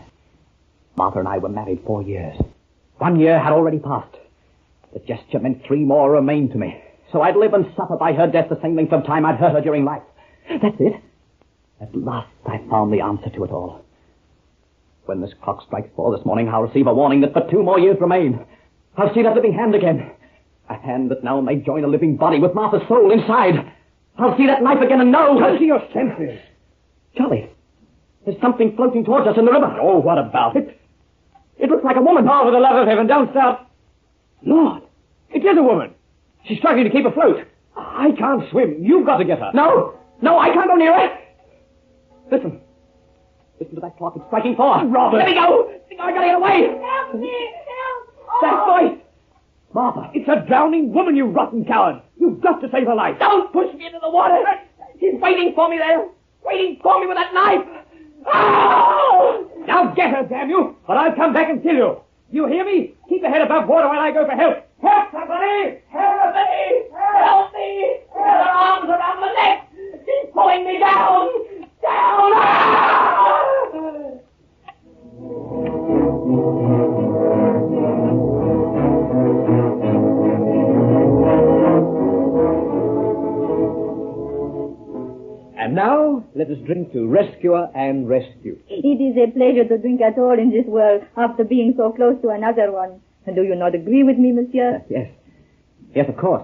Martha and I were married 4 years. 1 year had already passed. The gesture meant 3 more remained to me. So I'd live and suffer by her death the same length of time I'd hurt her during life. That's it. At last I found the answer to it all. When this clock strikes 4 this morning, I'll receive a warning that but 2 more years remain. I'll see that living hand again. A hand that now may join a living body with Martha's soul inside. I'll see that knife again and know... Come to your senses. Charlie, there's something floating towards us in the river. Oh, what about it? It looks like a woman. Oh, for the love of heaven, don't stop. Lord, it is a woman. She's struggling to keep afloat. I can't swim. You've got to get her. No, I can't go near her. Listen to that clock. It's striking 4. Robert. Let me go. I gotta get away. Help me, help. That voice. Martha. It's a drowning woman, you rotten coward. You've got to save her life. Don't push me into the water. She's waiting for me there. Waiting for me with that knife. Oh! Now get her, damn you, or I'll come back and kill you. You hear me? Keep your head above water while I go for help. Help, somebody! Help me! Help me! Her arms around my neck! She's pulling me down! Down! Ah! And now, let us drink to rescuer and rescued. It is a pleasure to drink at all in this world after being so close to another one. Do you not agree with me, monsieur? Yes. Yes, of course.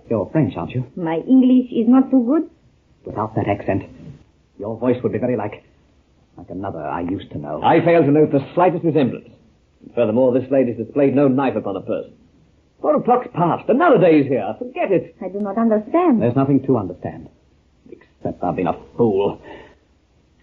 You're French, aren't you? My English is not so good. Without that accent, your voice would be very like another I used to know. I fail to note the slightest resemblance. Furthermore, this lady's displayed no knife upon her person. 4 o'clock's past. Another day's here. Forget it. I do not understand. There's nothing to understand. Except I've been a fool.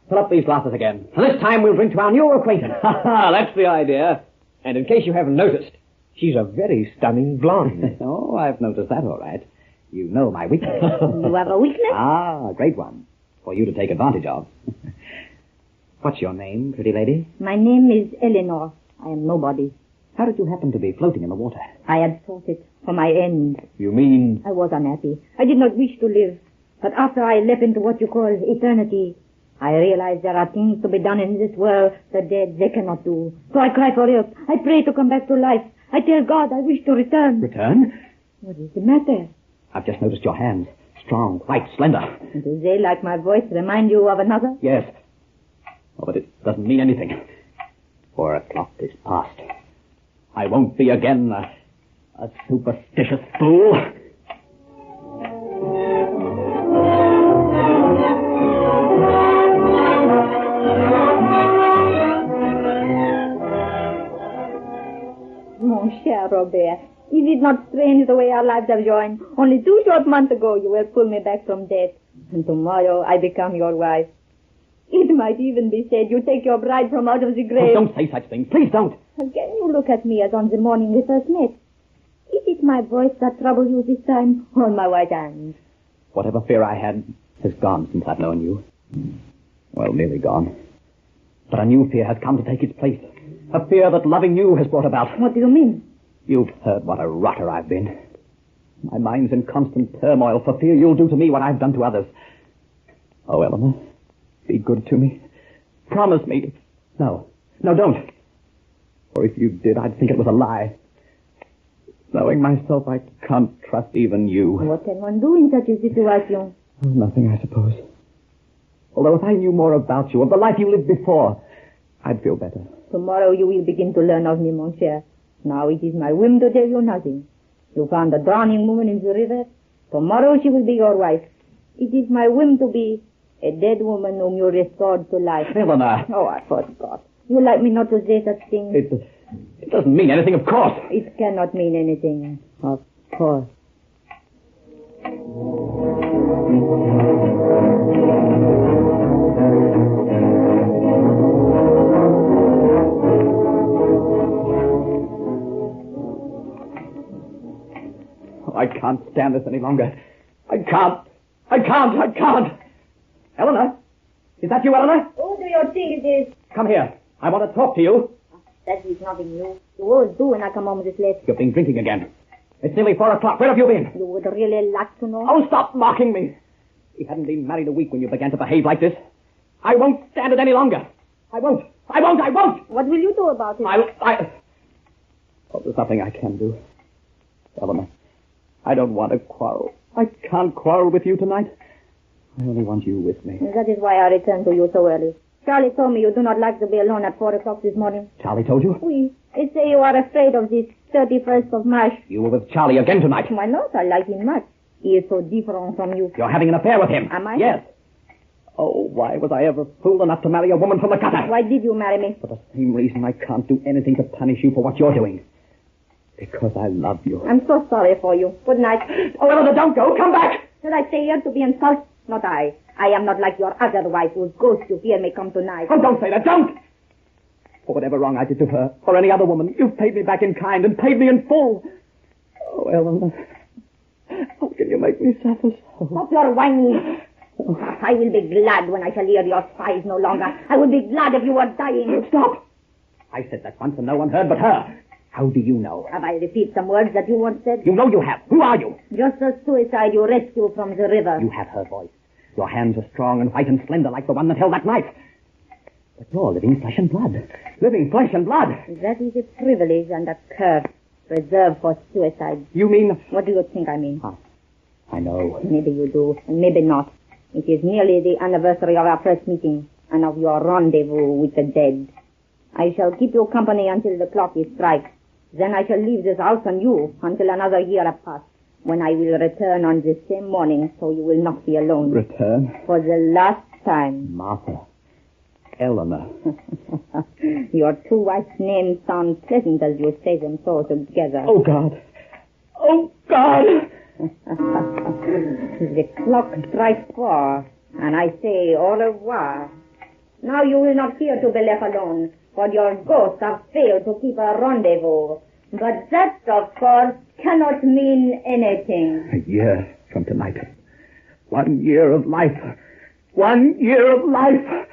Fill up these glasses again. And this time we'll drink to our new acquaintance. Ha ha, that's the idea. And in case you haven't noticed, she's a very stunning blonde. Oh, I've noticed that all right. You know my weakness. You have a weakness? Ah, a great one. For you to take advantage of. What's your name, pretty lady? My name is Eleanor. I am nobody. How did you happen to be floating in the water? I had sought it for my end. You mean? I was unhappy. I did not wish to live. But after I leapt into what you call eternity, I realized there are things to be done in this world the dead they cannot do. So I cry for help. I pray to come back to life. I tell God I wish to return. Return? What is the matter? I've just noticed your hands. Strong, white, slender. And do they, like my voice, remind you of another? Yes. Oh, but it doesn't mean anything. 4 o'clock is past. I won't be again a superstitious fool. Mon cher Robert, is it not strange the way our lives have joined? Only 2 short months ago you will pull me back from death, and tomorrow I become your wife. It might even be said you take your bride from out of the grave. Oh, don't say such things. Please don't. Can you look at me as on the morning we first met? Is it my voice that troubles you this time, or my white hands? Whatever fear I had has gone since I've known you. Well, nearly gone. But a new fear has come to take its place. A fear that loving you has brought about. What do you mean? You've heard what a rotter I've been. My mind's in constant turmoil for fear you'll do to me what I've done to others. Oh, Eleanor, be good to me. Promise me. No, don't. For if you did, I'd think it was a lie. Knowing myself, I can't trust even you. What can one do in such a situation? Oh, nothing, I suppose. Although if I knew more about you, of the life you lived before, I'd feel better. Tomorrow you will begin to learn of me, mon cher. Now it is my whim to tell you nothing. You found a drowning woman in the river. Tomorrow she will be your wife. It is my whim to be a dead woman whom you restored to life. Eleanor. Oh, I forgot. You like me not to say such things? It doesn't mean anything, of course. It cannot mean anything, of course. I can't stand this any longer. I can't. Eleanor? Is that you, Eleanor? Who do you think it is? Come here. I want to talk to you. That is nothing new. You always do when I come home this late. You've been drinking again. It's nearly 4 o'clock. Where have you been? You would really like to know? Oh, stop mocking me. We hadn't been married a week when you began to behave like this. I won't stand it any longer. I won't. What will you do about it? Oh, there's nothing I can do. Eleanor, I don't want to quarrel. I can't quarrel with you tonight. I only want you with me. That is why I returned to you so early. Charlie told me you do not like to be alone at 4 o'clock this morning. Charlie told you? Oui. They say you are afraid of this 31st of March. You were with Charlie again tonight. Why not? I like him much. He is so different from you. You're having an affair with him. Am I? Yes. Oh, why was I ever fool enough to marry a woman from the gutter? Why did you marry me? For the same reason I can't do anything to punish you for what you're doing. Because I love you. I'm so sorry for you. Good night. Oh, Eleanor, don't go. Come back. Shall I stay here to be insulted? Not I. I am not like your other wife whose ghost you fear may come tonight. Oh, don't say that. Don't. For whatever wrong I did to her or any other woman, you've paid me back in kind and paid me in full. Oh, Eleanor. How can you make me suffer so? Stop your whining. I will be glad when I shall hear your sighs no longer. I will be glad if you were dying. Stop. I said that once and no one heard but her. How do you know? Have I repeated some words that you once said? You know you have. Who are you? Just a suicide you rescued from the river. You have her voice. Your hands are strong and white and slender like the one that held that knife. But you're living flesh and blood. Living flesh and blood. That is a privilege and a curse reserved for suicide. You mean... What do you think I mean? I know. Maybe you do, and maybe not. It is nearly the anniversary of our first meeting and of your rendezvous with the dead. I shall keep you company until the clock is strike. Then I shall leave this house and you until another year have passed, when I will return on the same morning, so you will not be alone. Return? For the last time. Martha. Eleanor. Your two wife's names sound pleasant as you say them so together. Oh, God. Oh, God! The clock strikes 4, and I say au revoir. Now you will not fear to be left alone, for your ghosts have failed to keep a rendezvous. But that, of course, cannot mean anything. A year from tonight. 1 year of life. 1 year of life.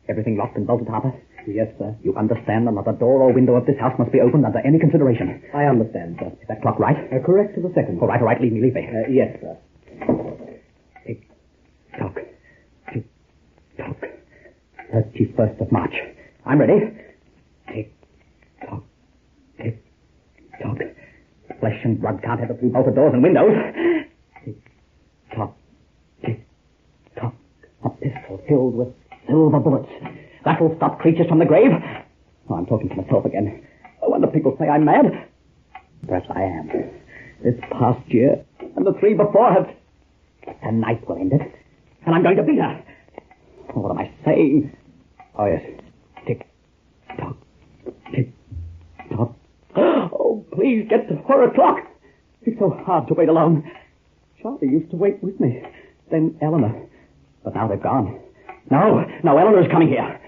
Everything locked and bolted, Harper? Yes, sir. You understand that not a door or window of this house must be opened under any consideration? I understand, sir. Is that clock right? Correct to the second. All right. Leave me. Yes, sir. Tick, tock. Tick, tock. 31st of March. I'm ready. Tick, tock. Tick, tock. Flesh and blood can't have the through bolted doors and windows. Tick, tock. Tick, tock. A pistol filled with silver bullets. That'll stop creatures from the grave. Oh, I'm talking to myself again. I wonder if people say I'm mad. Perhaps I am. This past year and the 3 before have... Tonight will end it. And I'm going to beat her. Oh, what am I saying? Oh, yes. Tick, tock, tick, tock. Oh, please get to 4 o'clock. It's so hard to wait alone. Charlie used to wait with me. Then Eleanor. But now they've gone. No, Eleanor's coming here.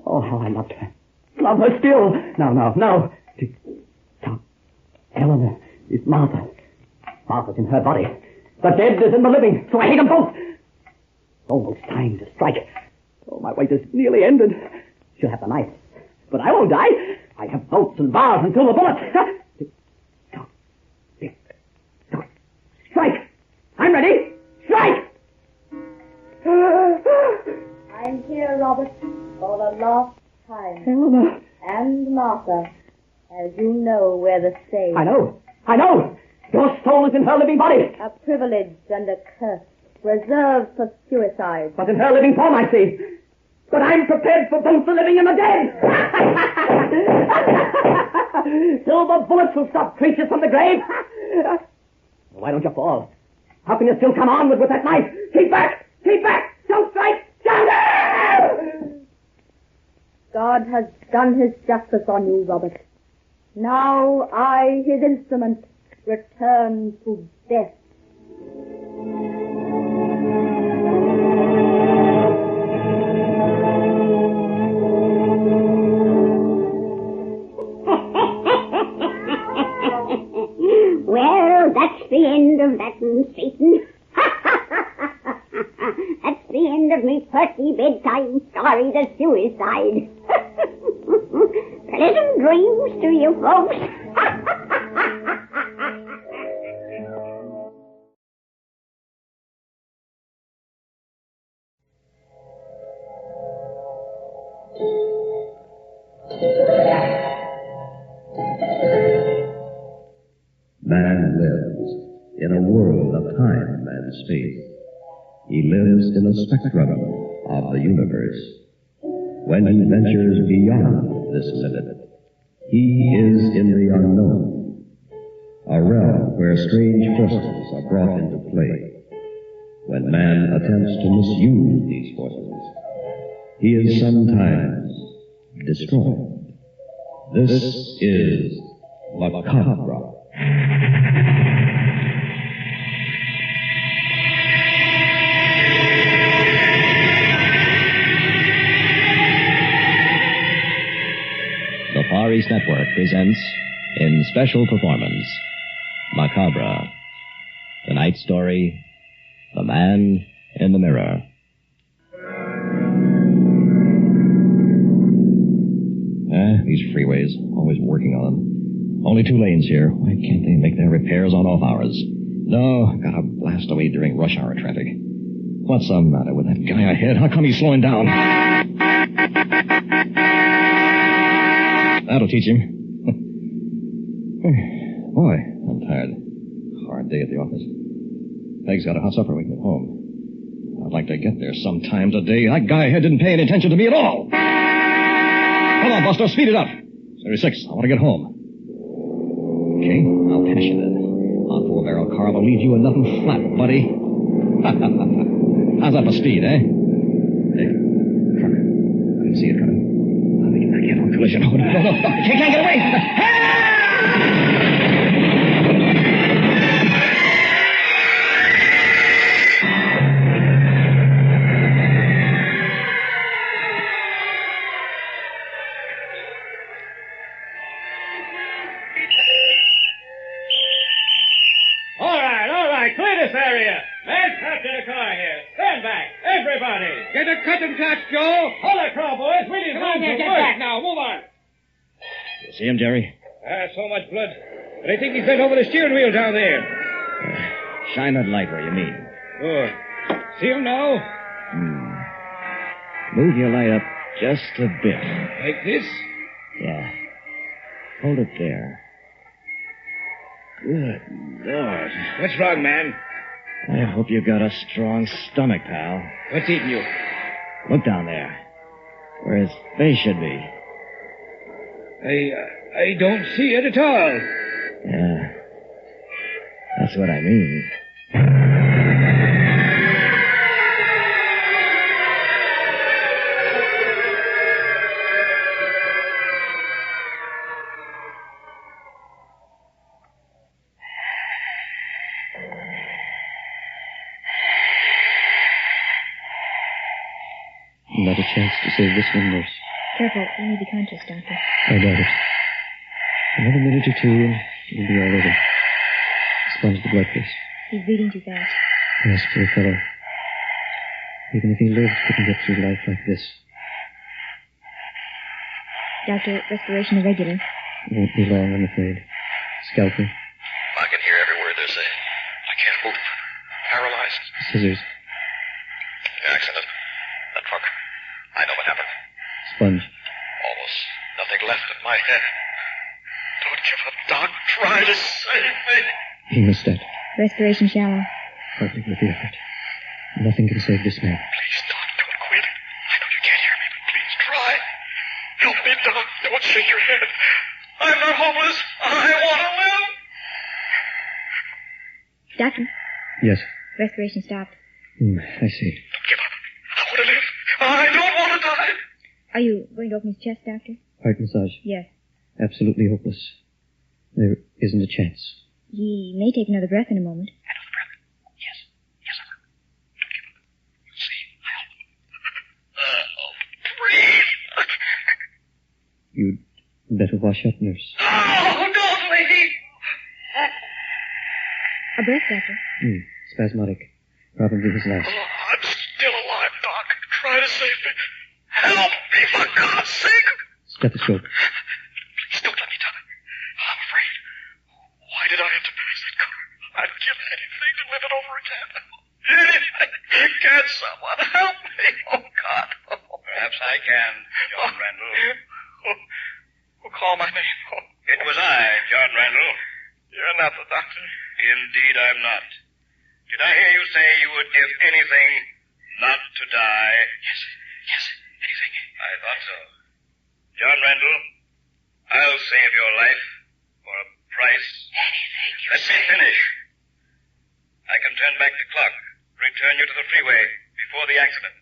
Oh, how I loved her. Love her still. No. Tick, tock. Eleanor is Martha. Martha's in her body. The dead is in the living, so I hate them both. It's almost time to strike. Oh, my wait is nearly ended. She'll have the knife. But I won't die. I have bolts and bars and silver bullets. Tick, tock, tick, tock. Strike! I'm ready. Strike! I'm here, Robert, for the last time. Eleanor. And Martha, as you know, we're the same. I know. Your soul is in her living body. A privilege and a curse, reserved for suicide. But in her living form, I see. But I'm prepared for both the living and the dead. Silver bullets will stop creatures from the grave. Why don't you fall? How can you still come on with that knife? Keep back! Don't strike! God has done his justice on you, Robert. Now I, his instrument, return to death. Well, that's the end of that one, Satan. That's the end of me fussy bedtime stories of suicide. Pleasant dreams to you folks. Man lives in a world of time and space. He lives in a spectrum of the universe. When he ventures beyond this limit, he is in the unknown, a realm where strange forces are brought into play. When man attempts to misuse these forces, he is sometimes destroyed. This is Macabre. The Far East Network presents, in special performance, Macabre. Tonight's story, The Man in the Mirror. These freeways, always working on them. Only 2 lanes here. Why can't they make their repairs on off hours? No, gotta blast away during rush hour traffic. What's the matter with that guy ahead? How come he's slowing down? That'll teach him. Boy, I'm tired. Hard day at the office. Peg's got a hot supper waiting at home. I'd like to get there sometime today. That guy ahead didn't pay any attention to me at all. Come on, Buster, speed it up. 36, I want to get home. Okay, I'll pass you then. On 4-barrel car will leave you with nothing flat, buddy. How's that for speed, eh? Hey, truck. I didn't see it coming. I'll make it back here on collision. No, I can't get away. All right, clear this area. Men trapped in a car here. Stand back, everybody. Get a cutting catch, Joe. Hold it, cowboys. We need Come on, get back now. Move on. You see him, Jerry? So much blood. But I think he's bent over the steering wheel down there. Shine that light where you mean. Good. See him now? Move your light up just a bit. Like this? Yeah. Hold it there. Good Lord. What's wrong, man? I hope you got a strong stomach, pal. What's eating you? Look down there. Where his face should be. I don't see it at all. Yeah. That's what I mean. Not a chance to save this one, nurse. Careful, he may be conscious, Doctor. I doubt it. Another minute or 2 and it'll be all over. Sponge the blood, please. He's bleeding too fast. Yes, poor fellow. Even if he lived, couldn't get through life like this. Doctor, respiration irregular. Won't be long, I'm afraid. Scalpel. I can hear every word they're saying. I can't move. Paralyzed. Scissors. The accident. The truck. I know what happened. Sponge. Almost nothing left of my head. Don't give up, Doc. Try to save me. Hemostat. Respiration shallow. Hardly worth the effort. Nothing can save this man. Please, Doc, don't quit. I know you can't hear me, but please try. Help me, Doc. Don't shake your head. I'm not hopeless. I want to live. Doctor, Yes. respiration stopped. I see. Don't give up. I want to live. I don't want to die. Are you going to open his chest, Doctor? Heart massage. Yes. Absolutely hopeless. There isn't a chance. He may take another breath in a moment. You'd better wash up, nurse. Oh, don't leave. A breath, Doctor. Spasmodic. Probably his last. Oh, I'm still alive, Doc. Try to save me. Help me, for God's sake. Stethoscope. Please don't let me die. I'm afraid. Why did I have to pass that car? I'd give anything to live it over again. Anything. Can someone help me? Oh, God. Perhaps I can, John Randall. Call my name. It was I, John Randall. You're not the doctor. Indeed, I'm not. Did I hear you say you would give anything not to die? Yes, anything. I thought so. John Randall, I'll save your life for a price. Anything you Let me finish. I can turn back the clock, return you to the freeway before the accident.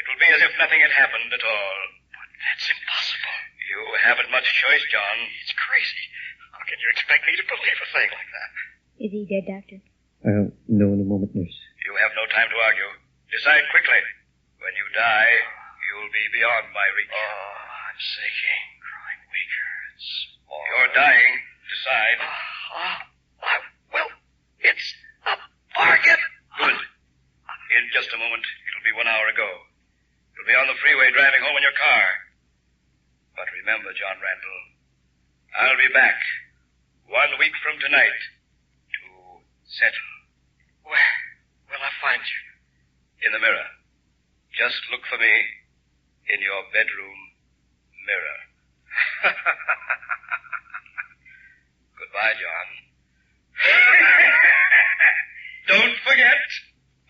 It will be as if nothing had happened at all. But that's impossible. You haven't much choice, John. It's crazy. How can you expect me to believe a thing like that? Is he dead, Doctor? I'll know in a moment, nurse. You have no time to argue. Decide quickly. When you die, you'll be beyond my reach. Oh, I'm sinking, growing weaker. It's more... You're dying. Decide. Well, it's a bargain. Good. In just a moment, it'll be 1 hour ago. You'll be on the freeway driving home in your car. But remember, Remember, John Randall, I'll be back 1 week from tonight to settle. Where will I find you? In the mirror. Just look for me in your bedroom mirror. Goodbye, John. Don't forget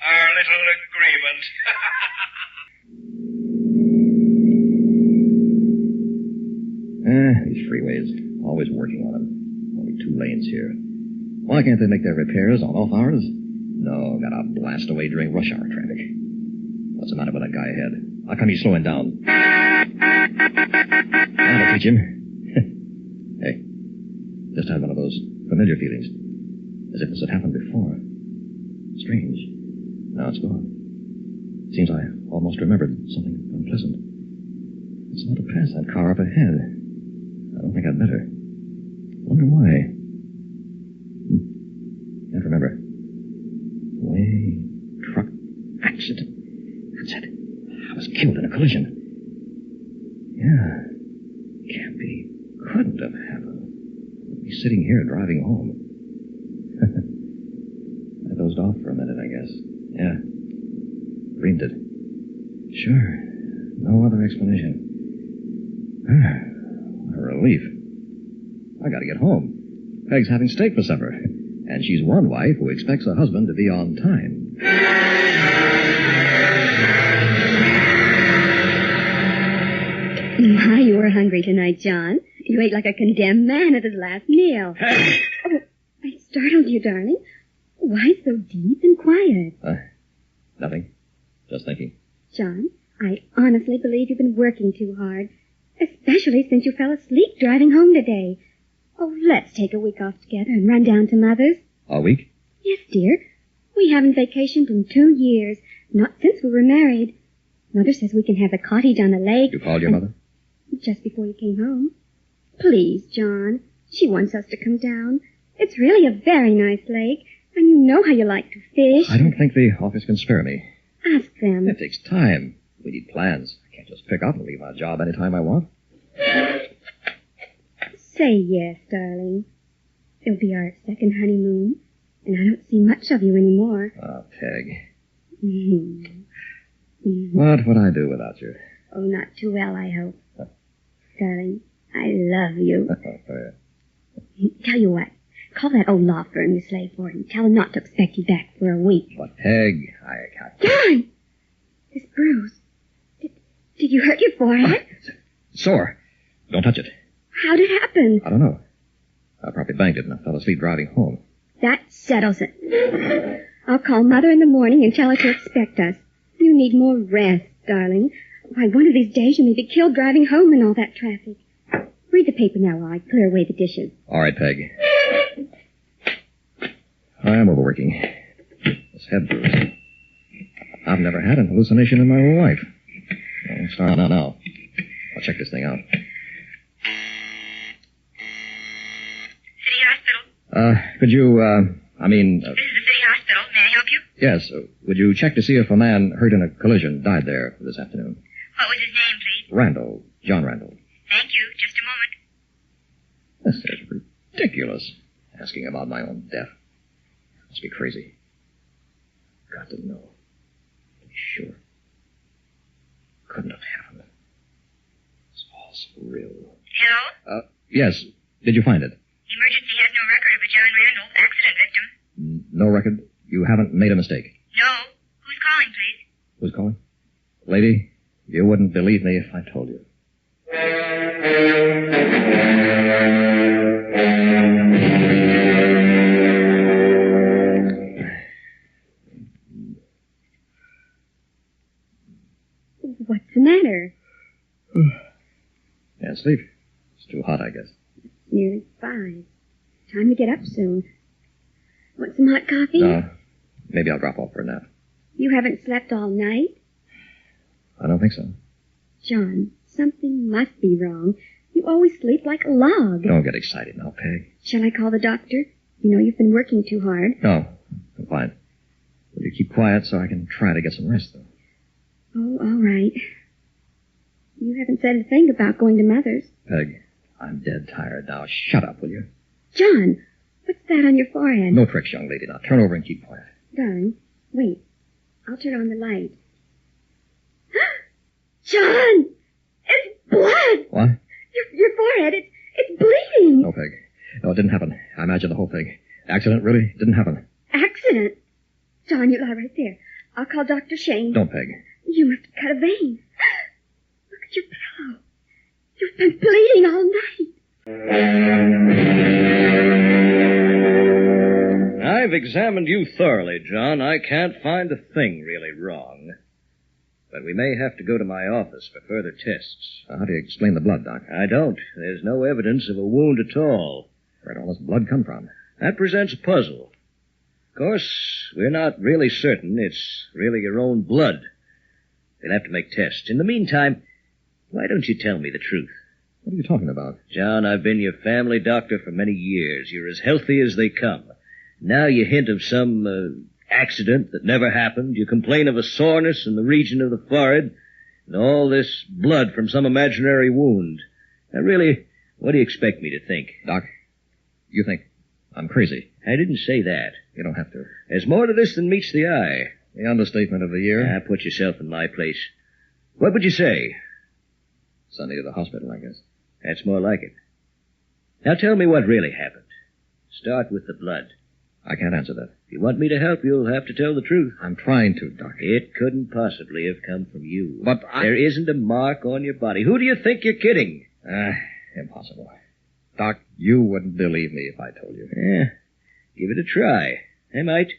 our little agreement. These freeways. Always working on them. Only 2 lanes here. Why can't they make their repairs on off hours? No, gotta blast away during rush hour traffic. What's the matter with that guy ahead? How come he's slowing down? That'll teach him. Hey, just had one of those familiar feelings. As if this had happened before. Strange. Now it's gone. Seems I almost remembered something unpleasant. It's about to pass that car up ahead. I don't think I'd better. Wonder why. Can't remember. Way truck accident. That's it. I was killed in a collision. Yeah. Can't be. Couldn't have happened. I'd be sitting here driving home. I dozed off for a minute, I guess. Yeah. Dreamed it. Sure. No other explanation. A relief. I gotta get home. Peg's having steak for supper. And she's one wife who expects her husband to be on time. My, you were hungry tonight, John. You ate like a condemned man at his last meal. Hey! Oh, I startled you, darling. Why so deep and quiet? Nothing. Just thinking. John, I honestly believe you've been working too hard. Especially since you fell asleep driving home today. Oh, let's take a week off together and run down to Mother's. A week? Yes, dear. We haven't vacationed in 2 years. Not since we were married. Mother says we can have a cottage on the lake. You called your mother? Just before you came home. Please, John. She wants us to come down. It's really a very nice lake. And you know how you like to fish. I don't think the office can spare me. Ask them. It takes time. We need plans. I can't just pick up and leave my job any time I want. Say yes, darling. It'll be our second honeymoon, and I don't see much of you anymore. Oh, Peg. Mm-hmm. What would I do without you? Oh, not too well, I hope. Darling, I love you. Oh, yeah. Tell you what. Call that old law firm you slave for and tell them not to expect you back for a week. But, Peg, I can't... John! This bruise. Did you hurt your forehead? Sore. Don't touch it. How'd it happen? I don't know. I probably banged it and I fell asleep driving home. That settles it. I'll call Mother in the morning and tell her to expect us. You need more rest, darling. Why, one of these days you may be killed driving home in all that traffic. Read the paper now while I clear away the dishes. All right, Peg. I am overworking. This head bruise. I've never had an hallucination in my whole life. Oh, start now. I'll check this thing out. City Hospital? Could you, This is the city hospital. May I help you? Yes, would you check to see if a man hurt in a collision died there this afternoon? What was his name, please? Randall. John Randall. Thank you. Just a moment. This is ridiculous. Asking about my own death. Must be crazy. Got to know. To be sure. Couldn't have happened. It's all surreal. Hello? Yes. Did you find it? Emergency has no record of a John Randall accident victim. No record? You haven't made a mistake? No. Who's calling, please? Who's calling? Lady, you wouldn't believe me if I told you. What's the matter? Can't sleep. It's too hot, I guess. It's nearly 5. Time to get up soon. Want some hot coffee? No. Maybe I'll drop off for a nap. You haven't slept all night? I don't think so. John, something must be wrong. You always sleep like a log. Don't get excited now, Peg. Shall I call the doctor? You know you've been working too hard. No. I'm fine. Will you keep quiet so I can try to get some rest, though? Oh, all right. You haven't said a thing about going to Mother's. Peg, I'm dead tired now. Shut up, will you? John, what's that on your forehead? No tricks, young lady. Now turn over and keep quiet. Darling, wait. I'll turn on the light. John! It's blood! What? Your forehead, it's bleeding. No, Peg. No, it didn't happen. I imagined the whole thing. Accident, really? Didn't happen. Accident? John, you lie right there. I'll call Dr. Shane. Don't, Peg. You must have cut a vein. Look at your pillow. You've been bleeding all night. I've examined you thoroughly, John. I can't find a thing really wrong. But we may have to go to my office for further tests. How do you explain the blood, Doc? I don't. There's no evidence of a wound at all. Where'd all this blood come from? That presents a puzzle. Of course, we're not really certain it's really your own blood. They'll have to make tests. In the meantime, why don't you tell me the truth? What are you talking about? John, I've been your family doctor for many years. You're as healthy as they come. Now you hint of some accident that never happened. You complain of a soreness in the region of the forehead and all this blood from some imaginary wound. Now, really, what do you expect me to think? Doc, you think I'm crazy? I didn't say that. You don't have to. There's more to this than meets the eye. The understatement of the year. Put yourself in my place. What would you say? Send you to the hospital, I guess. That's more like it. Now tell me what really happened. Start with the blood. I can't answer that. If you want me to help, you'll have to tell the truth. I'm trying to, Doc. It couldn't possibly have come from you. But There isn't a mark on your body. Who do you think you're kidding? Impossible. Doc, you wouldn't believe me if I told you. Give it a try. I might.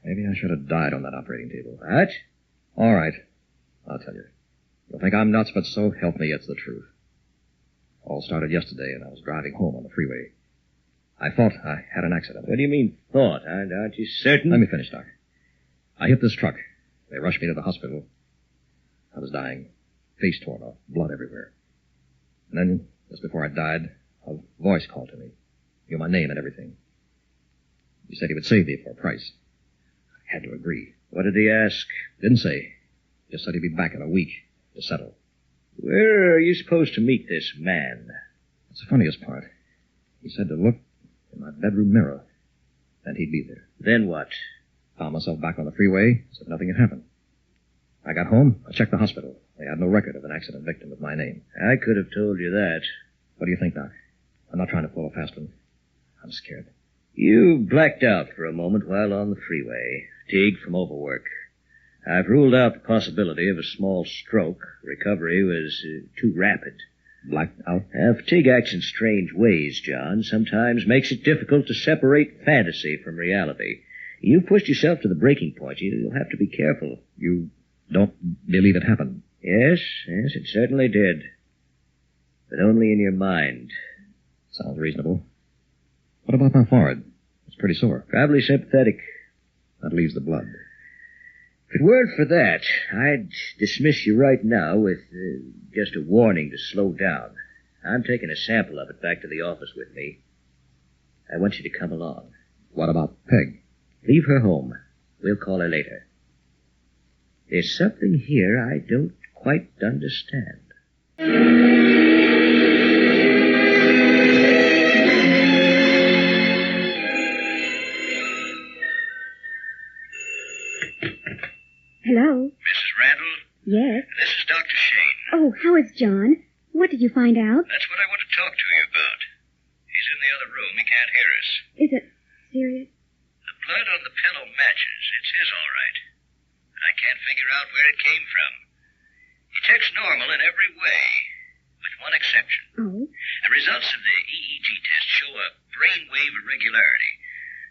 Maybe I should have died on that operating table. What? All right. I'll tell you. You'll think I'm nuts, but so help me, it's the truth. All started yesterday, and I was driving home on the freeway. I thought I had an accident. What do you mean, thought? Aren't you certain? Let me finish, Doc. I hit this truck. They rushed me to the hospital. I was dying, face torn off, blood everywhere. And then, just before I died, a voice called to me. Knew my name and everything. He said he would save me for a price. I had to agree. What did he ask? Didn't say. Just said he'd be back in a week to settle. Where are you supposed to meet this man? That's the funniest part. He said to look in my bedroom mirror, and he'd be there. Then what? Found myself back on the freeway, as if nothing had happened. I got home, I checked the hospital. They had no record of an accident victim with my name. I could have told you that. What do you think, Doc? I'm not trying to pull a fast one. I'm scared. You blacked out for a moment while on the freeway, fatigued from overwork. I've ruled out the possibility of a small stroke. Recovery was too rapid. Blacked out? Fatigue acts in strange ways, John. Sometimes makes it difficult to separate fantasy from reality. You pushed yourself to the breaking point. You'll have to be careful. You don't believe it happened? Yes, it certainly did. But only in your mind. Sounds reasonable. What about my forehead? It's pretty sore. Probably sympathetic. That leaves the blood. If it weren't for that, I'd dismiss you right now with just a warning to slow down. I'm taking a sample of it back to the office with me. I want you to come along. What about Peg? Leave her home. We'll call her later. There's something here I don't quite understand. Hello? Mrs. Randall? Yes? This is Dr. Shane. Oh, how is John? What did you find out? That's what I want to talk to you about. He's in the other room. He can't hear us. Is it serious? The blood on the pillow matches. It's his, all right. But I can't figure out where it came from. He checks normal in every way, with one exception. Oh? The results of the EEG test show a brainwave irregularity.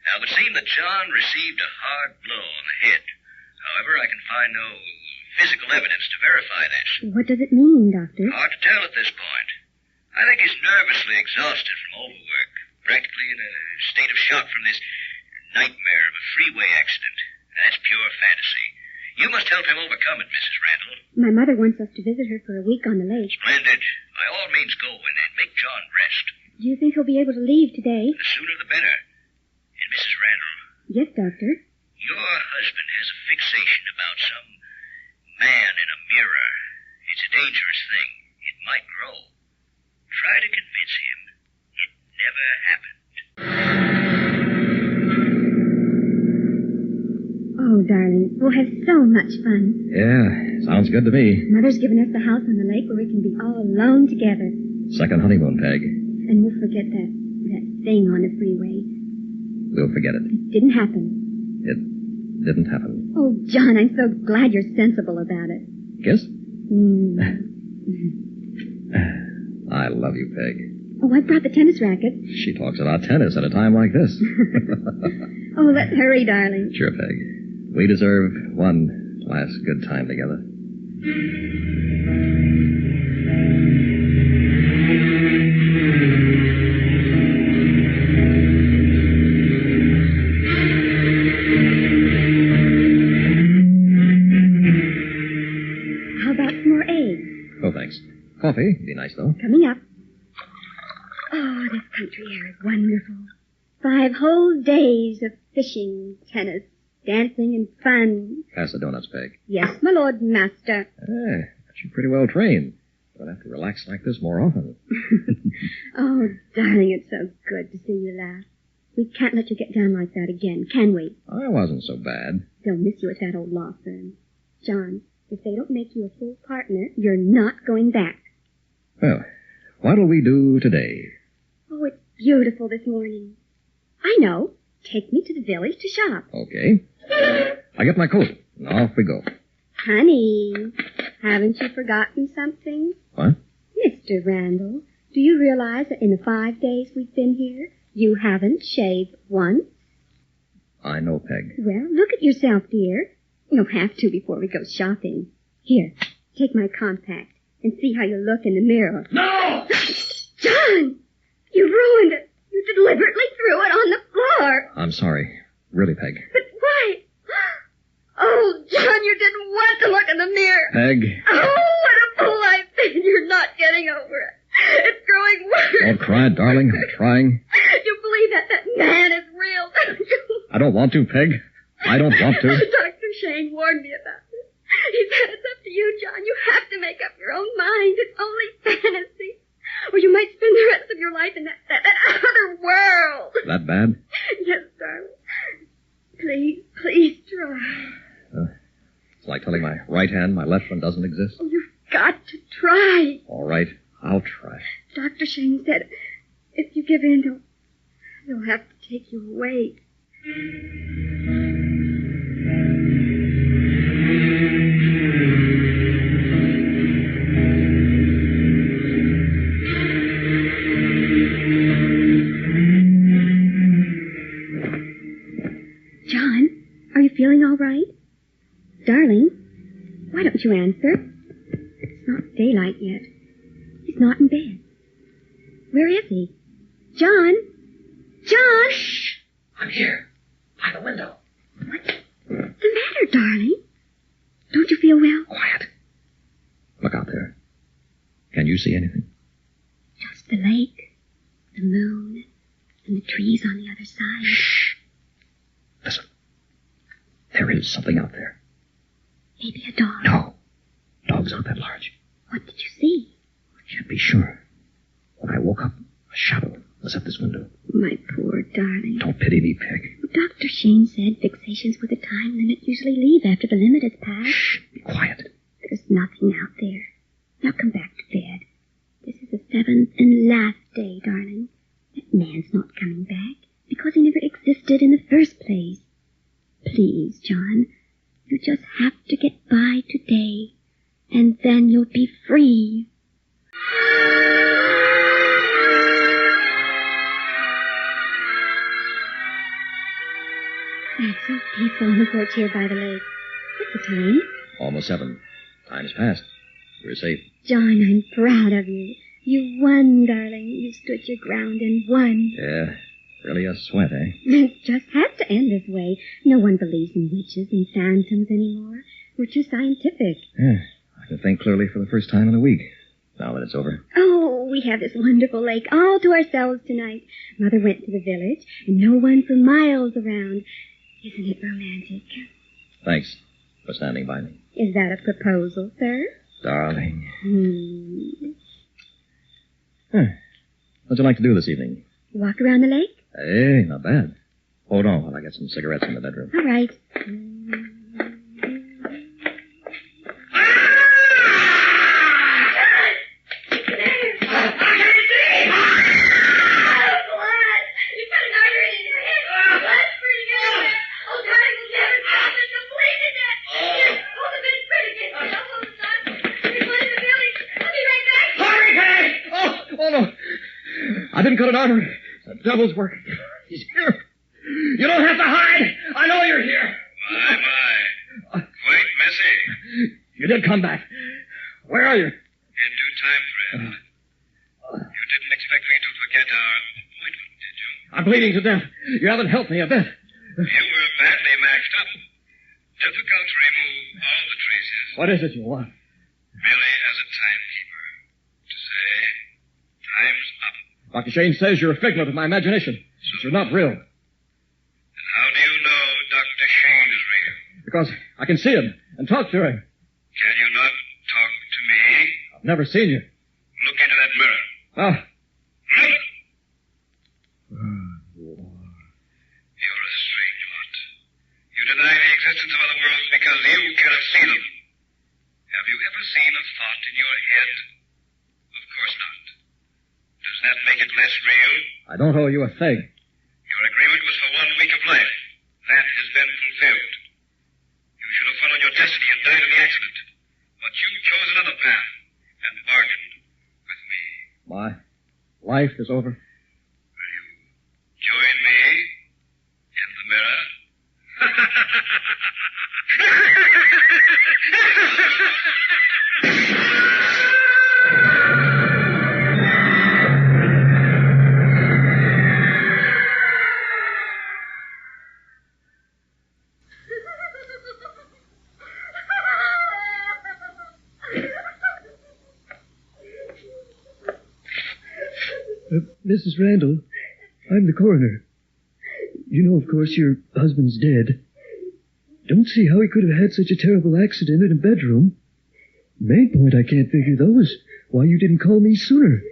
Now, it would seem that John received a hard blow on the head. However, I can find no physical evidence to verify this. What does it mean, Doctor? Hard to tell at this point. I think he's nervously exhausted from overwork, practically in a state of shock from this nightmare of a freeway accident. That's pure fantasy. You must help him overcome it, Mrs. Randall. My mother wants us to visit her for a week on the lake. Splendid. By all means go and make John rest. Do you think he'll be able to leave today? The sooner the better. And Mrs. Randall. Yes, Doctor. Your husband has a fixation about some man in a mirror. It's dangerous thing. It might grow. Try to convince him it never happened. Oh, darling, we'll have so much fun. Yeah, sounds good to me. Mother's given us the house on the lake where we can be all alone together. Second honeymoon, Peg. And we'll forget that thing on the freeway. We'll forget it. It didn't happen. It didn't happen. Oh, John, I'm so glad you're sensible about it. Kiss? I love you, Peg. Oh, I brought the tennis racket. She talks about tennis at a time like this. Oh, let's hurry, darling. Sure, Peg. We deserve one last good time together. How about some more eggs? Oh, thanks. Coffee would be nice, though. Coming up. Oh, this country air is wonderful. 5 whole days of fishing, tennis, dancing, and fun. Pass the donuts, Peg. Yes, my lord master. Got you pretty well trained. Don't have to relax like this more often. Oh, darling, it's so good to see you laugh. We can't let you get down like that again, can we? I wasn't so bad. They'll miss you at that old law firm. John, if they don't make you a full partner, you're not going back. Well, what'll we do today? Oh, it's beautiful this morning. I know. Take me to the village to shop. Okay. I get my coat, and off we go. Honey, haven't you forgotten something? What? Mr. Randall, do you realize that in the 5 days we've been here, you haven't shaved once? I know, Peg. Well, look at yourself, dear. You'll have to before we go shopping. Here, take my compact and see how you look in the mirror. No! John! You ruined it. You deliberately threw it on the floor. I'm sorry. Really, Peg. But why? Oh, John, you didn't want to look in the mirror. Peg. Oh, what a fool I've been. You're not getting over it. It's growing worse. Don't cry, darling. I'm trying. You believe that man is real, don't you? I don't want to, Peg. I don't want to. Dr. Shane warned me about this. He said it's up to you, John. You have to make up your own mind. It's only fantasy. Or you might spend the rest of your life in that other world. That bad? Yes, darling. Please try. It's like telling my right hand my left one doesn't exist. Oh, you've got to try. All right, I'll try. Dr. Shane said if you give in, they'll have to take you away. John, are you feeling all right? Darling, why don't you answer? It's not daylight yet. He's not in bed. Where is he? John? John? Shh! I'm here. By the window. What's the matter, darling? Don't you feel well? Quiet. Look out there. Can you see anything? Just the lake, the moon, and the trees on the other side. Shh. Listen. There is something out there. Maybe a dog. No. Dogs aren't that large. What did you see? I can't be sure. When I woke up, a shadow was at this window. My poor darling. Don't pity me, Peg. Dr. Shane said fixations with a time limit usually leave after the limit has passed. Shh. Be quiet. There's nothing out there. Now come back to bed. This is the 7th and last day, darling. That man's not coming back because he never existed in the first place. Please, John, you just have to get by today, and then you'll be free. It's so peaceful on the porch here by the lake. What's the time? Almost 7. Time's passed. We're safe. John, I'm proud of you. You won, darling. You stood your ground and won. Yeah. Really a sweat, eh? It just has to end this way. No one believes in witches and phantoms anymore. We're too scientific. Yeah. I can think clearly for the first time in a week. Now that it's over. Oh, we have this wonderful lake all to ourselves tonight. Mother went to the village, and no one for miles around. Isn't it romantic? Thanks for standing by me. Is that a proposal, sir? Darling. What'd you like to do this evening? Walk around the lake? Hey, not bad. Hold on while I get some cigarettes in the bedroom. All right. I didn't cut an artery. The devil's working. He's here. You don't have to hide. I know you're here. My. Quite messy. You did come back. Where are you? In due time, friend. You didn't expect me to forget our appointment, did you? I'm bleeding to death. You haven't helped me a bit. You were badly maxed up. Difficult to remove all the traces. What is it you want? Merely as a timekeeper. To say, time's up. Dr. Shane says you're a figment of my imagination. But you're not real. And how do you know Dr. Shane is real? Because I can see him and talk to him. Can you not talk to me? I've never seen you. Look into that mirror. Oh. Look! You're a strange lot. You deny the existence of other worlds because you cannot see them. Have you ever seen a thought in your head? Of course not. Does that make it less real? I don't owe you a thing. Your agreement was for 1 week of life. That has been fulfilled. You should have followed your destiny and died in the accident. But you chose another path and bargained with me. My life is over. Will you join me in the mirror? Mrs. Randall, I'm the coroner. You know, of course, your husband's dead. Don't see how he could have had such a terrible accident in a bedroom. Main point I can't figure, though, is why you didn't call me sooner.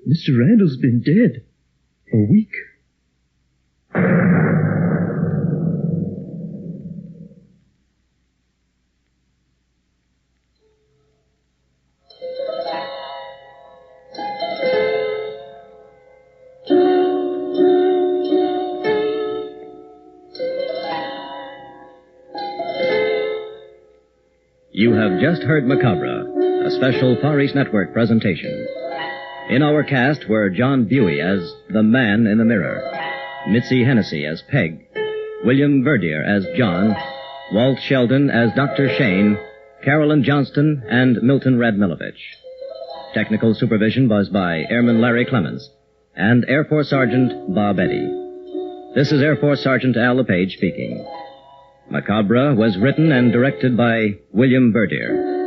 Mr. Randall's been dead a week. You have just heard Macabre, a special Far East Network presentation. In our cast were John Buey as the Man in the Mirror, Mitzi Hennessy as Peg, William Verdier as John, Walt Sheldon as Dr. Shane, Carolyn Johnston, and Milton Radmilovich. Technical supervision was by Airman Larry Clemens and Air Force Sergeant Bob Eddy. This is Air Force Sergeant Al LePage speaking. Macabre was written and directed by William Verdier.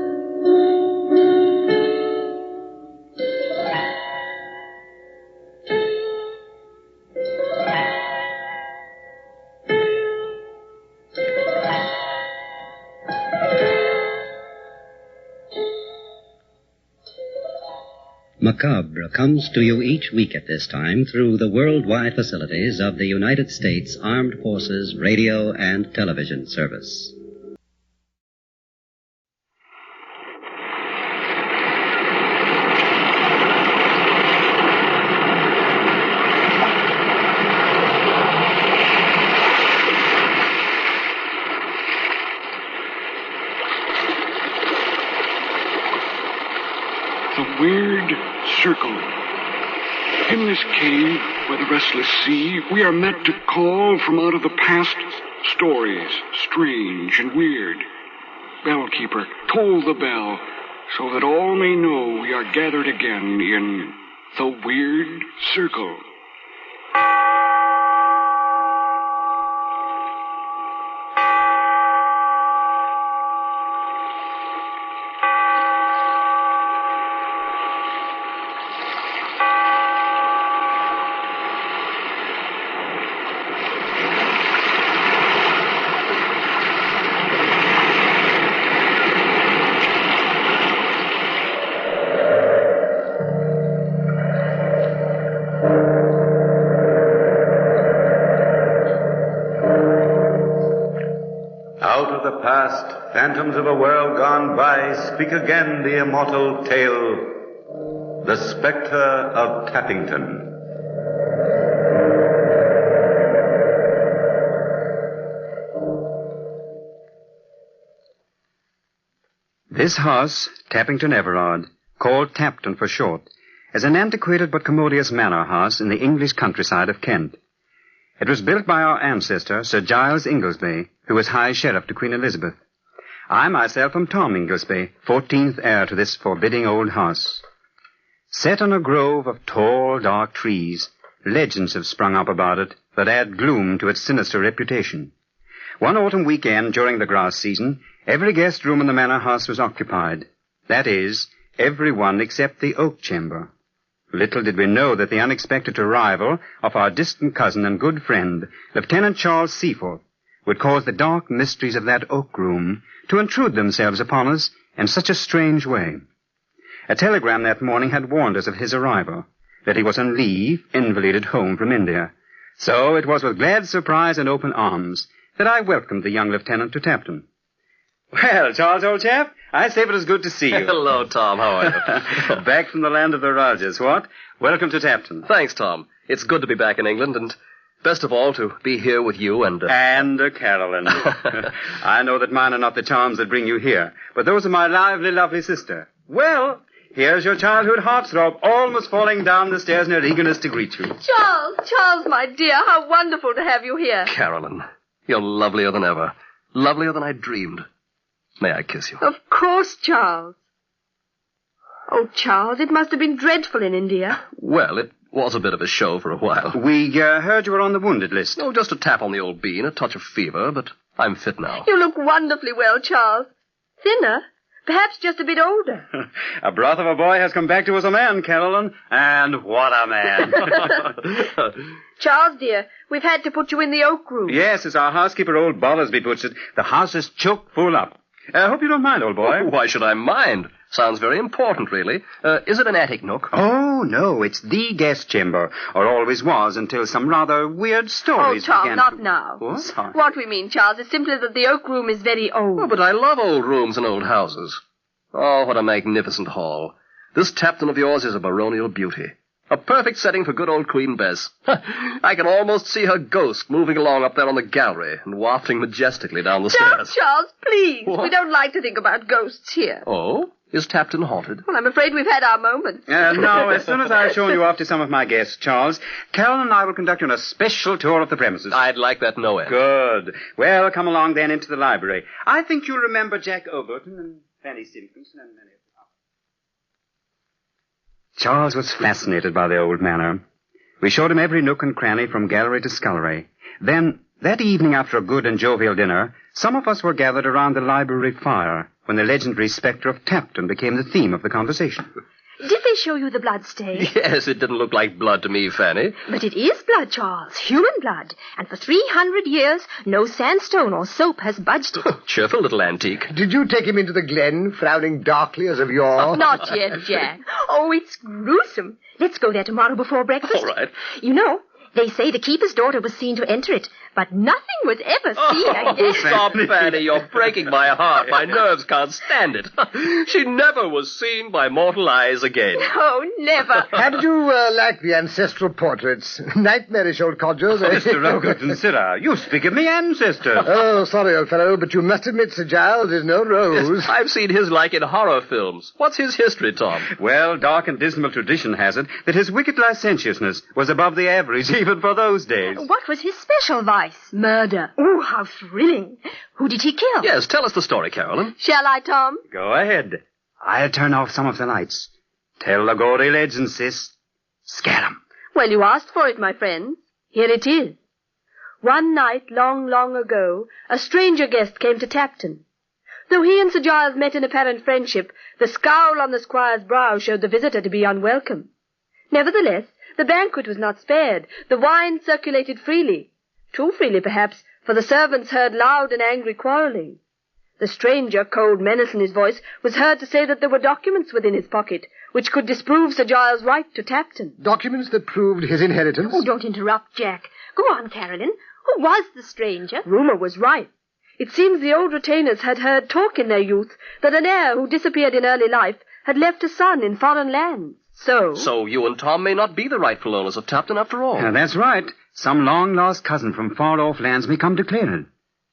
Macabre comes to you each week at this time through the worldwide facilities of the United States Armed Forces Radio and Television Service. The weird circle. In this cave by the restless sea, we are met to call from out of the past stories, strange and weird. Bellkeeper, toll the bell, so that all may know we are gathered again in the weird circle. Out of the past, phantoms of a world gone by, speak again the immortal tale, the Spectre of Tappington. This house, Tappington Everard, called Tapton for short, is an antiquated but commodious manor house in the English countryside of Kent. It was built by our ancestor, Sir Giles Inglesby, who was High Sheriff to Queen Elizabeth. I myself am Tom Inglesby, 14th heir to this forbidding old house. Set on a grove of tall, dark trees, legends have sprung up about it that add gloom to its sinister reputation. One autumn weekend during the grass season, every guest room in the manor house was occupied. That is, every one except the oak chamber. Little did we know that the unexpected arrival of our distant cousin and good friend, Lieutenant Charles Seaforth, would cause the dark mysteries of that oak room to intrude themselves upon us in such a strange way. A telegram that morning had warned us of his arrival, that he was on leave, invalided home from India. So it was with glad surprise and open arms that I welcomed the young lieutenant to Tapton. Well, Charles, old chap, I say it was good to see you. Hello, Tom. How are you? Back from the land of the Rajahs, what? Welcome to Tapton. Thanks, Tom. It's good to be back in England, and best of all, to be here with you and... And Carolyn. I know that mine are not the charms that bring you here, but those of my lively, lovely sister. Well, here's your childhood heartthrob almost falling down the stairs in her eagerness to greet you. Charles, my dear, how wonderful to have you here. Carolyn, you're lovelier than ever. Lovelier than I dreamed. May I kiss you? Of course, Charles. Oh, Charles, it must have been dreadful in India. Well, it was a bit of a show for a while. We heard you were on the wounded list. Oh, just a tap on the old bean, a touch of fever, but I'm fit now. You look wonderfully well, Charles. Thinner, perhaps just a bit older. A broth of a boy has come back to us a man, Carolyn. And what a man. Charles, dear, we've had to put you in the oak room. Yes, as our housekeeper, old Bollersby, puts it, the house is chock full up. Hope you don't mind, old boy. Oh, why should I mind? Sounds very important, really. Is it an attic nook? Oh, no, it's the guest chamber, or always was until some rather weird stories Tom, began not now. Oh, sorry. What we mean, Charles, is simply that the oak room is very old. Oh, but I love old rooms and old houses. Oh, what a magnificent hall. This Tapton of yours is a baronial beauty. A perfect setting for good old Queen Bess. I can almost see her ghost moving along up there on the gallery and wafting majestically down the stairs. Charles, please. What? We don't like to think about ghosts here. Oh? Is Tapton haunted? Well, I'm afraid we've had our moments. No, as soon as I've shown you off to some of my guests, Charles, Carolyn and I will conduct you on a special tour of the premises. I'd like that no end. Good. Well, come along then into the library. I think you'll remember Jack Overton and Fanny Simpkinson and many of them. Charles was fascinated by the old manor. We showed him every nook and cranny from gallery to scullery. Then, that evening after a good and jovial dinner, some of us were gathered around the library fire when the legendary Spectre of Tapton became the theme of the conversation. Did they show you the blood stain? Yes, it didn't look like blood to me, Fanny. But it is blood, Charles. Human blood. And for 300 years, no sandstone or soap has budged it. Cheerful little antique. Did you take him into the glen, frowning darkly as of yore? Not yet, Jack. Oh, it's gruesome. Let's go there tomorrow before breakfast. All right. You know, they say the keeper's daughter was seen to enter it, but nothing was ever seen again. Oh, stop, Fanny. You're breaking my heart. My nerves can't stand it. She never was seen by mortal eyes again. Oh, never. How did you like the ancestral portraits? Nightmarish old codgers, eh? Mr. Rogerton, sir, you speak of me ancestor. Oh, sorry, old fellow, but you must admit Sir Giles is no rose. Yes, I've seen his like in horror films. What's his history, Tom? Well, dark and dismal tradition has it that his wicked licentiousness was above the average even for those days. What was his special vice? Murder. Oh, how thrilling. Who did he kill? Yes, tell us the story, Carolyn. Shall I, Tom? Go ahead. I'll turn off some of the lights. Tell the gory legend, sis. Scare 'em. Well, you asked for it, my friend. Here it is. One night, long, long ago, a stranger guest came to Tapton. Though he and Sir Giles met in apparent friendship, the scowl on the squire's brow showed the visitor to be unwelcome. Nevertheless, the banquet was not spared. The wine circulated freely. Too freely, perhaps, for the servants heard loud and angry quarrelling. The stranger, cold menace in his voice, was heard to say that there were documents within his pocket which could disprove Sir Giles' right to Tappington. Documents that proved his inheritance? Oh, don't interrupt, Jack. Go on, Carolyn. Who was the stranger? Rumour was right. It seems the old retainers had heard talk in their youth that an heir who disappeared in early life had left a son in foreign lands. So you and Tom may not be the rightful owners of Tappington after all. That's right. Some long-lost cousin from far-off lands may come to claim it.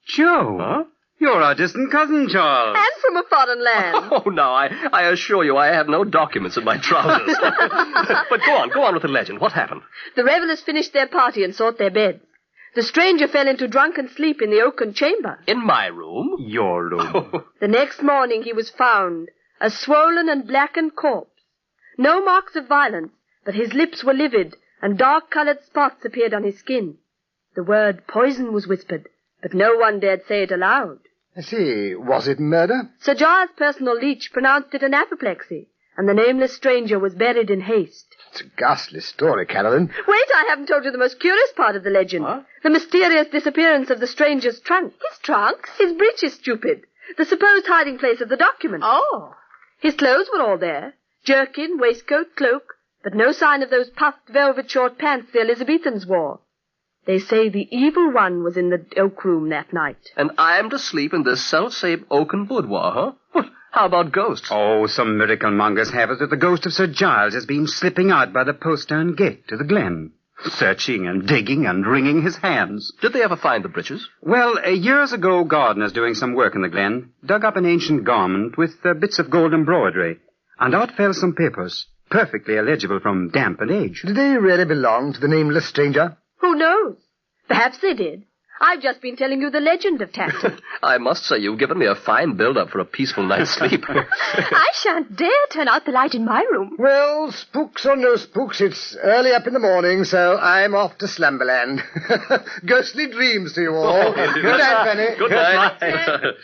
Joe! Huh? You're our distant cousin, Charles. And from a foreign land. Oh, no, I assure you I have no documents in my trousers. But go on with the legend. What happened? The revellers finished their party and sought their beds. The stranger fell into drunken sleep in the oaken chamber. In my room? Your room. The next morning he was found, a swollen and blackened corpse. No marks of violence, but his lips were livid, and dark-coloured spots appeared on his skin. The word poison was whispered, but no one dared say it aloud. I see. Was it murder? Sir Giles' personal leech pronounced it an apoplexy, and the nameless stranger was buried in haste. It's a ghastly story, Carolyn. Wait, I haven't told you the most curious part of the legend. Huh? The mysterious disappearance of the stranger's trunk. His trunk? His breeches, stupid. The supposed hiding place of the document. Oh. His clothes were all there. Jerkin, waistcoat, cloak, but no sign of those puffed velvet short pants the Elizabethans wore. They say the evil one was in the oak room that night. And I'm to sleep in this self-same oaken boudoir, huh? What? How about ghosts? Oh, some miracle mongers have it that the ghost of Sir Giles has been slipping out by the postern gate to the glen, searching and digging and wringing his hands. Did they ever find the breeches? Well, years ago, gardeners doing some work in the glen dug up an ancient garment with bits of gold embroidery, and out fell some papers, perfectly illegible from damp and age. Did they really belong to the nameless stranger? Who knows? Perhaps they did. I've just been telling you the legend of Tappington. I must say you've given me a fine build-up for a peaceful night's sleep. I shan't dare turn out the light in my room. Well, spooks or no spooks, it's early up in the morning, so I'm off to Slumberland. Ghostly dreams to you all. Good night, Penny. Good night.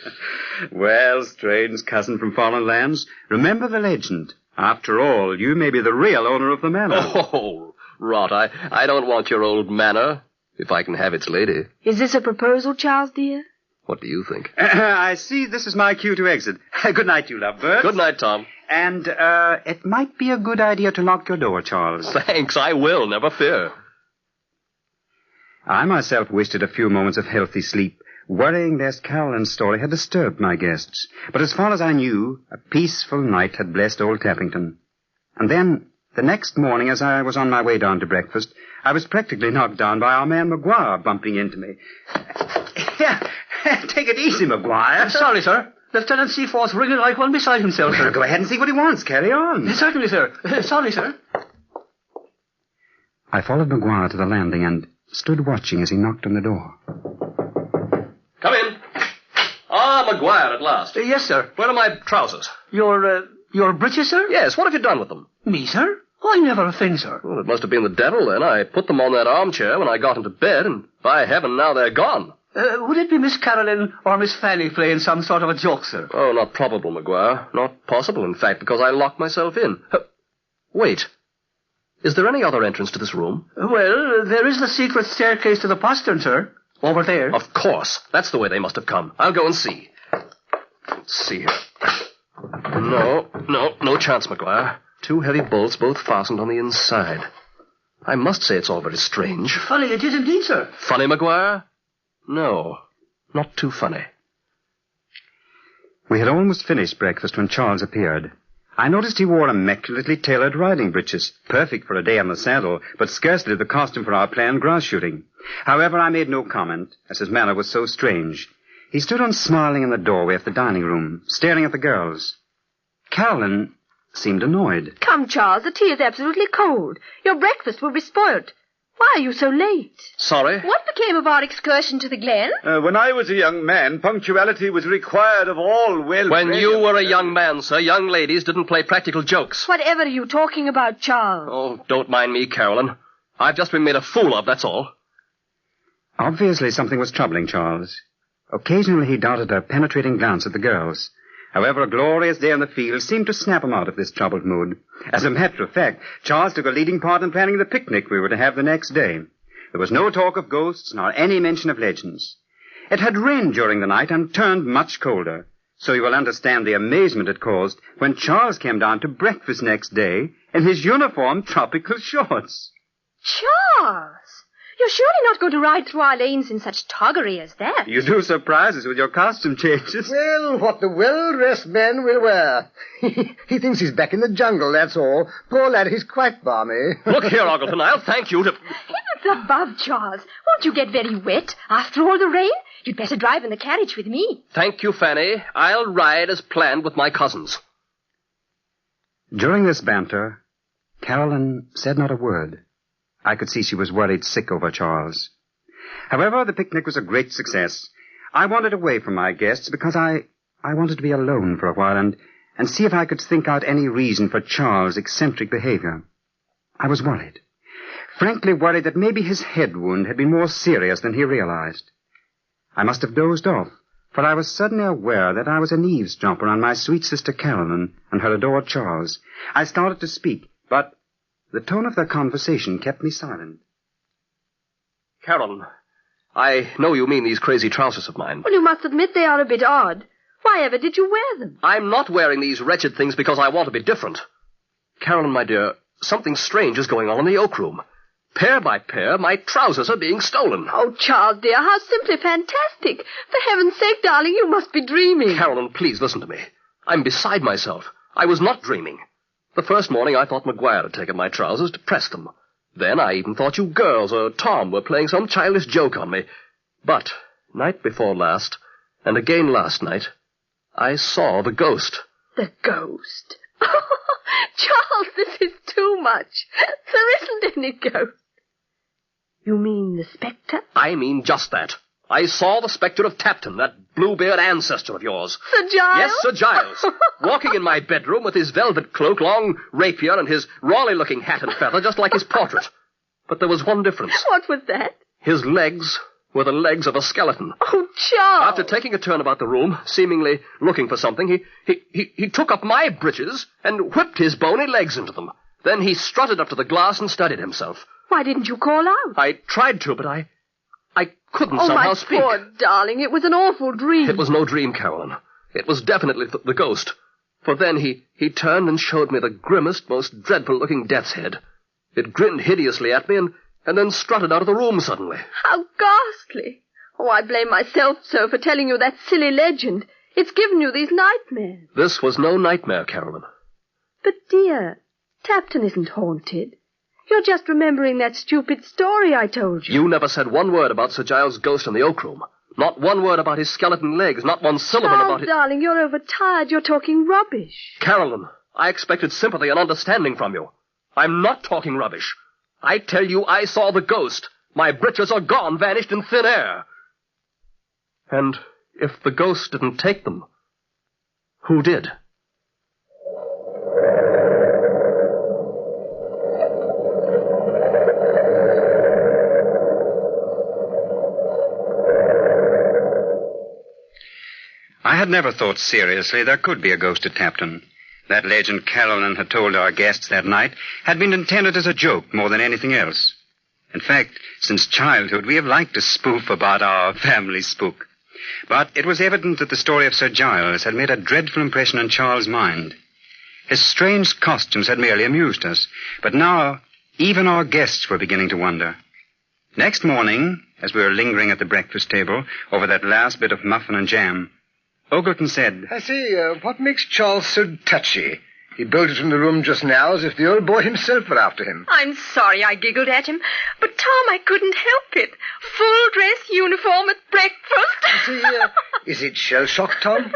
Well, strange cousin from foreign lands, remember the legend. After all, you may be the real owner of the manor. Oh, rot. I don't want your old manor, if I can have its lady. Is this a proposal, Charles, dear? What do you think? I see this is my cue to exit. Good night, you lovebirds. Good night, Tom. And, it might be a good idea to lock your door, Charles. Thanks, I will, never fear. I myself wasted a few moments of healthy sleep, worrying lest Carolyn's story had disturbed my guests. But as far as I knew, a peaceful night had blessed old Tappington. And then, the next morning, as I was on my way down to breakfast, I was practically knocked down by our man Maguire bumping into me. Take it easy, Maguire. Sorry, sir. Lieutenant Seaforth's wriggling like one beside himself, sir. Go ahead and see what he wants. Carry on. Certainly, sir. Sorry, sir. I followed Maguire to the landing and stood watching as he knocked on the door. Come in. Ah, Maguire, at last. Yes, sir. Where are my trousers? Your breeches, sir? Yes, what have you done with them? Me, sir? I never a thing, sir. Well, it must have been the devil, then. I put them on that armchair when I got into bed, and by heaven, now they're gone. Would it be Miss Carolyn or Miss Fanny playing some sort of a joke, sir? Oh, not probable, Maguire. Not possible, in fact, because I locked myself in. Wait. Is there any other entrance to this room? Well, there is the secret staircase to the postern, sir. Over there. Of course. That's the way they must have come. I'll go and see. Let's see here. No chance, Maguire. 2 heavy bolts, both fastened on the inside. I must say it's all very strange. Funny it is indeed, sir. Funny, Maguire? No, not too funny. We had almost finished breakfast when Charles appeared. I noticed he wore immaculately tailored riding breeches, perfect for a day on the saddle, but scarcely the costume for our planned grouse shooting. However, I made no comment, as his manner was so strange. He stood unsmiling in the doorway of the dining room, staring at the girls. Carolyn seemed annoyed. Come, Charles, the tea is absolutely cold. Your breakfast will be spoilt. Why are you so late? Sorry? What became of our excursion to the glen? When I was a young man, punctuality was required of all well-bred... When you were a young man, sir, young ladies didn't play practical jokes. Whatever are you talking about, Charles? Oh, don't mind me, Carolyn. I've just been made a fool of, that's all. Obviously something was troubling Charles. Occasionally he darted a penetrating glance at the girls. However, a glorious day in the field seemed to snap him out of this troubled mood. As a matter of fact, Charles took a leading part in planning the picnic we were to have the next day. There was no talk of ghosts, nor any mention of legends. It had rained during the night and turned much colder, So you will understand the amazement it caused when Charles came down to breakfast next day in his uniform tropical shorts. Charles! You're surely not going to ride through our lanes in such toggery as that. You do surprise us with your costume changes. Well, what the well-dressed man will wear. He thinks he's back in the jungle, that's all. Poor lad, he's quite balmy. Look here, Ogleton, I'll thank you to... Heavens above, Charles. Won't you get very wet after all the rain? You'd better drive in the carriage with me. Thank you, Fanny. I'll ride as planned with my cousins. During this banter, Carolyn said not a word. I could see she was worried sick over Charles. However, the picnic was a great success. I wandered away from my guests because I wanted to be alone for a while and see if I could think out any reason for Charles' eccentric behavior. I was worried. Frankly worried that maybe his head wound had been more serious than he realized. I must have dozed off, for I was suddenly aware that I was an eavesdropper on my sweet sister Carolyn and her adored Charles. I started to speak, but the tone of their conversation kept me silent. Carolyn, I know you mean these crazy trousers of mine. Well, you must admit they are a bit odd. Why ever did you wear them? I'm not wearing these wretched things because I want to be different. Carolyn, my dear, something strange is going on in the Oak Room. Pair by pair, my trousers are being stolen. Oh, Charles, dear, how simply fantastic. For heaven's sake, darling, you must be dreaming. Carolyn, please listen to me. I'm beside myself. I was not dreaming. The first morning I thought Maguire had taken my trousers to press them. Then I even thought you girls or Tom were playing some childish joke on me. But night before last, and again last night, I saw the ghost. The ghost? Oh, Charles, this is too much. There isn't any ghost. You mean the Spectre? I mean just that. I saw the Spectre of Tappington, that Bluebeard ancestor of yours. Sir Giles? Yes, Sir Giles. Walking in my bedroom with his velvet cloak, long rapier, and his Raleigh-looking hat and feather, just like his portrait. But there was one difference. What was that? His legs were the legs of a skeleton. Oh, Charles! After taking a turn about the room, seemingly looking for something, he took up my breeches and whipped his bony legs into them. Then he strutted up to the glass and studied himself. Why didn't you call out? I tried to, but I couldn't somehow speak. Oh, my poor darling, it was an awful dream. It was no dream, Carolyn. It was definitely the ghost. For then he turned and showed me the grimmest, most dreadful-looking death's head. It grinned hideously at me and then strutted out of the room suddenly. How ghastly. Oh, I blame myself, sir, for telling you that silly legend. It's given you these nightmares. This was no nightmare, Carolyn. But, dear, Tappington isn't haunted. You're just remembering that stupid story I told you. You never said one word about Sir Giles' ghost in the Oak Room. Not one word about his skeleton legs. Not one syllable about it. Oh, darling, you're overtired. You're talking rubbish. Carolyn, I expected sympathy and understanding from you. I'm not talking rubbish. I tell you, I saw the ghost. My breeches are gone, vanished in thin air. And if the ghost didn't take them, who did? I had never thought seriously there could be a ghost at Tappington. That legend Carolyn had told our guests that night had been intended as a joke more than anything else. In fact, since childhood, we have liked to spoof about our family spook. But it was evident that the story of Sir Giles had made a dreadful impression on Charles' mind. His strange costumes had merely amused us, but now even our guests were beginning to wonder. Next morning, as we were lingering at the breakfast table over that last bit of muffin and jam, Ogleton said, I see. What makes Charles so touchy? He bolted from the room just now as if the old boy himself were after him. I'm sorry I giggled at him, but Tom, I couldn't help it. Full dress uniform at breakfast. Is it shell-shock, Tom?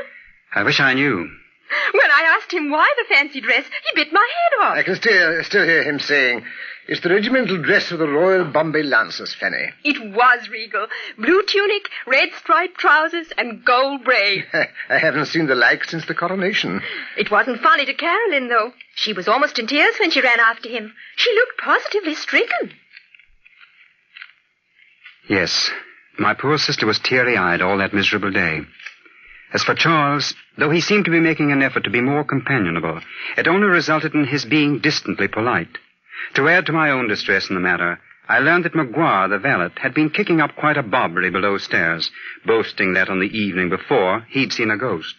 I wish I knew. When I asked him why the fancy dress, he bit my head off. I can still hear him saying, it's the regimental dress of the Royal Bombay Lancers, Fanny. It was regal. Blue tunic, red striped trousers, and gold braid. I haven't seen the like since the coronation. It wasn't funny to Carolyn, though. She was almost in tears when she ran after him. She looked positively stricken. Yes, my poor sister was teary-eyed all that miserable day. As for Charles, though he seemed to be making an effort to be more companionable, it only resulted in his being distantly polite. To add to my own distress in the matter, I learned that Maguire, the valet, had been kicking up quite a bobbery below stairs, boasting that on the evening before he'd seen a ghost.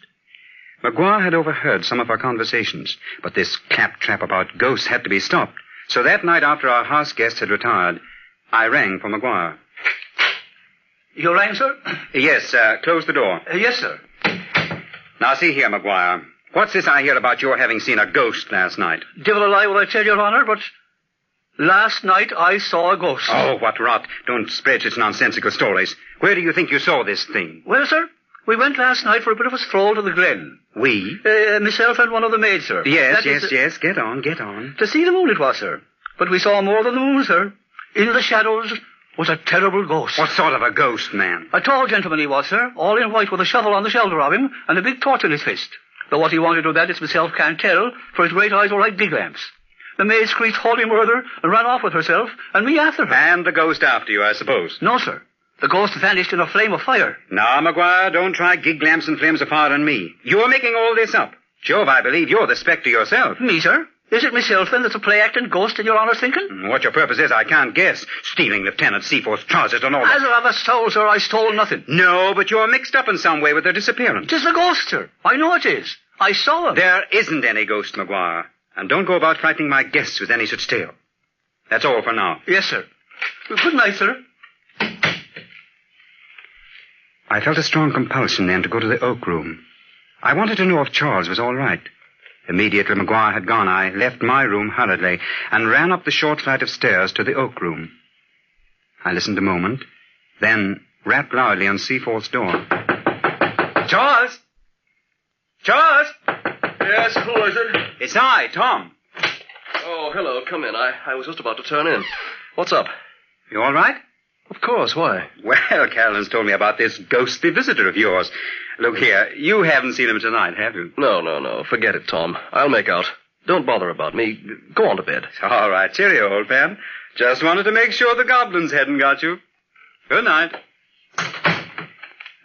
Maguire had overheard some of our conversations, but this claptrap about ghosts had to be stopped. So that night after our house guests had retired, I rang for Maguire. You rang, sir? Yes, close the door. Yes, sir. Now, see here, Maguire. What's this I hear about your having seen a ghost last night? Devil a lie will I tell Your Honor, but last night I saw a ghost. Oh, what rot. Don't spread such nonsensical stories. Where do you think you saw this thing? Well, sir, we went last night for a bit of a stroll to the Glen. We? Myself and one of the maids, sir. Yes. Get on. To see the moon it was, sir. But we saw more than the moon, sir. In the shadows was a terrible ghost. What sort of a ghost, man? A tall gentleman he was, sir, all in white with a shovel on the shoulder of him and a big torch in his fist. Though what he wanted with that is myself can't tell, for his great eyes were like big lamps. The maid screeched holy murder and ran off with herself, and me after her. And the ghost after you, I suppose? No, sir. The ghost vanished in a flame of fire. Now, Maguire, don't try gig lamps and flames of fire on me. You're making all this up. Jove, I believe you're the Spectre yourself. Me, sir? Is it myself, then, that's a play-acting ghost in Your Honour's thinking? What your purpose is, I can't guess. Stealing Lieutenant Seaforth's trousers and all that. As I have a soul, sir, I stole nothing. No, but you're mixed up in some way with their disappearance. 'Tis the ghost, sir. I know it is. I saw him. There isn't any ghost, Maguire. And don't go about frightening my guests with any such tale. That's all for now. Yes, sir. Good night, sir. I felt a strong compulsion then to go to the oak room. I wanted to know if Charles was all right. Immediately Maguire had gone, I left my room hurriedly and ran up the short flight of stairs to the oak room. I listened a moment, then rapped loudly on Seaforth's door. Charles! Charles! Yes, who is it? It's I, Tom. Oh, hello. Come in. I was just about to turn in. What's up? You all right? Of course. Why? Well, Carolyn's told me about this ghostly visitor of yours. Look here, you haven't seen him tonight, have you? No. Forget it, Tom. I'll make out. Don't bother about me. Go on to bed. All right. Cheerio, old man. Just wanted to make sure the goblins hadn't got you. Good night.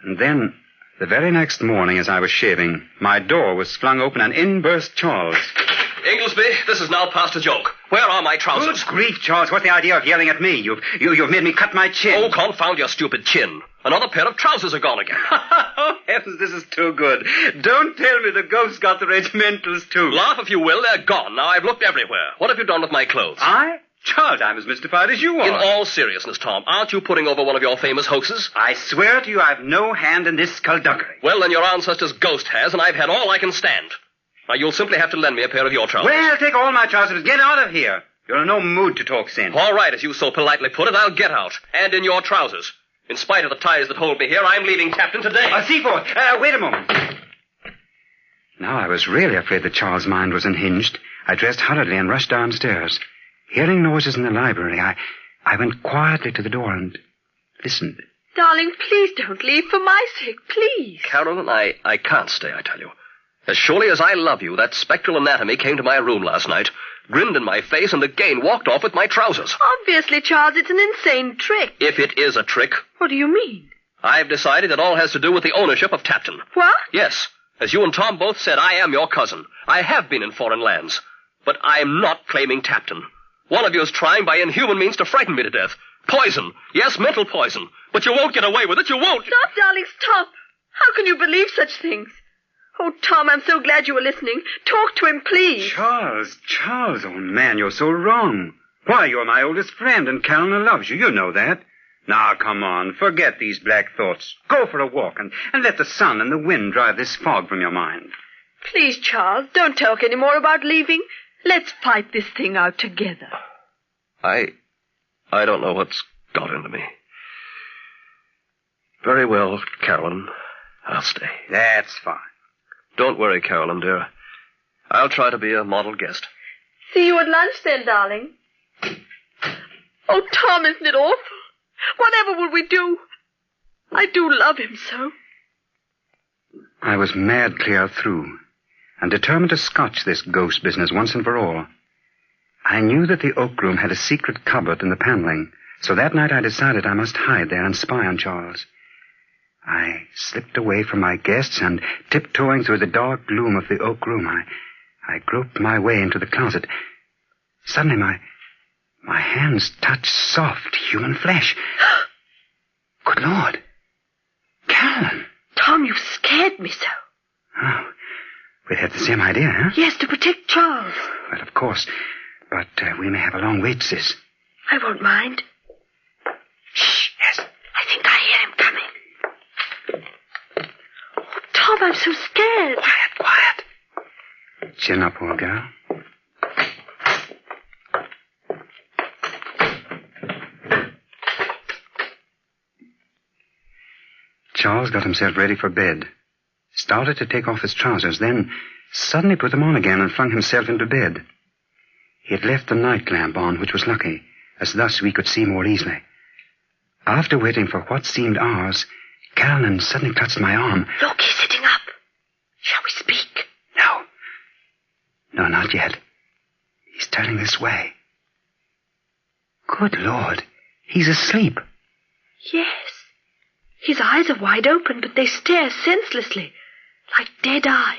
And then, the very next morning as I was shaving, my door was flung open and in burst Charles. Inglesby, this is now past a joke. Where are my trousers? Good grief, Charles. What's the idea of yelling at me? You've made me cut my chin. Oh, confound your stupid chin. Another pair of trousers are gone again. Oh, heavens, this is too good. Don't tell me the ghost got the regimentals, too. Laugh if you will, they're gone. Now I've looked everywhere. What have you done with my clothes? I? Charles, I'm as mystified as you are. In all seriousness, Tom, aren't you putting over one of your famous hoaxes? I swear to you I've no hand in this skullduggery. Well, then your ancestor's ghost has, and I've had all I can stand. Now, you'll simply have to lend me a pair of your trousers. Well, take all my trousers. Get out of here. You're in no mood to talk sense. All right, as you so politely put it, I'll get out. And in your trousers. In spite of the ties that hold me here, I'm leaving Captain today. Seaforth, wait a moment. Now I was really afraid that Charles' mind was unhinged. I dressed hurriedly and rushed downstairs. Hearing noises in the library, I went quietly to the door and listened. Darling, please don't leave, for my sake, please. Carolyn, I can't stay, I tell you. As surely as I love you, that spectral anatomy came to my room last night, grinned in my face, and again walked off with my trousers. Obviously, Charles, it's an insane trick. If it is a trick. What do you mean? I've decided it all has to do with the ownership of Tappington. What? Yes. As you and Tom both said, I am your cousin. I have been in foreign lands. But I'm not claiming Tappington. One of you is trying by inhuman means to frighten me to death. Poison. Yes, mental poison. But you won't get away with it. You won't. Stop, darling, stop. How can you believe such things? Oh, Tom, I'm so glad you were listening. Talk to him, please. Charles, old man, you're so wrong. Why, you're my oldest friend, and Carolyn loves you. You know that. Now, come on, forget these black thoughts. Go for a walk, and let the sun and the wind drive this fog from your mind. Please, Charles, don't talk any more about leaving. Let's fight this thing out together. I don't know what's got into me. Very well, Carolyn. I'll stay. That's fine. Don't worry, Carolyn, dear. I'll try to be a model guest. See you at lunch then, darling. Oh, Tom, isn't it awful? Whatever will we do? I do love him so. I was mad clear through, and determined to scotch this ghost business once and for all. I knew that the oak room had a secret cupboard in the paneling, so that night I decided I must hide there and spy on Charles. I slipped away from my guests, and tiptoeing through the dark gloom of the oak room, I groped my way into the closet. Suddenly my hands touched soft human flesh. Good Lord. Carolyn. Tom, you scared me so. Oh, We had the same idea, huh? Yes, to protect Charles. Well, of course. But we may have a long wait, sis. I won't mind. Shh, yes. I think I hear him coming. Oh, Tom, I'm so scared. Quiet. Chin up, old girl. Charles got himself ready for bed. Started to take off his trousers, then suddenly put them on again and flung himself into bed. He had left the night lamp on, which was lucky, as thus we could see more easily. After waiting for what seemed hours, Caroline suddenly touched my arm. Look, he's sitting up. Shall we speak? No, not yet. He's turning this way. Good Lord, he's asleep. Yes. His eyes are wide open, but they stare senselessly, like dead eyes.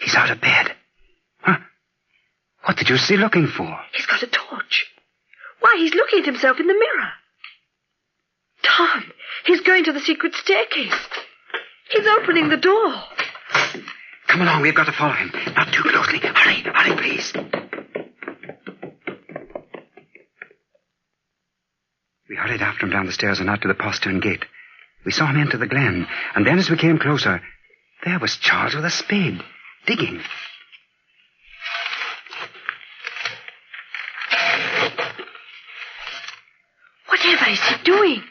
He's out of bed. Huh? What did you see looking for? He's got a torch. Why, he's looking at himself in the mirror. Tom, he's going to the secret staircase. He's opening the door. Come along, we've got to follow him. Not too closely. Hurry, please. We hurried after him down the stairs and out to the postern gate. We saw him enter the glen, and then as we came closer, there was Charles with a spade, digging. Whatever is he doing?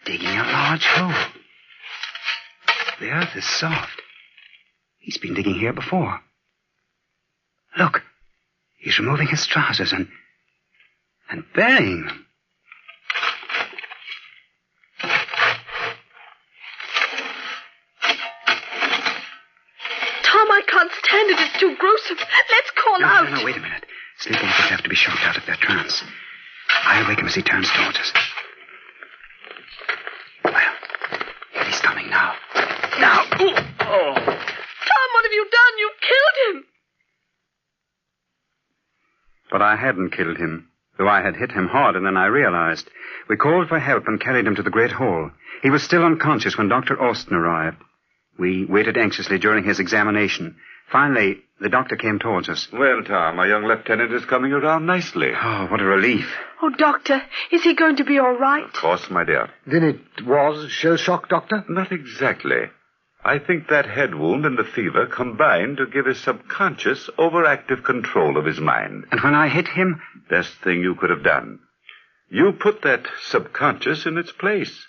Digging a large hole. The earth is soft. He's been digging here before. Look, he's removing his trousers and burying them. Tom, I can't stand it. It's too gruesome. Let's call out. No, wait a minute. Sleepwalkers have to be shocked out of their trance. I'll wake him as he turns towards us. Well, here he's coming now. Now! Oh! Tom, what have you done? You killed him. But I hadn't killed him, though I had hit him hard, and then I realized. We called for help and carried him to the great hall. He was still unconscious when Dr. Austin arrived. We waited anxiously during his examination. Finally, the doctor came towards us. Well, Tom, our young lieutenant is coming around nicely. Oh, what a relief. Oh, Doctor, is he going to be all right? Of course, my dear. Then it was shell shock, Doctor? Not exactly. I think that head wound and the fever combined to give his subconscious overactive control of his mind. And when I hit him? Best thing you could have done. You put that subconscious in its place.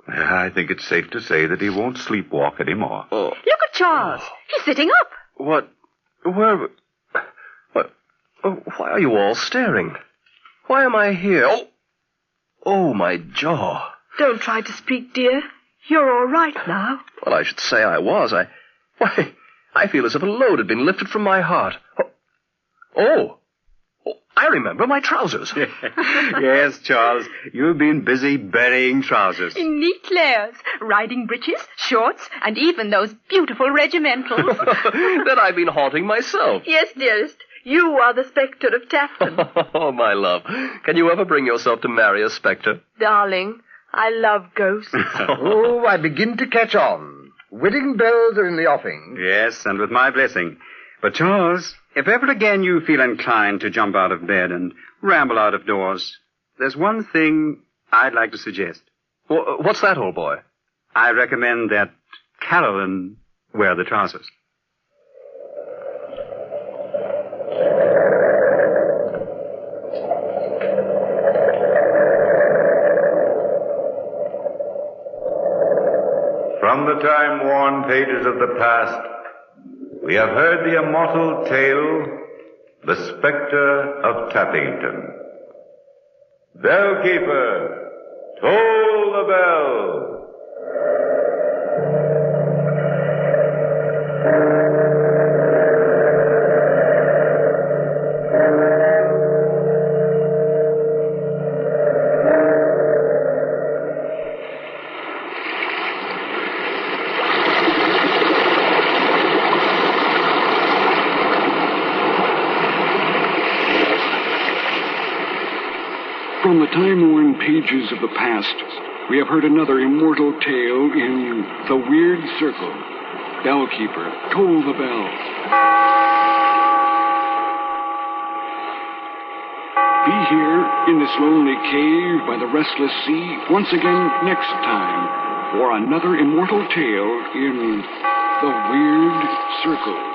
I think it's safe to say that he won't sleepwalk anymore. Oh. Look at Charles. He's sitting up. What? Where? What? Oh, why are you all staring? Why am I here? Oh, my jaw. Don't try to speak, dear. You're all right now. Well, I should say I was. Why, I feel as if a load had been lifted from my heart. Oh, I remember my trousers. Yes, Charles. You've been busy burying trousers. In neat layers. Riding breeches, shorts, and even those beautiful regimentals. That I've been haunting myself. Yes, dearest. You are the Spectre of Tappington. Oh, my love. Can you ever bring yourself to marry a Spectre? Darling, I love ghosts. Oh, I begin to catch on. Wedding bells are in the offing. Yes, and with my blessing. But, Charles, if ever again you feel inclined to jump out of bed and ramble out of doors, there's one thing I'd like to suggest. What's that, old boy? I recommend that Caroline wear the trousers. From the time-worn pages of the past, we have heard the immortal tale, The Spectre of Tappington. Bellkeeper, toll the bell! From the time-worn pages of the past, we have heard another immortal tale in The Weird Circle, bellkeeper, toll the bell. Be here in this lonely cave by the restless sea once again next time for another immortal tale in The Weird Circle.